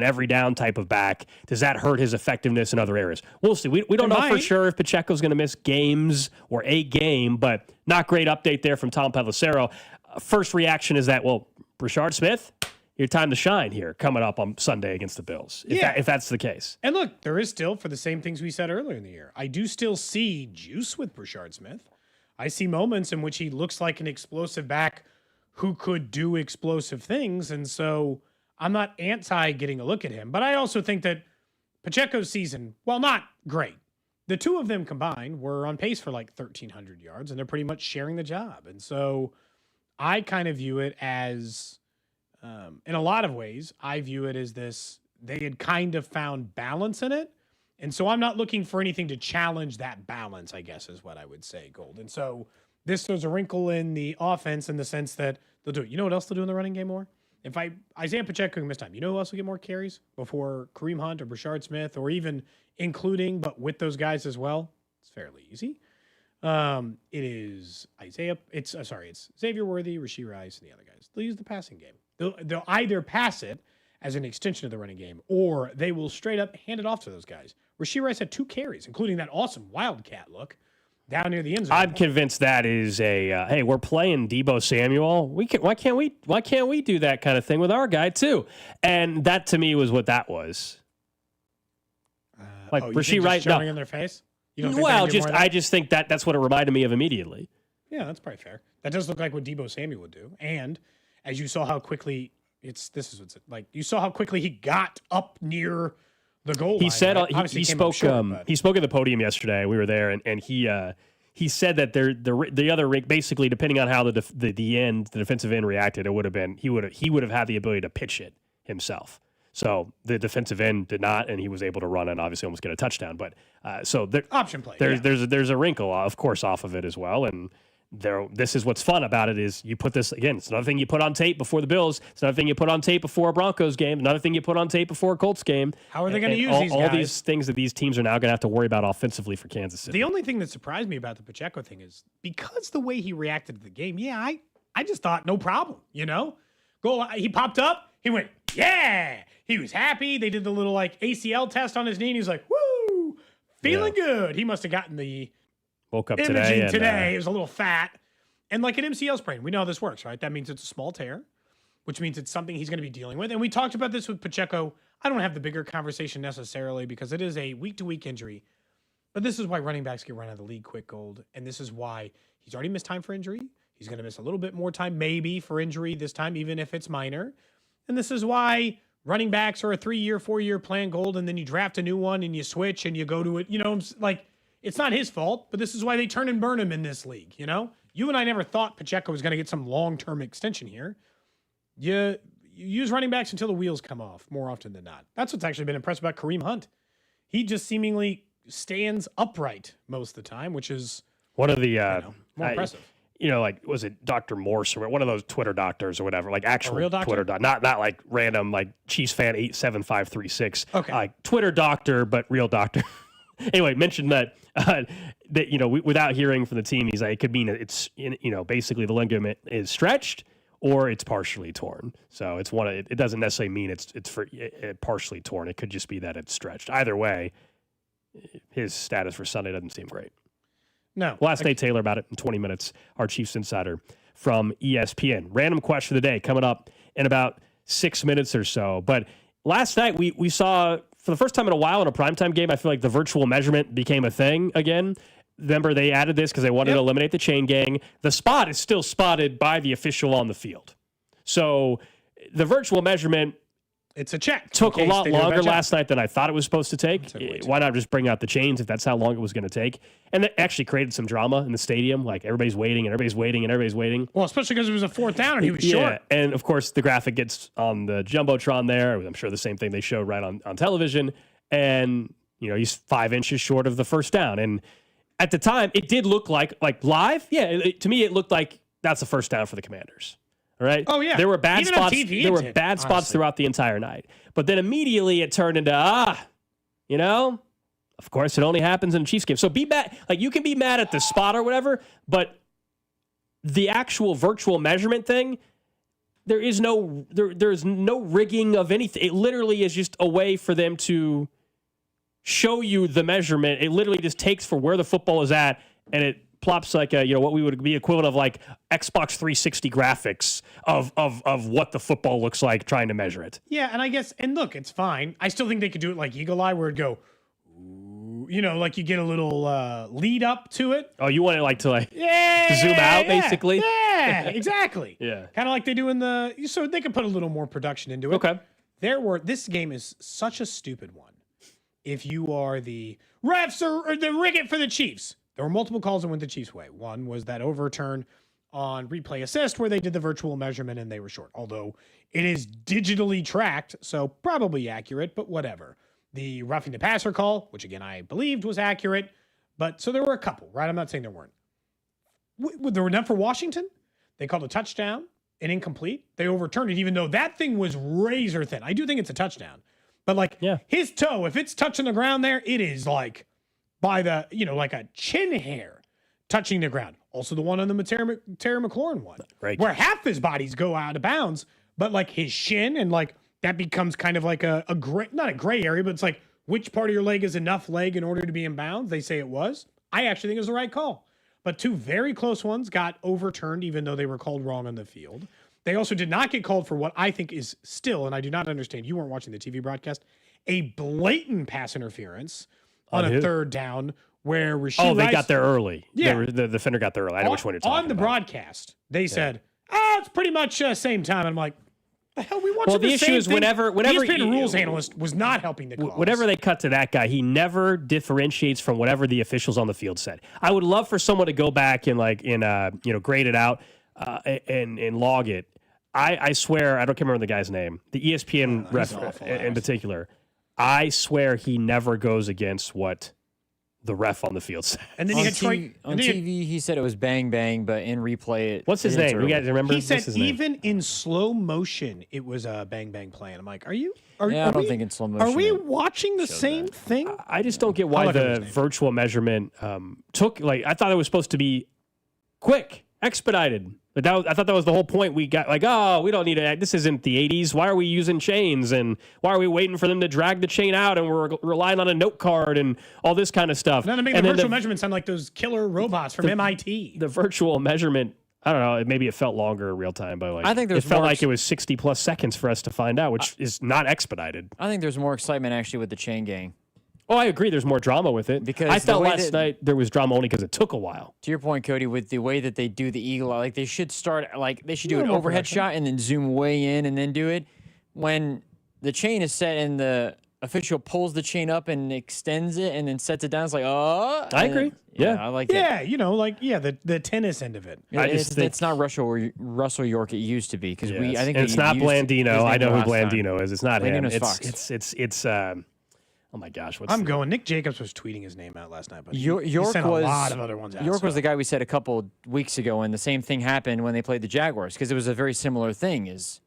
every down type of back. Does that hurt his effectiveness in other areas? We'll see. We don't know for sure if Pacheco's going to miss games or a game, but not great update there from Tom Pelissero. First reaction is that, Brashard Smith, your time to shine here coming up on Sunday against the Bills, if that's the case. And look, there is still, for the same things we said earlier in the year, I do still see juice with Brashard Smith. I see moments in which he looks like an explosive back who could do explosive things. And so I'm not anti getting a look at him. But I also think that Pacheco's season, while not great, the two of them combined were on pace for 1,300 yards, and they're pretty much sharing the job. And so I kind of view it as, in a lot of ways, I view it as this, they had kind of found balance in it. And so I'm not looking for anything to challenge that balance, I guess, is what I would say, Gold. And so there's a wrinkle in the offense in the sense that they'll do it. You know what else they'll do in the running game more? If Isaiah Pacheco can miss time, you know who else will get more carries before Kareem Hunt or Brashard Smith, or even including, but with those guys as well? It's fairly easy. It is it's Xavier Worthy, Rashee Rice, and the other guys. They'll use the passing game. They'll either pass it as an extension of the running game, or they will straight up hand it off to those guys. Rashee Rice had 2 carries, including that awesome wildcat look down near the end zone. I'm convinced that is hey, we're playing Deebo Samuel. Why can't we do that kind of thing with our guy too? And that to me was what that was. Rashee Rice showing in their face. I just think that's what it reminded me of immediately. Yeah, that's probably fair. That does look like what Deebo Samuel would do. And as you saw how quickly you saw how quickly he got up near the goal line. He said he spoke he spoke at the podium yesterday. We were there, and he said that the other basically, depending on how the defensive end reacted, it would have been he would have had the ability to pitch it himself. So the defensive end did not, and he was able to run and obviously almost get a touchdown. But option play. There's a wrinkle, of course, off of it as well, and. This is what's fun about it is you put this again. It's another thing you put on tape before the Bills. It's another thing you put on tape before a Broncos game. Another thing you put on tape before a Colts game. How are they going to use these guys? All these things that these teams are now going to have to worry about offensively for Kansas City. The only thing that surprised me about the Pacheco thing is because the way he reacted to the game. Yeah, I just thought no problem. Goal. He popped up. He went yeah. He was happy. They did the little ACL test on his knee. And he was like woo, feeling good. He must have gotten the. Woke up imaging today. It was a little fat. And like an MCL sprain, we know how this works, right? That means it's a small tear, which means it's something he's going to be dealing with. And we talked about this with Pacheco. I don't have the bigger conversation necessarily because it is a week-to-week injury. But this is why running backs get run out of the league quick, Gold. And this is why he's already missed time for injury. He's going to miss a little bit more time maybe for injury this time, even if it's minor. And this is why running backs are a 3-year, 4-year plan gold, and then you draft a new one and you switch and you go to it. You know, like, it's not his fault, but this is why they turn and burn him in this league, you know? You and I never thought Pacheco was going to get some long-term extension here. You use running backs until the wheels come off more often than not. That's what's actually been impressive about Kareem Hunt. He just seemingly stands upright most of the time, which is one of the more impressive. Like, was it Dr. Morse or one of those Twitter doctors or whatever, like actual real doctor? Twitter doctor, not like random like Chiefs fan 87536. Okay, like Twitter doctor, but real doctor. Anyway, mentioned that without hearing from the team, he's like, it could mean it's basically the ligament is stretched or it's partially torn. So it's it doesn't necessarily mean it's partially torn. It could just be that it's stretched. Either way, his status for Sunday doesn't seem great. No. We'll ask Nate Taylor about it in 20 minutes, our Chiefs insider from ESPN. Random question of the day coming up in about 6 minutes or so. But last night we saw, for the first time in a while in a primetime game, I feel like the virtual measurement became a thing again. Remember, they added this because they wanted to eliminate the chain gang. The spot is still spotted by the official on the field. So the virtual measurement, it's a check. Took a lot longer last night than I thought it was supposed to take. Why not just bring out the chains if that's how long it was going to take? And that actually created some drama in the stadium. Like, everybody's waiting and everybody's waiting and everybody's waiting. Well, especially because it was a 4th down and he was short. And of course, the graphic gets on the Jumbotron there. I'm sure the same thing they showed right on television. And, he's 5 inches short of the first down. And at the time, it did look like live. Yeah, to me, it looked like that's a first down for the Commanders. All right. Oh yeah. There were bad Even spots. on TV, there were bad spots throughout the entire night. But then immediately it turned into of course it only happens in a Chiefs game. So be mad. Like, you can be mad at the spot or whatever, but the actual virtual measurement thing, there's no rigging of anything. It literally is just a way for them to show you the measurement. It literally just takes for where the football is at, and it plops like what we would be equivalent of like Xbox 360 graphics of what the football looks like trying to measure it. Yeah, and I guess, and look, it's fine. I still think they could do it like Eagle Eye, where it'd go, like you get a little lead up to it. Oh, you want it to zoom out, basically? Yeah, exactly. Yeah. Kind of like they do so they can put a little more production into it. Okay. This game is such a stupid one. If you are the refs or the rig it for the Chiefs, there were multiple calls that went the Chiefs' way. One was that overturn on replay assist where they did the virtual measurement and they were short. Although it is digitally tracked, so probably accurate, but whatever. The roughing the passer call, which again I believed was accurate, but so there were a couple, right? I'm not saying there weren't. There were none for Washington. They called a touchdown, an incomplete. They overturned it, even though that thing was razor thin. I do think it's a touchdown, but his toe, if it's touching the ground there, it is like by the, like a chin hair touching the ground. Also the one on the Terry McLaurin one, right, where half his bodies go out of bounds, but like his shin and that becomes kind of like a gray, not a gray area, but it's like which part of your leg is enough leg in order to be in bounds. They say it was. I actually think it was the right call. But 2 very close ones got overturned, even though they were called wrong on the field. They also did not get called for what I think is still, and I do not understand, you weren't watching the TV broadcast, a blatant pass interference on a 3rd down where Rasheed they Rice, got there early. Yeah. The defender got there early. I know which one you're talking about. On the broadcast, they said, it's pretty much same time. And I'm like, the hell, we watched the issue is whenever the ESPN rules analyst was not helping the cause. Whenever they cut to that guy, he never differentiates from whatever the officials on the field said. I would love for someone to go back and grade it out and log it. I swear, I can't remember the guy's name. The ESPN ref in particular. I swear he never goes against what the ref on the field said. And then on you had TV, he said it was bang bang, but in replay, what's his name? You guys remember? He said even in slow motion, it was a bang bang play. And I'm like, I don't think in slow motion. Are we watching the same thing? I just don't get why the virtual measurement took. I thought it was supposed to be quick, expedited. But I thought that was the whole point. We got we don't need to. This isn't the 80s. Why are we using chains? And why are we waiting for them to drag the chain out? And we're relying on a note card and all this kind of stuff. Now to make the virtual measurement sound like those killer robots from MIT. The virtual measurement, I don't know. Maybe it felt longer in real time, but I think it felt like it was 60 plus seconds for us to find out, which is not expedited. I think there's more excitement actually with the chain gang. Oh, I agree. There's more drama with it. Because I felt last night there was drama only because it took a while. To your point, Cody, with the way that they do the eagle eye, they should start they should do an overhead shot and then zoom way in and then do it. When the chain is set and the official pulls the chain up and extends it and then sets it down. It's like, oh. I agree. Yeah. I like it. Yeah, the tennis end of it. Yeah, it's not Russell York. It used to be because I think it's not Blandino. I know who Blandino is. It's not him. Blandino's Fox. It's oh my gosh, I'm going. Nick Jacobs was tweeting his name out last night, but York he sent was a lot of other ones out. York was the guy we said a couple weeks ago, and the same thing happened when they played the Jaguars because it was a very similar thing. Is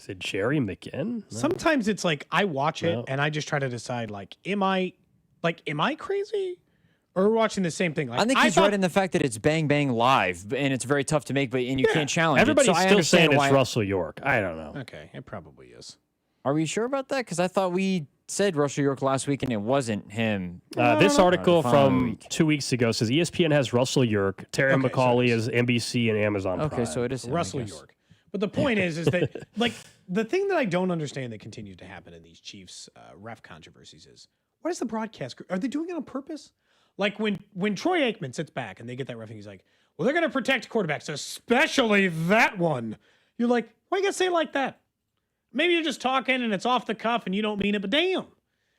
it Jerry McGinn? No. Sometimes it's like I watch it and I just try to decide am I crazy? Or we're watching the same thing. I think he's right in the fact that it's Bang Bang live, and it's very tough to make, and you can't challenge Everybody's it. So still saying it's Russell York. I don't know. Okay, it probably is. Are we sure about that? Because I thought we said Russell York last week, and it wasn't him. This article from 2 weeks ago says ESPN has Russell York, Terry McCauley is NBC and Amazon Prime. Okay, so it is him, Russell York. But the point is that the thing that I don't understand that continues to happen in these Chiefs ref controversies is what is the broadcast group? Are they doing it on purpose? Like when Troy Aikman sits back and they get that ref, and he's like, well, they're going to protect quarterbacks, especially that one. You're like, why you got to say it like that? Maybe you're just talking and it's off the cuff and you don't mean it, but damn.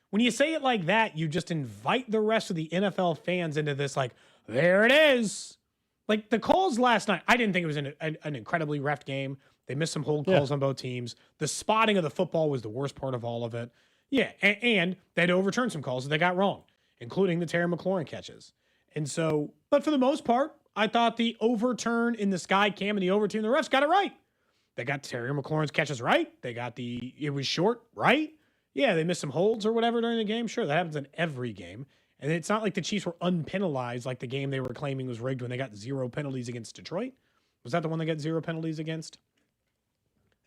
When you say it like that, you just invite the rest of the NFL fans into this, like, there it is. Like the calls last night, I didn't think it was an incredibly ref game. They missed some hold calls on both teams. The spotting of the football was the worst part of all of it. Yeah, and they had to overturn some calls that they got wrong, including the Terry McLaurin catches. And so, but for the most part, I thought the overturn in the sky cam and the overturn, the refs got it right. They got Terry McLaurin's catches right. They got it was short, right? Yeah, they missed some holds or whatever during the game. Sure, that happens in every game. And it's not like the Chiefs were unpenalized like the game they were claiming was rigged when they got 0 penalties against Detroit. Was that the one they got 0 penalties against?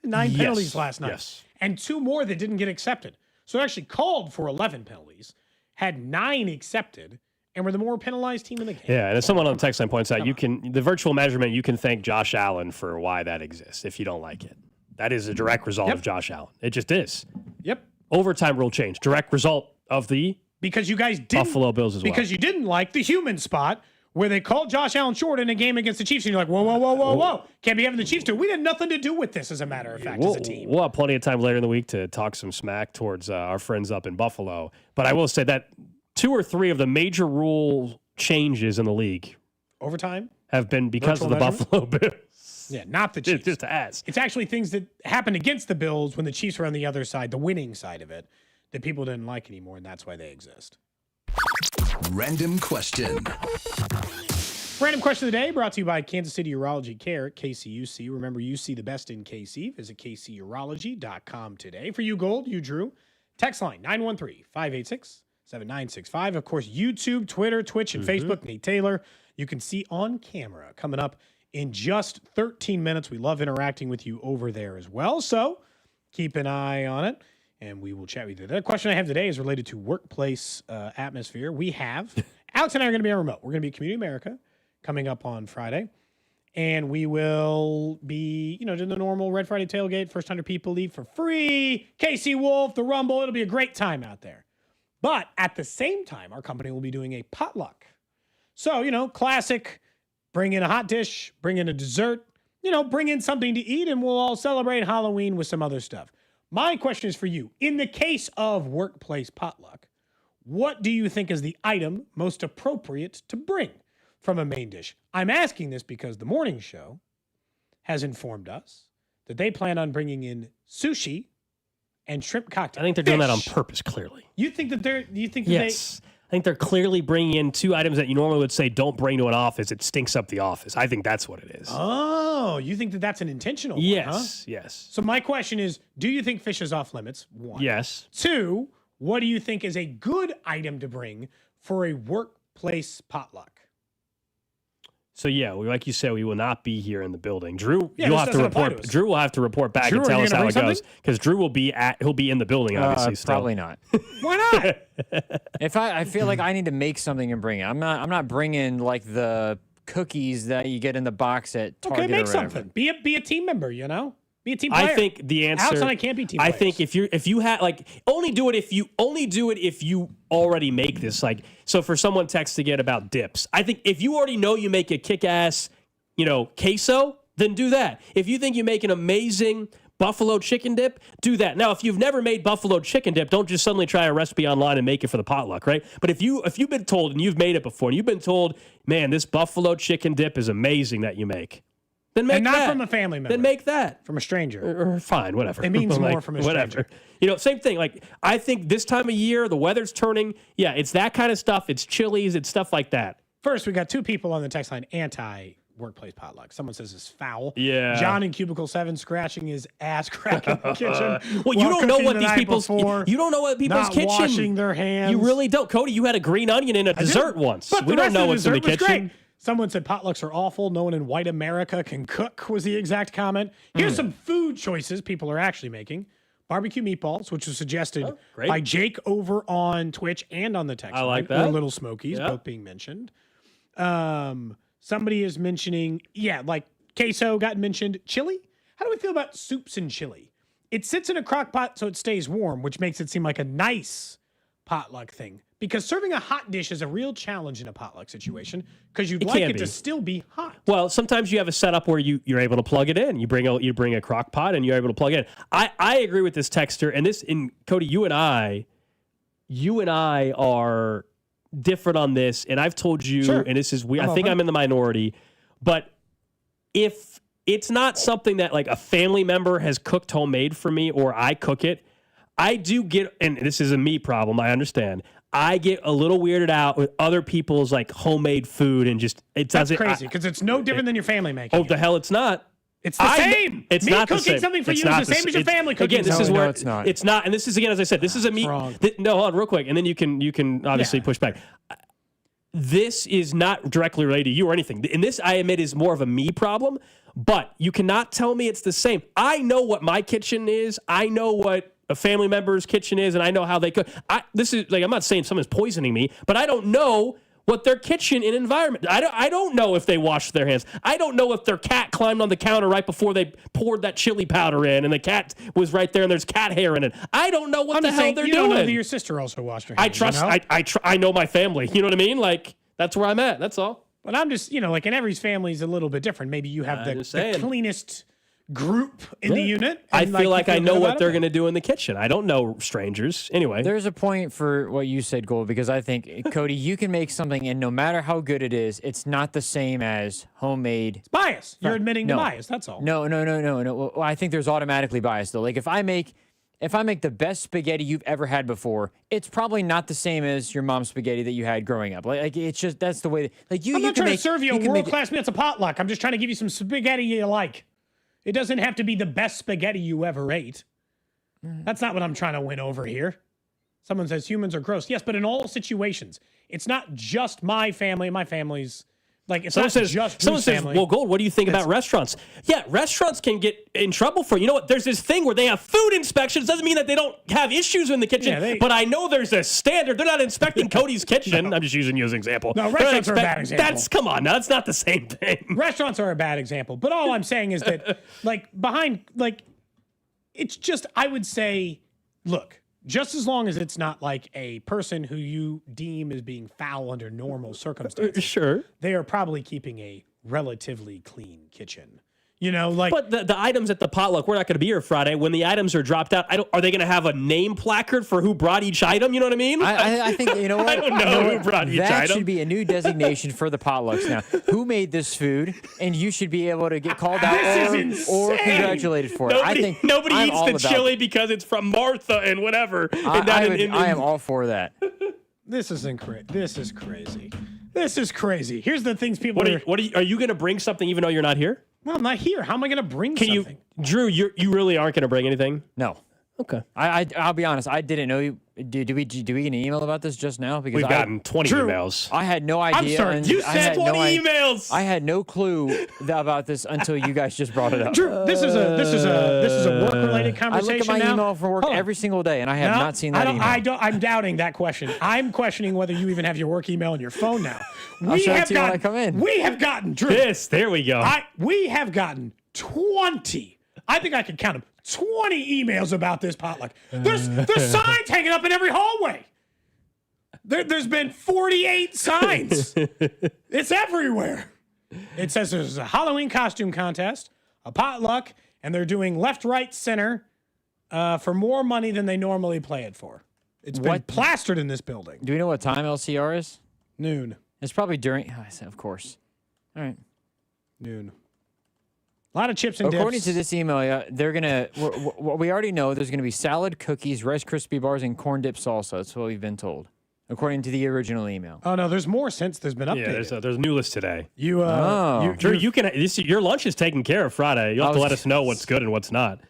9 penalties last night. Yes. And 2 more that didn't get accepted. So it actually called for 11 penalties, had 9 accepted, and were the more penalized team in the game. Yeah, and as someone on the text line points out, the virtual measurement, you can thank Josh Allen for why that exists if you don't like it. That is a direct result of Josh Allen. It just is. Yep. Overtime rule change. Direct result of the because you guys didn't, Buffalo Bills as well. Because you didn't like the human spot where they called Josh Allen short in a game against the Chiefs, and you're like, whoa. Can't be having the Chiefs do it. We had nothing to do with this, as a matter of fact, as a team. We'll have plenty of time later in the week to talk some smack towards our friends up in Buffalo. But I will say that 2 or 3 of the major rule changes in the league overtime have been because of the Buffalo Bills. Yeah, not the Chiefs. Just to ask. It's actually things that happened against the Bills when the Chiefs were on the other side, the winning side of it, that people didn't like anymore, and that's why they exist. Random question. Random question of the day brought to you by Kansas City Urology Care at KCUC. Remember, you see the best in KC. Visit kcurology.com today. For you, Gold, you, Drew. Text line 913-586-7965. Of course, YouTube, Twitter, Twitch, and Facebook. Nate Taylor. You can see on camera coming up in just 13 minutes. We love interacting with you over there as well. So keep an eye on it, and we will chat with you. The question I have today is related to workplace atmosphere. We have Alex and I are going to be on remote. We're going to be at Community America coming up on Friday, and we will be, doing the normal Red Friday tailgate. First 100 people leave for free. KC Wolf, the Rumble. It'll be a great time out there. But at the same time, our company will be doing a potluck. So, classic, bring in a hot dish, bring in a dessert, bring in something to eat, and we'll all celebrate Halloween with some other stuff. My question is for you. In the case of workplace potluck, what do you think is the item most appropriate to bring from a main dish? I'm asking this because the morning show has informed us that they plan on bringing in sushi and shrimp cocktail. I think they're doing that on purpose, clearly. You think that they're, Yes. I think they're clearly bringing in 2 items that you normally would say don't bring to an office. It stinks up the office. I think that's what it is. Oh, you think that that's an intentional one, Yes, huh? yes. So my question is, do you think fish is off limits? 1. Yes. 2, what do you think is a good item to bring for a workplace potluck? So like you said, we will not be here in the building. Drew, Yeah, you'll this have to doesn't apply report. to us. Drew will have to report back Drew, and are tell you us gonna how it bring goes because Drew will be in the building. Obviously, still. Probably not. Why not? If I feel like I need to make something and bring it. I'm not bringing like the cookies that you get in the box at Target. Okay, make or whatever. something. Be a team member. Be a team player. I think the answer. Alex and I can't be team I players. think if you had only do it if you already make this. So for someone texting in about dips, I think if you already know you make a kick-ass, queso, then do that. If you think you make an amazing buffalo chicken dip, do that. Now, if you've never made buffalo chicken dip, don't just suddenly try a recipe online and make it for the potluck, right? But if you've been told, and you've made it before, and you've been told, man, this buffalo chicken dip is amazing that you make, then make that. And not from a family member. Then make that. From a stranger. Or fine, whatever. It means more from a stranger. Same thing. Like, I think this time of year, the weather's turning. Yeah, it's that kind of stuff. It's chilies. It's stuff like that. First, we got 2 people on the text line anti-workplace potluck. Someone says it's foul. Yeah. John in Cubicle 7 scratching his ass crack in the kitchen. Well, you don't know what these people's kitchen. Washing their hands. You really don't. Cody, you had a green onion in a dessert once. But we don't know what's in the kitchen. Great. Someone said potlucks are awful. No one in white America can cook, was the exact comment. Here's some food choices people are actually making. Barbecue meatballs, which was suggested by Jake over on Twitch and on the text line. I like that. Or Little Smokies, both being mentioned. Somebody is mentioning, like queso got mentioned. Chili? How do we feel about soups and chili? It sits in a crock pot so it stays warm, which makes it seem like a nice potluck thing. Because serving a hot dish is a real challenge in a potluck situation because you'd like it to still be hot. Well, sometimes you have a setup where you're able to plug it in. You bring a crock pot and you're able to plug it in. I agree with this texter, and Cody, you and I are different on this, and I've told you, and this is weird. I think I'm in the minority, but if it's not something that like a family member has cooked homemade for me or I cook it, I do get, and this is a me problem, I understand. I get a little weirded out with other people's like homemade food and just That's crazy because it's no different than your family making. Oh, the hell it's not. It's the same. It's me not cooking the same. Something for it's you is the same as your family cooking. Again, this is where it's not. It's not. And this is again, as I said, this is a me. No, hold on, real quick, and then you can obviously push back. This is not directly related to you or anything. And this, I admit, is more of a me problem. But you cannot tell me it's the same. I know what my kitchen is. I know what a family member's kitchen is, and I know how they cook. This is like, I'm not saying someone's poisoning me, but I don't know what their kitchen and environment. I don't know if they washed their hands. I don't know if their cat climbed on the counter right before they poured that chili powder in, and the cat was right there, and there's cat hair in it. I don't know what the hell they're doing. You don't know that your sister also washed her hands. I know my family. You know what I mean? Like, that's where I'm at. That's all. But I'm just, like, and every family is a little bit different. Maybe you have the cleanest group in the unit. I feel like I know what they're going to do in the kitchen. I don't know strangers. Anyway. There's a point for what you said, Gold, because I think, Cody, you can make something, and no matter how good it is, it's not the same as homemade. It's bias. You're admitting to bias. That's all. No. Well, I think there's automatically bias, though. Like, if I make the best spaghetti you've ever had before, it's probably not the same as your mom's spaghetti that you had growing up. Like it's just, that's the way. I'm not trying to serve you a world-class meal. It's a potluck. I'm just trying to give you some spaghetti you like. It doesn't have to be the best spaghetti you ever ate. That's not what I'm trying to win over here. Someone says humans are gross. Yes, but in all situations, it's not just my family. My family's like, it's someone not just Someone says, family. well, Gold, what do you think about restaurants? Yeah, restaurants can get in trouble for, you know what, there's this thing where they have food inspections. Doesn't mean that they don't have issues in the kitchen, but I know there's a standard. They're not inspecting Cody's kitchen. No. I'm just using you as an example. No, restaurants are a bad example. Come on, now, that's not the same thing. Restaurants are a bad example. But all I'm saying is that, it's just, I would say, look, just as long as it's not like a person who you deem as being foul under normal circumstances, sure, they are probably keeping a relatively clean kitchen. But the items at the potluck, we're not going to be here Friday. When the items are dropped out, are they going to have a name placard for who brought each item? You know what I mean? I think, you know what? I don't know who brought each item. That should be a new designation for the potlucks now. Who made this food? And you should be able to get called out or congratulated for it. Nobody eats the chili because it's from Martha and whatever. I am all for that. This is crazy. This is crazy. Here's the things people are you going to bring something even though you're not here? Well, I'm not here. How am I going to bring something? Drew, you really aren't going to bring anything? No. Okay. I'll be honest. I didn't know you. Did we get an email about this just now? Because we've gotten 20 emails. I had no idea. I'm sorry. You said 20 emails. I had no clue about this until you guys just brought it up. Drew, this is a work-related conversation. I look at my email for work every single day, and I have not seen that email. I'm doubting that question. I'm questioning whether you even have your work email on your phone now. I'll show it to you when I come in. We have gotten, Drew. There we go. We have gotten 20. I think I can count them. 20 emails about this potluck. There's signs hanging up in every hallway. There's been 48 signs. It's everywhere. It says there's a Halloween costume contest, a potluck, and they're doing left, right, center for more money than they normally play it for. It's been plastered in this building. Do we know what time LCR is? Noon. It's probably during, of course. All right. Noon. A lot of chips and According dips. to this email, they're going to, we already know there's going to be salad, cookies, Rice Krispie bars, and corn dip salsa. That's what we've been told, according to the original email. Oh, no, there's more since there's been updated. Yeah, there's a new list today. Drew, you can, your lunch is taken care of Friday. You'll have to let us know what's good and what's not.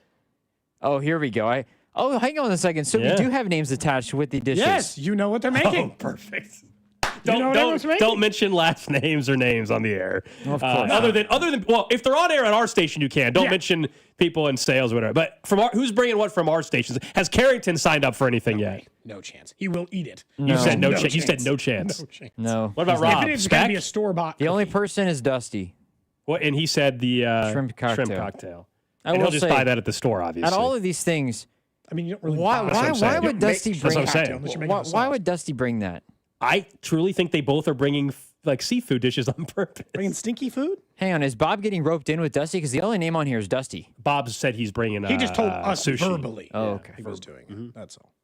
Oh, here we go. Hang on a second. So we do have names attached with the dishes. Yes, you know what they're making. Oh, perfect. Don't mention last names or names on the air. Of course. Other than if they're on air at our station, you can. Don't mention people in sales or whatever. But who's bringing what from our stations? Has Carrington signed up for anything yet? No chance. He will eat it. You said no chance. You said no chance. No chance. No. What about Rob? It's going to be a store-bought. The only person is Dusty. What? And he said the shrimp cocktail. And he'll just buy that at the store, obviously. At all of these things, I mean, you don't really. Why would Dusty bring? That's what I'm saying. Why would Dusty bring that? I truly think they both are bringing like seafood dishes on purpose. Bringing stinky food? Hang on, is Bob getting roped in with Dusty? Because the only name on here is Dusty. Bob said he's bringing. He just told us sushi. verbally. Oh, okay. He was doing it. That's all.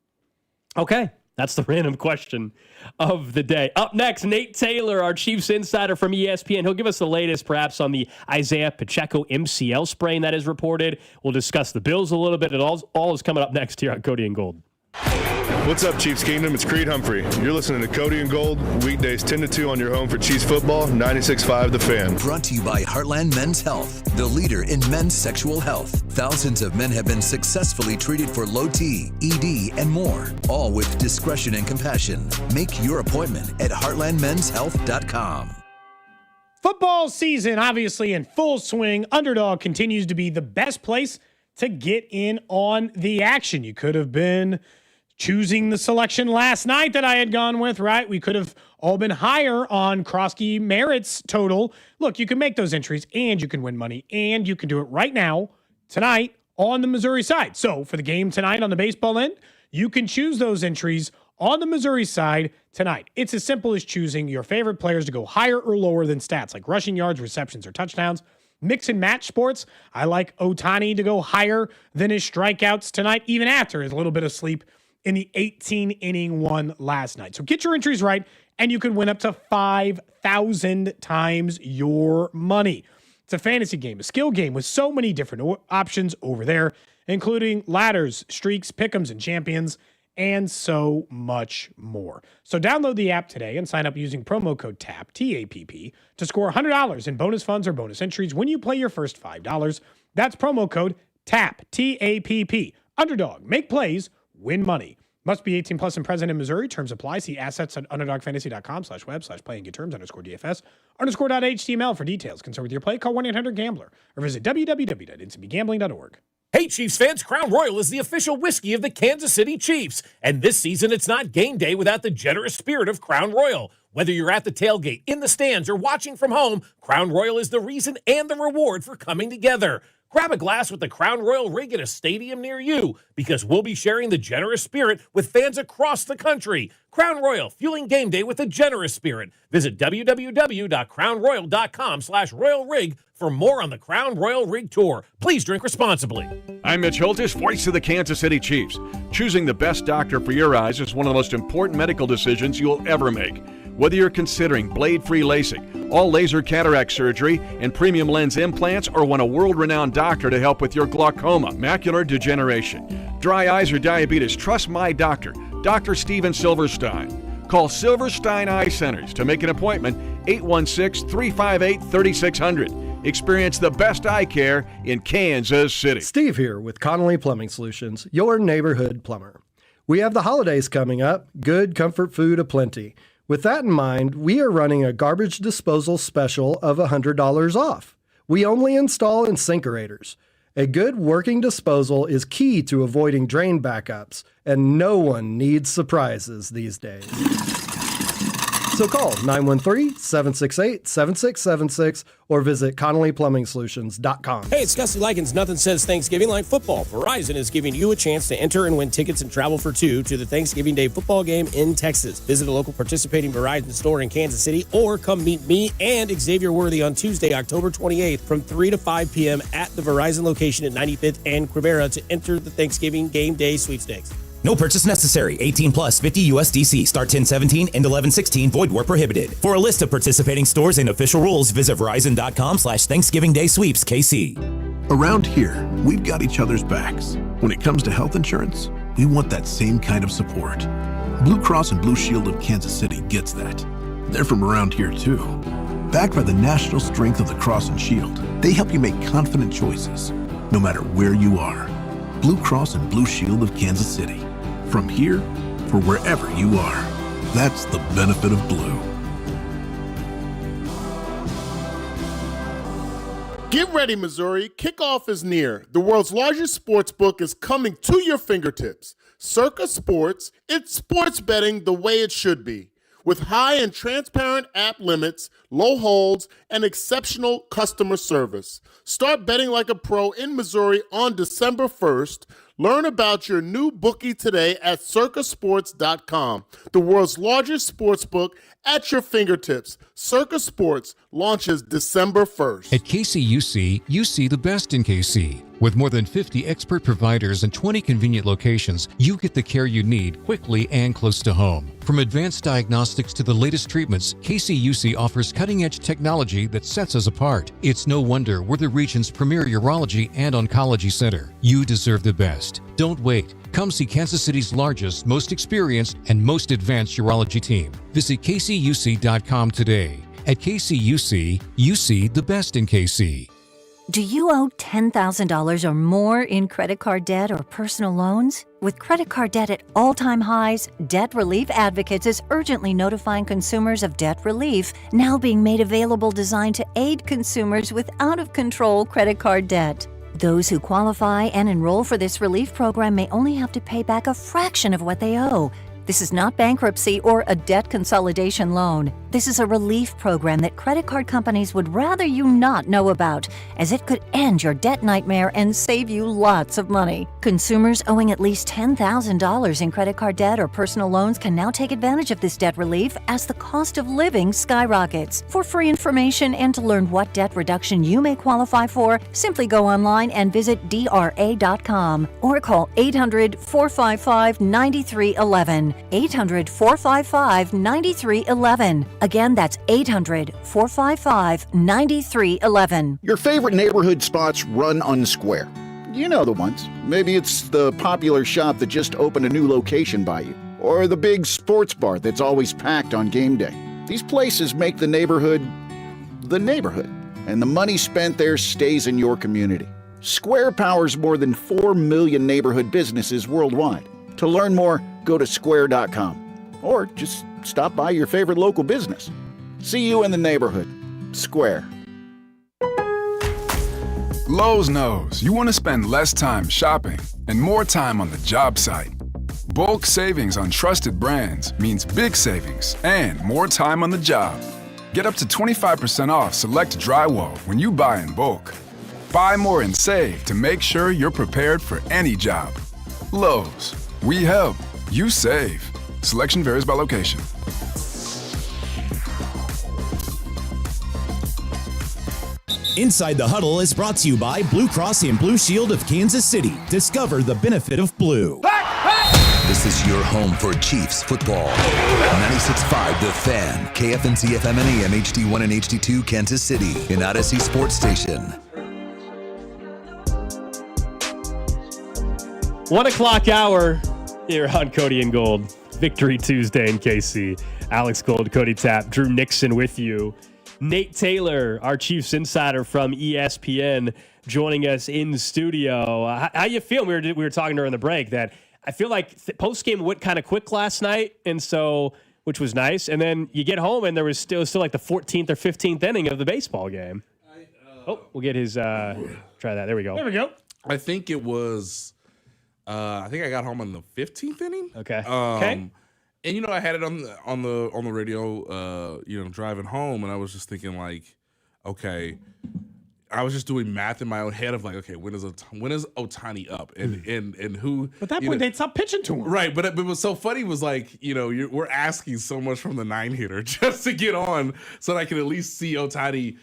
Okay. That's the random question of the day. Up next, Nate Taylor, our Chiefs insider from ESPN. He'll give us the latest, perhaps, on the Isaiah Pacheco MCL sprain that is reported. We'll discuss the Bills a little bit. It all is coming up next here on Cody and Gold. What's up, Chiefs Kingdom? It's Creed Humphrey. You're listening to Cody and Gold, weekdays 10 to 2 on your home for Chiefs football, 96.5 The Fan. Brought to you by Heartland Men's Health, the leader in men's sexual health. Thousands of men have been successfully treated for low T, ED, and more, all with discretion and compassion. Make your appointment at heartlandmenshealth.com. Football season, obviously in full swing. Underdog continues to be the best place to get in on the action. You could have been choosing the selection last night that I had gone with, right? We could have all been higher on Kroski Merritt's total. Look, you can make those entries and you can win money and you can do it right now, tonight, on the Missouri side. So for the game tonight on the baseball end, you can choose those entries on the Missouri side tonight. It's as simple as choosing your favorite players to go higher or lower than stats like rushing yards, receptions, or touchdowns. Mix and match sports. I like Ohtani to go higher than his strikeouts tonight, even after his little bit of sleep in the 18-inning one last night. So get your entries right, and you can win up to 5,000 times your money. It's a fantasy game, a skill game with so many different options over there, including ladders, streaks, pick'ems, and champions, and so much more. So download the app today and sign up using promo code TAPP, T-A-P-P, to score $100 in bonus funds or bonus entries when you play your first $5. That's promo code TAPP, T-A-P-P. Underdog, make plays, win money. Must be 18 plus and present in Missouri. Terms apply. See assets at underdogfantasy.com/web/play and get terms _DFS_HTML for details. Concerned with your play, call 1-800-GAMBLER or visit www.ncbgambling.org. Hey, Chiefs fans, Crown Royal is the official whiskey of the Kansas City Chiefs. And this season, it's not game day without the generous spirit of Crown Royal. Whether you're at the tailgate, in the stands, or watching from home, Crown Royal is the reason and the reward for coming together. Grab a glass with the Crown Royal rig at a stadium near you, because we'll be sharing the generous spirit with fans across the country. Crown Royal, fueling game day with a generous spirit. Visit www.crownroyal.com/royal rig for more on the Crown Royal Rig Tour. Please drink responsibly. I'm Mitch Holtis, voice of the Kansas City Chiefs. Choosing the best doctor for your eyes is one of the most important medical decisions you'll ever make. Whether you're considering blade-free LASIK, all laser cataract surgery, and premium lens implants, or want a world-renowned doctor to help with your glaucoma, macular degeneration, dry eyes, or diabetes, trust my doctor, Dr. Steven Silverstein. Call Silverstein Eye Centers to make an appointment, 816-358-3600. Experience the best eye care in Kansas City. Steve here with Connolly Plumbing Solutions, your neighborhood plumber. We have the holidays coming up, good comfort food aplenty. With that in mind, we are running a garbage disposal special of $100 off. We only install incinerators. A good working disposal is key to avoiding drain backups, and no one needs surprises these days. So call 913-768-7676 or visit ConnollyPlumbingSolutions.com. Hey, it's Gussie Likens. Nothing says Thanksgiving like football. Verizon is giving you a chance to enter and win tickets and travel for two to the Thanksgiving Day football game in Texas. Visit a local participating Verizon store in Kansas City or come meet me and Xavier Worthy on Tuesday, October 28th from 3 to 5 p.m. at the Verizon location at 95th and Quivera to enter the Thanksgiving Game Day sweepstakes. No purchase necessary. 18 plus 50 USDC. Start 10/17 and 11/16. Void where prohibited. For a list of participating stores and official rules, visit Verizon.com/Thanksgiving Day Sweeps KC. Around here, we've got each other's backs. When it comes to health insurance, we want that same kind of support. Blue Cross and Blue Shield of Kansas City gets that. They're from around here too. Backed by the national strength of the Cross and Shield, they help you make confident choices, no matter where you are. Blue Cross and Blue Shield of Kansas City. From here for wherever you are. That's the benefit of blue. Get ready, Missouri. Kickoff is near. The world's largest sports book is coming to your fingertips. Circa Sports, it's sports betting the way it should be. With high and transparent app limits, low holds, and exceptional customer service. Start betting like a pro in Missouri on December 1st. Learn about your new bookie today at circasports.com. The world's largest sports book at your fingertips. Circa Sports launches December 1st. At KCUC, you see the best in KC. With more than 50 expert providers and 20 convenient locations, you get the care you need quickly and close to home. From advanced diagnostics to the latest treatments, KCUC offers cutting-edge technology that sets us apart. It's no wonder we're the region's premier urology and oncology center. You deserve the best. Don't wait. Come see Kansas City's largest, most experienced, and most advanced urology team. Visit kcuc.com today. At KCUC, you see the best in KC. Do you owe $10,000 or more in credit card debt or personal loans? With credit card debt at all-time highs, Debt Relief Advocates is urgently notifying consumers of debt relief now being made available designed to aid consumers with out-of-control credit card debt. Those who qualify and enroll for this relief program may only have to pay back a fraction of what they owe. This is not bankruptcy or a debt consolidation loan. This is a relief program that credit card companies would rather you not know about, as it could end your debt nightmare and save you lots of money. Consumers owing at least $10,000 in credit card debt or personal loans can now take advantage of this debt relief as the cost of living skyrockets. For free information and to learn what debt reduction you may qualify for, simply go online and visit DRA.com or call 800-455-9311. 800-455-9311. Again, that's 800-455-9311. Your favorite neighborhood spots run unsquare. You know the ones. Maybe it's the popular shop that just opened a new location by you, or the big sports bar that's always packed on game day. These places make the neighborhood, and the money spent there stays in your community. Square powers more than 4 million neighborhood businesses worldwide. To learn more, go to square.com or just stop by your favorite local business. See you in the neighborhood. Square. Lowe's knows you want to spend less time shopping and more time on the job site. Bulk savings on trusted brands means big savings and more time on the job. Get up to 25% off select drywall when you buy in bulk. Buy more and save to make sure you're prepared for any job. Lowe's. We help. You save. Selection varies by location. Inside the Huddle is brought to you by Blue Cross and Blue Shield of Kansas City. Discover the benefit of blue. This is your home for Chiefs football. 96.5 The Fan, KFNC FM and AM HD1 and HD2 Kansas City, an Odyssey Sports Station. 1 o'clock hour here on Cody and Gold. Victory Tuesday in KC. Alex Gold, Cody Tapp, Drew Nixon with you. Nate Taylor, our Chiefs insider from ESPN, joining us in the studio. How you feel? We were talking during the break that I feel like post-game went kind of quick last night, and so which was nice. And then you get home, and there was still like the 14th or 15th inning of the baseball game. We'll get his try that. There we go. There we go. I think it was. I think I got home in the 15th inning. Okay. Okay. And I had it on the radio, driving home, and I was just thinking like, okay, I was just doing math in my own head of like, okay, when is Ohtani up, and who? But at that point, they'd stop pitching to him, right? But it was so funny was like, we're asking so much from the 9-hitter just to get on, so that I can at least see Ohtani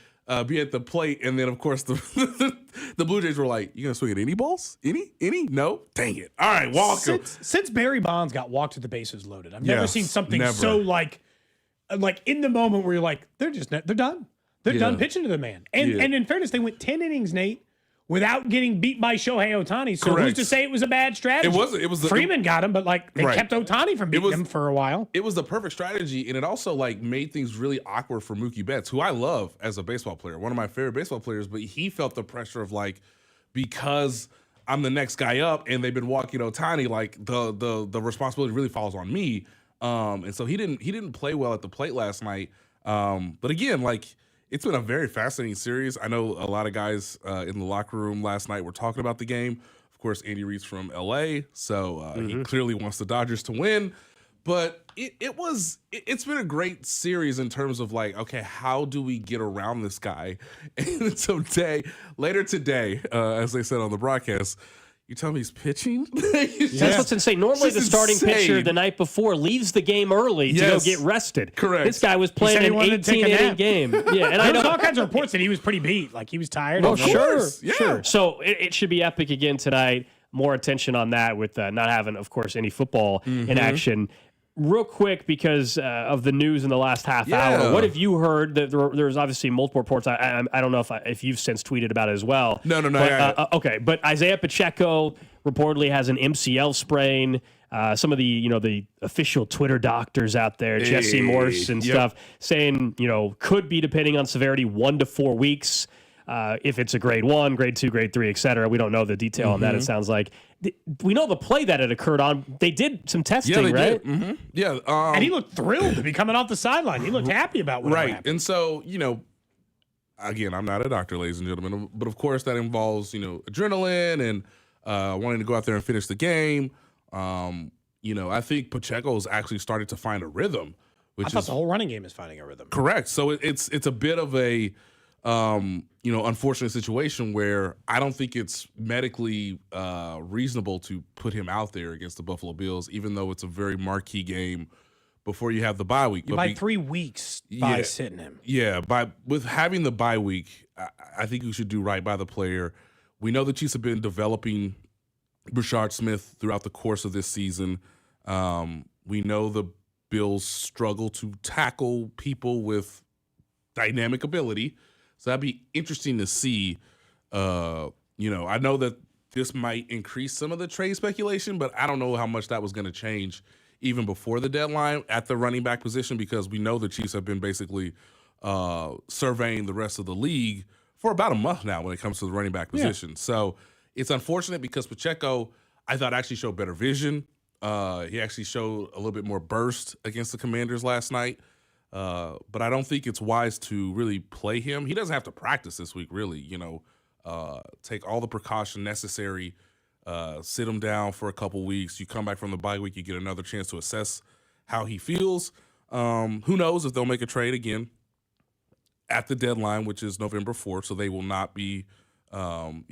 be at the plate, and then of course the Blue Jays were like, "You gonna swing at any balls? Any? No? Dang it! All right, walk him." Since Barry Bonds got walked with the bases loaded, I've never seen something so like in the moment where you're like, they're done. They're done pitching to the man. And in fairness, they went 10 innings, Nate, without getting beat by Shohei Ohtani. So who's to say it was a bad strategy? It was Freeman got him, but they kept Ohtani from beating him for a while. It was the perfect strategy, and it also made things really awkward for Mookie Betts, who I love as a baseball player, one of my favorite baseball players. But he felt the pressure of because I'm the next guy up, and they've been walking Ohtani, the responsibility really falls on me. And so he didn't play well at the plate last night. But again, it's been a very fascinating series. I know a lot of guys in the locker room last night were talking about the game. Of course, Andy Reid's from L.A., so he clearly wants the Dodgers to win. But it's been a great series in terms of okay, how do we get around this guy? And so later today, as they said on the broadcast, you tell me he's pitching? That's what's insane. Normally, the starting pitcher the night before leaves the game early to go get rested. Correct. This guy was playing an 18-inning game. Yeah, and I know all kinds of reports that he was pretty beat. He was tired. Oh, sure. So it should be epic again tonight. More attention on that with not having, of course, any football in action. Real quick, because of the news in the last half hour, what have you heard? There's obviously multiple reports. I don't know if you've since tweeted about it as well. No. But, okay, but Isaiah Pacheco reportedly has an MCL sprain. Some of the official Twitter doctors out there, Jesse Morse and stuff, saying could be, depending on severity, 1 to 4 weeks. If it's a grade 1, grade 2, grade 3, et cetera. We don't know the detail on that. It sounds like we know the play that it occurred on. They did some testing, right? Did. Mm-hmm. Yeah, and he looked thrilled to be coming off the sideline. He looked happy about what happened. And so again, I'm not a doctor, ladies and gentlemen, but of course that involves adrenaline and wanting to go out there and finish the game. I think Pacheco's actually started to find a rhythm. I thought the whole running game is finding a rhythm. Correct. So it's a bit of a unfortunate situation where I don't think it's medically reasonable to put him out there against the Buffalo Bills, even though it's a very marquee game before you have the bye week. You buy 3 weeks by sitting him. Yeah, with having the bye week, I think you should do right by the player. We know the Chiefs have been developing Brashard Smith throughout the course of this season. We know the Bills struggle to tackle people with dynamic ability. So that'd be interesting to see. I know that this might increase some of the trade speculation, but I don't know how much that was going to change even before the deadline at the running back position, because we know the Chiefs have been basically surveying the rest of the league for about a month now when it comes to the running back position. Yeah. So it's unfortunate because Pacheco, I thought, actually showed better vision. He actually showed a little bit more burst against the Commanders last night. But I don't think it's wise to really play him. He doesn't have to practice this week, really. Take all the precaution necessary, sit him down for a couple weeks. You come back from the bye week, you get another chance to assess how he feels. Who knows if they'll make a trade again at the deadline, which is November 4th, so they will not be, they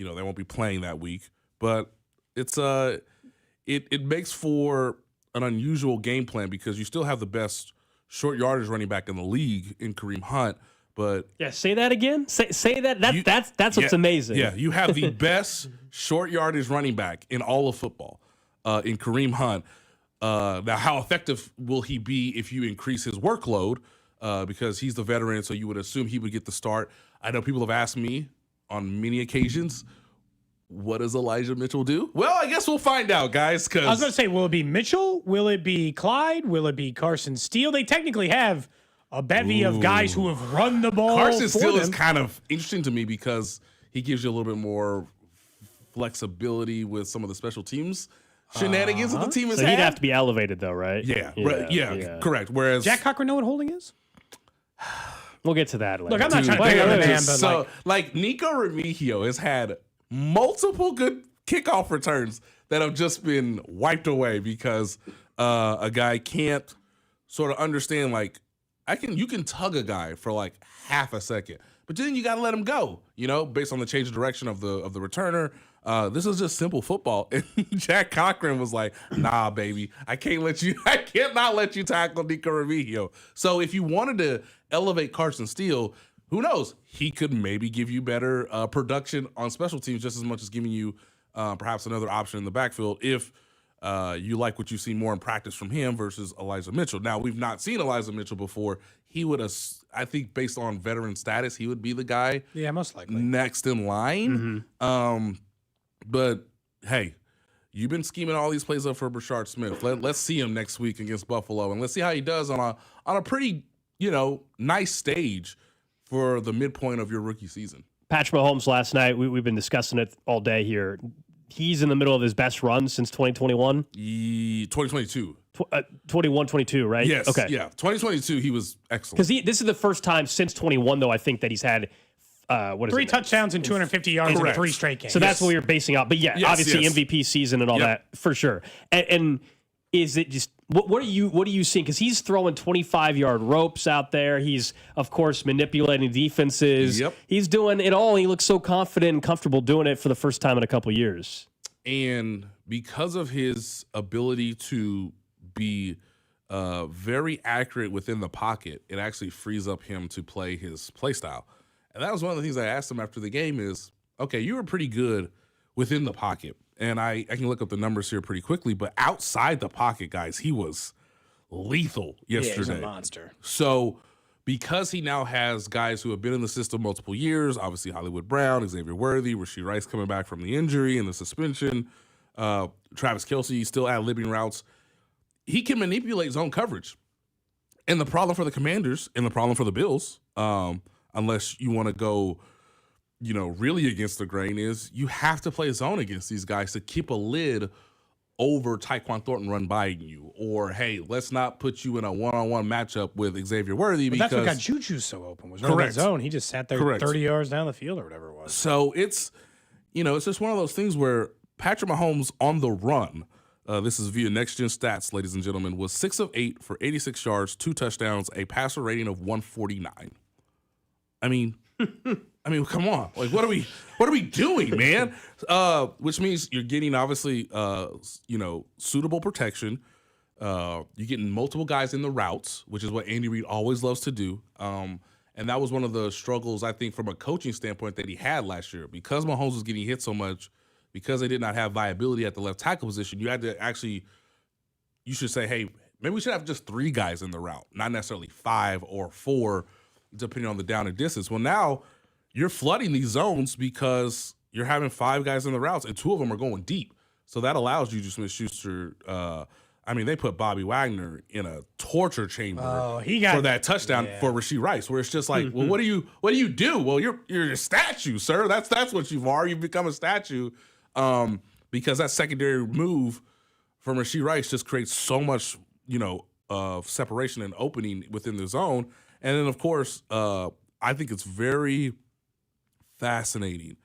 won't be playing that week. But it's it makes for an unusual game plan because you still have the best short yardage running back in the league in Kareem Hunt, but say that again. Say that. That's what's amazing. Yeah, you have the best short yardage running back in all of football in Kareem Hunt. Now, how effective will he be if you increase his workload? Because he's the veteran, so you would assume he would get the start. I know people have asked me on many occasions, what does Elijah Mitchell do? Well, I guess we'll find out, guys. I was going to say, will it be Mitchell? Will it be Clyde? Will it be Carson Steele? They technically have a bevy of guys who have run the ball. Carson Steele is kind of interesting to me because he gives you a little bit more flexibility with some of the special teams shenanigans that the team has had. He'd have to be elevated, though, right? Yeah, correct. Whereas Jack Cochran know what holding is? We'll get to that later. Look, I'm not trying to pick on the man, but so Nico Remigio has had multiple good kickoff returns that have just been wiped away because a guy can't sort of understand, like, you can tug a guy for like half a second, but then you got to let him go, based on the change of direction of the returner. This is just simple football. And Jack Cochran was like, nah, baby, I cannot let you tackle Nico Remigio. So if you wanted to elevate Carson Steele, who knows? He could maybe give you better production on special teams just as much as giving you perhaps another option in the backfield if you like what you see more in practice from him versus Elijah Mitchell. Now, we've not seen Elijah Mitchell before. He would have, I think, based on veteran status, he would be the guy most likely next in line. But, hey, you've been scheming all these plays up for Brashard Smith. Let's see him next week against Buffalo, and let's see how he does on a pretty, nice stage for the midpoint of your rookie season. Patrick Mahomes last night, we've been discussing it all day here. He's in the middle of his best run since 2021? 2022. 21-22, right? Yes. Okay. Yeah. 2022, he was excellent. Because this is the first time since 21, though, I think that he's had, 3 touchdowtouchdowns and 250 yards in 3 straight games. So that's what we were basing out. But yeah, obviously MVP season and all that, for sure. And is it just, what are you seeing? Because he's throwing 25-yard ropes out there. He's, of course, manipulating defenses. Yep. He's doing it all. He looks so confident and comfortable doing it for the first time in a couple years. And because of his ability to be very accurate within the pocket, it actually frees up him to play his play style. And that was one of the things I asked him after the game is, okay, you were pretty good within the pocket. And I can look up the numbers here pretty quickly, but outside the pocket, guys, he was lethal yesterday. Yeah, he's a monster. So because he now has guys who have been in the system multiple years, obviously Hollywood Brown, Xavier Worthy, Rashee Rice coming back from the injury and the suspension, Travis Kelce still ad-libbing routes, he can manipulate zone coverage. And the problem for the Commanders and the problem for the Bills, unless you want to go, really against the grain, is you have to play zone against these guys to keep a lid over Tyquan Thornton run by you. Or, hey, let's not put you in a one-on-one matchup with Xavier Worthy because that's what got Juju so open was running that zone. He just sat there 30 yards down the field or whatever it was. So it's, it's just one of those things where Patrick Mahomes on the run, this is via Next Gen Stats, ladies and gentlemen, was 6 of 8 for 86 yards, 2 touchdowns, a passer rating of 149. I mean, come on. Like, what are we doing, man? Which means you're getting obviously, suitable protection. You're getting multiple guys in the routes, which is what Andy Reid always loves to do. And that was one of the struggles, I think, from a coaching standpoint that he had last year. Because Mahomes was getting hit so much, because they did not have viability at the left tackle position, you had to actually, you should say, hey, maybe we should have just 3 guys in the route, not necessarily 5 or 4, depending on the down and distance. Well, now you're flooding these zones because you're having 5 guys in the routes, and 2 of them are going deep. So that allows Juju Smith-Schuster. They put Bobby Wagner in a torture chamber for that touchdown for Rashee Rice, where it's just like, well, what do you do? Well, you're a statue, sir. That's what you are. You've become a statue because that secondary move from Rashee Rice just creates so much, separation and opening within the zone. And then, of course, I think it's very fascinating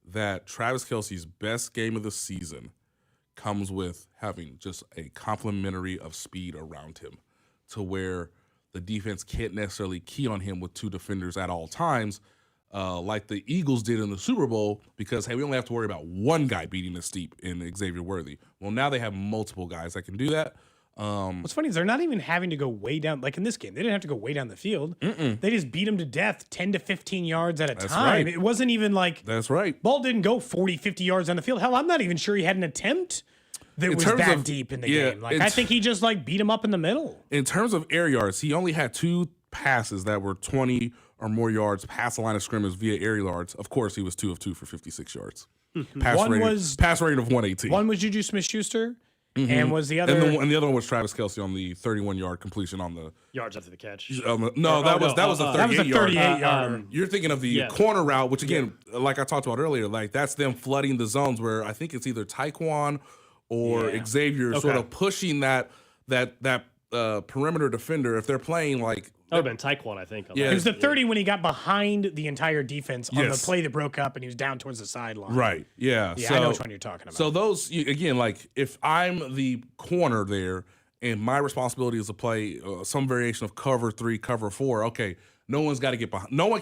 that Travis Kelce's best game of the season comes with having just a complementary of speed around him to where the defense can't necessarily key on him with 2 defenders at all times like the Eagles did in the Super Bowl because, hey, we only have to worry about 1 guy beating us deep in Xavier Worthy. Well, now they have multiple guys that can do that. What's funny is they're not even having to go way down. Like in this game, they didn't have to go way down the field. They just beat him to death 10 to 15 yards at a time. Right. It wasn't even like that's right. Ball didn't go 40, 50 yards on the field. Hell, I'm not even sure he had an attempt that was that deep in the game. Like I think he just beat him up in the middle. In terms of air yards, he only had 2 passes that were 20 or more yards past the line of scrimmage via air yards. Of course, he was 2 of 2 for 56 yards. Pass rating of 118. One was Juju Smith-Schuster. And was the other? And the other one was Travis Kelce on the 31-yard completion on the yards after the catch. That was a 38-yarder. You're thinking of the corner route, which again, like I talked about earlier, like that's them flooding the zones where I think it's either Tyquan or Xavier sort of pushing that perimeter defender. If they're playing like that would have been Tyquan, I think. It was the 30 when he got behind the entire defense on the play that broke up and he was down towards the sideline. Right. Yeah. Yeah, I know which one you're talking about. So those, again, like if I'm the corner there and my responsibility is to play some variation of cover 3, cover 4. Okay, no one can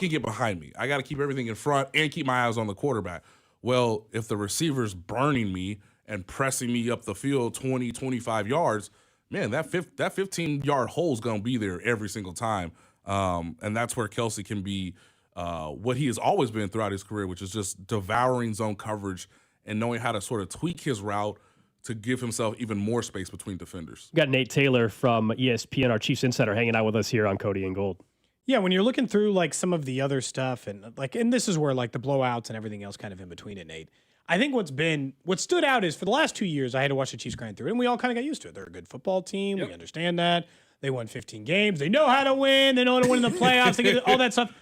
get behind me. I got to keep everything in front and keep my eyes on the quarterback. Well, if the receiver's burning me and pressing me up the field 20, 25 yards, man, that 15-yard hole is going to be there every single time. And that's where Kelce can be what he has always been throughout his career, which is just devouring zone coverage and knowing how to sort of tweak his route to give himself even more space between defenders. We got Nate Taylor from ESPN, our Chiefs insider, hanging out with us here on Cody and Gold. Yeah, when you're looking through like some of the other stuff and this is where like the blowouts and everything else kind of in between it, Nate. I think what stood out is for the last 2 years, I had to watch the Chiefs grind through it, and we all kind of got used to it. They're a good football team. Yep. We understand that. They won 15 games. They know how to win. They know how to win in the playoffs. They get all that stuff.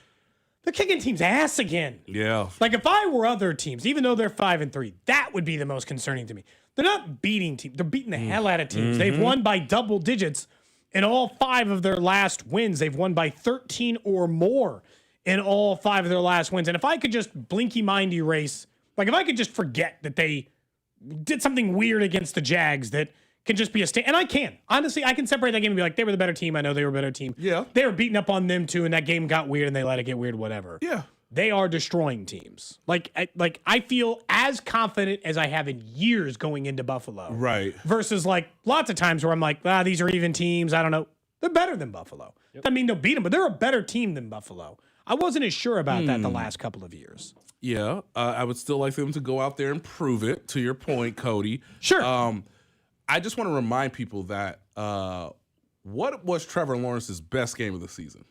They're kicking teams' ass again. Yeah. Like if I were other teams, even though they're 5-3, that would be the most concerning to me. They're not beating teams. They're beating the hell out of teams. They've won by double digits in all 5 of their last wins. They've won by 13 or more in all 5 of their last wins. And if I could just blinky-mind erase, like if I could just forget that they did something weird against the Jags that can just be and I can. Honestly, I can separate that game and be like, they were the better team. I know they were a better team. Yeah. They were beating up on them too, and that game got weird and they let it get weird, whatever. Yeah. They are destroying teams. I feel as confident as I have in years going into Buffalo. Right. Versus like lots of times where I'm like, these are even teams. I don't know. They're better than Buffalo. Yep. I mean, they'll beat them, but they're a better team than Buffalo. I wasn't as sure about that the last couple of years. Yeah. I would still like them to go out there and prove it, to your point, Cody. Sure. I just want to remind people that what was Trevor Lawrence's best game of the season?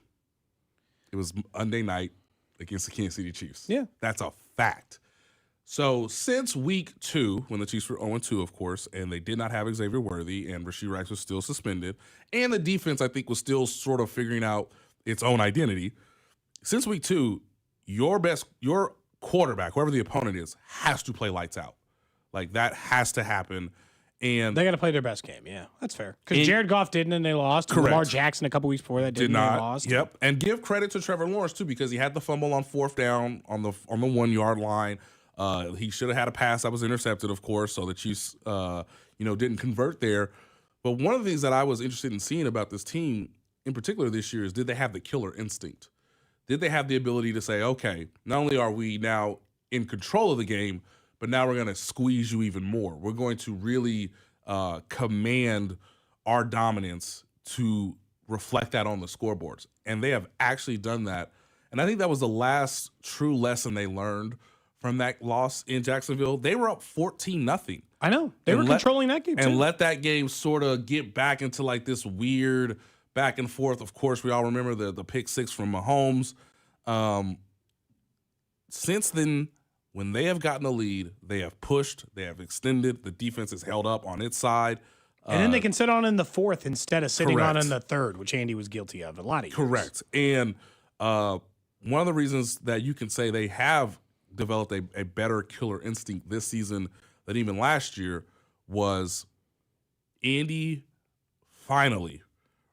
It was Monday night against the Kansas City Chiefs. Yeah. That's a fact. So since week 2, when the Chiefs were 0-2, of course, and they did not have Xavier Worthy and Rashee Rice was still suspended, and the defense, I think, was still sort of figuring out its own identity. Since week 2, your quarterback, whoever the opponent is, has to play lights out. Like, that has to happen. And they got to play their best game. Yeah, that's fair. Because Jared Goff didn't, and they lost. Correct. Lamar Jackson a couple weeks before that did not. They lost. Yep. And give credit to Trevor Lawrence too, because he had the fumble on 4th down on the 1 yard line. He should have had a pass that was intercepted, of course. So the Chiefs, didn't convert there. But one of the things that I was interested in seeing about this team, in particular this year, is did they have the killer instinct? Did they have the ability to say, okay, not only are we now in control of the game, but now we're going to squeeze you even more. We're going to really command our dominance to reflect that on the scoreboards. And they have actually done that. And I think that was the last true lesson they learned from that loss in Jacksonville. They were up 14-0. I know. They were controlling that game too. And let that game sort of get back into like this weird back and forth. Of course, we all remember the pick 6 from Mahomes. Since then, when they have gotten a lead, they have pushed, they have extended. The defense is held up on its side. And then they can sit on in the 4th instead of sitting correct. on in the 3rd, which Andy was guilty of a lot of years. Correct. And one of the reasons that you can say they have developed a better killer instinct this season than even last year was Andy finally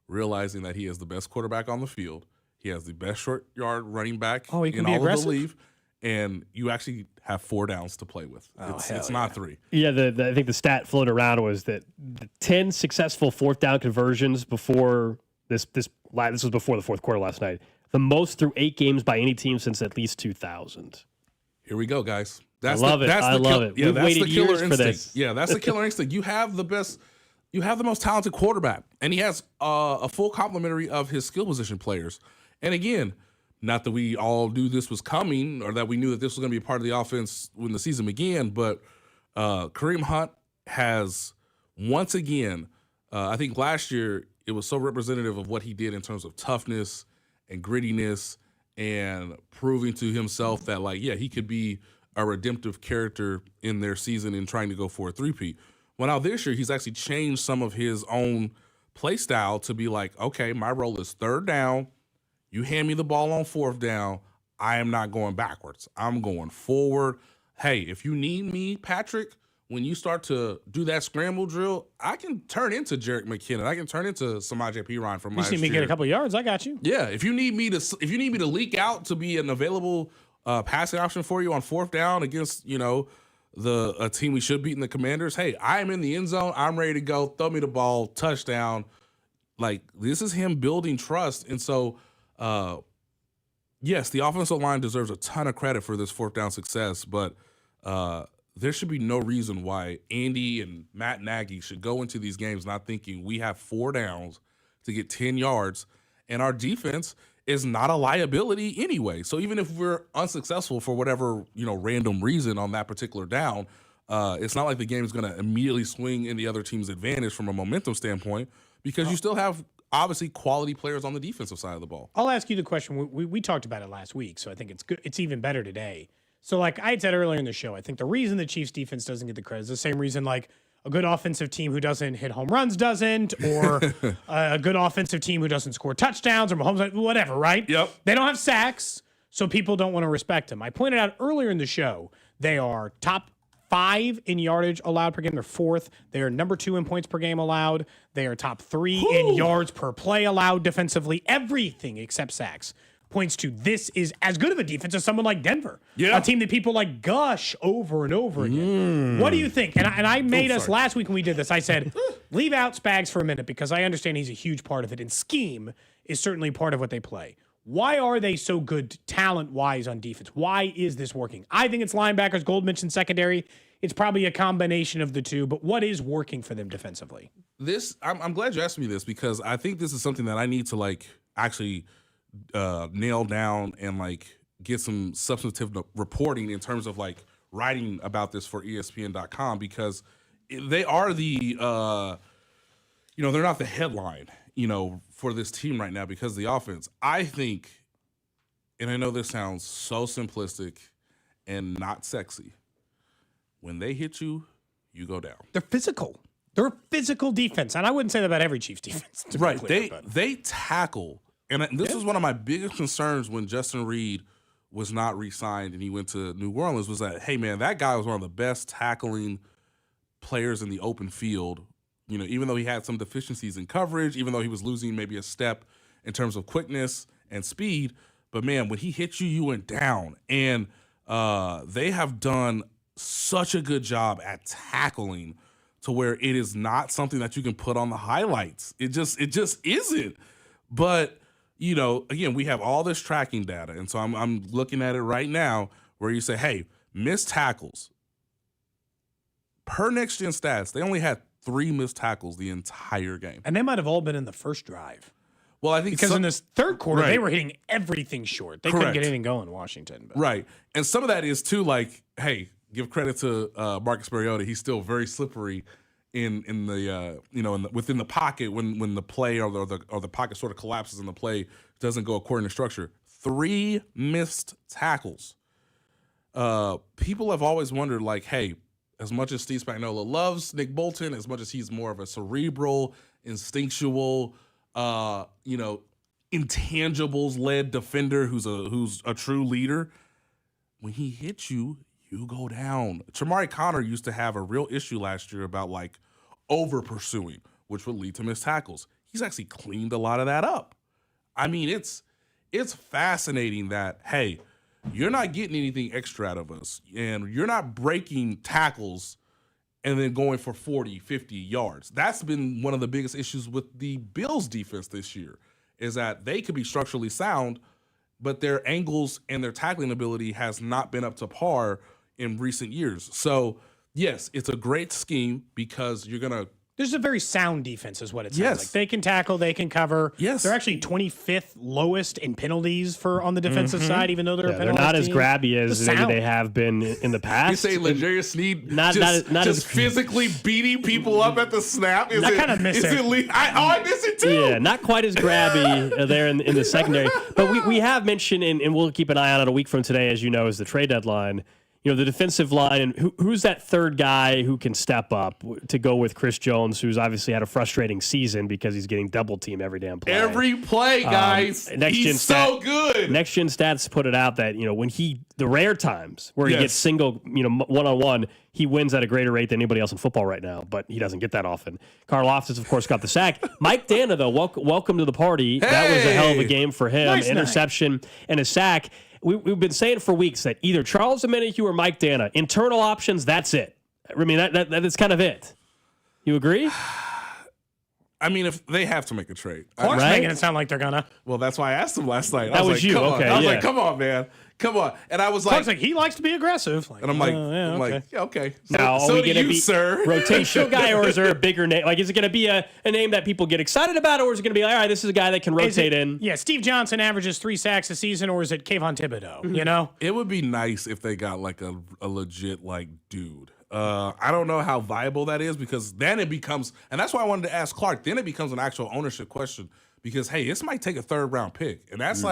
realizing that he is the best quarterback on the field. He has the best short yard running back he can in be all aggressive? of the league. And you actually have 4 downs to play with. It's not 3. Yeah, I think the stat floated around was that the 10 successful 4th down conversions before this was before the 4th quarter last night. The most through 8 games by any team since at least 2000. Here we go, guys. I love it. Yeah, We've that's waited the killer years instinct. for this. Yeah, that's the killer instinct. You have the best. You have the most talented quarterback, and he has a full complementary of his skill position players. And again, not that we all knew this was coming or that we knew that this was going to be a part of the offense when the season began, but Kareem Hunt has once again, I think last year it was so representative of what he did in terms of toughness and grittiness and proving to himself that, like, yeah, he could be a redemptive character in their season and trying to go for a 3-peat. Well, now this year he's actually changed some of his own play style to be like, okay, my role is 3rd down. You hand me the ball on 4th down, I am not going backwards. I'm going forward. Hey, if you need me, Patrick, when you start to do that scramble drill, I can turn into Jerick McKinnon. I can turn into Samaje Perine from last year. You see me get a couple of yards, I got you. Yeah, if you need me to leak out to be an available passing option for you on 4th down against, a team we should beat in the Commanders. Hey, I am in the end zone. I'm ready to go. Throw me the ball. Touchdown. Like, this is him building trust. And so, yes, the offensive line deserves a ton of credit for this fourth down success, but there should be no reason why Andy and Matt Nagy should go into these games not thinking we have 4 downs to get 10 yards, and our defense is not a liability anyway. So even if we're unsuccessful for whatever, random reason on that particular down, it's not like the game is going to immediately swing in the other team's advantage from a momentum standpoint, because you still have obviously quality players on the defensive side of the ball. I'll ask you the question. We talked about it last week, so I think it's good. It's even better today. So like I had said earlier in the show, I think the reason the Chiefs defense doesn't get the credit is the same reason like a good offensive team who doesn't hit home runs doesn't, or a good offensive team who doesn't score touchdowns or Mahomes, whatever, right? Yep. They don't have sacks, so people don't want to respect them. I pointed out earlier in the show, they are top 5 in yardage allowed per game. They're 4th. They are number 2 in points per game allowed. They are top 3 in yards per play allowed defensively. Everything except sacks points to this is as good of a defense as someone like Denver. Yeah. A team that people like gush over and over again. What do you think? And I made us last week when we did this, I said, leave out Spags for a minute because I understand he's a huge part of it. And scheme is certainly part of what they play. Why are they so good talent-wise on defense? Why is this working? I think it's linebackers. Gold mentioned secondary. It's probably a combination of the two, but what is working for them defensively? I'm glad you asked me this, because I think this is something that I need to actually nail down and get some substantive reporting in terms of writing about this for ESPN.com, because they are the they're not the headline for this team right now because of the offense. I think, and I know this sounds so simplistic and not sexy, when they hit you, you go down. They're physical. They're a physical defense, and I wouldn't say that about every Chiefs defense. Right. They tackle. And this was one of my biggest concerns when Justin Reed was not re-signed and he went to New Orleans, was that, hey, man, that guy was one of the best tackling players in the open field, even though he had some deficiencies in coverage, even though he was losing maybe a step in terms of quickness and speed. But, man, when he hit you, you went down. And they have done such a good job at tackling to where it is not something that you can put on the highlights. It just isn't. But again, we have all this tracking data, and so I'm looking at it right now where you say, hey, missed tackles. Per Next Gen Stats, they only had 3 missed tackles the entire game. And they might have all been in the first drive. Well, I think because in this third quarter, right. they were hitting everything short. They couldn't get anything going in Washington. But. Right. And some of that is, too, hey, give credit to Marcus Mariota. He's still very slippery in the within the pocket when the play or the pocket sort of collapses and the play doesn't go according to structure. 3 missed tackles. People have always wondered, hey, as much as Steve Spagnuolo loves Nick Bolton, as much as he's more of a cerebral, instinctual, intangibles-led defender who's a true leader, when he hits you, you go down. Chamari Connor used to have a real issue last year about over pursuing, which would lead to missed tackles. He's actually cleaned a lot of that up. I mean, it's fascinating that, hey, you're not getting anything extra out of us, and you're not breaking tackles and then going for 40, 50 yards. That's been one of the biggest issues with the Bills defense this year, is that they could be structurally sound, but their angles and their tackling ability has not been up to par in recent years. So, yes, it's a great scheme because you're going to... This is a very sound defense is what it sounds Yes. like. They can tackle, they can cover. Yes. They're actually 25th lowest in penalties on the defensive side, even though they're a They're penalty not as team. grabby as The maybe sound. they have been in the past. You say L'Jarius Sneed not just as physically beating people up at the snap? I kind of miss it. I miss it too. Yeah, not quite as grabby there in the secondary. But we have mentioned, and we'll keep an eye on it a week from today, as you know, is the trade deadline. The defensive line, and who's that third guy who can step up to go with Chris Jones, who's obviously had a frustrating season because he's getting double team every damn play. Every play, guys. He's so good. Next Gen Stats put it out that, when the rare times where he gets single, one-on-one, he wins at a greater rate than anybody else in football right now, but he doesn't get that often. Karlaftis, of course, got the sack. Mike Dana, though, welcome to the party. That was a hell of a game for him. Nice Interception and a sack. we've been saying for weeks that either Charles Omenihu or Mike Dana, internal options, that's it. I mean, that is kind of it. You agree? I mean, if they have to make a trade. Clark's making it sound like they're gonna. Well, that's why I asked him last night. That was like, you. Come Okay, on. I was yeah. like, come on, man. Come on. And I was Clark's like, he likes to be aggressive. and I'm like, okay. yeah, okay. So, Now, so are we do going to you, be sir. rotational guy, or is there a bigger name? Like, is it going to be a name that people get excited about, or is it going to be like, all right, this is a guy that can rotate in? Yeah, Steve Johnson averages 3 sacks a season, or is it Kayvon Thibodeau? You know, It would be nice if they got like a legit like dude. I don't know how viable that is, because then it becomes, and that's why I wanted to ask Clark, then it becomes an actual ownership question, because hey, this might take a 3rd round pick, and that's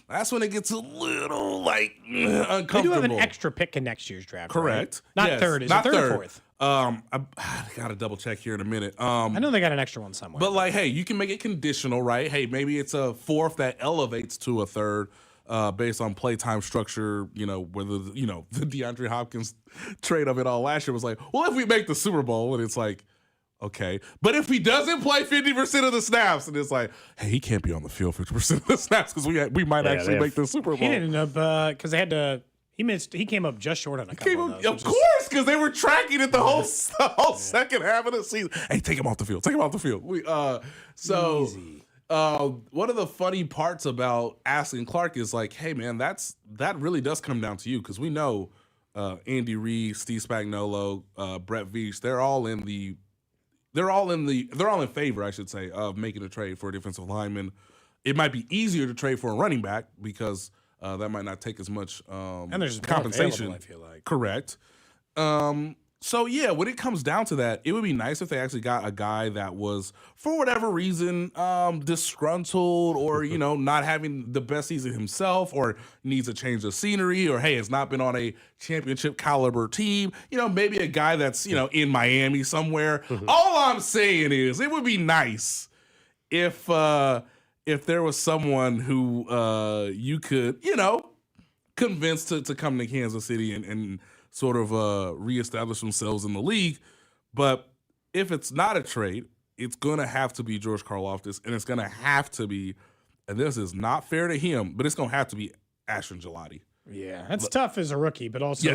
that's when it gets a little like uncomfortable. they do have an extra pick in next year's draft. Correct. Right? Not Yes, third. Is not it third or third. fourth? I gotta double check here in a minute. I know they got an extra one somewhere. But like, hey, you can make it conditional, right? Hey, maybe it's a 4th that elevates to a 3rd. Based on playtime structure, whether the DeAndre Hopkins trade of it all last year was like, well, if we make the Super Bowl, and it's like, okay, but if he doesn't play 50% of the snaps, and it's like, hey, he can't be on the field 50% of the snaps because we might actually make the Super Bowl. He didn't end up because they had to. He missed. He came up just short on a couple of those. Of course, because they were tracking it the whole second half of the season. Hey, take him off the field. Take him off the field. Easy. One of the funny parts about asking Clark is like, hey man, that really does come down to you, because we know Andy Reid, Steve Spagnuolo, Brett Veach, they're all in favor, I should say, of making a trade for a defensive lineman. It might be easier to trade for a running back because that might not take as much and there's compensation. Available, I feel like. Correct. So yeah, when it comes down to that, it would be nice if they actually got a guy that was, for whatever reason, disgruntled, or not having the best season himself, or needs a change of scenery, or hey, has not been on a championship caliber team. Maybe a guy that's in Miami somewhere. All I'm saying is, it would be nice if there was someone who you could convince to come to Kansas City and sort of reestablish themselves in the league. But if it's not a trade, it's going to have to be George Karlaftis, and it's going to have to be, and this is not fair to him, but it's going to have to be Ashton Gelati. Yeah, that's tough as a rookie, but also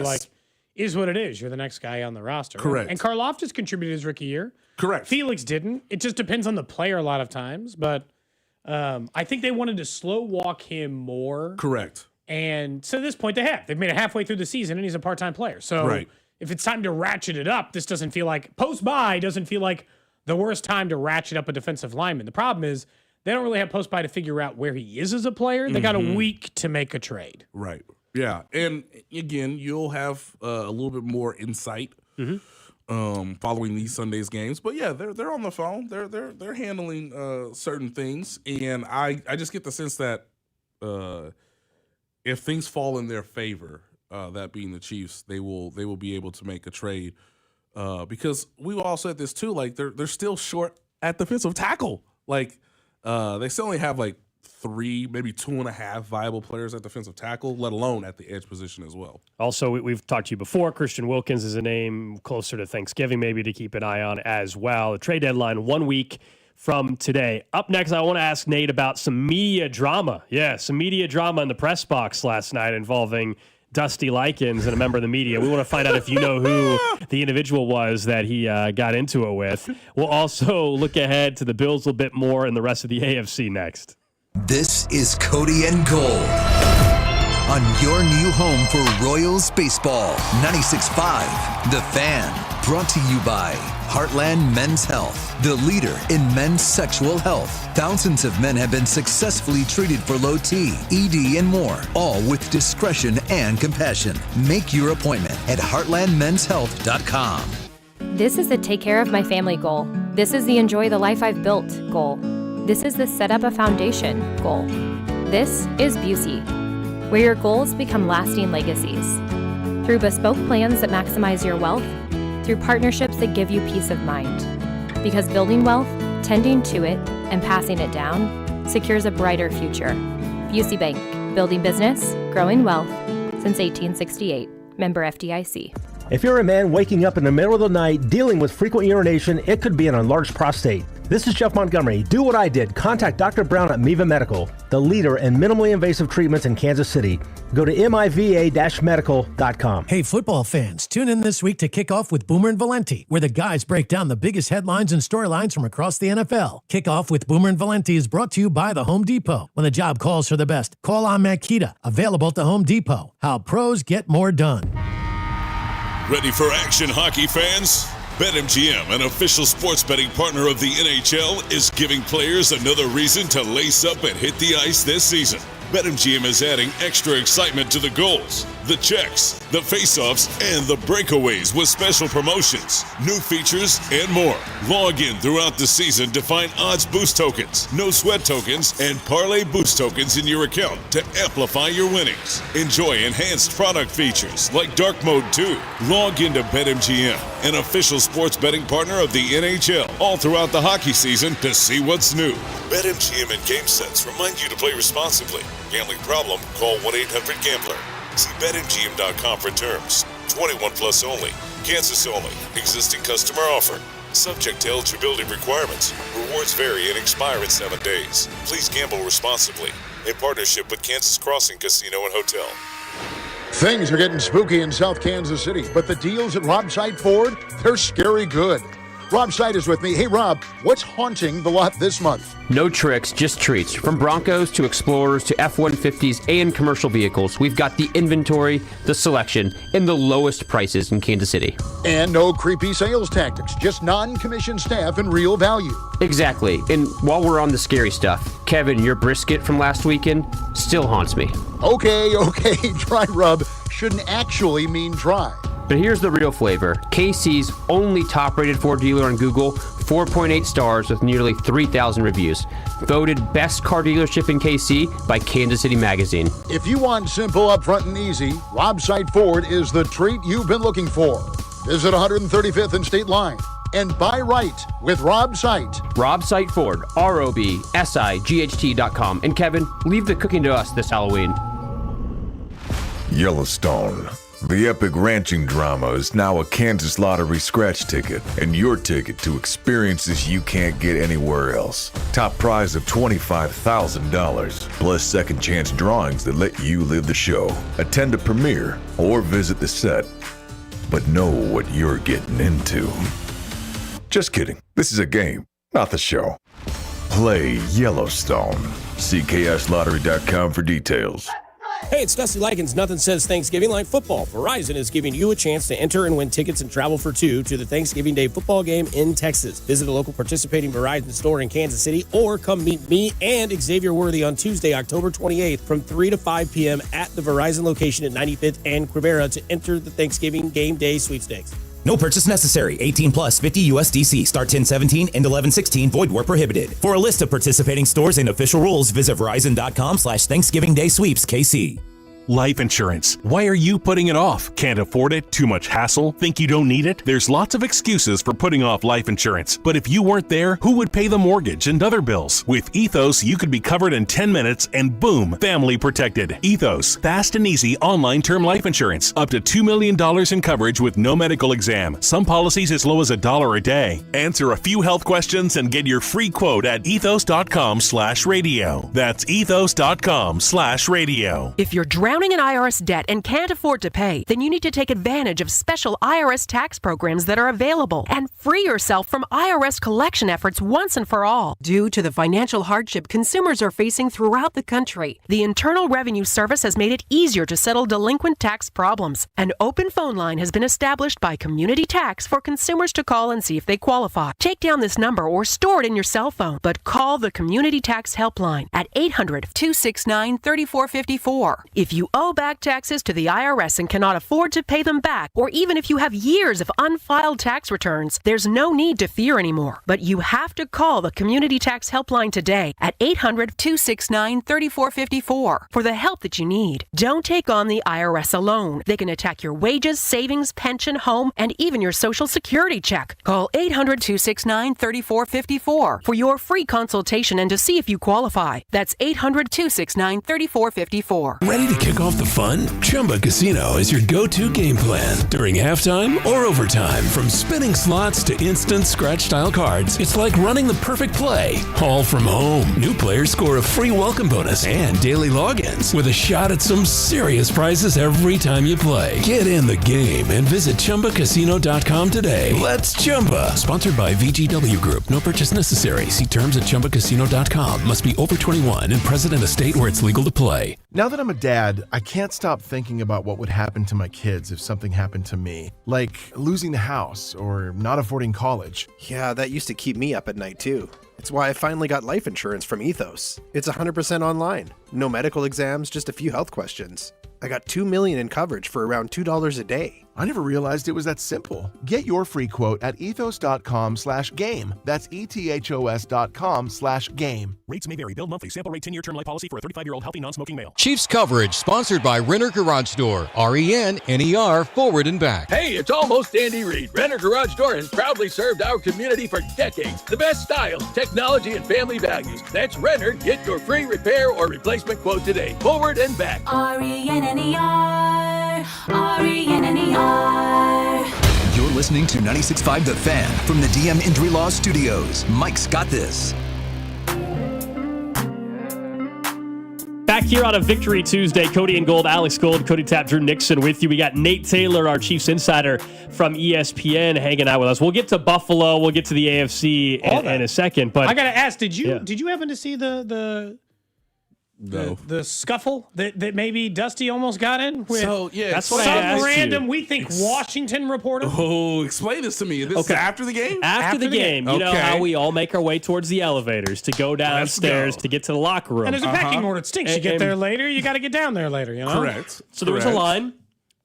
is what it is. You're the next guy on the roster. Correct. And Karlaftis contributed his rookie year. Correct. Felix didn't. It just depends on the player a lot of times, but I think they wanted to slow walk him more. Correct. And so at this point, they've made it halfway through the season, and he's a part-time player. So if it's time to ratchet it up, this doesn't feel like post-buy doesn't feel like the worst time to ratchet up a defensive lineman. The problem is they don't really have post-buy to figure out where he is as a player. They got a week to make a trade. Right. Yeah. And again, you'll have a little bit more insight following these Sundays games. But yeah, they're on the phone. They're handling certain things, and I just get the sense that if things fall in their favor, that being the Chiefs, they will be able to make a trade, because we've all said this too. Like they're still short at defensive tackle. Like they still only have like 3, maybe 2.5 viable players at defensive tackle, let alone at the edge position as well. Also, we've talked to you before. Christian Wilkins is a name closer to Thanksgiving, maybe to keep an eye on as well. The trade deadline 1 week from today. Up next, I want to ask Nate about some media drama. Yeah, some media drama in the press box last night involving Dusty Likens and a member of the media. We want to find out if you know who the individual was that he got into it with. We'll also look ahead to the Bills a little bit more and the rest of the AFC next. This is Cody and Gold on your new home for Royals baseball. 96.5 The Fan. Brought to you by Heartland Men's Health, the leader in men's sexual health. Thousands of men have been successfully treated for low T, ED, and more, all with discretion and compassion. Make your appointment at heartlandmenshealth.com. This is the take care of my family goal. This is the enjoy the life I've built goal. This is the set up a foundation goal. This is Busey, where your goals become lasting legacies. Through bespoke plans that maximize your wealth, through partnerships that give you peace of mind. Because building wealth, tending to it, and passing it down secures a brighter future. Busey Bank, building business, growing wealth since 1868. Member FDIC. If you're a man waking up in the middle of the night dealing with frequent urination, it could be an enlarged prostate. This is Jeff Montgomery. Do what I did. Contact Dr. Brown at Miva Medical, the leader in minimally invasive treatments in Kansas City. Go to miva-medical.com. Hey, football fans, tune in this week to kick off with Boomer and Valenti, where the guys break down the biggest headlines and storylines from across the NFL. Kickoff with Boomer and Valenti is brought to you by the Home Depot. When the job calls for the best, call on Makita. Available at the Home Depot. How pros get more done. Ready for action, hockey fans? BetMGM, an official sports betting partner of the NHL, is giving players another reason to lace up and hit the ice this season. BetMGM is adding extra excitement to the goals, the checks, the face-offs, and the breakaways with special promotions, new features, and more. Log in throughout the season to find odds boost tokens, no sweat tokens, and parlay boost tokens in your account to amplify your winnings. Enjoy enhanced product features like Dark Mode 2. Log into BetMGM, an official sports betting partner of the NHL, all throughout the hockey season to see what's new. BetMGM and GameSense remind you to play responsibly. Gambling problem? Call 1-800-GAMBLER. See BetMGM.com for terms. 21 plus only. Kansas only. Existing customer offer. Subject to eligibility requirements. Rewards vary and expire in 7 days. Please gamble responsibly. In partnership with Kansas Crossing Casino and Hotel. Things are getting spooky in South Kansas City, but the deals at Rob Sight Ford, they're scary good. Rob Sight is with me. Hey, Rob, what's haunting the lot this month? No tricks, just treats. From Broncos to Explorers to F-150s and commercial vehicles, we've got the inventory, the selection, and the lowest prices in Kansas City. And no creepy sales tactics, just non-commissioned staff and real value. Exactly. And while we're on the scary stuff, Kevin, your brisket from last weekend still haunts me. Okay, dry rub shouldn't actually mean dry. But here's the real flavor. KC's only top-rated Ford dealer on Google, 4.8 stars with nearly 3,000 reviews. Voted best car dealership in KC by Kansas City Magazine. If you want simple, upfront, and easy, Rob Sight Ford is the treat you've been looking for. Visit 135th and State Line and buy right with Rob Sight. Rob Sight Ford, ROBSIGHT.com. And Kevin, leave the cooking to us this Halloween. Yellowstone. The epic ranching drama is now a Kansas Lottery scratch ticket and your ticket to experiences you can't get anywhere else. Top prize of $25,000 plus second chance drawings that let you live the show. Attend a premiere or visit the set, but know what you're getting into. Just kidding. This is a game, not the show. Play Yellowstone. See KSLottery.com for details. Hey, it's Dusty Likens. Nothing says Thanksgiving like football. Verizon is giving you a chance to enter and win tickets and travel for two to the Thanksgiving Day football game in Texas. Visit a local participating Verizon store in Kansas City or come meet me and Xavier Worthy on Tuesday, October 28th from 3 to 5 p.m. at the Verizon location at 95th and Quivera to enter the Thanksgiving Game Day sweepstakes. No purchase necessary. 18 plus, 50 USDC. Start 10/17, end 11/16. Void where prohibited. For a list of participating stores and official rules, visit Verizon.com/Thanksgiving Day Sweeps KC. Life insurance. Why are you putting it off? Can't afford it? Too much hassle? Think you don't need it? There's lots of excuses for putting off life insurance. But if you weren't there, who would pay the mortgage and other bills? With Ethos, you could be covered in 10 minutes and boom, family protected. Ethos, fast and easy online term life insurance. Up to $2 million in coverage with no medical exam. Some policies as low as $1 a day. Answer a few health questions and get your free quote at ethos.com/radio. That's ethos.com/radio. If you're drowning in IRS debt and can't afford to pay, then you need to take advantage of special IRS tax programs that are available and free yourself from IRS collection efforts once and for all. Due to the financial hardship consumers are facing throughout the country, the Internal Revenue Service has made it easier to settle delinquent tax problems. An open phone line has been established by Community Tax for consumers to call and see if they qualify. Take down this number or store it in your cell phone, but call the Community Tax Helpline at 800-269-3454. If you owe back taxes to the IRS and cannot afford to pay them back, or even if you have years of unfiled tax returns, there's no need to fear anymore. But you have to call the Community Tax Helpline today at 800-269-3454 for the help that you need. Don't take on the IRS alone. They can attack your wages, savings, pension, home, and even your Social Security check. Call 800-269-3454 for your free consultation and to see if you qualify. That's 800-269-3454. Ready to kick kick off the fun? Chumba Casino is your go-to game plan during halftime or overtime. From spinning slots to instant scratch-style cards, it's like running the perfect play, all from home. New players score a free welcome bonus and daily logins with a shot at some serious prizes every time you play. Get in the game and visit ChumbaCasino.com today. Let's Chumba. Sponsored by VGW Group. No purchase necessary. See terms at ChumbaCasino.com. Must be over 21 and present in a state where it's legal to play. Now that I'm a dad, I can't stop thinking about what would happen to my kids if something happened to me. Like losing the house or not affording college. Yeah, that used to keep me up at night too. It's why I finally got life insurance from Ethos. It's 100% online. No medical exams, just a few health questions. I got $2 million in coverage for around $2 a day. I never realized it was that simple. Get your free quote at ethos.com/game. That's ethos.com/game. Rates may vary. Bill monthly. Sample rate 10-year term life policy for a 35-year-old healthy non-smoking male. Chiefs coverage sponsored by Renner Garage Door. RENNER forward and back. Hey, it's almost Andy Reid. Renner Garage Door has proudly served our community for decades. The best styles, technology, and family values. That's Renner. Get your free repair or replacement quote today. Forward and back. RENNER. RENNER. You're listening to 96.5 The Fan from the DM Injury Law Studios. Mike's got this. Back here on a Victory Tuesday, Cody and Gold, Alex Gold, Cody Tapp, Drew Nixon with you. We got Nate Taylor, our Chiefs insider from ESPN, hanging out with us. We'll get to Buffalo. We'll get to the AFC in a second. But I got to ask, did you happen to see the scuffle that maybe Dusty almost got in with? So, yeah, that's what I asked random, you. we think Washington reporter. Oh, explain this to me. This is after the game? After the game. You know how we all make our way towards the elevators to go downstairs to get to the locker room. And there's a pecking order. It stinks. You get there later, you got to get down there later, you know? Correct. So there was a line,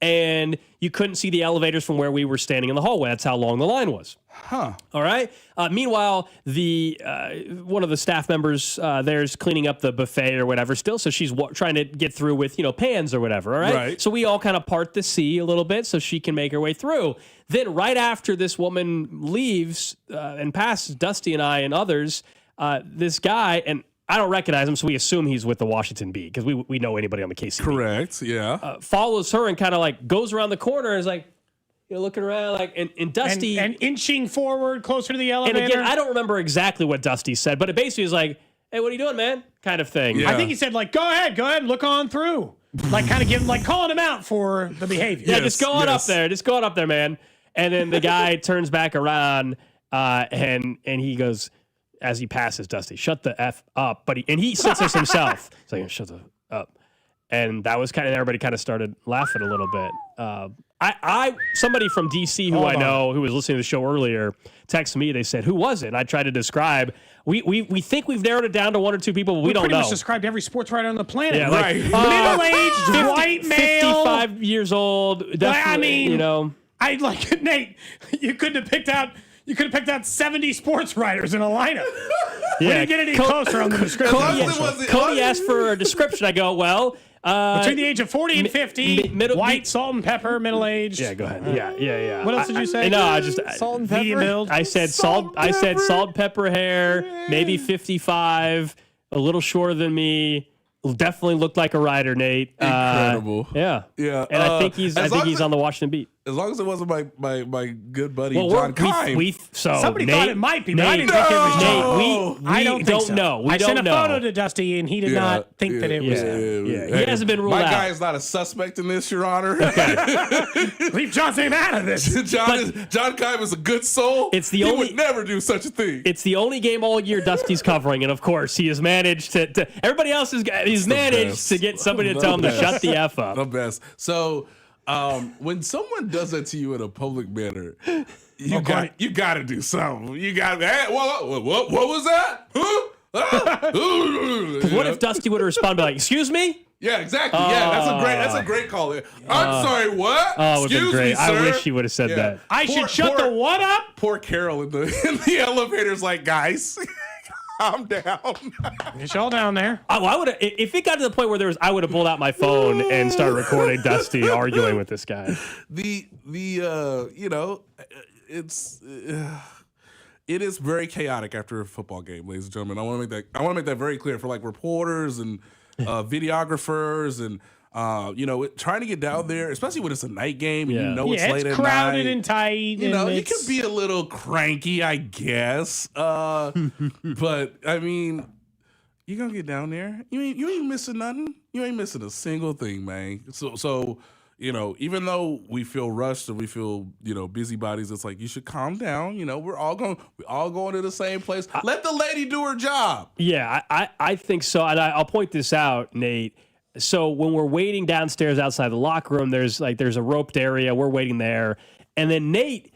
and you couldn't see the elevators from where we were standing in the hallway. That's how long the line was. Huh. All right. Meanwhile, the one of the staff members there's cleaning up the buffet or whatever still, so she's trying to get through with pans or whatever. All right. So we all kind of part the sea a little bit so she can make her way through. Then right after this woman leaves and passes Dusty and I and others, this guy, and I don't recognize him, so we assume he's with the Washington Beat because we know anybody on the KC. Correct. Yeah. Follows her and kind of like goes around the corner and is like, looking around like, and Dusty and inching forward closer to the elevator. And again, I don't remember exactly what Dusty said, but it basically was like, "Hey, what are you doing, man?" kind of thing. Yeah. I think he said like, "Go ahead, look on through," like kind of giving, like calling him out for the behavior. Yeah, just going up there, man. And then the guy turns back around, and he goes, as he passes Dusty, "Shut the F up," but he says this himself. He's like, "Shut the up," and that was everybody kind of started laughing a little bit. Somebody from DC who I know who was listening to the show earlier texted me. They said, "Who was it?" And I tried to describe. We think we've narrowed it down to one or two people, but we don't know. Pretty much described every sports writer on the planet. Yeah, right. Middle-aged, white male, 55 years old. I mean, I like Nate. You could have picked out 70 sports writers in a lineup. We didn't get any closer on the description. Cody asked for a description. I go, well. Between the age of 40 and 50, white, salt and pepper, middle-aged. Yeah, go ahead. Yeah. What else did you say? I just salt and pepper. I said salt. I said salt, pepper, hair. Maybe 55. A little shorter than me. Definitely looked like a rider, Nate. Incredible. Yeah. And I think he's on the Washington Beat. As long as it wasn't my good buddy John Kime. Somebody Nate, thought it might be, but Nate, I didn't think it was John. Nate, I don't think so. know. I sent a photo to Dusty, and he did not think that it was him. Yeah. He hasn't been ruled out. My guy is not a suspect in this, Your Honor. Leave John's name out of this. John Kime is a good soul. He would never do such a thing. It's the only game all year Dusty's covering, and of course, he has managed to everybody else he's managed to get somebody to tell him to shut the F up. The best. So when someone does that to you in a public manner, you got to do something. You got what was that? Huh? What if Dusty would have responded like, "Excuse me"? Yeah, exactly. That's a great call. I'm sorry, what? Oh, Excuse me, sir. I wish he would have said that. I should shut the what up? Poor Carol in the elevator's like, guys, calm down. It's all down there. I would have, if it got to the point where I would have pulled out my phone and started recording Dusty arguing with this guy. It is very chaotic after a football game, ladies and gentlemen. I want to make that very clear for like reporters and videographers and Trying to get down there, especially when it's a night game, and it's late at night. It's crowded and tight. You could be a little cranky, I guess. But I mean, you're gonna get down there. You ain't missing nothing. You ain't missing a single thing, man. So even though we feel rushed and we feel busybodies, it's like you should calm down. We're all going to the same place. Let the lady do her job. Yeah, I think so. And I'll point this out, Nate. So when we're waiting downstairs outside the locker room, there's a roped area. We're waiting there, and then Nate,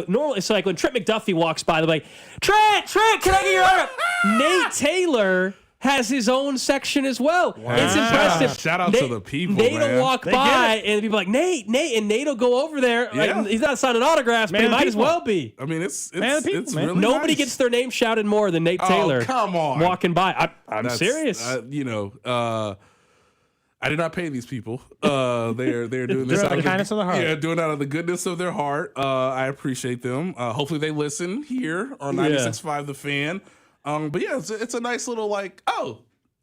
normally it's like when Trent McDuffie walks by, they're like, Trent, can I get your autograph? Nate Taylor has his own section as well. Wow. It's impressive. Shout out to the people, Nate man. will walk by and people like, Nate, and Nate will go over there. Yeah. Like, he's not signing autographs, but he might as well be. I mean, it's Really nice. Nobody gets their name shouted more than Nate Taylor. Oh, come on. Walking by. I'm serious. I did not pay these people. They're doing this out of the kindness of the heart. Yeah, doing it out of the goodness of their heart. I appreciate them. Hopefully they listen here on 96.5 The Fan. But yeah, it's a nice little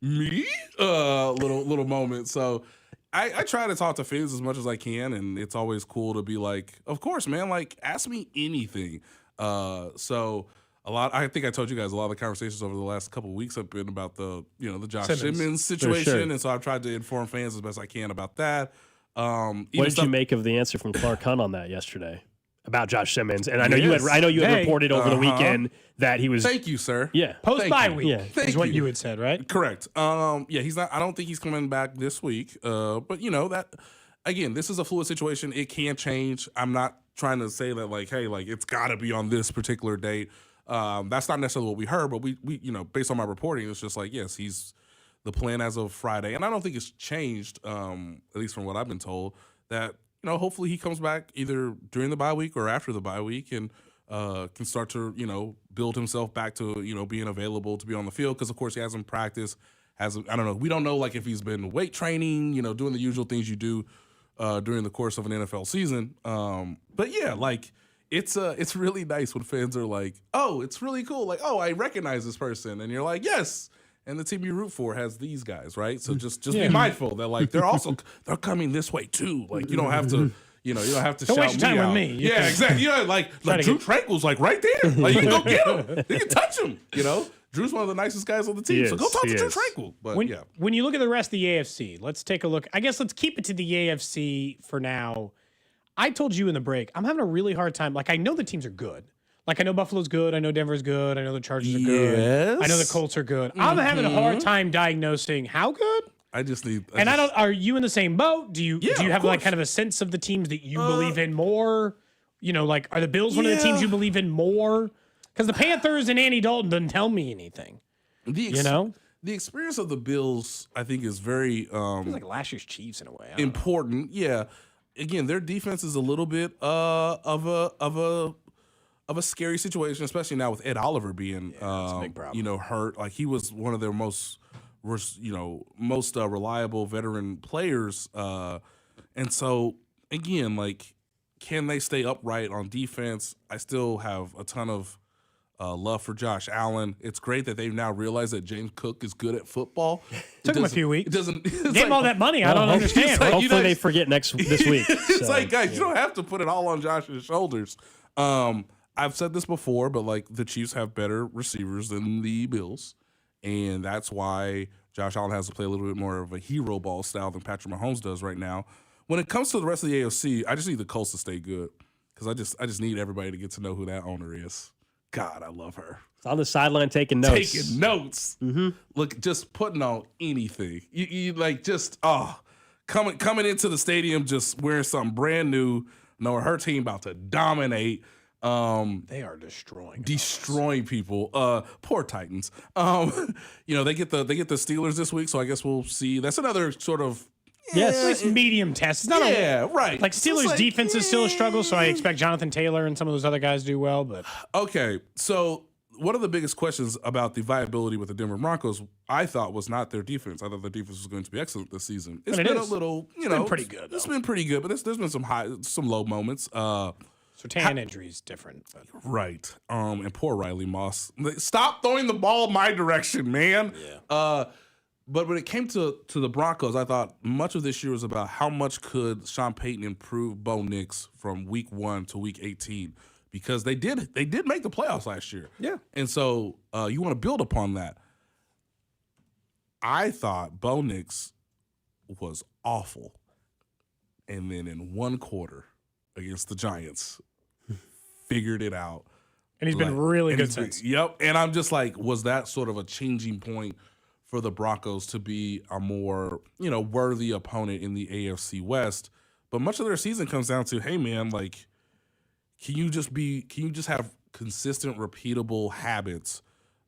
me little moment. So I try to talk to fans as much as I can, and it's always cool to be like, of course, man, ask me anything. So I think I told you guys a lot of the conversations over the last couple of weeks have been about the Josh Simmons situation, sure. and so I've tried to inform fans as best I can about that. What did you make of the answer from Clark Hunt on that yesterday about Josh Simmons? And I know you had reported over the weekend that he was. Thank you, sir. Yeah, post bye week is what you. you had said, right? Correct. He's not. I don't think he's coming back this week. But that again, this is a fluid situation. It can change. I'm not trying to say that it's got to be on this particular date. That's not necessarily what we heard, but we based on my reporting, it's just yes, he's the plan as of Friday, and I don't think it's changed, at least from what I've been told, that hopefully he comes back either during the bye week or after the bye week and can start to build himself back to being available to be on the field, because of course he hasn't practiced, I don't know, we don't know if he's been weight training, doing the usual things you do during the course of an NFL season, but yeah, it's really nice when fans are like, oh, it's really cool. Oh, I recognize this person. And you're like, yes. And the team you root for has these guys, right? So just be mindful that they're coming this way too. You don't have to, you don't have to don't shout waste your time me out. with me. Yeah, exactly. Drew Tranquil's right there. You can go get him. You can touch him. Drew's one of the nicest guys on the team. So go talk to Drew Tranquil. But when you look at the rest of the AFC, let's take a look. I guess let's keep it to the AFC for now. I told you in the break, I'm having a really hard time. I know the teams are good. I know Buffalo's good. I know Denver's good. I know the Chargers are good. Yes. I know the Colts are good. I'm having a hard time diagnosing how good. Are you in the same boat? Do you have kind of a sense of the teams that you believe in more? Are the Bills one of the teams you believe in more? Because the Panthers and Andy Dalton doesn't tell me anything. The experience of the Bills, I think, is very feels like last year's Chiefs in a way. Important. Yeah. Again, their defense is a little bit of a scary situation, especially now with Ed Oliver being a big problem. hurt. He was one of their most reliable veteran players, and so again, can they stay upright on defense? I still have a ton of love for Josh Allen. It's great that they've now realized that James Cook is good at football. Took him a few weeks. It doesn't give him all that money. I don't understand. Hopefully they forget this week. It's guys, you don't have to put it all on Josh's shoulders. I've said this before, but the Chiefs have better receivers than the Bills, and that's why Josh Allen has to play a little bit more of a hero ball style than Patrick Mahomes does right now. When it comes to the rest of the AFC, I just need the Colts to stay good, because I just need everybody to get to know who that owner is. God, I love her. It's on the sideline taking notes. Mm-hmm. Look, just putting on anything. Coming into the stadium just wearing something brand new, knowing her team about to dominate. They are destroying people. Poor Titans. They get the Steelers this week, so I guess we'll see. That's another sort of it's medium test. It's not right. Steelers defense is still a struggle, so I expect Jonathan Taylor and some of those other guys do well. But okay, so one of the biggest questions about the viability with the Denver Broncos, I thought, was not their defense. I thought their defense was going to be excellent this season. It's been a little, it's been pretty good. It's been pretty good, but there's been some low moments. Surtain injury is different. But. Right. And poor Riley Moss. Stop throwing the ball my direction, man. Yeah. But when it came to the Broncos, I thought much of this year was about how much could Sean Payton improve Bo Nix from week 1 to week 18, because they did make the playoffs last year. Yeah. And so you want to build upon that. I thought Bo Nix was awful. And then in one quarter against the Giants, figured it out. And he's been really good since. Yep. And I'm just like, was that sort of a changing point for the Broncos to be a more, worthy opponent in the AFC West? But much of their season comes down to, hey man, like, can you just have consistent, repeatable habits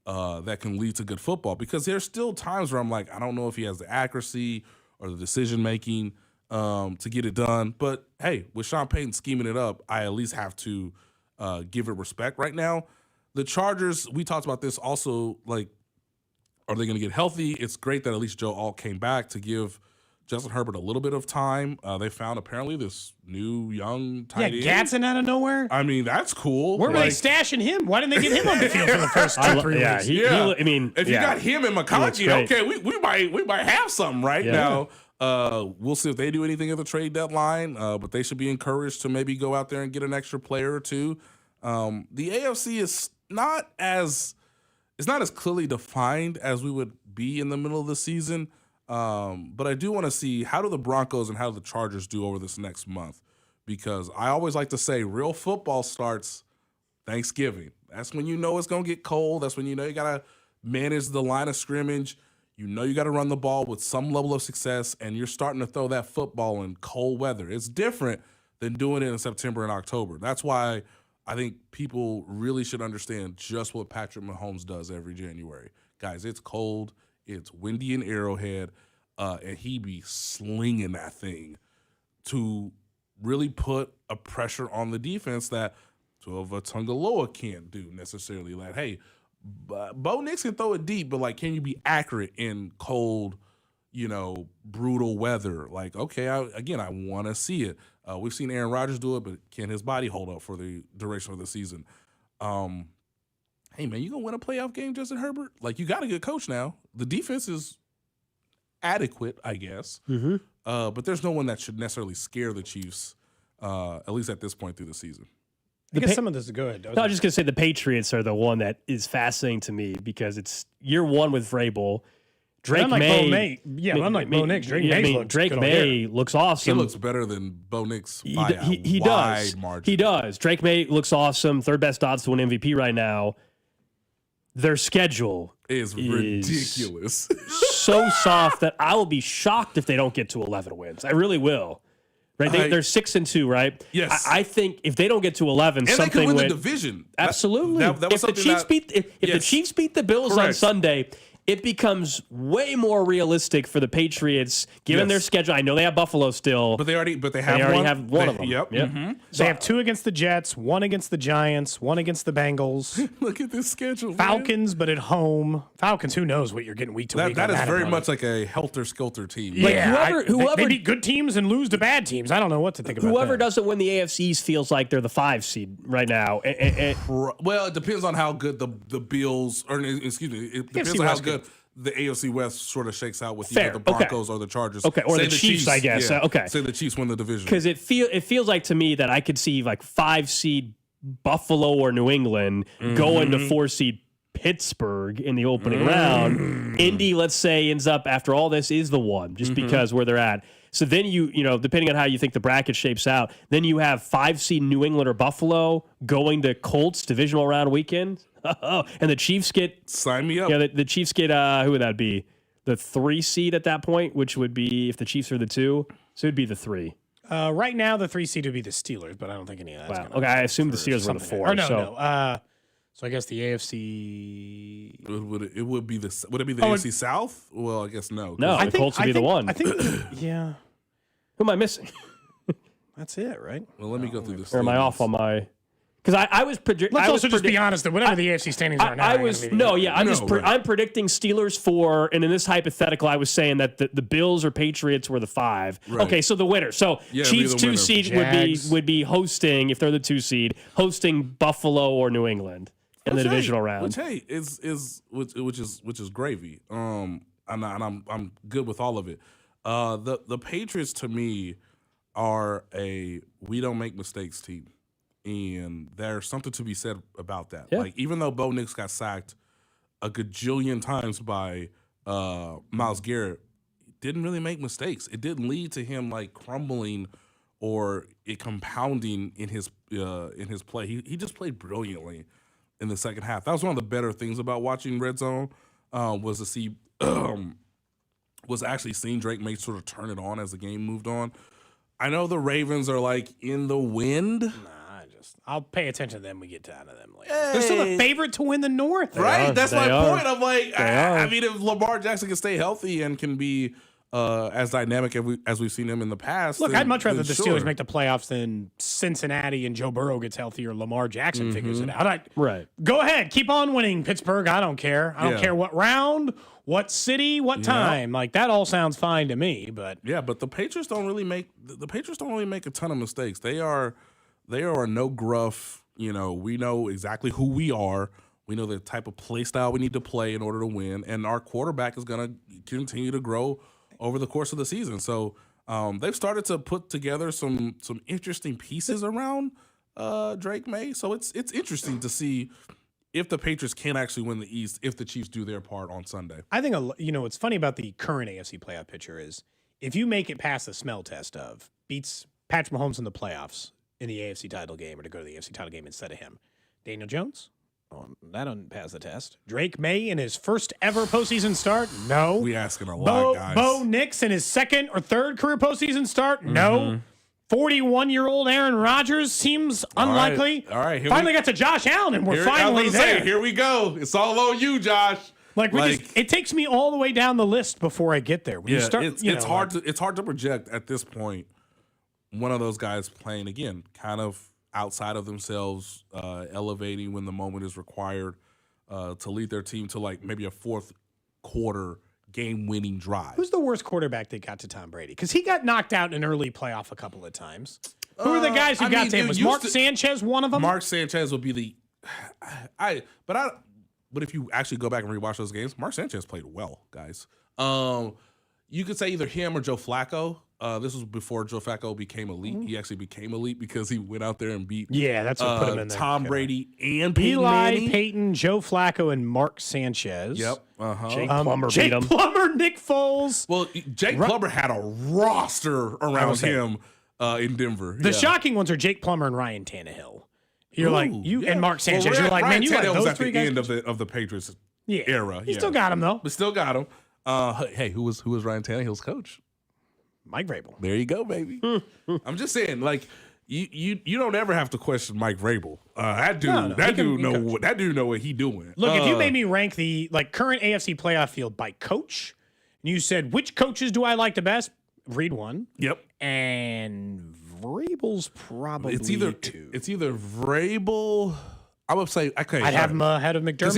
that can lead to good football? Because there's still times where I'm like, I don't know if he has the accuracy or the decision making to get it done. But hey, with Sean Payton scheming it up, I at least have to give it respect right now. The Chargers, we talked about this also, like, are they going to get healthy? It's great that at least Joe Alt came back to give Justin Herbert a little bit of time. They found apparently this new young tight end. Gatson out of nowhere. I mean, that's cool. Where were they stashing him? Why didn't they get him on the field for the first 2-3 weeks? If you got him and McConkey, okay, we might have something now. We'll see if they do anything at the trade deadline, but they should be encouraged to maybe go out there and get an extra player or two. The AFC is not as clearly defined as we would be in the middle of the season. But I do want to see how do the Broncos and how do the Chargers do over this next month, because I always like to say real football starts Thanksgiving. That's when you know it's going to get cold. That's when you know you got to manage the line of scrimmage. You know you got to run the ball with some level of success, and you're starting to throw that football in cold weather. It's different than doing it in September and October. That's why I think people really should understand just what Patrick Mahomes does every January. Guys, it's cold. It's windy in Arrowhead, and he be slinging that thing to really put a pressure on the defense that Tua Tagovailoa can't do necessarily. Like, hey, Bo Nix can throw it deep, but like, can you be accurate in cold, brutal weather? Like, okay, I want to see it. We've seen Aaron Rodgers do it, but can his body hold up for the duration of the season? Hey, man, you going to win a playoff game, Justin Herbert? Like, you got a good coach now. The defense is adequate, I guess. Mm-hmm. But there's no one that should necessarily scare the Chiefs, at least at this point through the season. I guess some of this is good. No, I was just going to say the Patriots are the one that is fascinating to me because it's year one with Vrabel. Drake May. Unlike Bo Nix, Drake May looks awesome. He looks better than Bo Nix by he a wide does. margin. He does. Drake May looks awesome. Third best odds to win MVP right now. Their schedule is ridiculous. So soft that I will be shocked if they don't get to 11 wins. I really will. Right? They're 6-2, right? Yes. I think if they don't get to 11, and something they could win the division. Absolutely. That was if the Chiefs beat the Bills on Sunday, it becomes way more realistic for the Patriots given their schedule. I know they have Buffalo still, but they already have one of them. Yep. Mm-hmm. So they have 2 against the Jets, 1 against the Giants, 1 against the Bengals. Look at this schedule. Falcons, but at home. Falcons, who knows what you're getting week to week. That is very much like a helter-skelter team. Yeah, whoever they beat good teams and lose to bad teams. I don't know what to think about whoever doesn't win the AFC East feels like they're the 5 seed right now. Well, it depends on how good the Bills, or excuse me, it depends on how good the AFC West sort of shakes out with either the Broncos or the Chargers. Okay, or the Chiefs, I guess. Yeah. Okay. Say the Chiefs win the division. Because it feels like to me that I could see like 5 seed Buffalo or New England going to 4 seed Pittsburgh in the opening round. Indy, let's say, ends up after all this is the 1 just because where they're at. So then you depending on how you think the bracket shapes out, then you have 5 seed New England or Buffalo going to Colts divisional round weekend. And the Chiefs get sign me up. Yeah, the Chiefs get who would that be? The 3 seed at that point, which would be if the Chiefs are the 2, so it'd be the 3. Right now, the 3 seed would be the Steelers, but I don't think any of that's Okay, I assume the Steelers were the 4. No. So I guess the AFC would it be the AFC South? Well, I guess no. No, the Colts would be the 1. I think yeah. Who am I missing? That's it, right? Well, let me go through this. Or am I off on my? Because I was predicting. Let's also just be honest that whatever the AFC standings are now. I'm predicting Steelers 4, and in this hypothetical, I was saying that the Bills or Patriots were the 5. Right. Okay, so the winner. So Chiefs 2 seed would be hosting if they're the 2 seed, hosting Buffalo or New England in the divisional round. Which is gravy. I'm good with all of it. The Patriots to me are a we don't make mistakes team, and there's something to be said about that. Yeah. Like even though Bo Nix got sacked a gajillion times by Myles Garrett, didn't really make mistakes. It didn't lead to him like crumbling or it compounding in his play. He just played brilliantly in the second half. That was one of the better things about watching Red Zone was to see was actually seeing Drake May sort of turn it on as the game moved on. I know the Ravens are like in the wind. I'll pay attention to them when we get down to them later. They're still the favorite to win the North. Right? That's my point. I'm like, I mean, if Lamar Jackson can stay healthy and can be as dynamic as we've seen him in the past. Look, I'd much rather the sure. Steelers make the playoffs than Cincinnati and Joe Burrow gets healthy or Lamar Jackson figures it out. Right. Go ahead. Keep on winning, Pittsburgh. I don't care. I don't care what round, what city, what time. Like, that all sounds fine to me. But yeah, but the Patriots don't really make a ton of mistakes. They are a no gruff, we know exactly who we are. We know the type of play style we need to play in order to win. And our quarterback is going to continue to grow over the course of the season. So they've started to put together some interesting pieces around Drake May. So it's interesting to see if the Patriots can actually win the East if the Chiefs do their part on Sunday. I think, what's funny about the current AFC playoff picture is if you make it past the smell test of beats Patrick Mahomes in the playoffs in the AFC title game or to go to the AFC title game instead of him, Daniel Jones, that doesn't pass the test. Drake May in his first ever postseason start? No. We asking a lot, guys. Bo Nix in his second or third career postseason start? No. 41-year-old Aaron Rodgers seems unlikely. All right. Finally got to Josh Allen, and we're finally there. Here we go. It's all on you, Josh. It takes me all the way down the list before I get there. When you start, it's hard to project at this point one of those guys playing again, kind of outside of themselves, elevating when the moment is required to lead their team to like maybe a fourth quarter game-winning drive. Who's the worst quarterback that got to Tom Brady? Because he got knocked out in an early playoff a couple of times. Who are the guys who got to him? Was Mark Sanchez one of them? Mark Sanchez would be the but if you actually go back and rewatch those games, Mark Sanchez played well, guys. You could say either him or Joe Flacco. This was before Joe Flacco became elite. He actually became elite because he went out there and beat that's what put him in there. Tom Brady and Peyton Eli, Manning. Peyton, Joe Flacco, and Mark Sanchez. Yep. Jake Plummer beat him. Jake Plummer, Nick Foles. Well, Jake Plummer had a roster around him in Denver. The shocking ones are Jake Plummer and Ryan Tannehill. You're and Mark Sanchez. Well, you're like, Ryan man, you Tannehill got was those at three the guys. end of the Patriots era. You still got him though. But still got him. Hey, who was Ryan Tannehill's coach? Mike Vrabel. There you go, baby. I'm just saying, like you don't ever have to question Mike Vrabel. That dude know what he doing. Look, if you made me rank the current AFC playoff field by coach, and you said which coaches do I like the best, Reed won. Yep. And Vrabel's probably two. It's either Vrabel. I would say okay. I'd have him ahead of McDermott.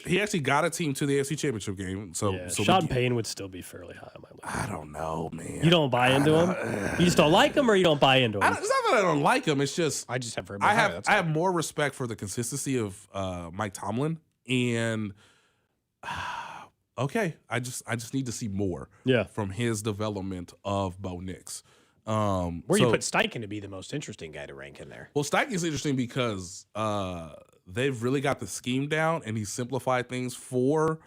He actually got a team to the AFC Championship game. So Sean Payne would still be fairly high on my list. I don't know, man. You don't buy into him? You just don't like him, or you don't buy into him? It's not that I don't like him. It's just I just have Vrabel. I have more respect for the consistency of Mike Tomlin, and okay, I just need to see more. From his development of Bo Nix. Where you put Steichen to be the most interesting guy to rank in there? Well, Steichen's interesting because they've really got the scheme down, and he simplified things for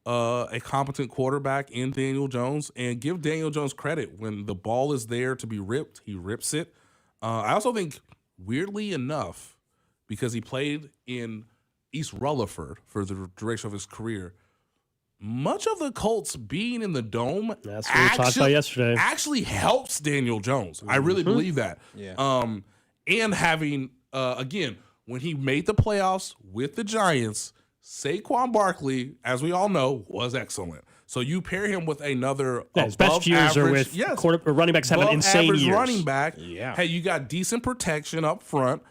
a competent quarterback in Daniel Jones. And give Daniel Jones credit. When the ball is there to be ripped, he rips it. I also think, weirdly enough, because he played in East Rutherford for the duration of his career, much of the Colts being in the dome that's what we talked about yesterday. Actually helps Daniel Jones. I really believe that. Yeah. And having, again, when he made the playoffs with the Giants, Saquon Barkley, as we all know, was excellent. So you pair him with another his best years average, are with running backs have an insane years. Running back. Yeah. Hey, you got decent protection up front.